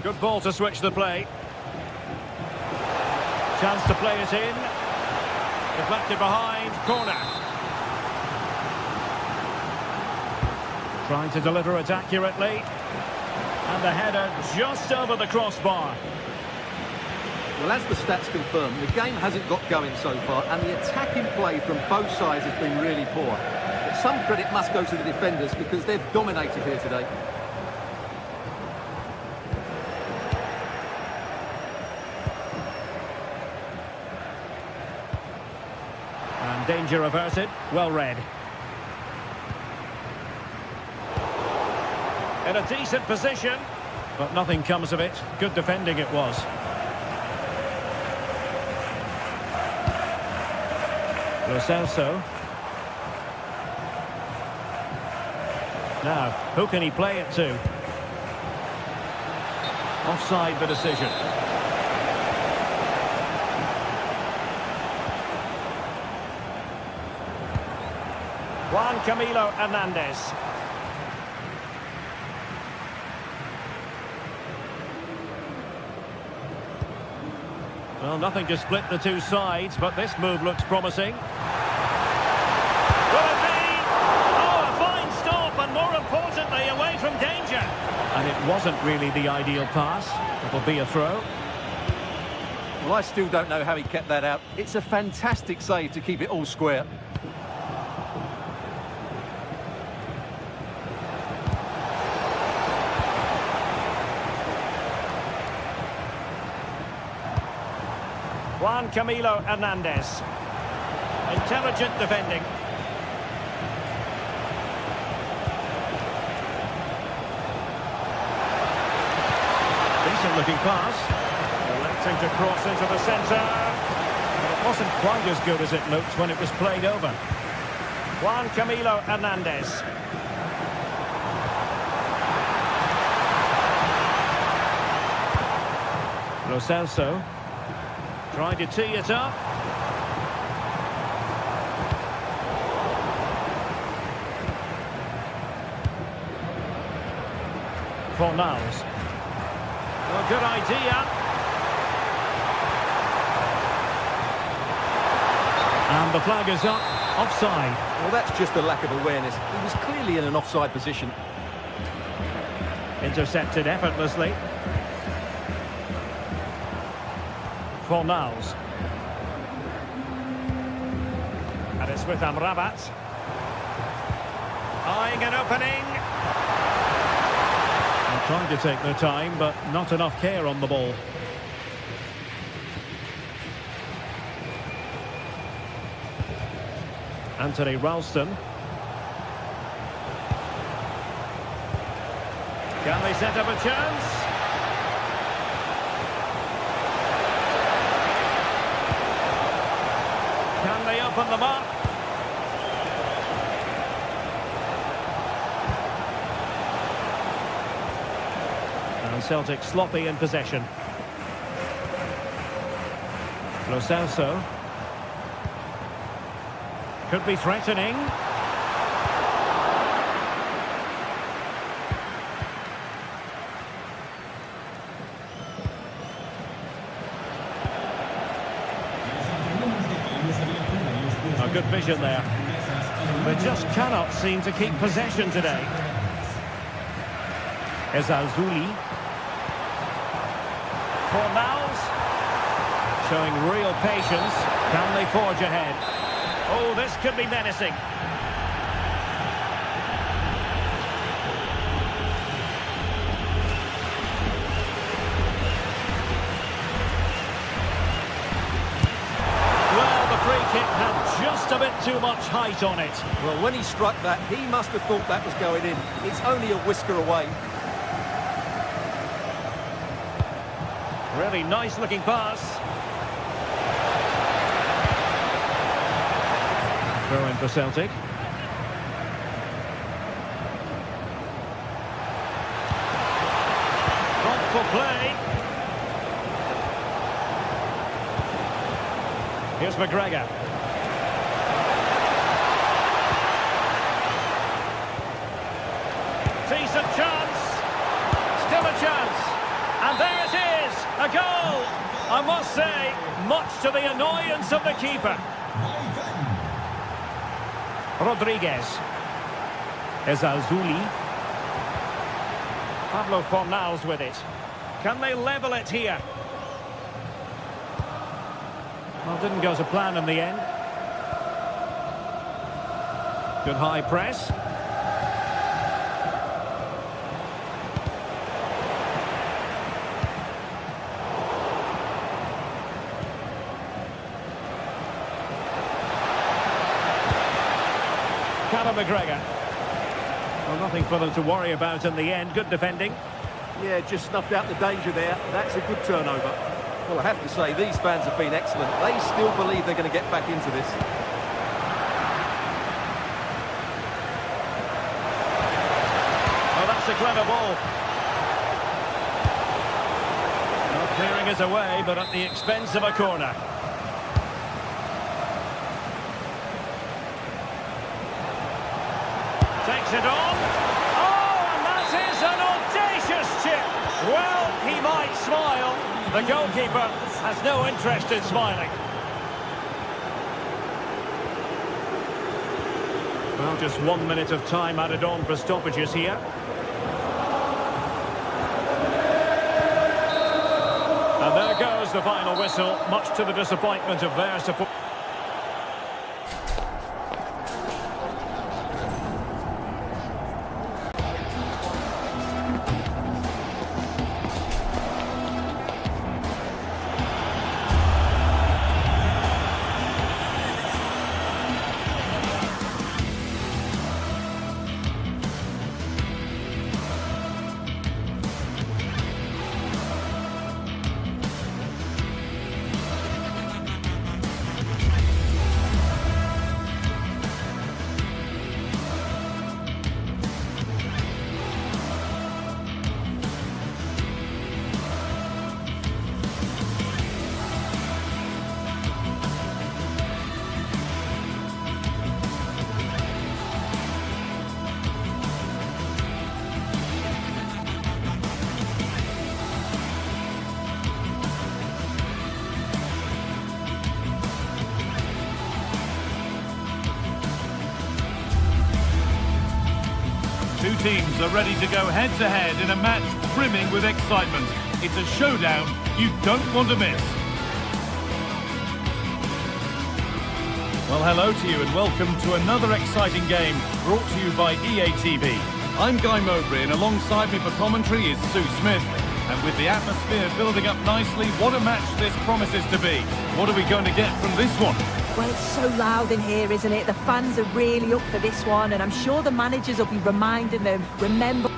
Good ball to switch the play. Chance to play it in. Deflected behind. Corner. Trying to deliver it accurately. And the header just over the crossbar. Well, as the stats confirm, the game hasn't got going so far, and the attacking play from both sides has been really poor. But some credit must go to the defenders because they've dominated here today. And danger averted. Well read. In a decent position, but nothing comes of it. Good defending it was. Lo Celso. Now, who can he play it to? Offside the decision. Juan Camilo Hernandez. Well, nothing to split the two sides, but this move looks promising. Will it be? Oh, a fine stop, and more importantly, away from danger. And it wasn't really the ideal pass. It'll be a throw. Well, I still don't know how he kept that out. It's a fantastic save to keep it all square. Juan Camilo Hernandez. Intelligent defending. Decent looking pass. Electing to cross into the centre. But it wasn't quite as good as it looked when it was played over. Juan Camilo Hernandez. Lo Celso. Trying to tee it up. Fornals. Well, good idea. And the flag is up. Offside. Well, that's just a lack of awareness. He was clearly in an offside position. Intercepted effortlessly. Fornals. And it's with Amrabat. Eyeing an opening. Trying to take their time, but not enough care on the ball. Anthony Ralston. Can they set up a chance? Can they open them up? And Celtic sloppy in possession. Lo Celso. Could be threatening. A good vision there. They just cannot seem to keep possession today. Ezalzouli. Fornals. Showing real patience. Can they forge ahead? Oh, this could be menacing. Well, the free kick had just a bit too much height on it. Well, when he struck that, he must have thought that was going in. It's only a whisker away. Really nice looking pass. Throw in for Celtic. Thoughtful play. Here's McGregor. Decent chance. Still a chance. And there it is. A goal. I must say, much to the annoyance of the keeper. Rodriguez. Ezalzouli. Pablo Fornals with it. Can they level it here? Well, didn't go to plan in the end. Good high press. McGregor. Well, nothing for them to worry about in the end. Good defending. Yeah, just snuffed out the danger there. That's a good turnover. Well, I have to say, these fans have been excellent. They still believe they're going to get back into this. Oh, that's a clever ball. Well, clearing it away, but at the expense of a corner. Takes it on. Oh, and that is an audacious chip. Well, he might smile. The goalkeeper has no interest in smiling. Well, just 1 minute of time added on for stoppages here. And there goes the final whistle, much to the disappointment of their support. Two teams are ready to go head-to-head in a match brimming with excitement. It's a showdown you don't want to miss. Well, hello to you and welcome to another exciting game brought to you by EA TV. I'm Guy Mowbray, and alongside me for commentary is Sue Smith. And with the atmosphere building up nicely, what a match this promises to be. What are we going to get from this one? Well, it's so loud in here, isn't it? The fans are really up for this one, and I'm sure the managers will be reminding them, remember...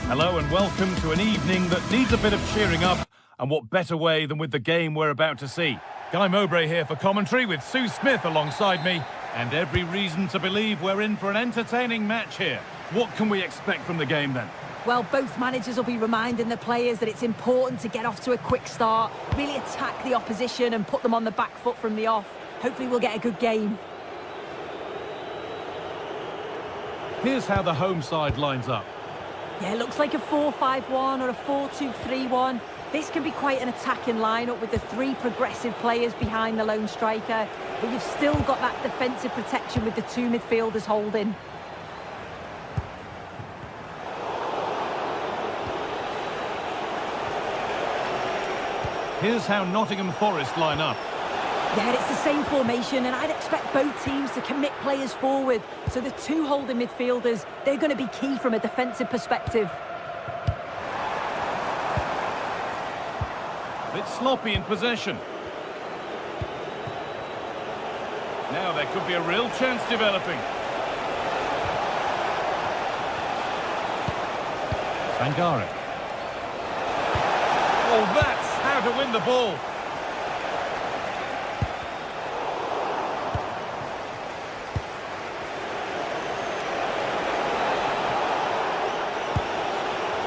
Hello and welcome to an evening that needs a bit of cheering up, and what better way than with the game we're about to see. Guy Mowbray here for commentary with Sue Smith alongside me, and every reason to believe we're in for an entertaining match here. What can we expect from the game then? Well, both managers will be reminding the players that it's important to get off to a quick start, really attack the opposition and put them on the back foot from the off. Hopefully we'll get a good game. Here's how the home side lines up. Yeah, it looks like a 4-5-1 or a 4-2-3-1. This can be quite an attacking lineup with the three progressive players behind the lone striker, but you've still got that defensive protection with the two midfielders holding. Here's how Nottingham Forest line up. Yeah, it's the same formation, and I'd expect both teams to commit players forward. So the two holding midfielders, they're going to be key from a defensive perspective. A bit sloppy in possession. Now there could be a real chance developing. Sangare. Oh, that's how to win the ball.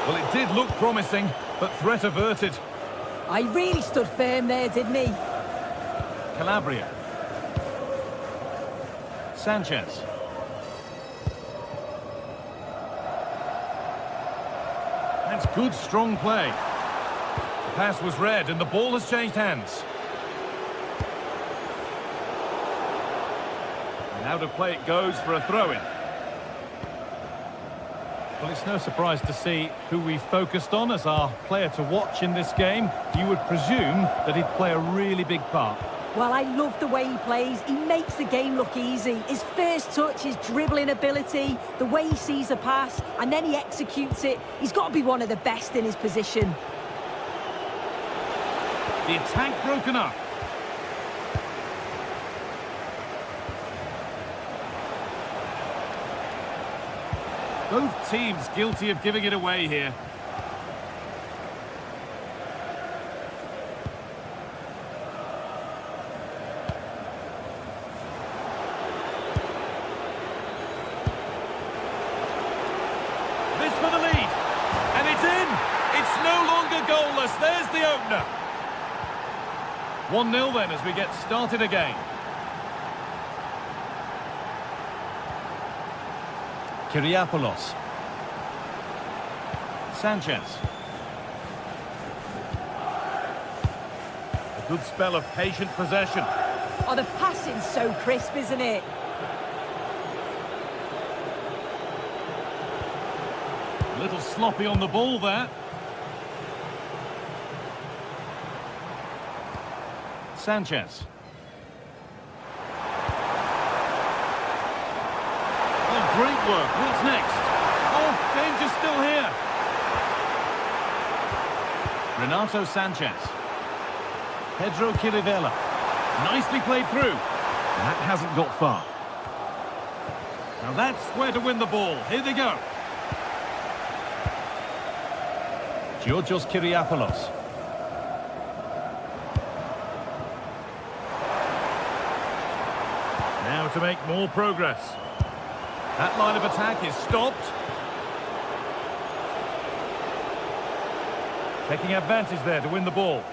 Well, it did look promising, but threat averted. I really stood firm there, didn't he? Calabria. Sanchez. That's good, strong play. The pass was read and the ball has changed hands. And out of play it goes for a throw-in. Well, it's no surprise to see who we focused on as our player to watch in this game. You would presume that he'd play a really big part. Well, I love the way he plays. He makes the game look easy. His first touch, his dribbling ability, the way he sees a pass, and then he executes it. He's got to be one of the best in his position. The attack broken up. Both teams guilty of giving it away here. This for the lead. And it's in. It's no longer goalless. There's the opener. 1-0 then as we get started again. Kyriapoulos. Sanchez. A good spell of patient possession. Oh, the passing's so crisp, isn't it? A little sloppy on the ball there. Sanchez. Oh, great work. What's next? Oh, danger still here. Renato Sanchez. Pedro Chirivella. Nicely played through. That hasn't got far. Now that's where to win the ball. Here they go. Georgios Kyriapoulos. Now to make more progress. That line of attack is stopped. Taking advantage there to win the ball.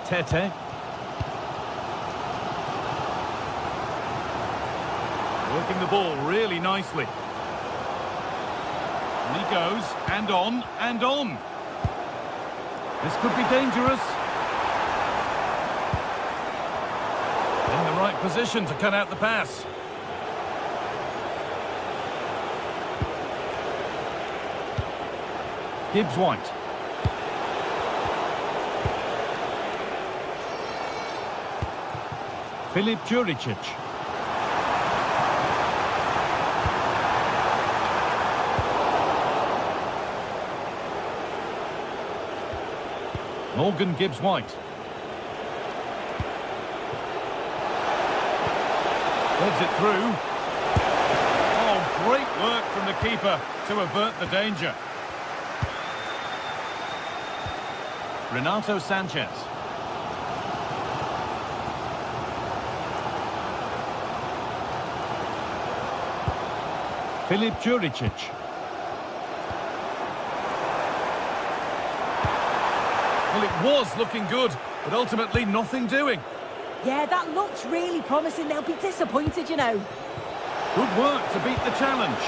Tete. Working the ball really nicely. And he goes, and on, and on. This could be dangerous. In the right position to cut out the pass. Gibbs-White. Filip Juricic. Morgan Gibbs-White. Heads it through. Oh, great work from the keeper to avert the danger. Renato Sanchez. Filip Juricic. Well, it was looking good, but ultimately nothing doing. Yeah, that looked really promising. They'll be disappointed, you know. Good work to beat the challenge.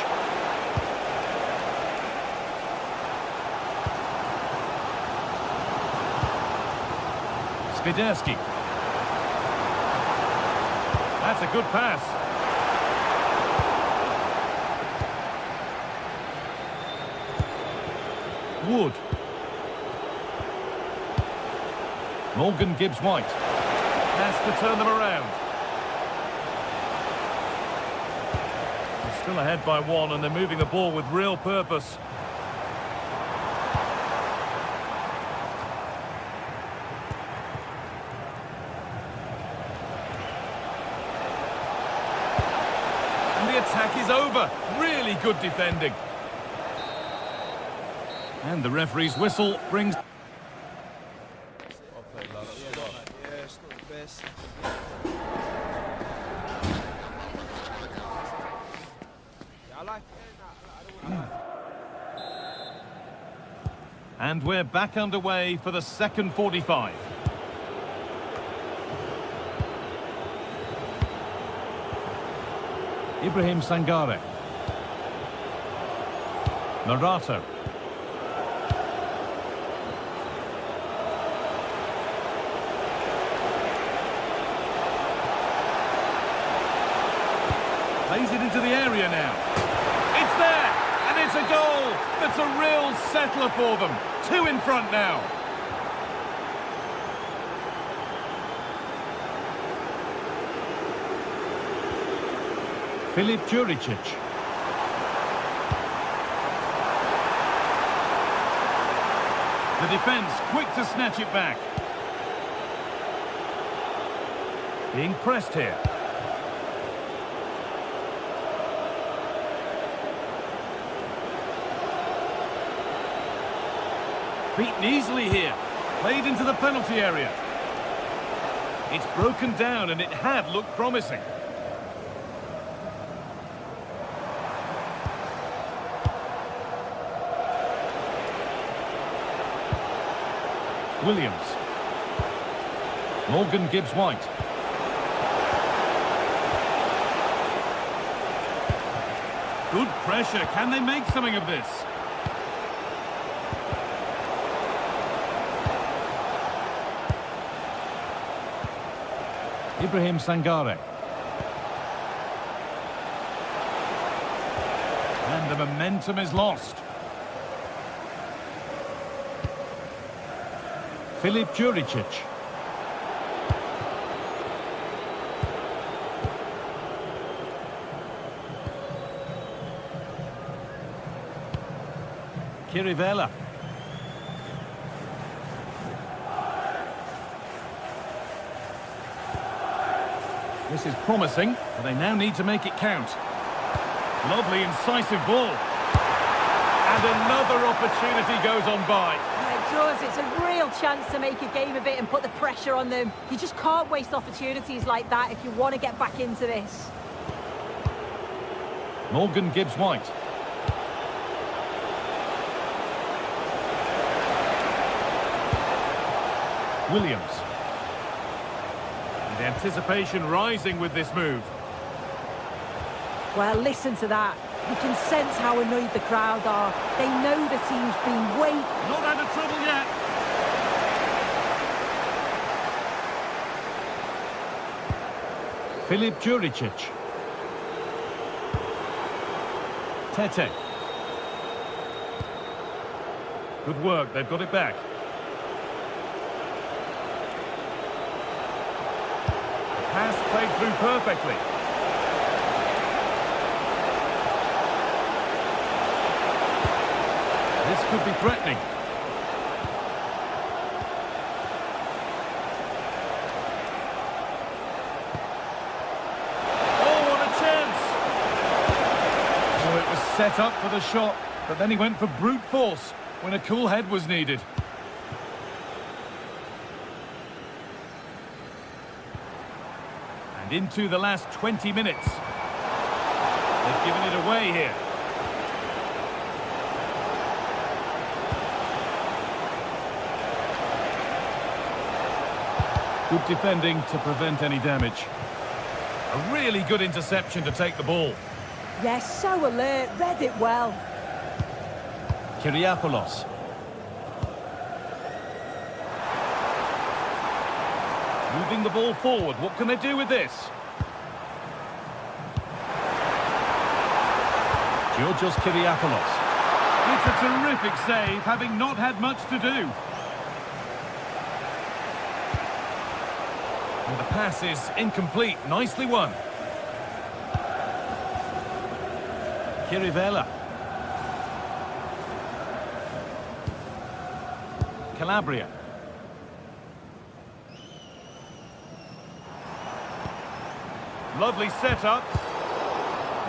Skiderski. That's a good pass. Wood. Morgan Gibbs-White. Has to turn them around. They're still ahead by one and they're moving the ball with real purpose. And the attack is over. Really good defending. And the referee's whistle brings... And we're back underway for the second 45. Ibrahim Sangare. Marato. Plays it into the area now. It's there, and it's a goal. That's a real settler for them. 2 in front now. Filip Juricic. The defence quick to snatch it back. Being pressed here. Beaten easily here. Played into the penalty area. It's broken down and it had looked promising. Williams. Morgan Gibbs-White. Good pressure. Can they make something of this? Ibrahim Sangare. And the momentum is lost. Filip Juricic. Kirivela. This is promising, but they now need to make it count. Lovely, incisive ball. And another opportunity goes on by. Yeah, it does. It's a real chance to make a game of it and put the pressure on them. You just can't waste opportunities like that if you want to get back into this. Morgan Gibbs-White. Williams. And the anticipation rising with this move. Well, listen to that. You can sense how annoyed the crowd are. They know the team's been waiting. Not out of trouble yet. Filip Juricic. Tete. Good work, they've got it back. Pass played through perfectly. This could be threatening. Oh, what a chance! Oh, it was set up for the shot, but then he went for brute force when a cool head was needed. And into the last 20 minutes. They've given it away here. Good defending to prevent any damage. A really good interception to take the ball. Yes, so alert, read it well. Kyriapoulos. Moving the ball forward. What can they do with this? Georgios Kyriapoulos. It's a terrific save, having not had much to do. And the pass is incomplete. Nicely won. Chirivella. Calabria. Lovely setup.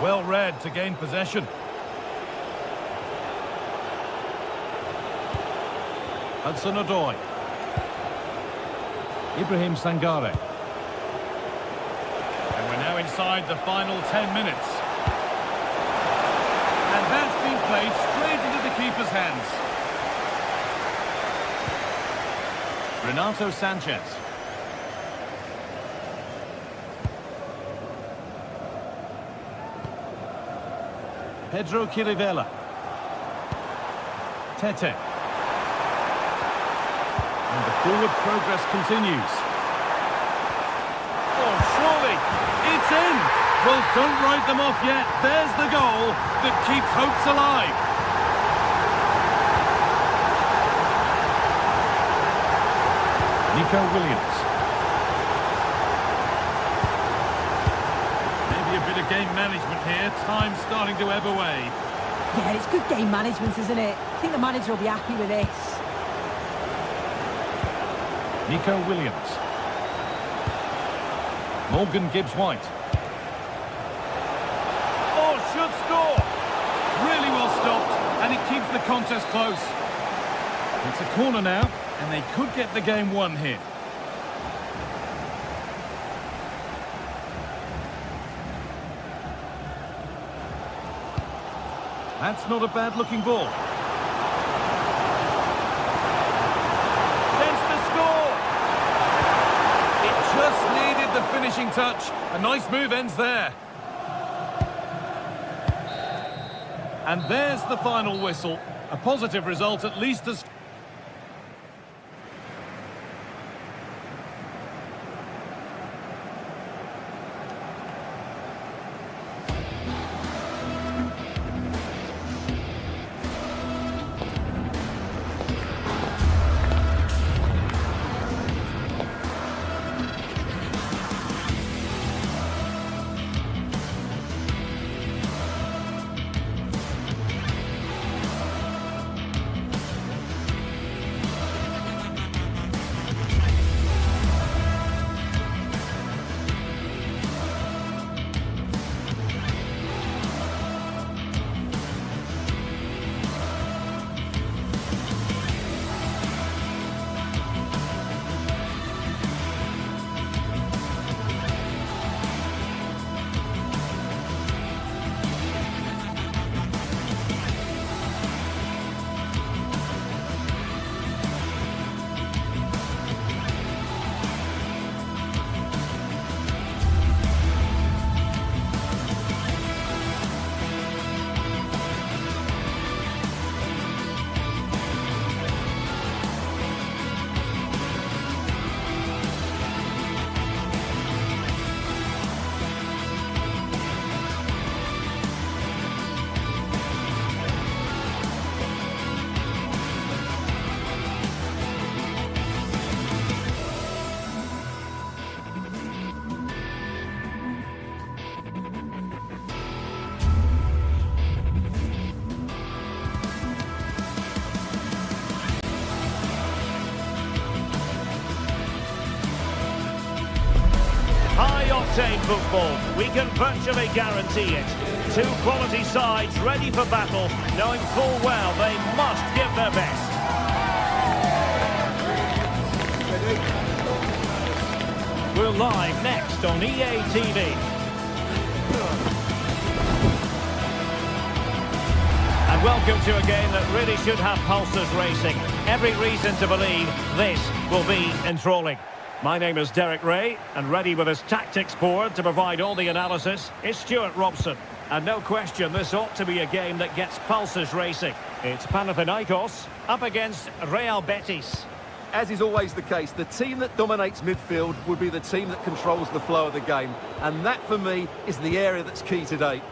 Well read to gain possession. Hudson-Odoi. Ibrahim Sangare. And we're now inside the final 10 minutes. And that's been played straight into the keeper's hands. Renato Sanchez. Pedro Chirivella. Tete. And the forward progress continues. Oh, surely, it's in! Well, don't write them off yet. There's the goal that keeps hopes alive. Nico Williams. Maybe a bit of game management here. Time's starting to ebb away. Yeah, it's good game management, isn't it? I think the manager will be happy with this. Nico Williams. Morgan Gibbs-White. Oh, should score! Really well stopped, and it keeps the contest close. It's a corner now, and they could get the game won here. That's not a bad-looking ball. Chance to score! It just needed the finishing touch. A nice move ends there. And there's the final whistle. A positive result, at least as... entertain football. We can virtually guarantee it. Two quality sides ready for battle, knowing full well they must give their best. We're live next on EA TV. And welcome to a game that really should have pulses racing. Every reason to believe this will be enthralling. My name is Derek Ray, and ready with his tactics board to provide all the analysis is Stuart Robson. And no question, this ought to be a game that gets pulses racing. It's Panathinaikos up against Real Betis. As is always the case, the team that dominates midfield would be the team that controls the flow of the game. And that, for me, is the area that's key today.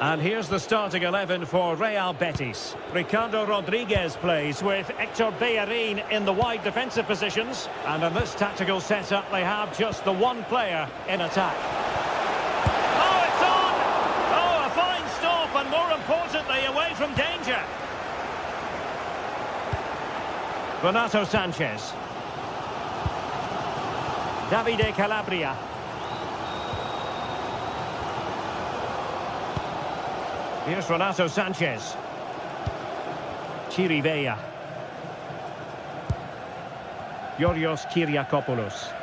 And here's the starting 11 for Real Betis. Ricardo Rodriguez plays with Hector Bellerin in the wide defensive positions. And in this tactical setup, they have just the one player in attack. Oh, it's on! Oh, a fine stop, and more importantly, away from danger. Renato Sanchez. Davide Calabria. Here's Renato Sanchez. Chirivella. Yorios Kyriakopoulos.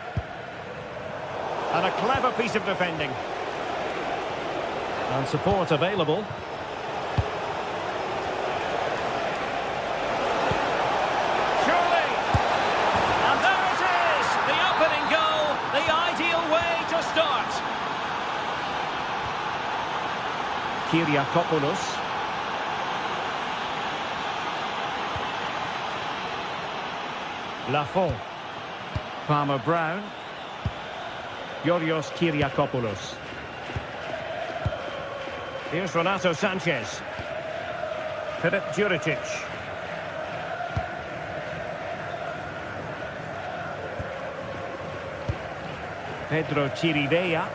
And a clever piece of defending. And support available. Surely! And there it is! The opening goal, the ideal way to start. Kyriakopoulos. Lafont. Palmer Brown. Yorios Kyriakopoulos. Here's Renato Sanchez. Filip Juricic. Pedro Chirivella.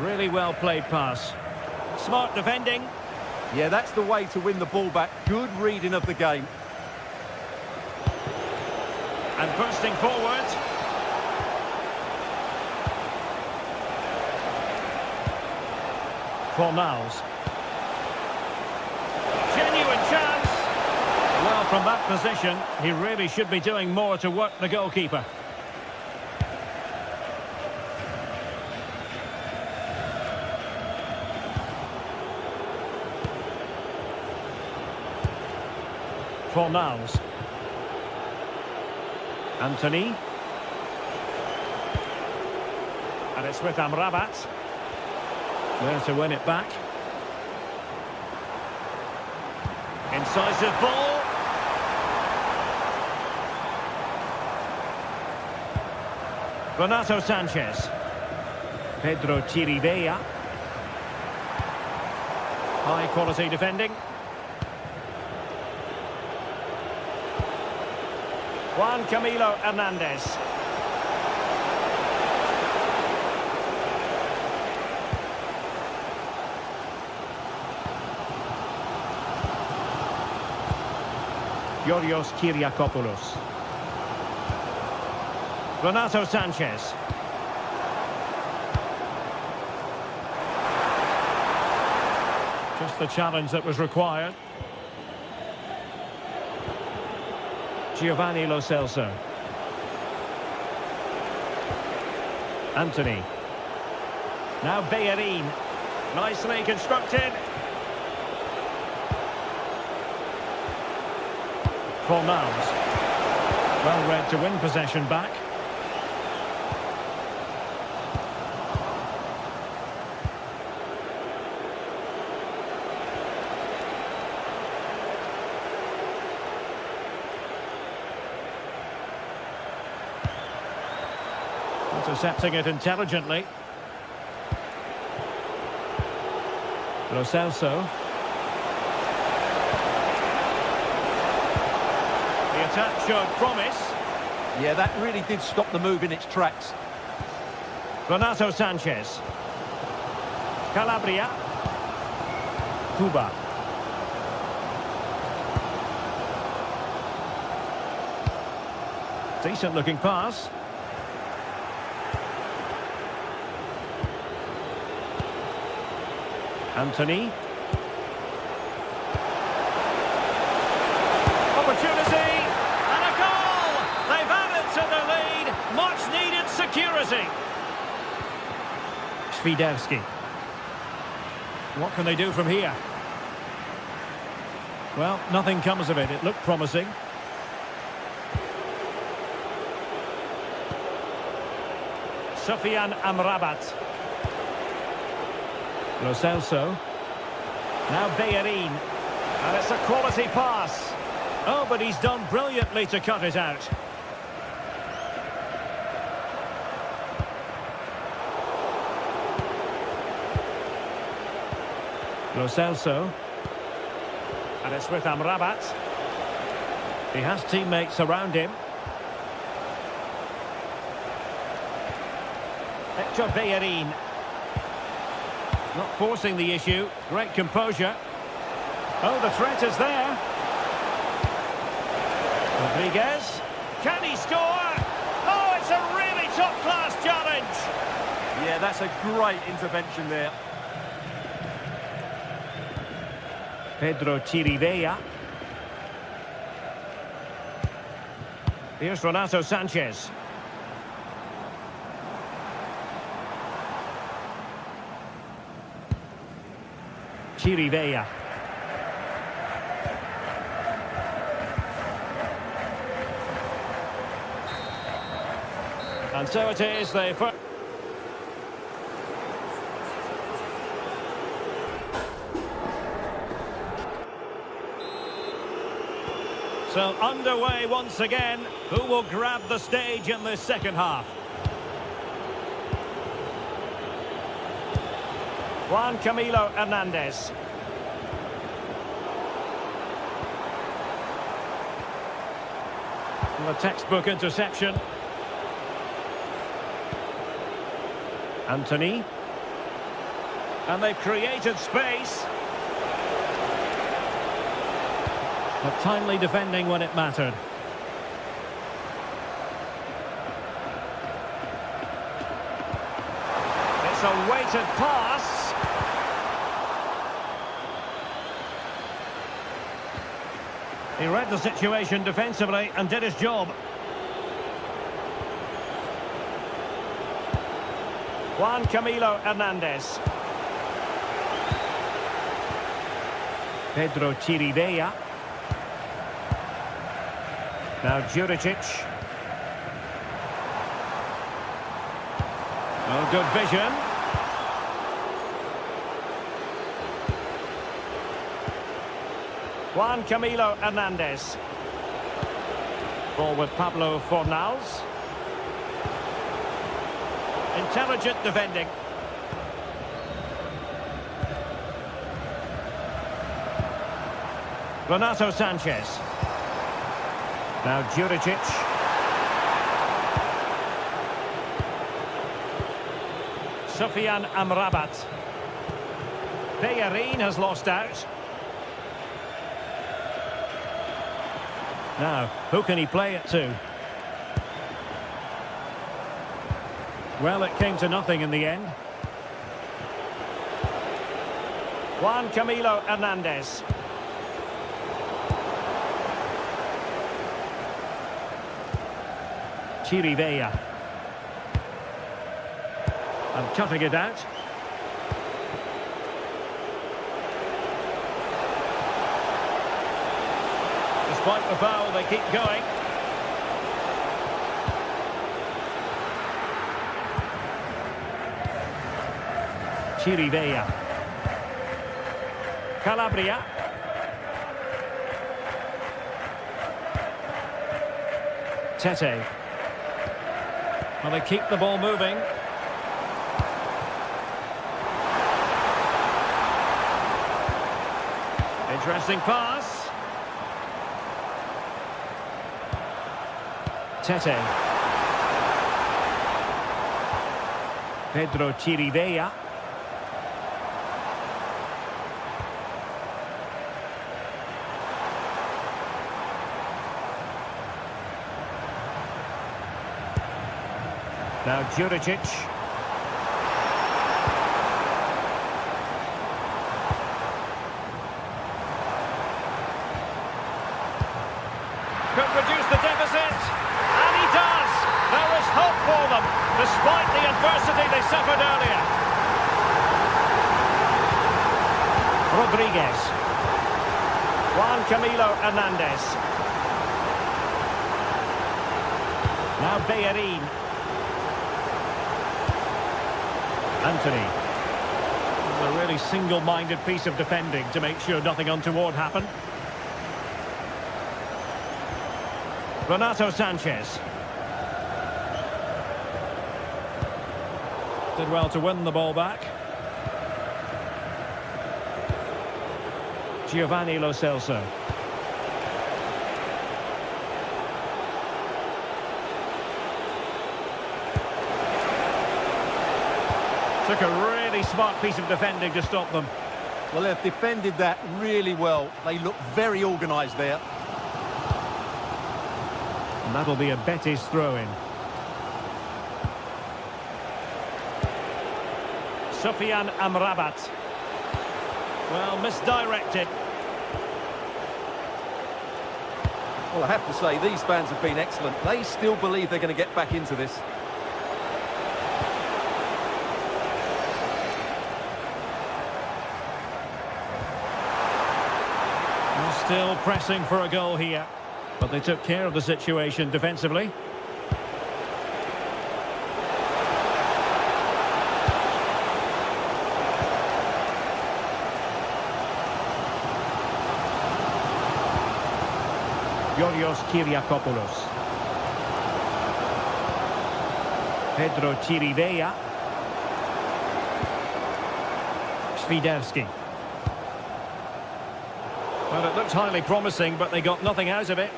Really well played pass. Smart defending. Yeah, that's the way to win the ball back. Good reading of the game. And bursting forward. Fornals. Genuine chance. Well, from that position, he really should be doing more to work the goalkeeper. Fornals. Anthony. And it's with Amrabat. There to win it back. Incisive ball. Renato Sanchez. Pedro Chirivella. High quality defending. Juan Camilo Hernandez. Yorios Kyriakopoulos. Renato Sanchez. Just the challenge that was required. Giovanni Lo Celso. Anthony. Now Bellerin. Nicely constructed. Fornals. Well read to win possession back. Intercepting it intelligently. Lo Celso. The attack showed promise. Yeah, that really did stop the move in its tracks. Renato Sanchez. Calabria. Cuba. Decent looking pass. Anthony. Opportunity and a goal! They've added to the lead. Much needed security. Świderski. What can they do from here? Well, nothing comes of it. It looked promising. Sufyan Amrabat. Lo Celso. Now Bellerin. And it's a quality pass. Oh, but he's done brilliantly to cut it out. Lo Celso. And it's with Amrabat. He has teammates around him. Hector Bellerin. Not forcing the issue. Great composure. Oh, the threat is there. Rodriguez. Can he score? Oh, it's a really top-class challenge. Yeah, that's a great intervention there. Pedro Chirivella. Here's Renato Sanchez. Chirivella. And so it is, the first. So underway once again. Who will grab the stage in this second half? Juan Camilo Hernandez. And the textbook interception. Anthony. And they've created space. But timely defending when it mattered. It's a weighted pass. He read the situation defensively and did his job. Juan Camilo Hernandez. Pedro Chirivella. Now Juricic. Oh, good vision. Juan Camilo Hernandez. Ball with Pablo Fornals. Intelligent defending. Renato Sanchez. Now Juricic. Sufyan Amrabat. Bellerin has lost out. Now, who can he play it to? Well, it came to nothing in the end. Juan Camilo Hernandez. Chirivella. And cutting it out. Despite the foul, they keep going. Chirivella. Calabria. Tete. Well, they keep the ball moving. Interesting pass. Tete. Pedro Chirivella. Now Juricic. Could reduce the deficit. And he does. There is hope for them, despite the adversity they suffered earlier. Rodriguez. Juan Camilo Hernandez. Now Bellerin. Anthony. A really single-minded piece of defending to make sure nothing untoward happened. Renato Sanchez. Did well to win the ball back. Giovanni Lo Celso. Took a really smart piece of defending to stop them. Well, they've defended that really well. They look very organised there. And that'll be a Betis throw-in. Sofian Amrabat. Well, misdirected. Well, I have to say, these fans have been excellent. They still believe they're going to get back into this. Well, still pressing for a goal here. But they took care of the situation defensively. Yorios Kyriakopoulos. Pedro Chirivella. Swiderski. Well, it looked highly promising, but they got nothing out of it.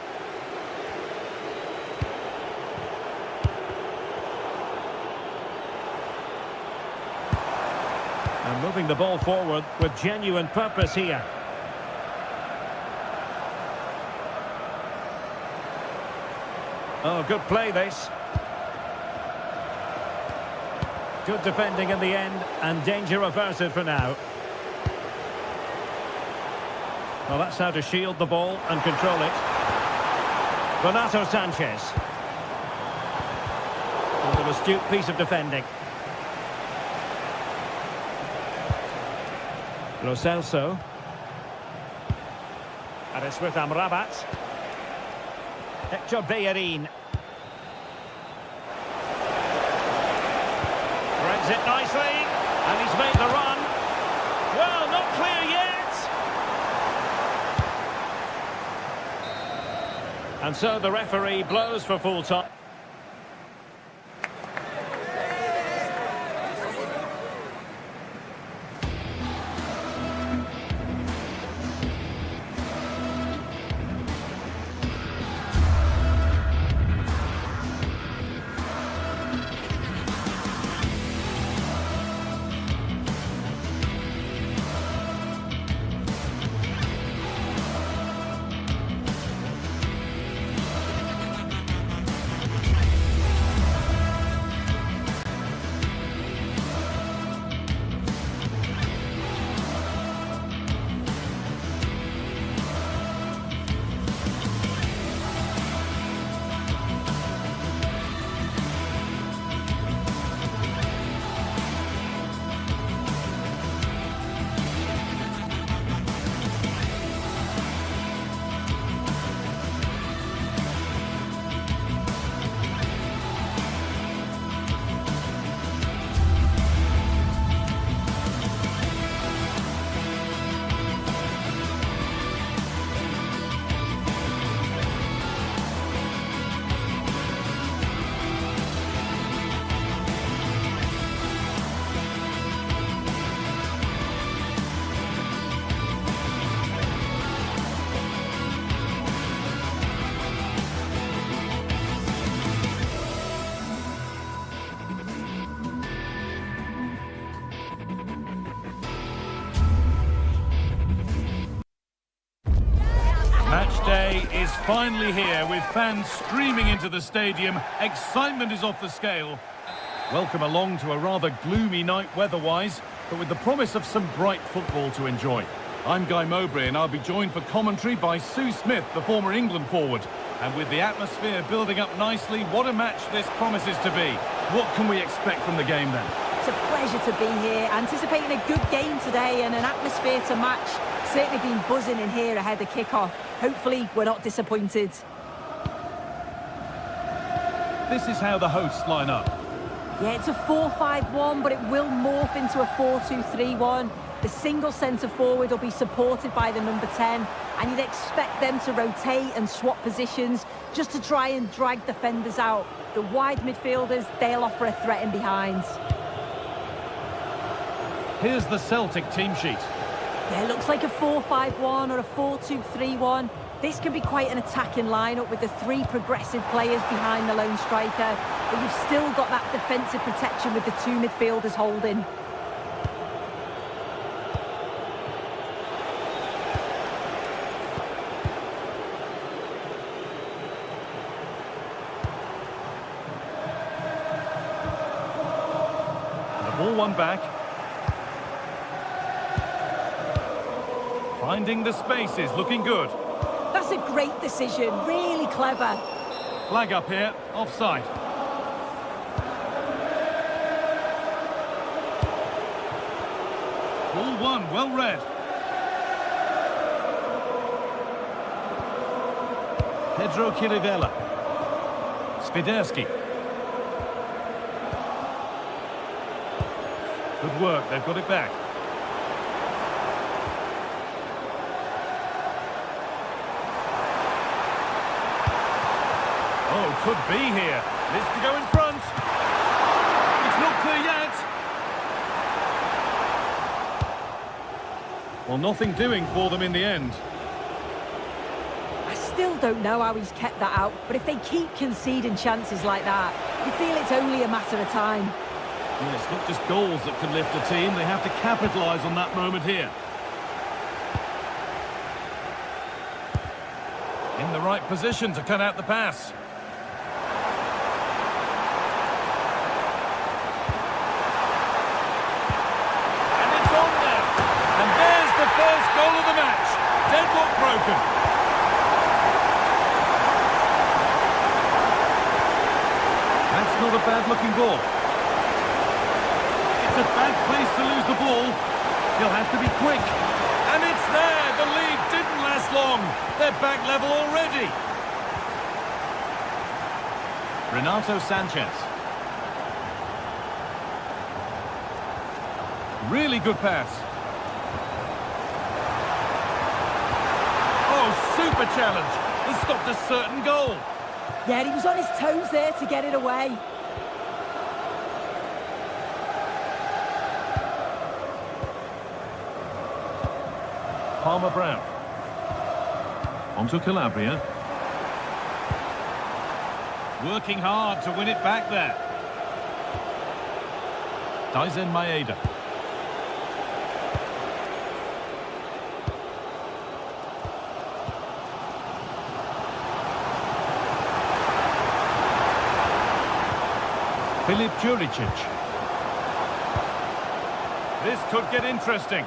And moving the ball forward with genuine purpose here. Oh, good play this. Good defending in the end, and danger averted for now. Well, that's how to shield the ball and control it. Renato Sanchez. An astute piece of defending. Lo Celso. And it's with Amrabat. Hector Bellerin. Threads it nicely, and he's made the run. Well, not clear yet. And so the referee blows for full time. Match day is finally here with fans streaming into the stadium. Excitement is off the scale. Welcome along to a rather gloomy night weather-wise, but with the promise of some bright football to enjoy. I'm Guy Mowbray and I'll be joined for commentary by Sue Smith, the former England forward. And with the atmosphere building up nicely, what a match this promises to be. What can we expect from the game then? It's a pleasure to be here, anticipating a good game today and an atmosphere to match. Certainly been buzzing in here ahead of kick-off. Hopefully we're not disappointed. This is how the hosts line up. Yeah, it's a 4-5-1, but it will morph into a 4-2-3-1. The single centre-forward will be supported by the number 10, and you'd expect them to rotate and swap positions just to try and drag defenders out. The wide midfielders, they'll offer a threat in behind. Here's the Celtic team sheet. Yeah, it looks like a 4-5-1 or a 4-2-3-1. This can be quite an attacking lineup with the three progressive players behind the lone striker, but you've still got that defensive protection with the two midfielders holding. The ball won back. Finding the spaces, looking good. That's a great decision, really clever. Flag up here, offside. Ball won, well read. Pedro Chirivella. Spiderski. Good work, they've got it back. Oh, could be here. This to go in front. It's not clear yet. Well, nothing doing for them in the end. I still don't know how he's kept that out, but if they keep conceding chances like that, you feel it's only a matter of time. Yeah, it's not just goals that can lift a team. They have to capitalise on that moment here. In the right position to cut out the pass. First goal of the match. Deadlock broken. That's not a bad-looking ball. It's a bad place to lose the ball. He'll have to be quick. And it's there. The lead didn't last long. They're back level already. Renato Sanchez. Really good pass. Super challenge. He stopped a certain goal. Yeah, he was on his toes there to get it away. Palmer Brown. Onto Calabria. Working hard to win it back there. Daizen Maeda. Filip Juricic. This could get interesting.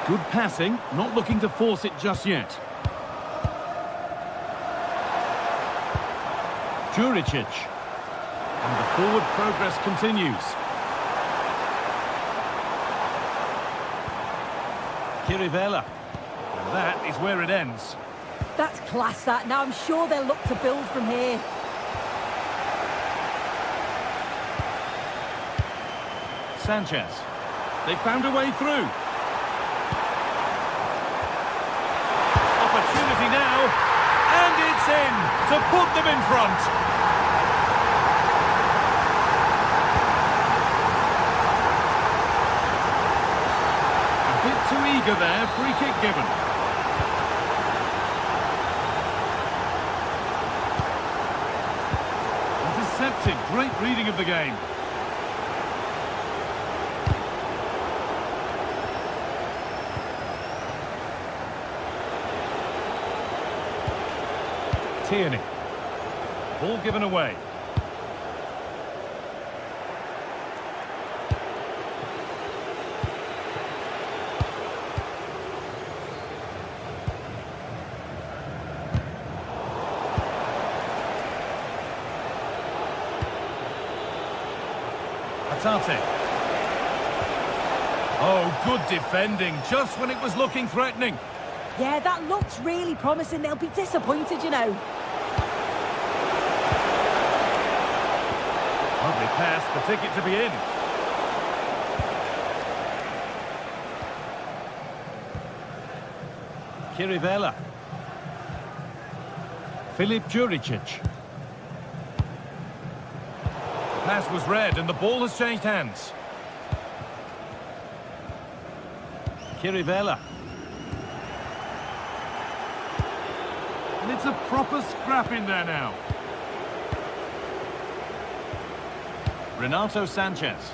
Good passing, not looking to force it just yet. Juricic. And the forward progress continues. Chirivella. That is where it ends. That's class, that. Now I'm sure they'll look to build from here. Sanchez. They found a way through. Opportunity now. And it's in to put them in front. A bit too eager there. Free kick given. Intercepted. Great reading of the game. Tierney. Ball given away. Atate. Oh, good defending, just when it was looking threatening. Yeah, that looked really promising. They'll be disappointed, you know. Lovely pass, the ticket to be in. Kirivela. Filip Juricic. Pass was read and the ball has changed hands. Kirivela. And it's a proper scrap in there now. Renato Sanchez.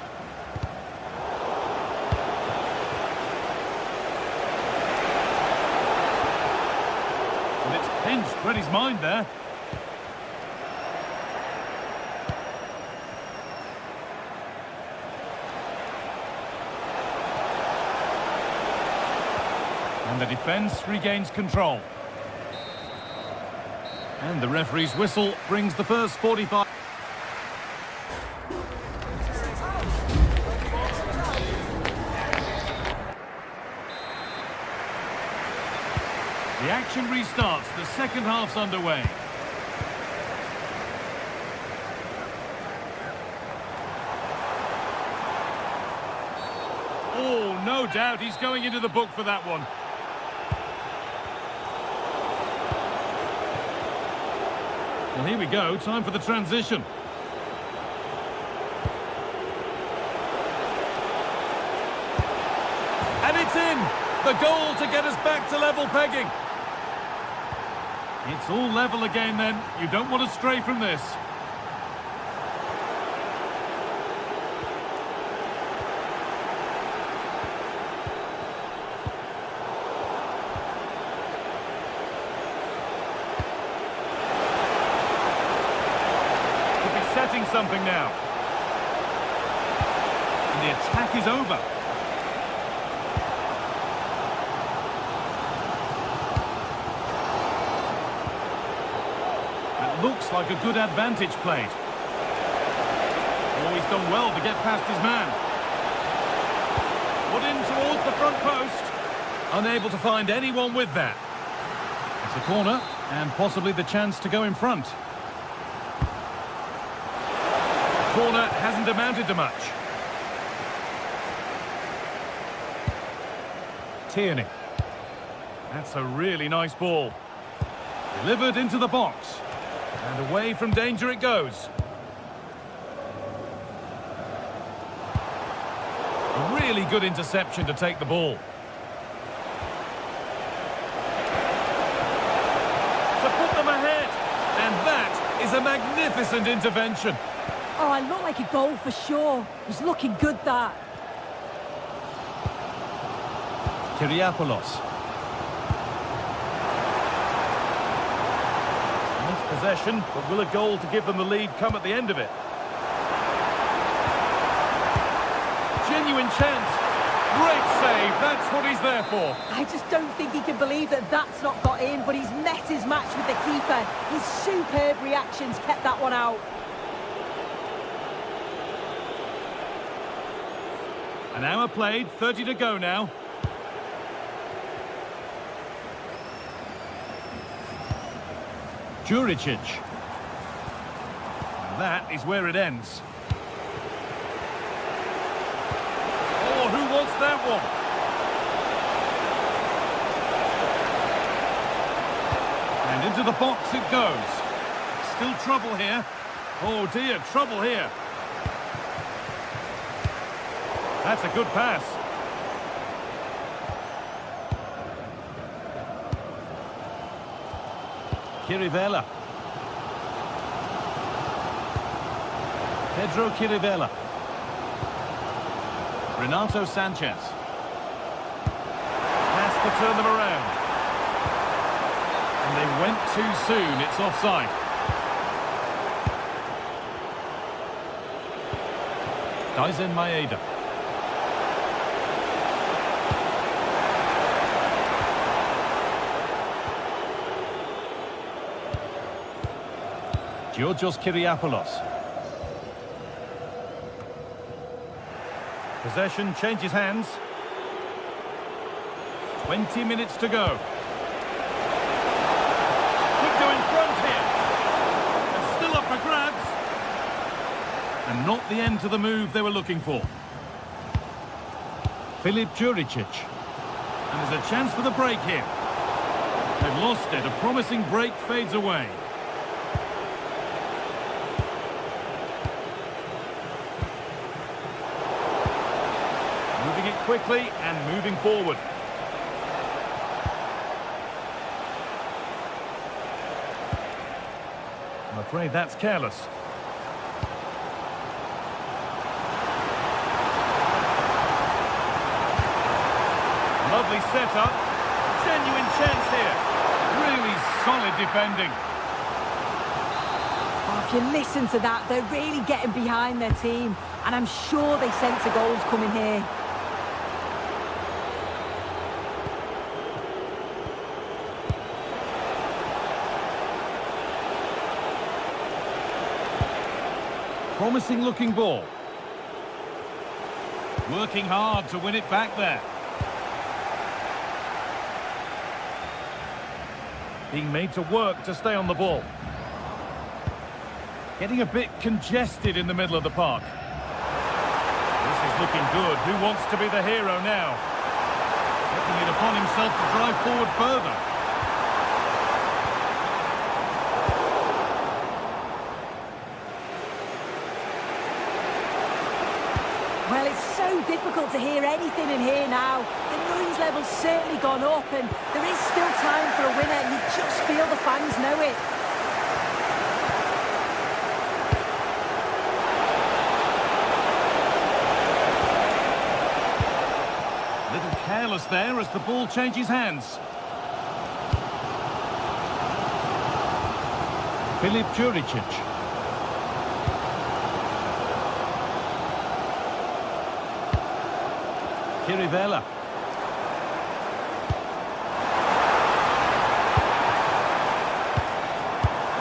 And it's pinched, read his mind there. And the defence regains control. And the referee's whistle brings the first 45. The action restarts, the second half's underway. Oh, no doubt he's going into the book for that one. Well, here we go, time for the transition. And it's in! The goal to get us back to level pegging. It's all level again then. You don't want to stray from this. Setting something now. And the attack is over. That looks like a good advantage played. Oh, he's done well to get past his man. Put in towards the front post. Unable to find anyone with that. It's a corner and possibly the chance to go in front. Corner hasn't amounted to much. Tierney. That's a really nice ball. Delivered into the box. And away from danger it goes. A really good interception to take the ball. To put them ahead. And that is a magnificent intervention. Oh, it looked like a goal for sure. It was looking good, that. Kyriapoulos. Nice possession, but will a goal to give them the lead come at the end of it? Genuine chance. Great save. That's what he's there for. I just don't think he can believe that that's not got in, but he's met his match with the keeper. His superb reactions kept that one out. An hour played, 30 to go now. Juricic. And that is where it ends. Oh, who wants that one? And into the box it goes. Still trouble here. Oh dear, trouble here. That's a good pass. Kirivela. Pedro Kirivela. Renato Sanchez. Has to turn them around. And They went too soon, it's offside. Daisen Maeda. Georgios Kyriapoulos. Possession changes hands. 20 minutes to go. Could go in front here. And still up for grabs. And not the end to the move they were looking for. Filip Juricic. And there's a chance for the break here. They've lost it. A promising break fades away. Moving it quickly and moving forward. I'm afraid that's careless. Lovely setup. Genuine chance here. Really solid defending. Oh, if you listen to that, they're really getting behind their team. And I'm sure they sense a goal's coming here. Promising looking ball. Working hard to win it back there. Being made to work to stay on the ball. Getting a bit congested in the middle of the park. This is looking good. Who wants to be the hero now? Taking it upon himself to drive forward further. Well, it's so difficult to hear anything in here now. The noise level's certainly gone up and there is still time for a winner. You just feel the fans know it. A little careless there as the ball changes hands. Filip Juricic. Kirivella.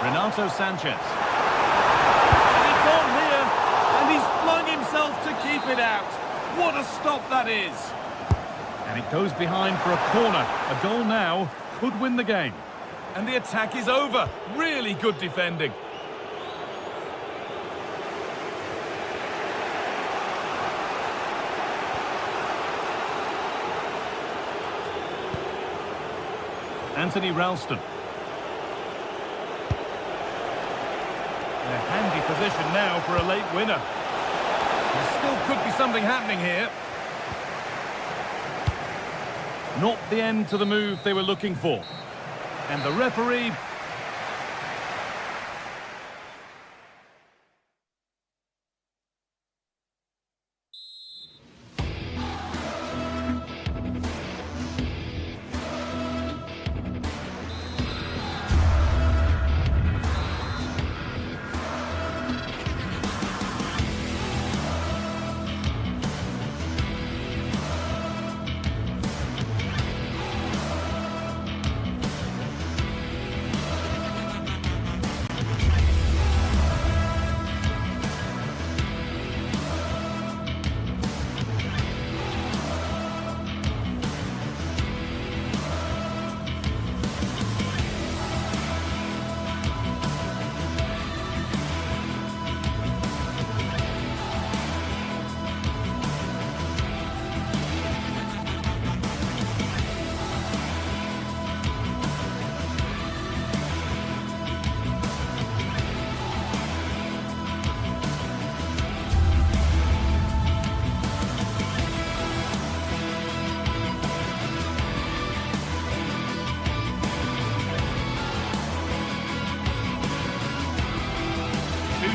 Renato Sanchez. And it's on here, and he's flung himself to keep it out. What a stop that is. And it goes behind for a corner. A goal now could win the game. And the attack is over. Really good defending. Anthony Ralston. In a handy position now for a late winner. There still could be something happening here. Not the end to the move they were looking for. And the referee...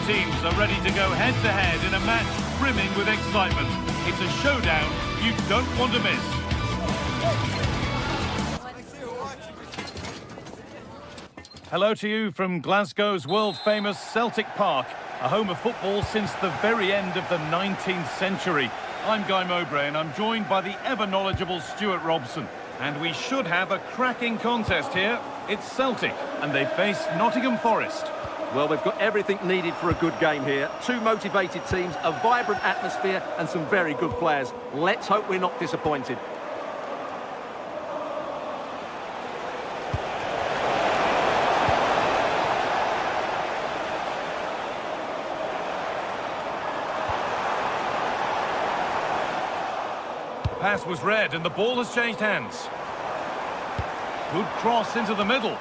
Teams are ready to go head-to-head in a match brimming with excitement. It's a showdown you don't want to miss. Hello to you from Glasgow's world-famous Celtic Park, a home of football since the very end of the 19th century. I'm Guy Mowbray and I'm joined by the ever-knowledgeable Stuart Robson. And we should have a cracking contest here. It's Celtic and they face Nottingham Forest. Well, they've got everything needed for a good game here. Two motivated teams, a vibrant atmosphere and some very good players. Let's hope we're not disappointed. Pass was read and the ball has changed hands. Good cross into the middle.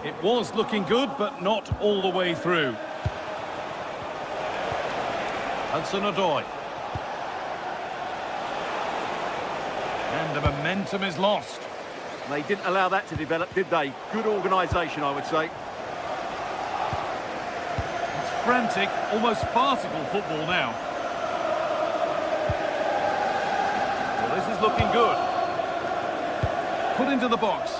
It was looking good, but not all the way through. Hudson-Odoi. And the momentum is lost. They didn't allow that to develop, did they? Good organisation, I would say. It's frantic, almost farcical football now. Well, this is looking good. Put into the box.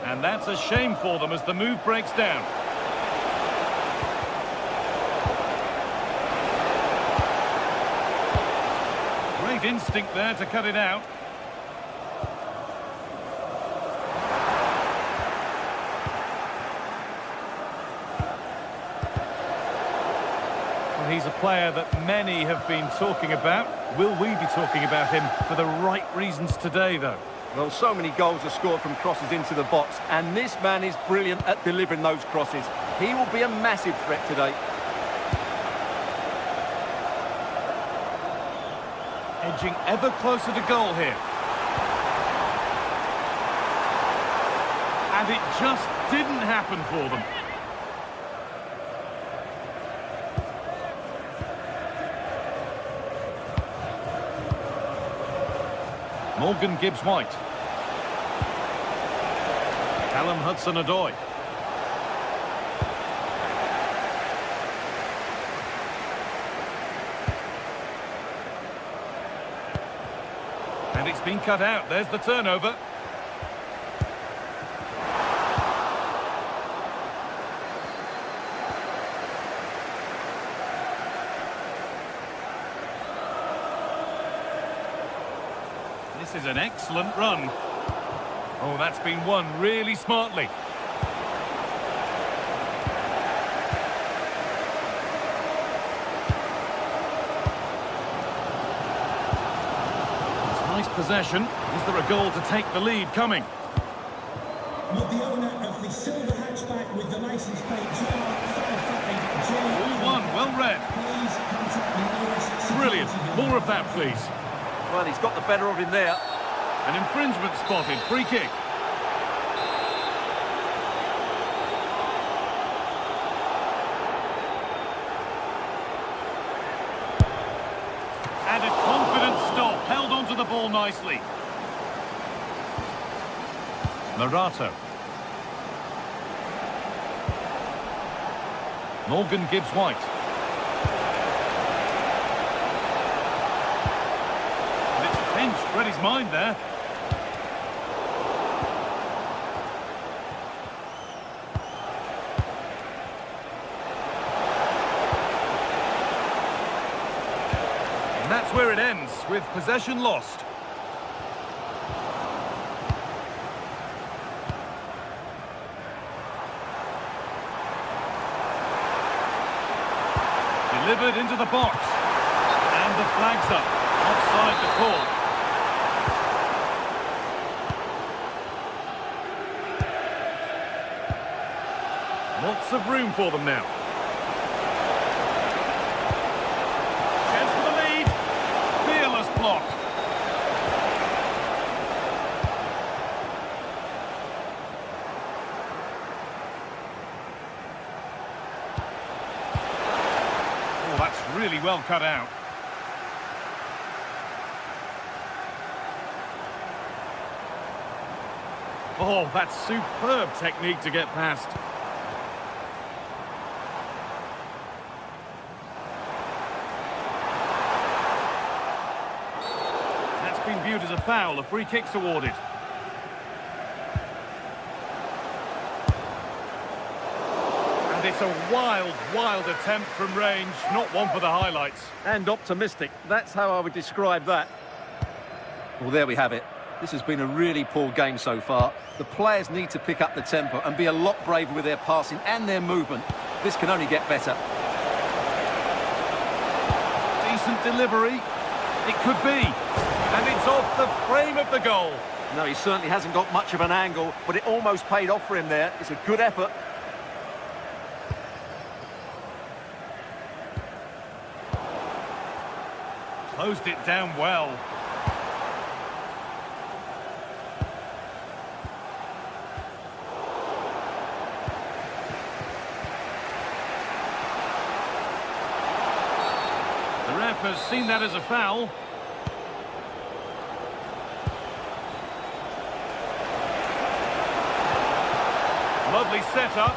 And that's a shame for them as the move breaks down. Great instinct there to cut it out. Well, he's a player that many have been talking about. Will we be talking about him for the right reasons today, though? Well, so many goals are scored from crosses into the box, and this man is brilliant at delivering those crosses. He will be a massive threat today. Edging ever closer to goal here. And it just didn't happen for them. Morgan Gibbs-White. Callum Hudson-Odoi. And it's been cut out. There's the turnover. This is an excellent run. Oh, that's been won really smartly. It's nice possession. Is there a goal to take the lead coming? With the owner of the silver hatchback with the licence plate All one, well read. Brilliant. More of that, please. Well, he's got the better of him there. An infringement spotted. Free kick. And a confident stop. Held onto the ball nicely. Marato. Morgan Gibbs-White. And it's pinched. Read his mind there. And that's where it ends, with possession lost. Delivered into the box. And the flag's up. Offside the call. Lots of room for them now. Chance for the lead. Fearless block. Oh, that's really well cut out. Oh, that's superb technique to get past. That's been viewed as a foul, a free kick's awarded. And it's a wild, wild attempt from range, not one for the highlights. And optimistic, that's how I would describe that. Well, there we have it. This has been a really poor game so far. The players need to pick up the tempo and be a lot braver with their passing and their movement. This can only get better. Decent delivery. It could be. And it's off the frame of the goal. No, he certainly hasn't got much of an angle, but it almost paid off for him there. It's a good effort. Closed it down well. The ref has seen that as a foul. Lovely setup.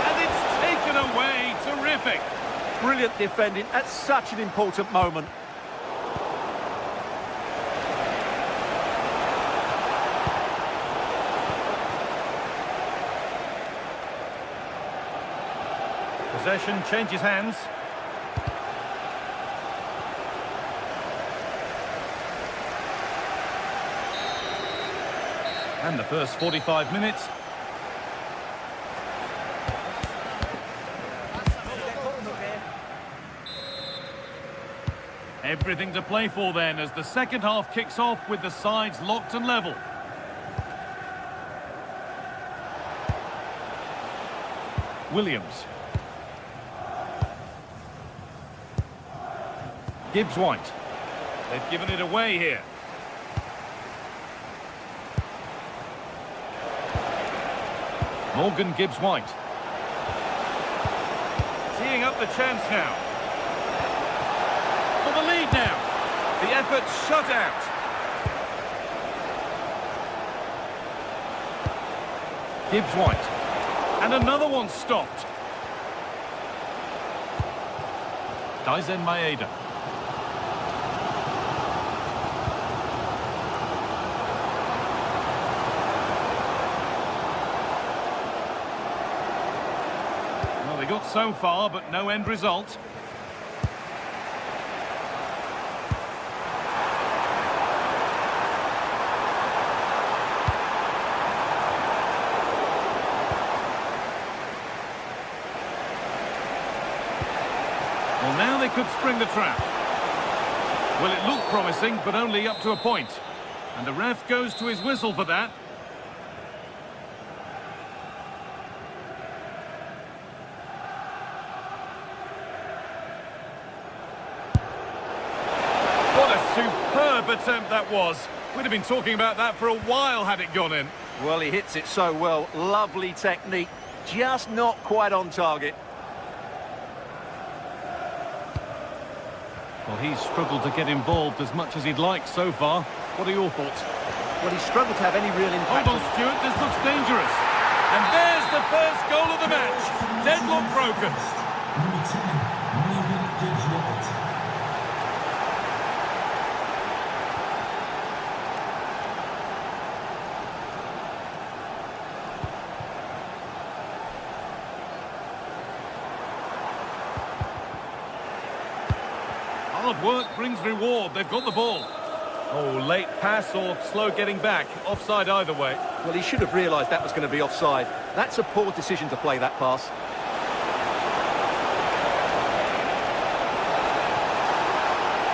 And it's taken away. Terrific. Brilliant defending at such an important moment. Possession changes hands. And the first 45 minutes. Everything to play for then as the second half kicks off with the sides locked and level. Williams. Gibbs-White. They've given it away here. Morgan Gibbs-White. Teeing up the chance now. For the lead now. The effort shut out. Gibbs-White. And another one stopped. Daizen Maeda. Well, they got so far, but no end result. Well, now they could spring the trap. Well, it looked promising, but only up to a point. And the ref goes to his whistle for that. What a superb attempt that was. We'd have been talking about that for a while had it gone in. Well, he hits it so well. Lovely technique. Just not quite on target. Well, he's struggled to get involved as much as he'd like so far. What are your thoughts? Well, he struggled to have any real impact. Hold on, Stuart, this looks dangerous. And there's the first goal of the match. Deadlock broken. Number 10, Morgan Gibbs-White. Hard work brings reward. They've got the ball. Oh, late pass or slow getting back. Offside either way. Well, he should have realised that was going to be offside. That's a poor decision to play that pass.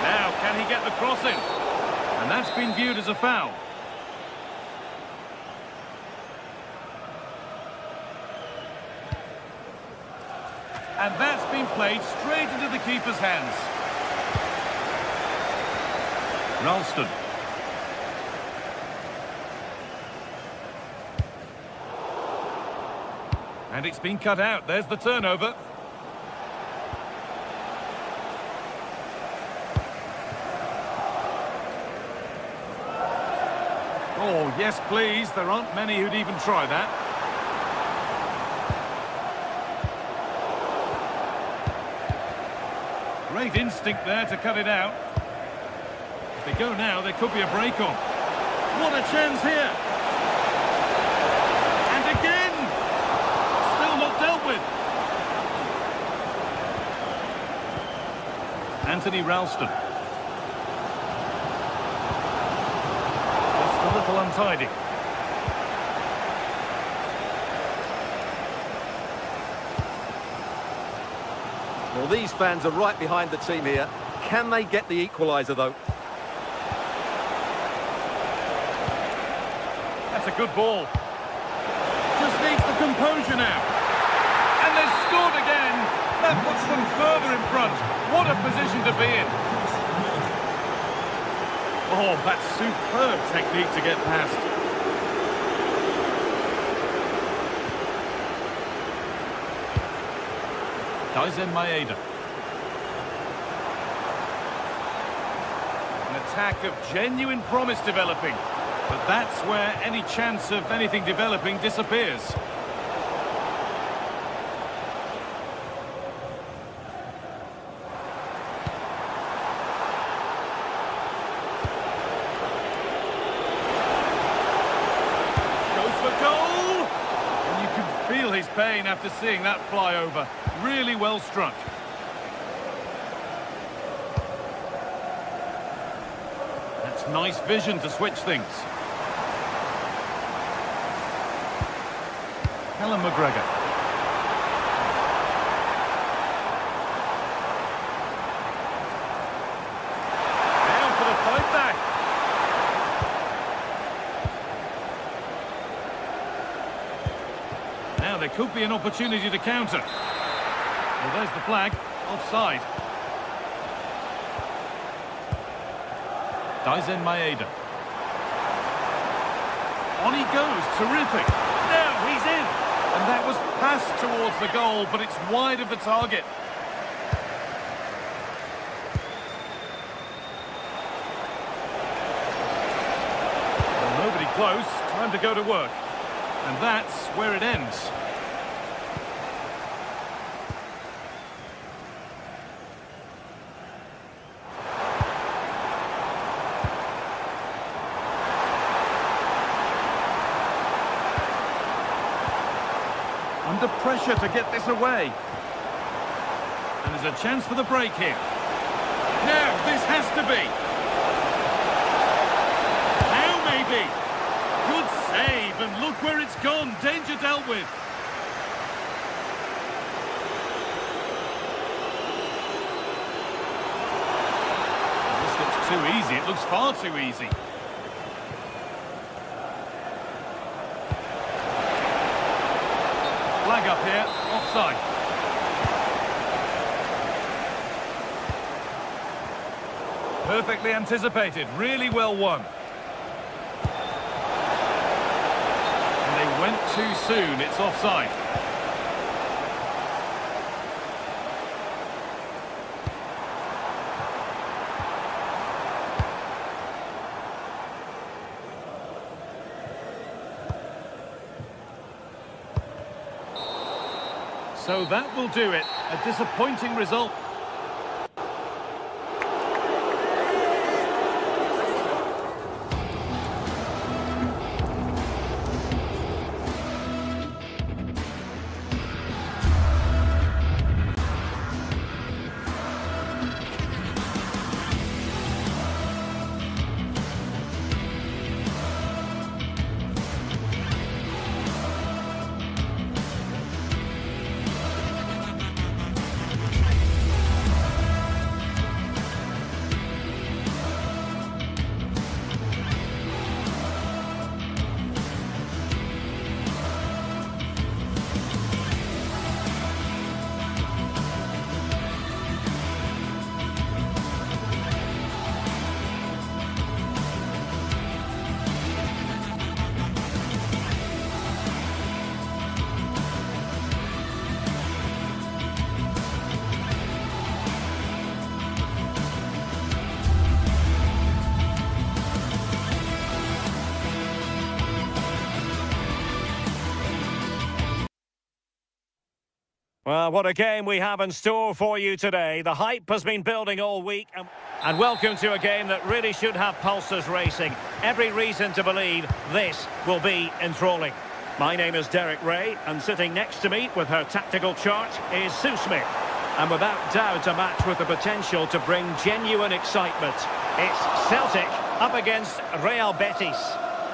Now, can he get the cross in? And that's been viewed as a foul. And that's been played straight into the keeper's hands. Ralston. And it's been cut out. There's the turnover. Oh, yes, please. There aren't many who'd even try that. Great instinct there to cut it out. If they go now, there could be a break on. What a chance here! And again! Still not dealt with. Anthony Ralston. Just a little untidy. Well, these fans are right behind the team here. Can they get the equaliser, though? That's a good ball. Just needs the composure now. And they've scored again. That puts them further in front. What a position to be in. Oh, that's superb technique to get past. Daizen Maeda. An attack of genuine promise developing. But that's where any chance of anything developing disappears. Goes for goal! And you can feel his pain after seeing that fly over. Really well struck. That's nice vision to switch things. Callum McGregor. Now for the fight back. Now there could be an opportunity to counter. Well, there's the flag. Offside. Daizen Maeda. On he goes. Terrific. Now he's in. And that was passed towards the goal, but it's wide of the target. Well, nobody close. Time to go to work. And that's where it ends. Under pressure to get this away. And there's a chance for the break here. Now, this has to be. Now, maybe. Good save, and look where it's gone. Danger dealt with. This looks too easy. It looks far too easy. Flag up here, offside. Perfectly anticipated, really well won. And they went too soon, it's offside. So that will do it. A disappointing result. Well, what a game we have in store for you today. The hype has been building all week. And welcome to a game that really should have pulses racing. Every reason to believe this will be enthralling. My name is Derek Ray, and sitting next to me with her tactical chart is Sue Smith. And without doubt, a match with the potential to bring genuine excitement. It's Celtic up against Real Betis.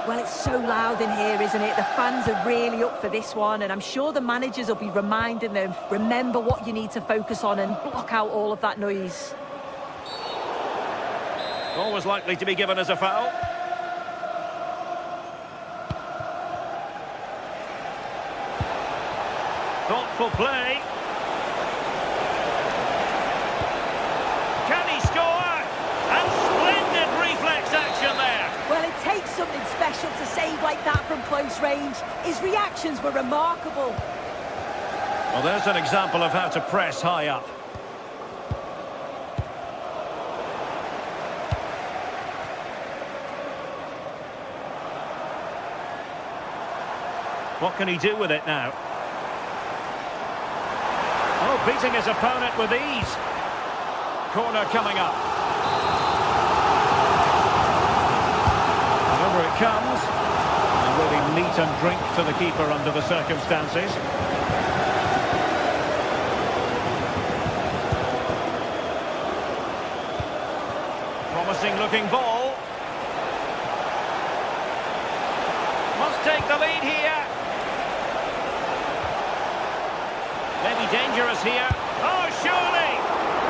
Well, it's so loud in here, isn't it? The fans are really up for this one, and I'm sure the managers will be reminding them, remember what you need to focus on and block out all of that noise. Always likely to be given as a foul. Thoughtful play. Can he score? And splendid reflex action there. Well, it takes something special to save like that from close range. His reactions were remarkable. Well, there's an example of how to press high up. What can he do with it now? Oh, beating his opponent with ease. Corner coming up. And over it comes. And really meat and drink to the keeper under the circumstances. Promising looking ball. Must take the lead here. Maybe dangerous here. Oh, surely!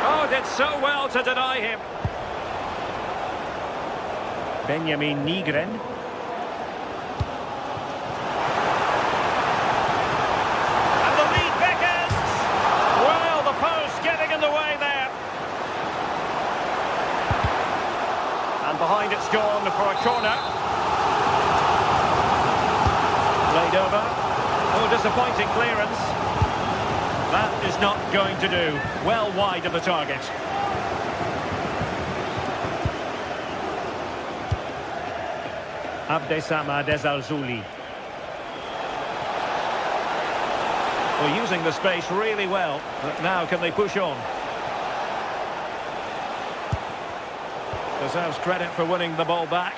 Oh, did so well to deny him. Benjamin Nygren. And the lead beckons! Well, the post getting in the way there. And behind it's gone for a corner. Played over. Oh, disappointing clearance. That is not going to do. Well wide of the target. Abdesama Desalzouli. Well, using the space really well. But now can they push on? Deserves credit for winning the ball back.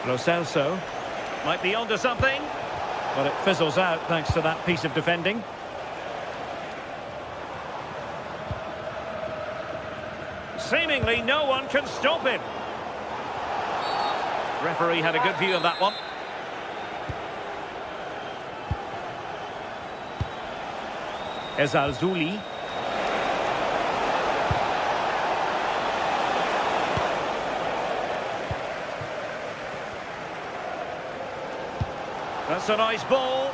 Lo Celso might be onto something, but it fizzles out thanks to that piece of defending. Seemingly no one can stop him. Referee had a good view of that one. Desalzouli. That's a nice ball.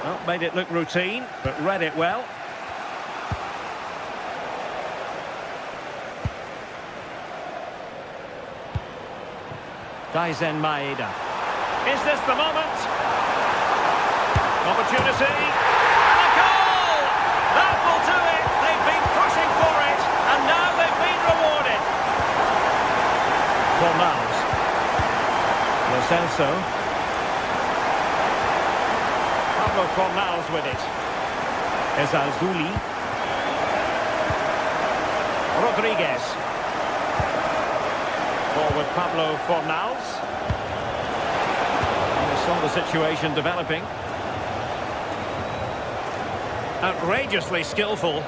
Well, made it look routine, but read it well. Daisen Maeda. Is this the moment? Opportunity. And a goal! That will do it. They've been pushing for it, and now they've been rewarded. Fornals. Lo Celso. Pablo Fornals with it. Desalzouli. Rodriguez. Forward Pablo Fornals. And we saw the situation developing. Outrageously skillful.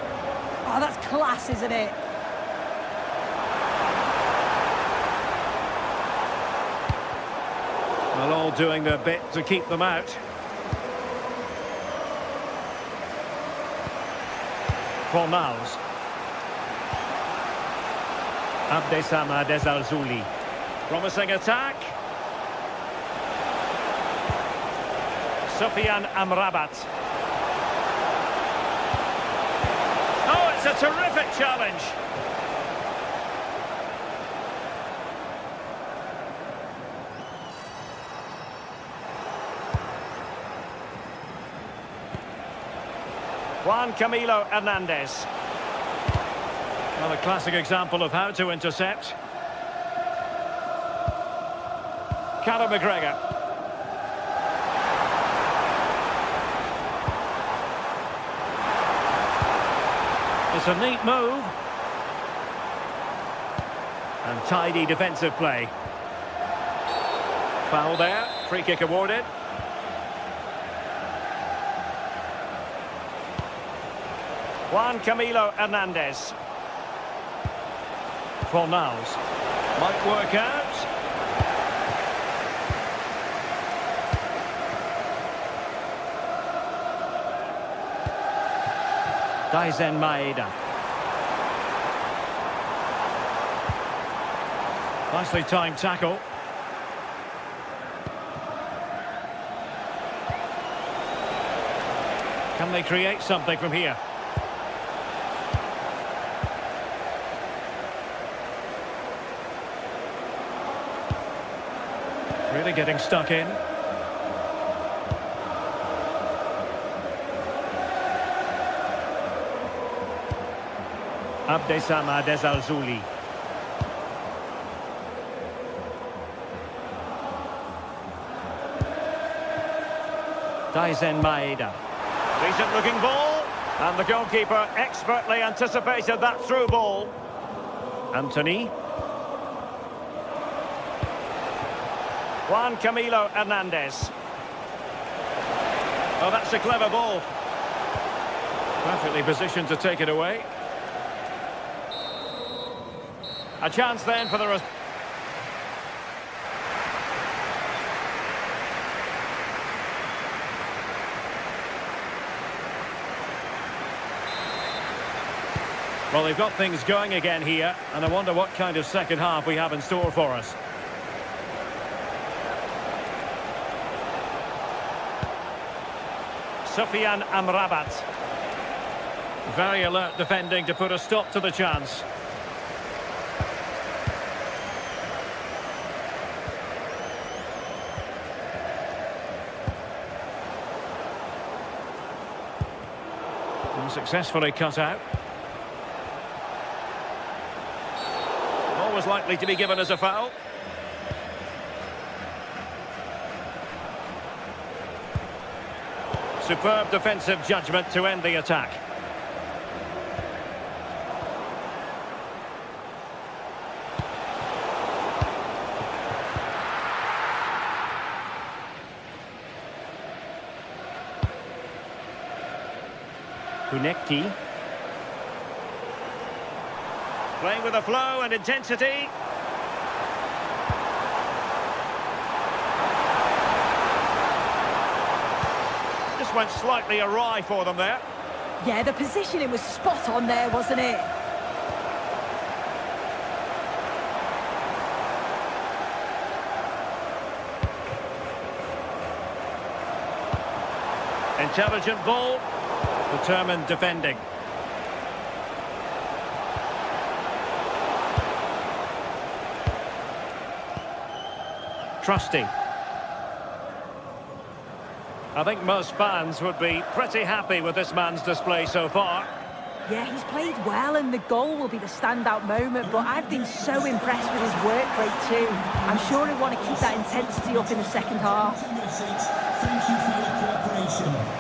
Oh, that's class, isn't it? Well, all doing their bit to keep them out. Fornals. Abdesama Desalzouli. Promising attack. Sofian Amrabat. Oh, it's a terrific challenge. Juan Camilo Hernandez. Well, a classic example of how to intercept. Callum McGregor. It's a neat move. And tidy defensive play. Foul there. Free kick awarded. Juan Camilo Hernandez. Fornals. Might work out. Daisen Maeda. Nicely timed tackle. Can they create something from here? Really getting stuck in. Abdesama Desalzuli. Daisen Maeda. Decent looking ball. And the goalkeeper expertly anticipated that through ball. Anthony. Juan Camilo Hernandez. Oh, that's a clever ball. Perfectly positioned to take it away. A chance then for the... Well, they've got things going again here, and I wonder what kind of second half we have in store for us. Sofian Amrabat. Very alert defending to put a stop to the chance. Successfully cut out. Always likely to be given as a foul. Superb defensive judgment to end the attack. Kunekti. Playing with a flow and intensity. Just went slightly awry for them there. Yeah, the positioning was spot on there, wasn't it? Intelligent ball. Determined defending. Trusty. I think most fans would be pretty happy with this man's display so far. Yeah, he's played well and the goal will be the standout moment, but I've been so impressed with his work rate too. I'm sure he'll want to keep that intensity up in the second half. Thank you for your cooperation.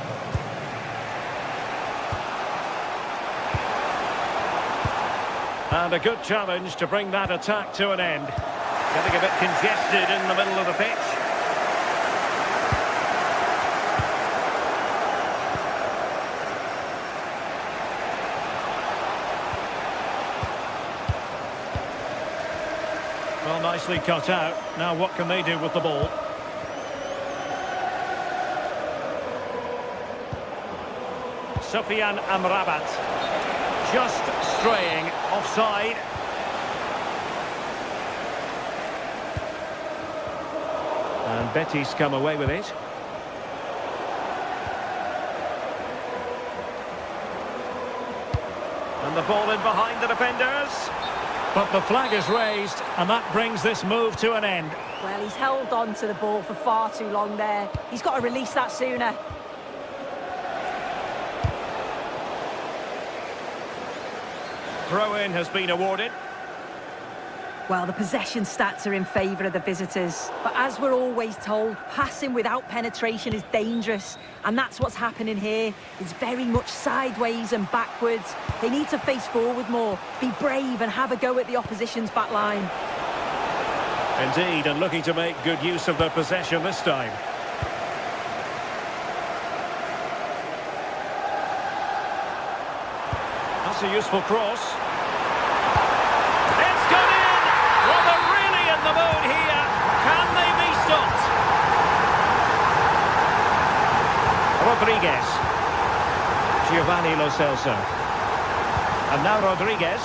And a good challenge to bring that attack to an end. Getting a bit congested in the middle of the pitch. Well, nicely cut out. Now what can they do with the ball? Sofian Amrabat. Just straying offside. And Betis come away with it. And the ball in behind the defenders. But the flag is raised, and that brings this move to an end. Well, he's held on to the ball for far too long there. He's got to release that sooner. Throw-in has been awarded. Well, the possession stats are in favour of the visitors. But as we're always told, passing without penetration is dangerous. And that's what's happening here. It's very much sideways and backwards. They need to face forward more, be brave and have a go at the opposition's back line. Indeed, and looking to make good use of their possession this time. That's a useful cross. It's gone in! Well, they're really in the mood here. Can they be stopped? Rodriguez. Giovanni Lo Celso. And now Rodriguez.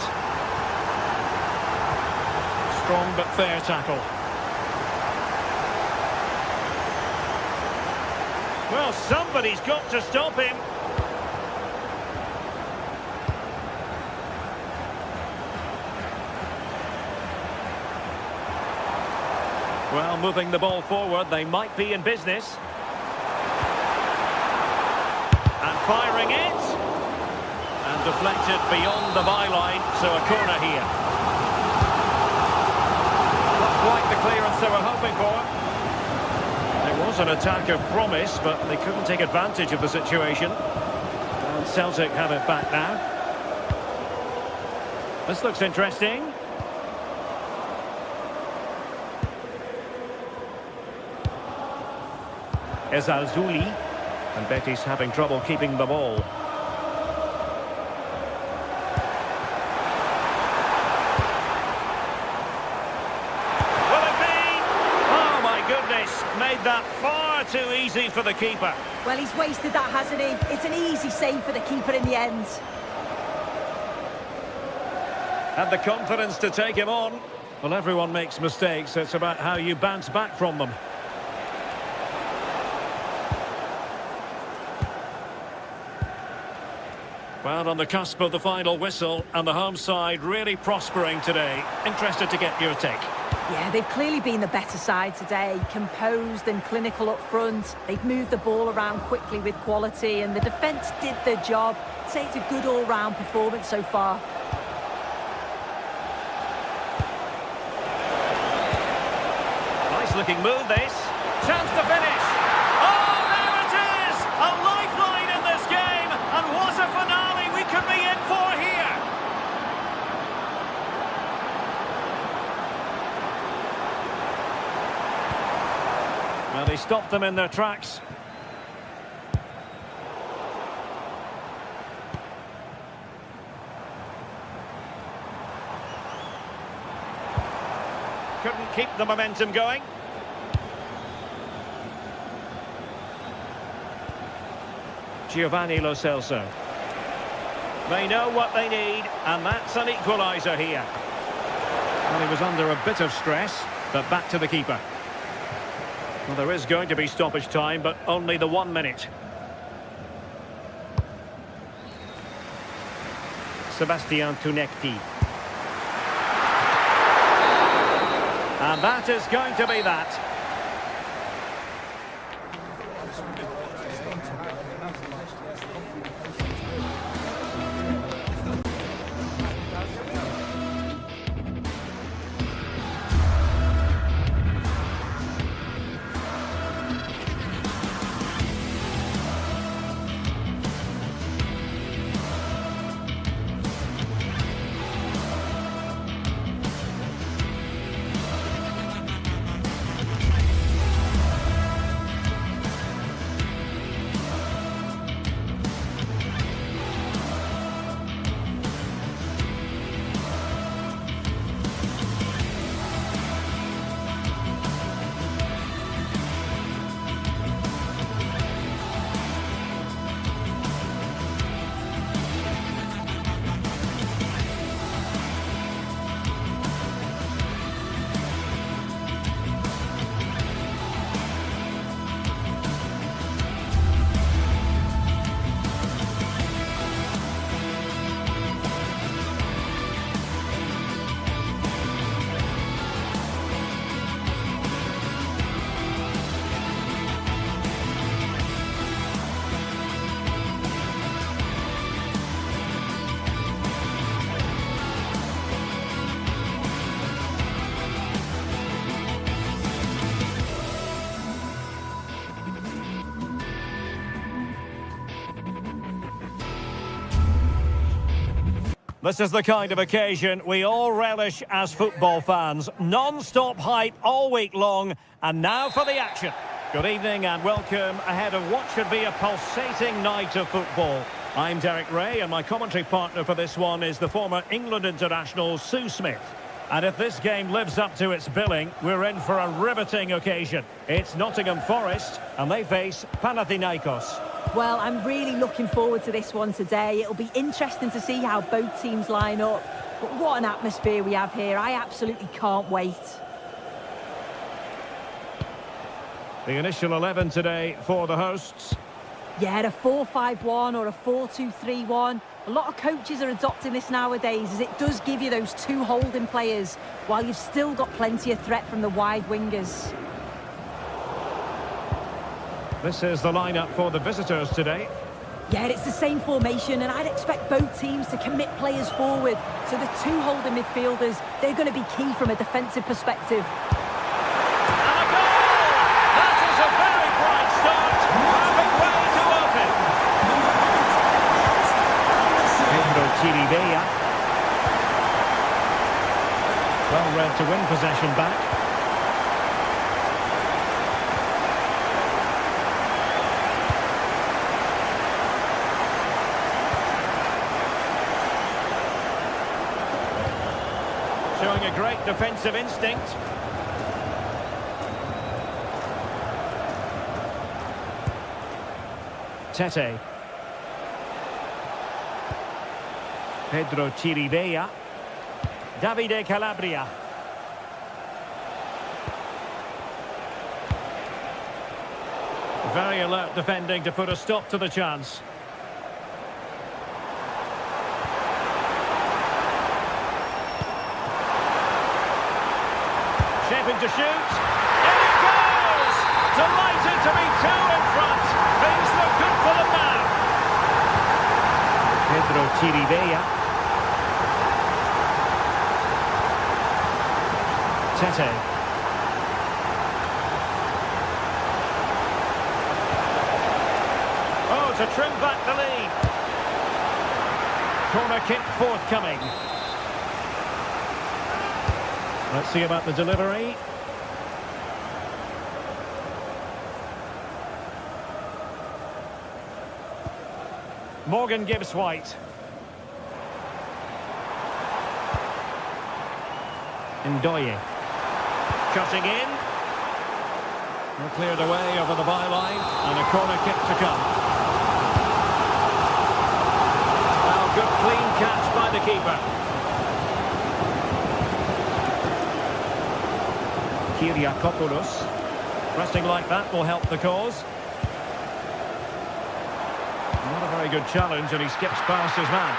Strong but fair tackle. Well, somebody's got to stop him. Well, moving the ball forward, they might be in business. And firing it. And deflected beyond the byline, so a corner here. Not quite the clearance they were hoping for. There was an attack of promise, but they couldn't take advantage of the situation. And Celtic have it back now. This looks interesting. Ezalzouli, and Betis having trouble keeping the ball. Will it be? Oh my goodness, made that far too easy for the keeper. Well, he's wasted that, hasn't he? It's an easy save for the keeper in the end. Had the confidence to take him on. Well, everyone makes mistakes. It's about how you bounce back from them. Well, on the cusp of the final whistle, and the home side really prospering today. Interested to get your take. Yeah, they've clearly been the better side today. Composed and clinical up front. They've moved the ball around quickly with quality, and the defence did their job. I'd say it's a good all-round performance so far. Nice looking move, this. Chance to finish. Oh, there it is! A lifeline in this game, and what a finale we could be in for here. Well, they stopped them in their tracks. Couldn't keep the momentum going. Giovanni Lo Celso. They know what they need, and that's an equaliser here. Well, he was under a bit of stress, but back to the keeper. Well, there is going to be stoppage time, but only the 1 minute. Sebastian Tunecti. And that is going to be that. This is the kind of occasion we all relish as football fans. Non-stop hype all week long, and now for the action. Good evening and welcome ahead of what should be a pulsating night of football. I'm Derek Ray, and my commentary partner for this one is the former England international Sue Smith. And if this game lives up to its billing, we're in for a riveting occasion. It's Nottingham Forest, and they face Panathinaikos. Well, I'm really looking forward to this one today. It'll be interesting to see how both teams line up. But what an atmosphere we have here. I absolutely can't wait. The initial 11 today for the hosts. Yeah, a 4-5-1 or a 4-2-3-1. A lot of coaches are adopting this nowadays, as it does give you those two holding players, while you've still got plenty of threat from the wide wingers. This is the lineup for the visitors today. Yeah, it's the same formation, and I'd expect both teams to commit players forward. So the two holding midfielders, they're going to be key from a defensive perspective. And a goal! That is a very bright start. Perfect way to open. Pedro Chirivella. Well read to win possession back. Showing a great defensive instinct. Tete. Pedro Chirivella. Davide Calabria. Very alert defending to put a stop to the chance. Shaping to shoot. In it goes! Delighted to be two in front. Things look good for them now. Pedro Chirivella. Tete. Oh, to trim back the lead. Corner kick forthcoming. Let's see about the delivery. Morgan Gibbs White. Ndoye. Cutting in. Well, cleared away over the byline. And a corner kick to come. Well, good clean catch by the keeper. Kyriakopoulos. Resting like that will help the cause. Not a very good challenge, and he skips past his man.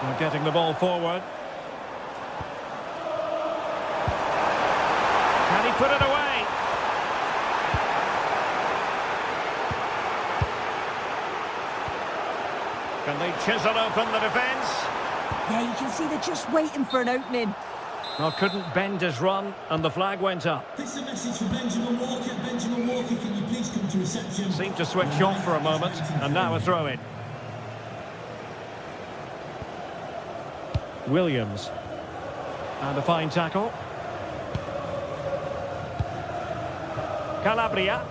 We're getting the ball forward. Can he put it away? Can they chisel open the defence? Yeah, you can see they're just waiting for an opening. Well, couldn't bend his run, and the flag went up. This is a message for Benjamin Walker. Benjamin Walker, can you please come to reception? Seemed to switch off for a moment, and now a throw-in. Williams. And a fine tackle. Calabria.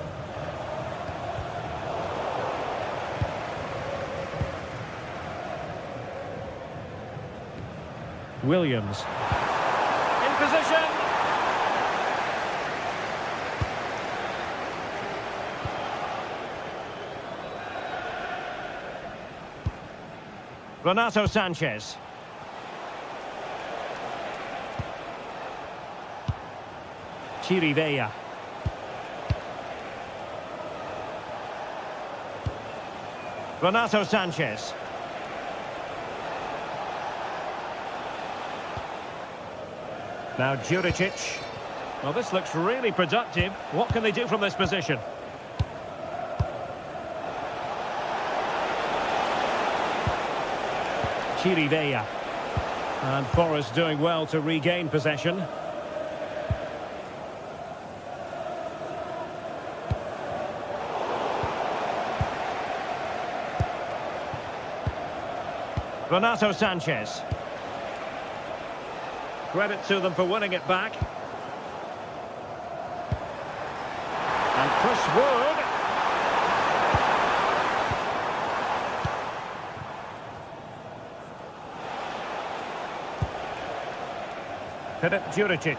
Williams. In position. Renato Sanchez. Chirivella. Renato Sanchez. Now Juricic. Well, this looks really productive. What can they do from this position? Chirivella. And Forest doing well to regain possession. Renato Sanchez. Credit to them for winning it back. And Chris Wood. Filip Juricic.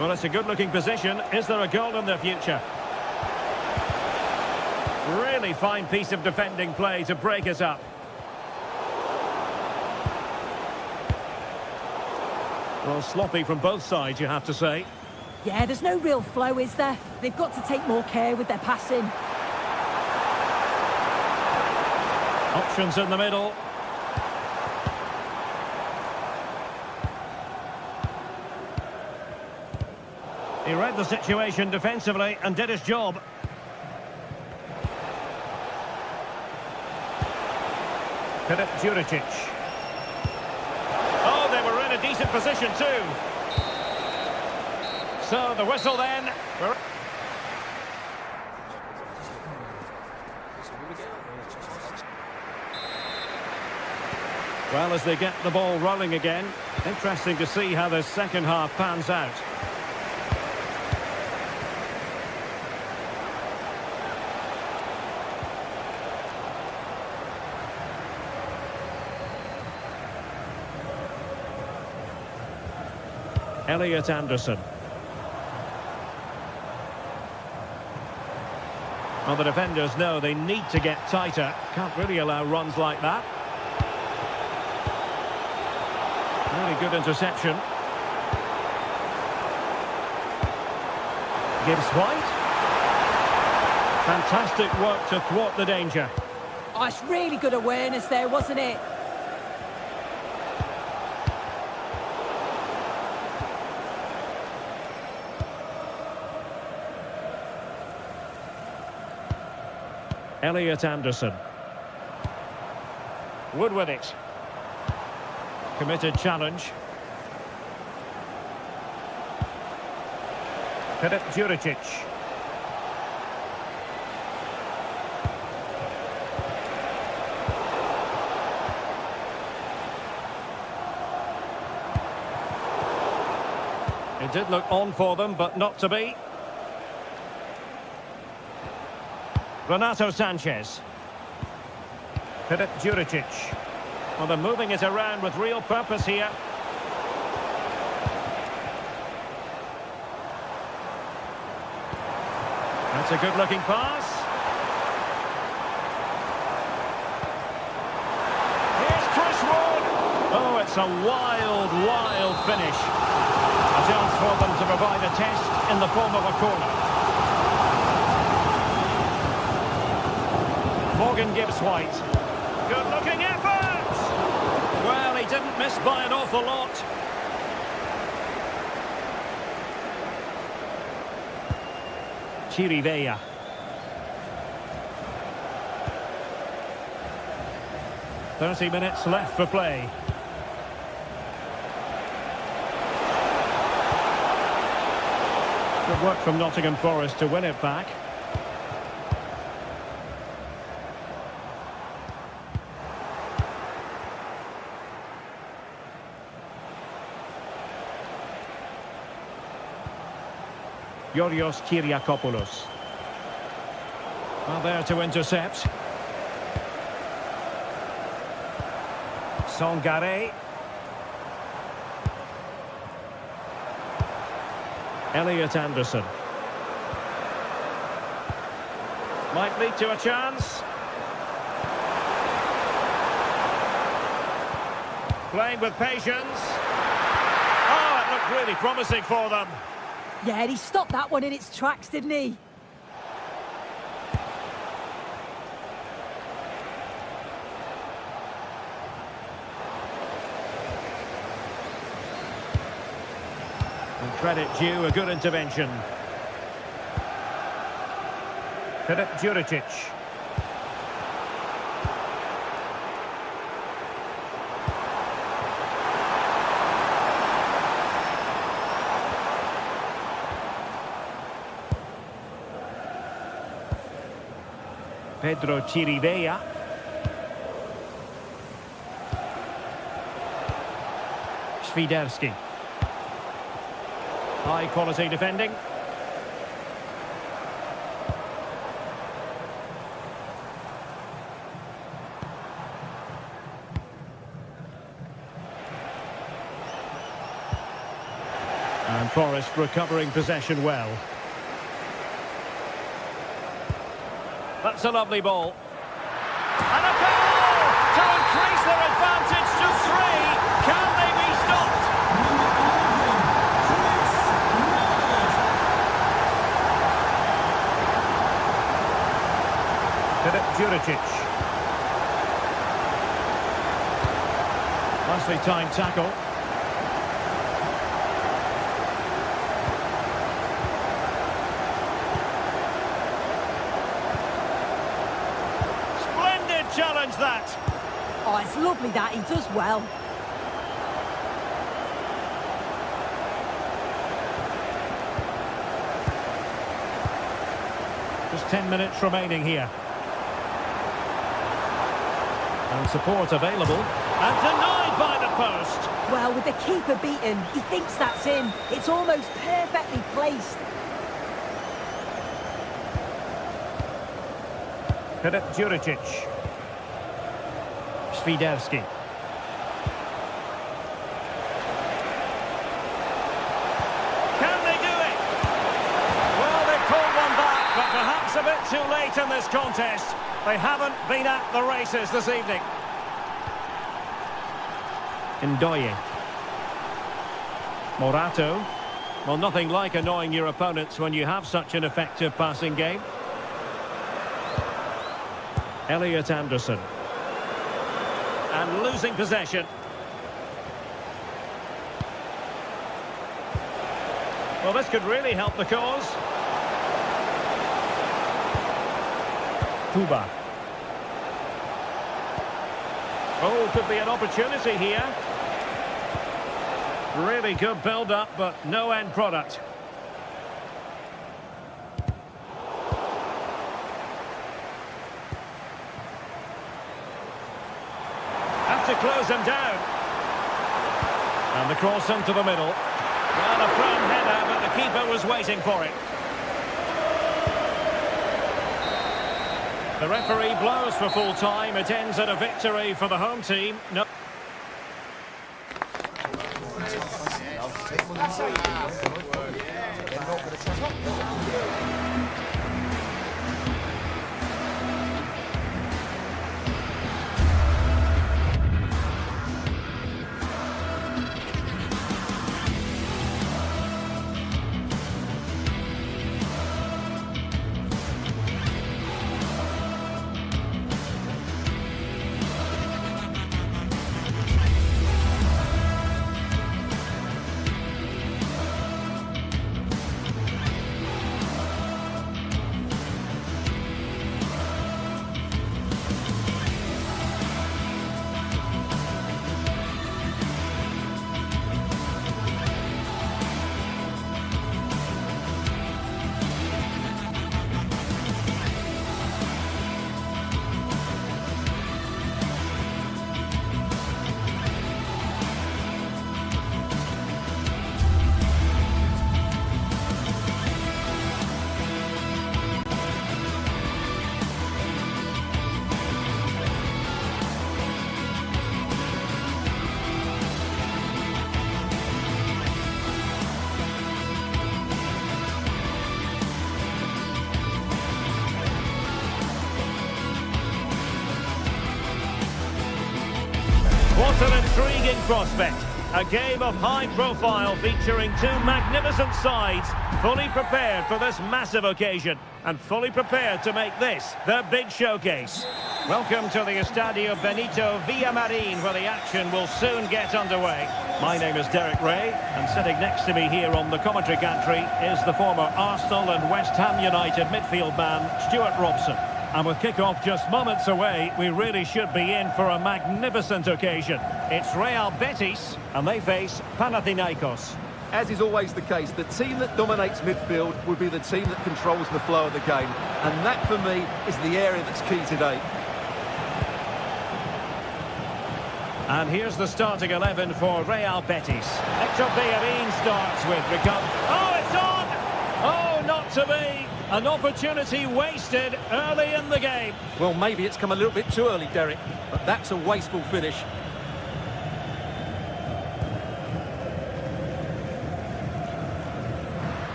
Well, it's a good-looking position. Is there a goal in the future? Really fine piece of defending play to break us up. Well, sloppy from both sides, you have to say. Yeah, there's no real flow, is there? They've got to take more care with their passing. Options in the middle. He read the situation defensively and did his job. Filip Juricic. Oh, they were in a decent position too. So the whistle then. Well, as they get the ball rolling again, interesting to see how the second half pans out. Elliot Anderson. Well, the defenders know they need to get tighter. Can't really allow runs like that. Really good interception. Gibbs White. Fantastic work to thwart the danger. Oh, it's really good awareness there, wasn't it? Elliot Anderson. Wood with it. Committed challenge. Filip Juricic. It did look on for them, but not to be. Renato Sanchez. Filip Juricic. Well, they're moving it around with real purpose here. That's a good-looking pass. Here's Chris Wood. Oh, it's a wild, wild finish. A chance for them to provide a test in the form of a corner. Morgan Gibbs White. Good-looking effort! Well, he didn't miss by an awful lot. Chirivella. "30 minutes left for play. Good work from Nottingham Forest to win it back. Yorios Kyriakopoulos. Well, there to intercept. Songare. Elliot Anderson. Might lead to a chance. Playing with patience. Oh, it looked really promising for them. Yeah, he stopped that one in its tracks, didn't he? Credit due, a good intervention. Filip Juricic. Pedro Chirivella. Świderski. High quality defending. And Forest recovering possession well. That's a lovely ball. And a goal to increase their advantage to 3. Can they be stopped? Filip Juricic. Nicely timed tackle. Challenge that. Oh, it's lovely that. He does well. Just 10 minutes remaining here. And support available. And denied by the post. Well, with the keeper beaten, he thinks that's in. It's almost perfectly placed. Filip Juricic. Świderski. Can they do it? Well, they pulled one back, but perhaps a bit too late in this contest. They haven't been at the races this evening. Ndoye. Morato. Well, nothing like annoying your opponents when you have such an effective passing game. Elliot Anderson. And losing possession. Well, this could really help the cause. Kuba. Oh, could be an opportunity here. Really good build-up, but no end product. To close him down. And the cross into the middle. Well, a firm header, but the keeper was waiting for it. The referee blows for full time. It ends at a victory for the home team. No. What an intriguing prospect. A game of high profile featuring two magnificent sides, fully prepared for this massive occasion and fully prepared to make this their big showcase. Welcome to the Estadio Benito Villamarin, where the action will soon get underway. My name is Derek Ray, and sitting next to me here on the commentary gantry is the former Arsenal and West Ham United midfield man, Stuart Robson. And with kick-off just moments away, we really should be in for a magnificent occasion. It's Real Betis, and they face Panathinaikos. As is always the case, the team that dominates midfield will be the team that controls the flow of the game. And that, for me, is the area that's key today. And here's the starting 11 for Real Betis. Hector Bellerin starts with Ricardo. Oh, it's on! Oh, not to be! An opportunity wasted early in the game. Well, maybe it's come a little bit too early, Derek, but that's a wasteful finish.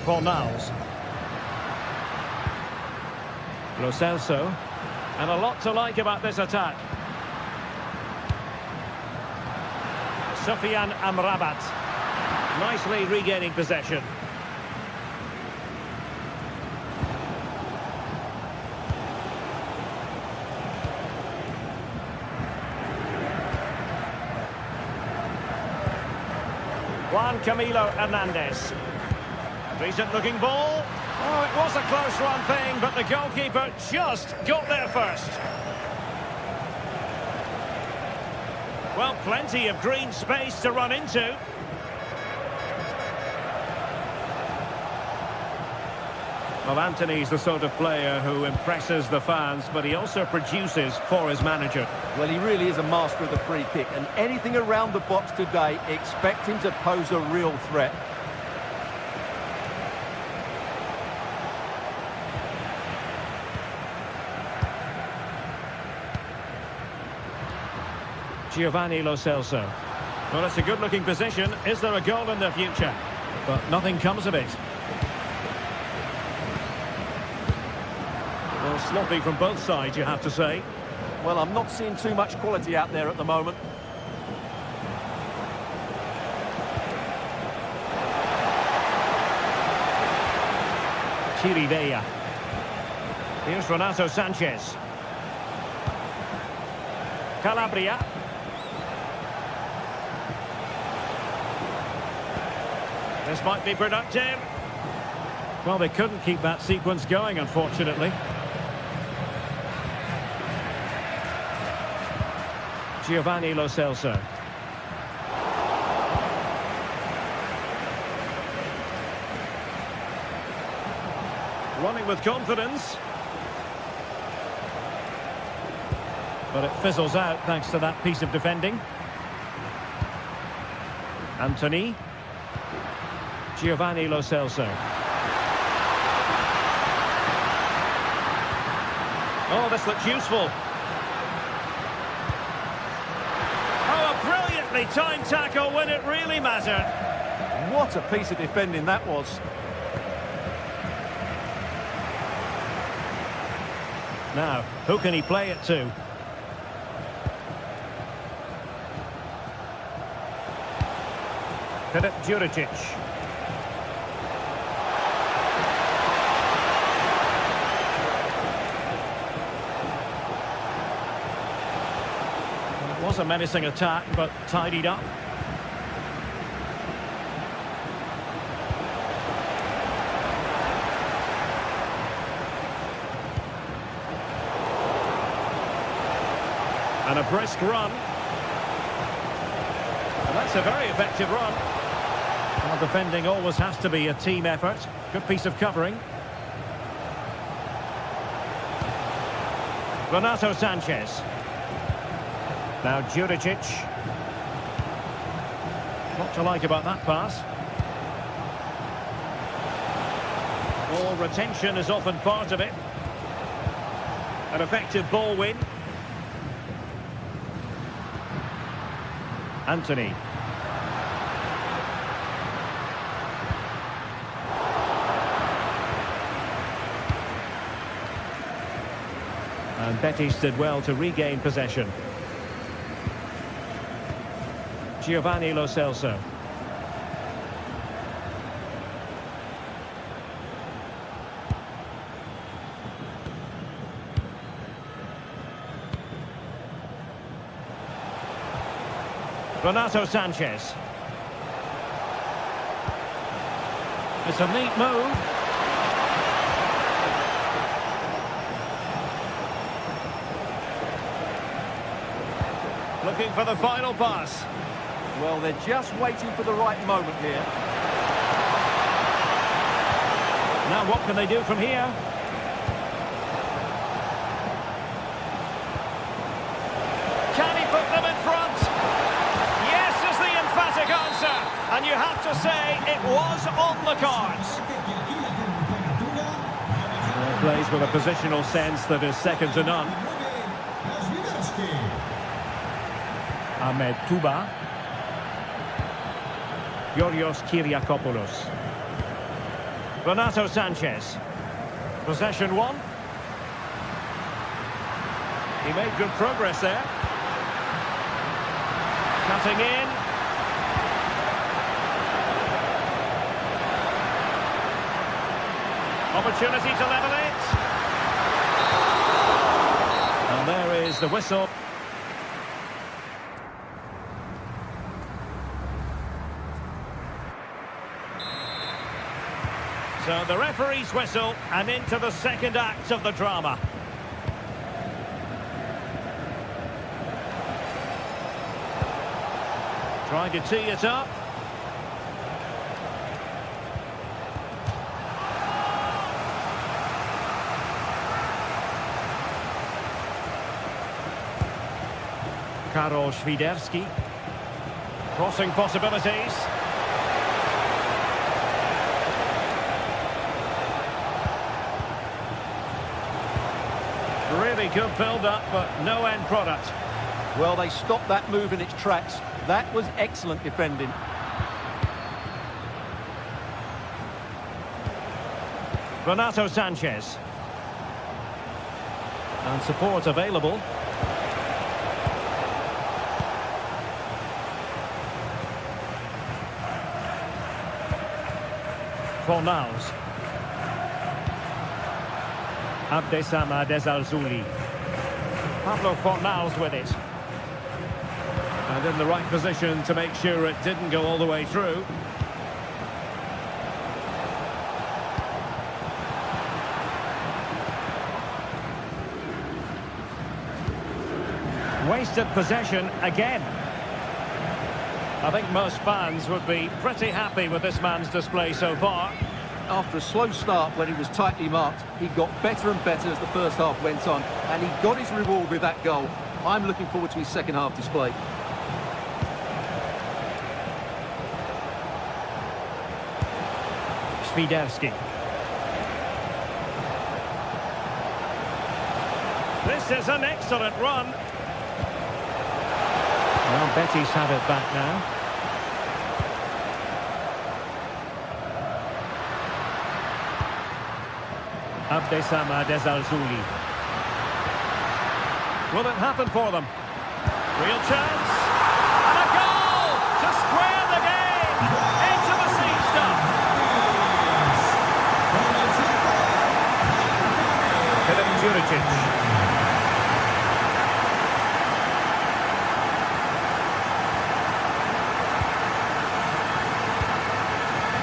Fornals. Lo Celso. And a lot to like about this attack. Sofiane Amrabat. Nicely regaining possession. Juan Camilo Hernandez. Decent looking ball. Oh, it was a close run thing, but the goalkeeper just got there first. Well, plenty of green space to run into. Well, Antony's the sort of player who impresses the fans, but he also produces for his manager. Well, he really is a master of the free kick, and anything around the box today, expect him to pose a real threat. Giovanni Lo Celso. Well, it's a good-looking position. Is there a goal in the future? But nothing comes of it. Well, sloppy from both sides, you have to say. Well, I'm not seeing too much quality out there at the moment. Chirivella. Here's Renato Sanchez. Calabria. This might be productive. Well, they couldn't keep that sequence going, unfortunately. Giovanni Lo Celso. Running with confidence. But it fizzles out thanks to that piece of defending. Antony. Giovanni Lo Celso. Oh, this looks useful. Oh, a brilliantly timed tackle when it really mattered. What a piece of defending that was. Now, who can he play it to? Filip Juricic. It was a menacing attack, but tidied up. And a brisk run. And that's a very effective run. Well, defending always has to be a team effort. Good piece of covering. Renato Sanchez. Now Juricic. What to like about that pass? Ball retention is often part of it. An effective ball win. Antony. And Betis did well to regain possession. Giovanni Lo Celso. Renato Sanchez. It's a neat move. Looking for the final pass. Well, they're just waiting for the right moment here. Now what can they do from here? Can he put them in front? Yes is the emphatic answer. And you have to say it was on the cards. Plays with a positional sense that is second to none. Ahmed Touba. Yorios Kyriakopoulos. Renato Sanchez. Possession one. He made good progress there. Cutting in. Opportunity to level it. And there is the whistle. So the referee's whistle, and into the second act of the drama. Trying to tee it up. Karol Świderski. Crossing possibilities. Really good build-up, but no end product. Well, they stopped that move in its tracks. That was excellent defending. Renato Sanchez. And support available. Fornals. Abdesama Desalzouli. Pablo Fornals with it. And in the right position to make sure it didn't go all the way through. Wasted possession again. I think most fans would be pretty happy with this man's display so far. After a slow start when he was tightly marked, he got better and better as the first half went on, and he got his reward with that goal. I'm looking forward to his second half display. Świderski. This is an excellent run. Well, Betis have it back now. Abdesama Desalzouli. Will it happen for them? Real chance. And a goal to square the game. Intimacy stuff. Filip Juricic.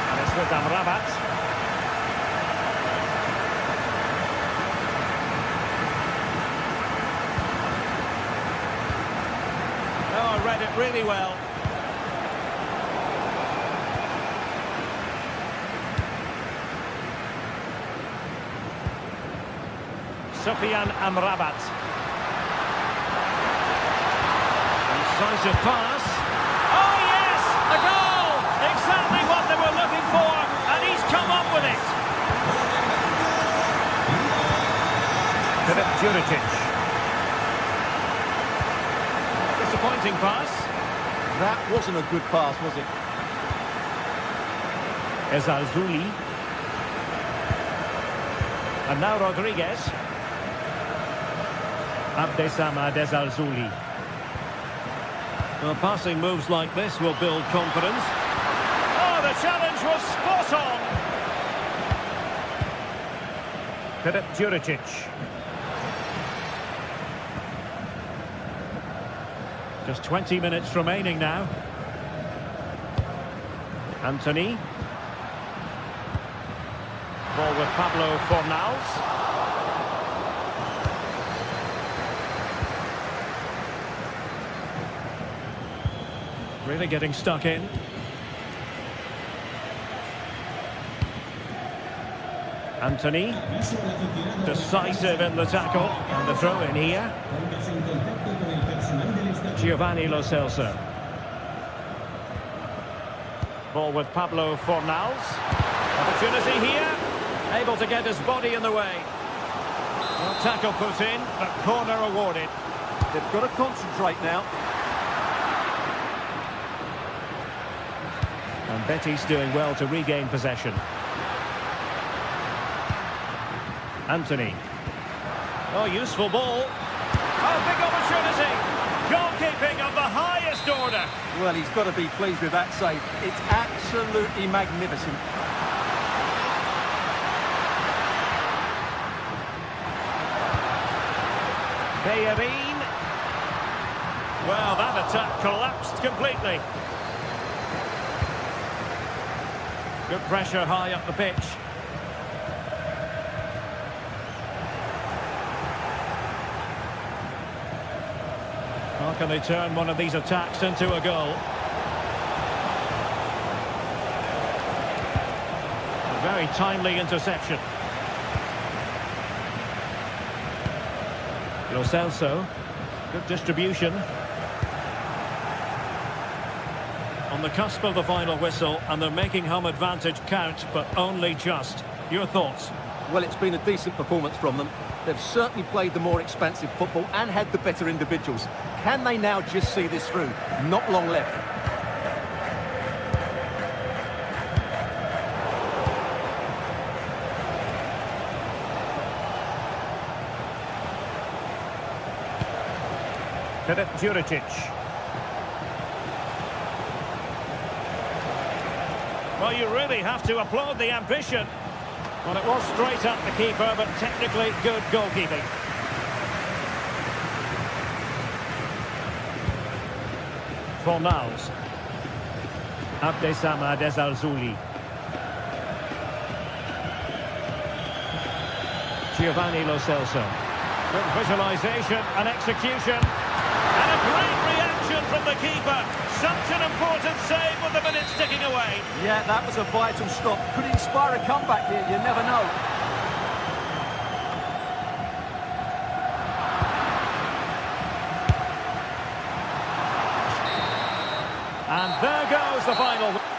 And it's with Amrabat. Read it really well. Sofyan Amrabat. Incisive pass. Oh yes, a goal! Exactly what they were looking for, and he's come up with it. Filip Juricic. Disappointing pass. That wasn't a good pass, was it? Desalzouli. And now Rodriguez. Abdesama Desalzouli. Well, passing moves like this will build confidence. Oh, the challenge was spot on. Filip Juricic. Just 20 minutes remaining now. Anthony. Ball with Pablo Fornals. Really getting stuck in. Anthony. Decisive in the tackle. And the throw in here. Giovanni Lo Celso. Ball with Pablo Fornals. Opportunity here. Able to get his body in the way. Well, tackle put in, but corner awarded. They've got to concentrate now. And Betis doing well to regain possession. Anthony. Oh, useful ball. Oh, big opportunity. Goalkeeping of the highest order. Well, he's got to be pleased with that save. It's absolutely magnificent. Bellerin. Well, that attack collapsed completely. Good pressure high up the pitch. How can they turn one of these attacks into a goal? A very timely interception. Lo Celso. Good distribution. On the cusp of the final whistle, and they're making home advantage count, but only just. Your thoughts? Well, it's been a decent performance from them. They've certainly played the more expansive football and had the better individuals. Can they now just see this through? Not long left. Filip Juricic. Well, you really have to applaud the ambition. Well, it was straight at the keeper, but technically good goalkeeping. Fornals. Abdesama Desalzuli. Giovanni Lo Celso. Good visualisation and execution. And a great reaction from the keeper. Such an important save with the minutes ticking away. Yeah, that was a vital stop. Could inspire a comeback here, you never know. And there goes the final.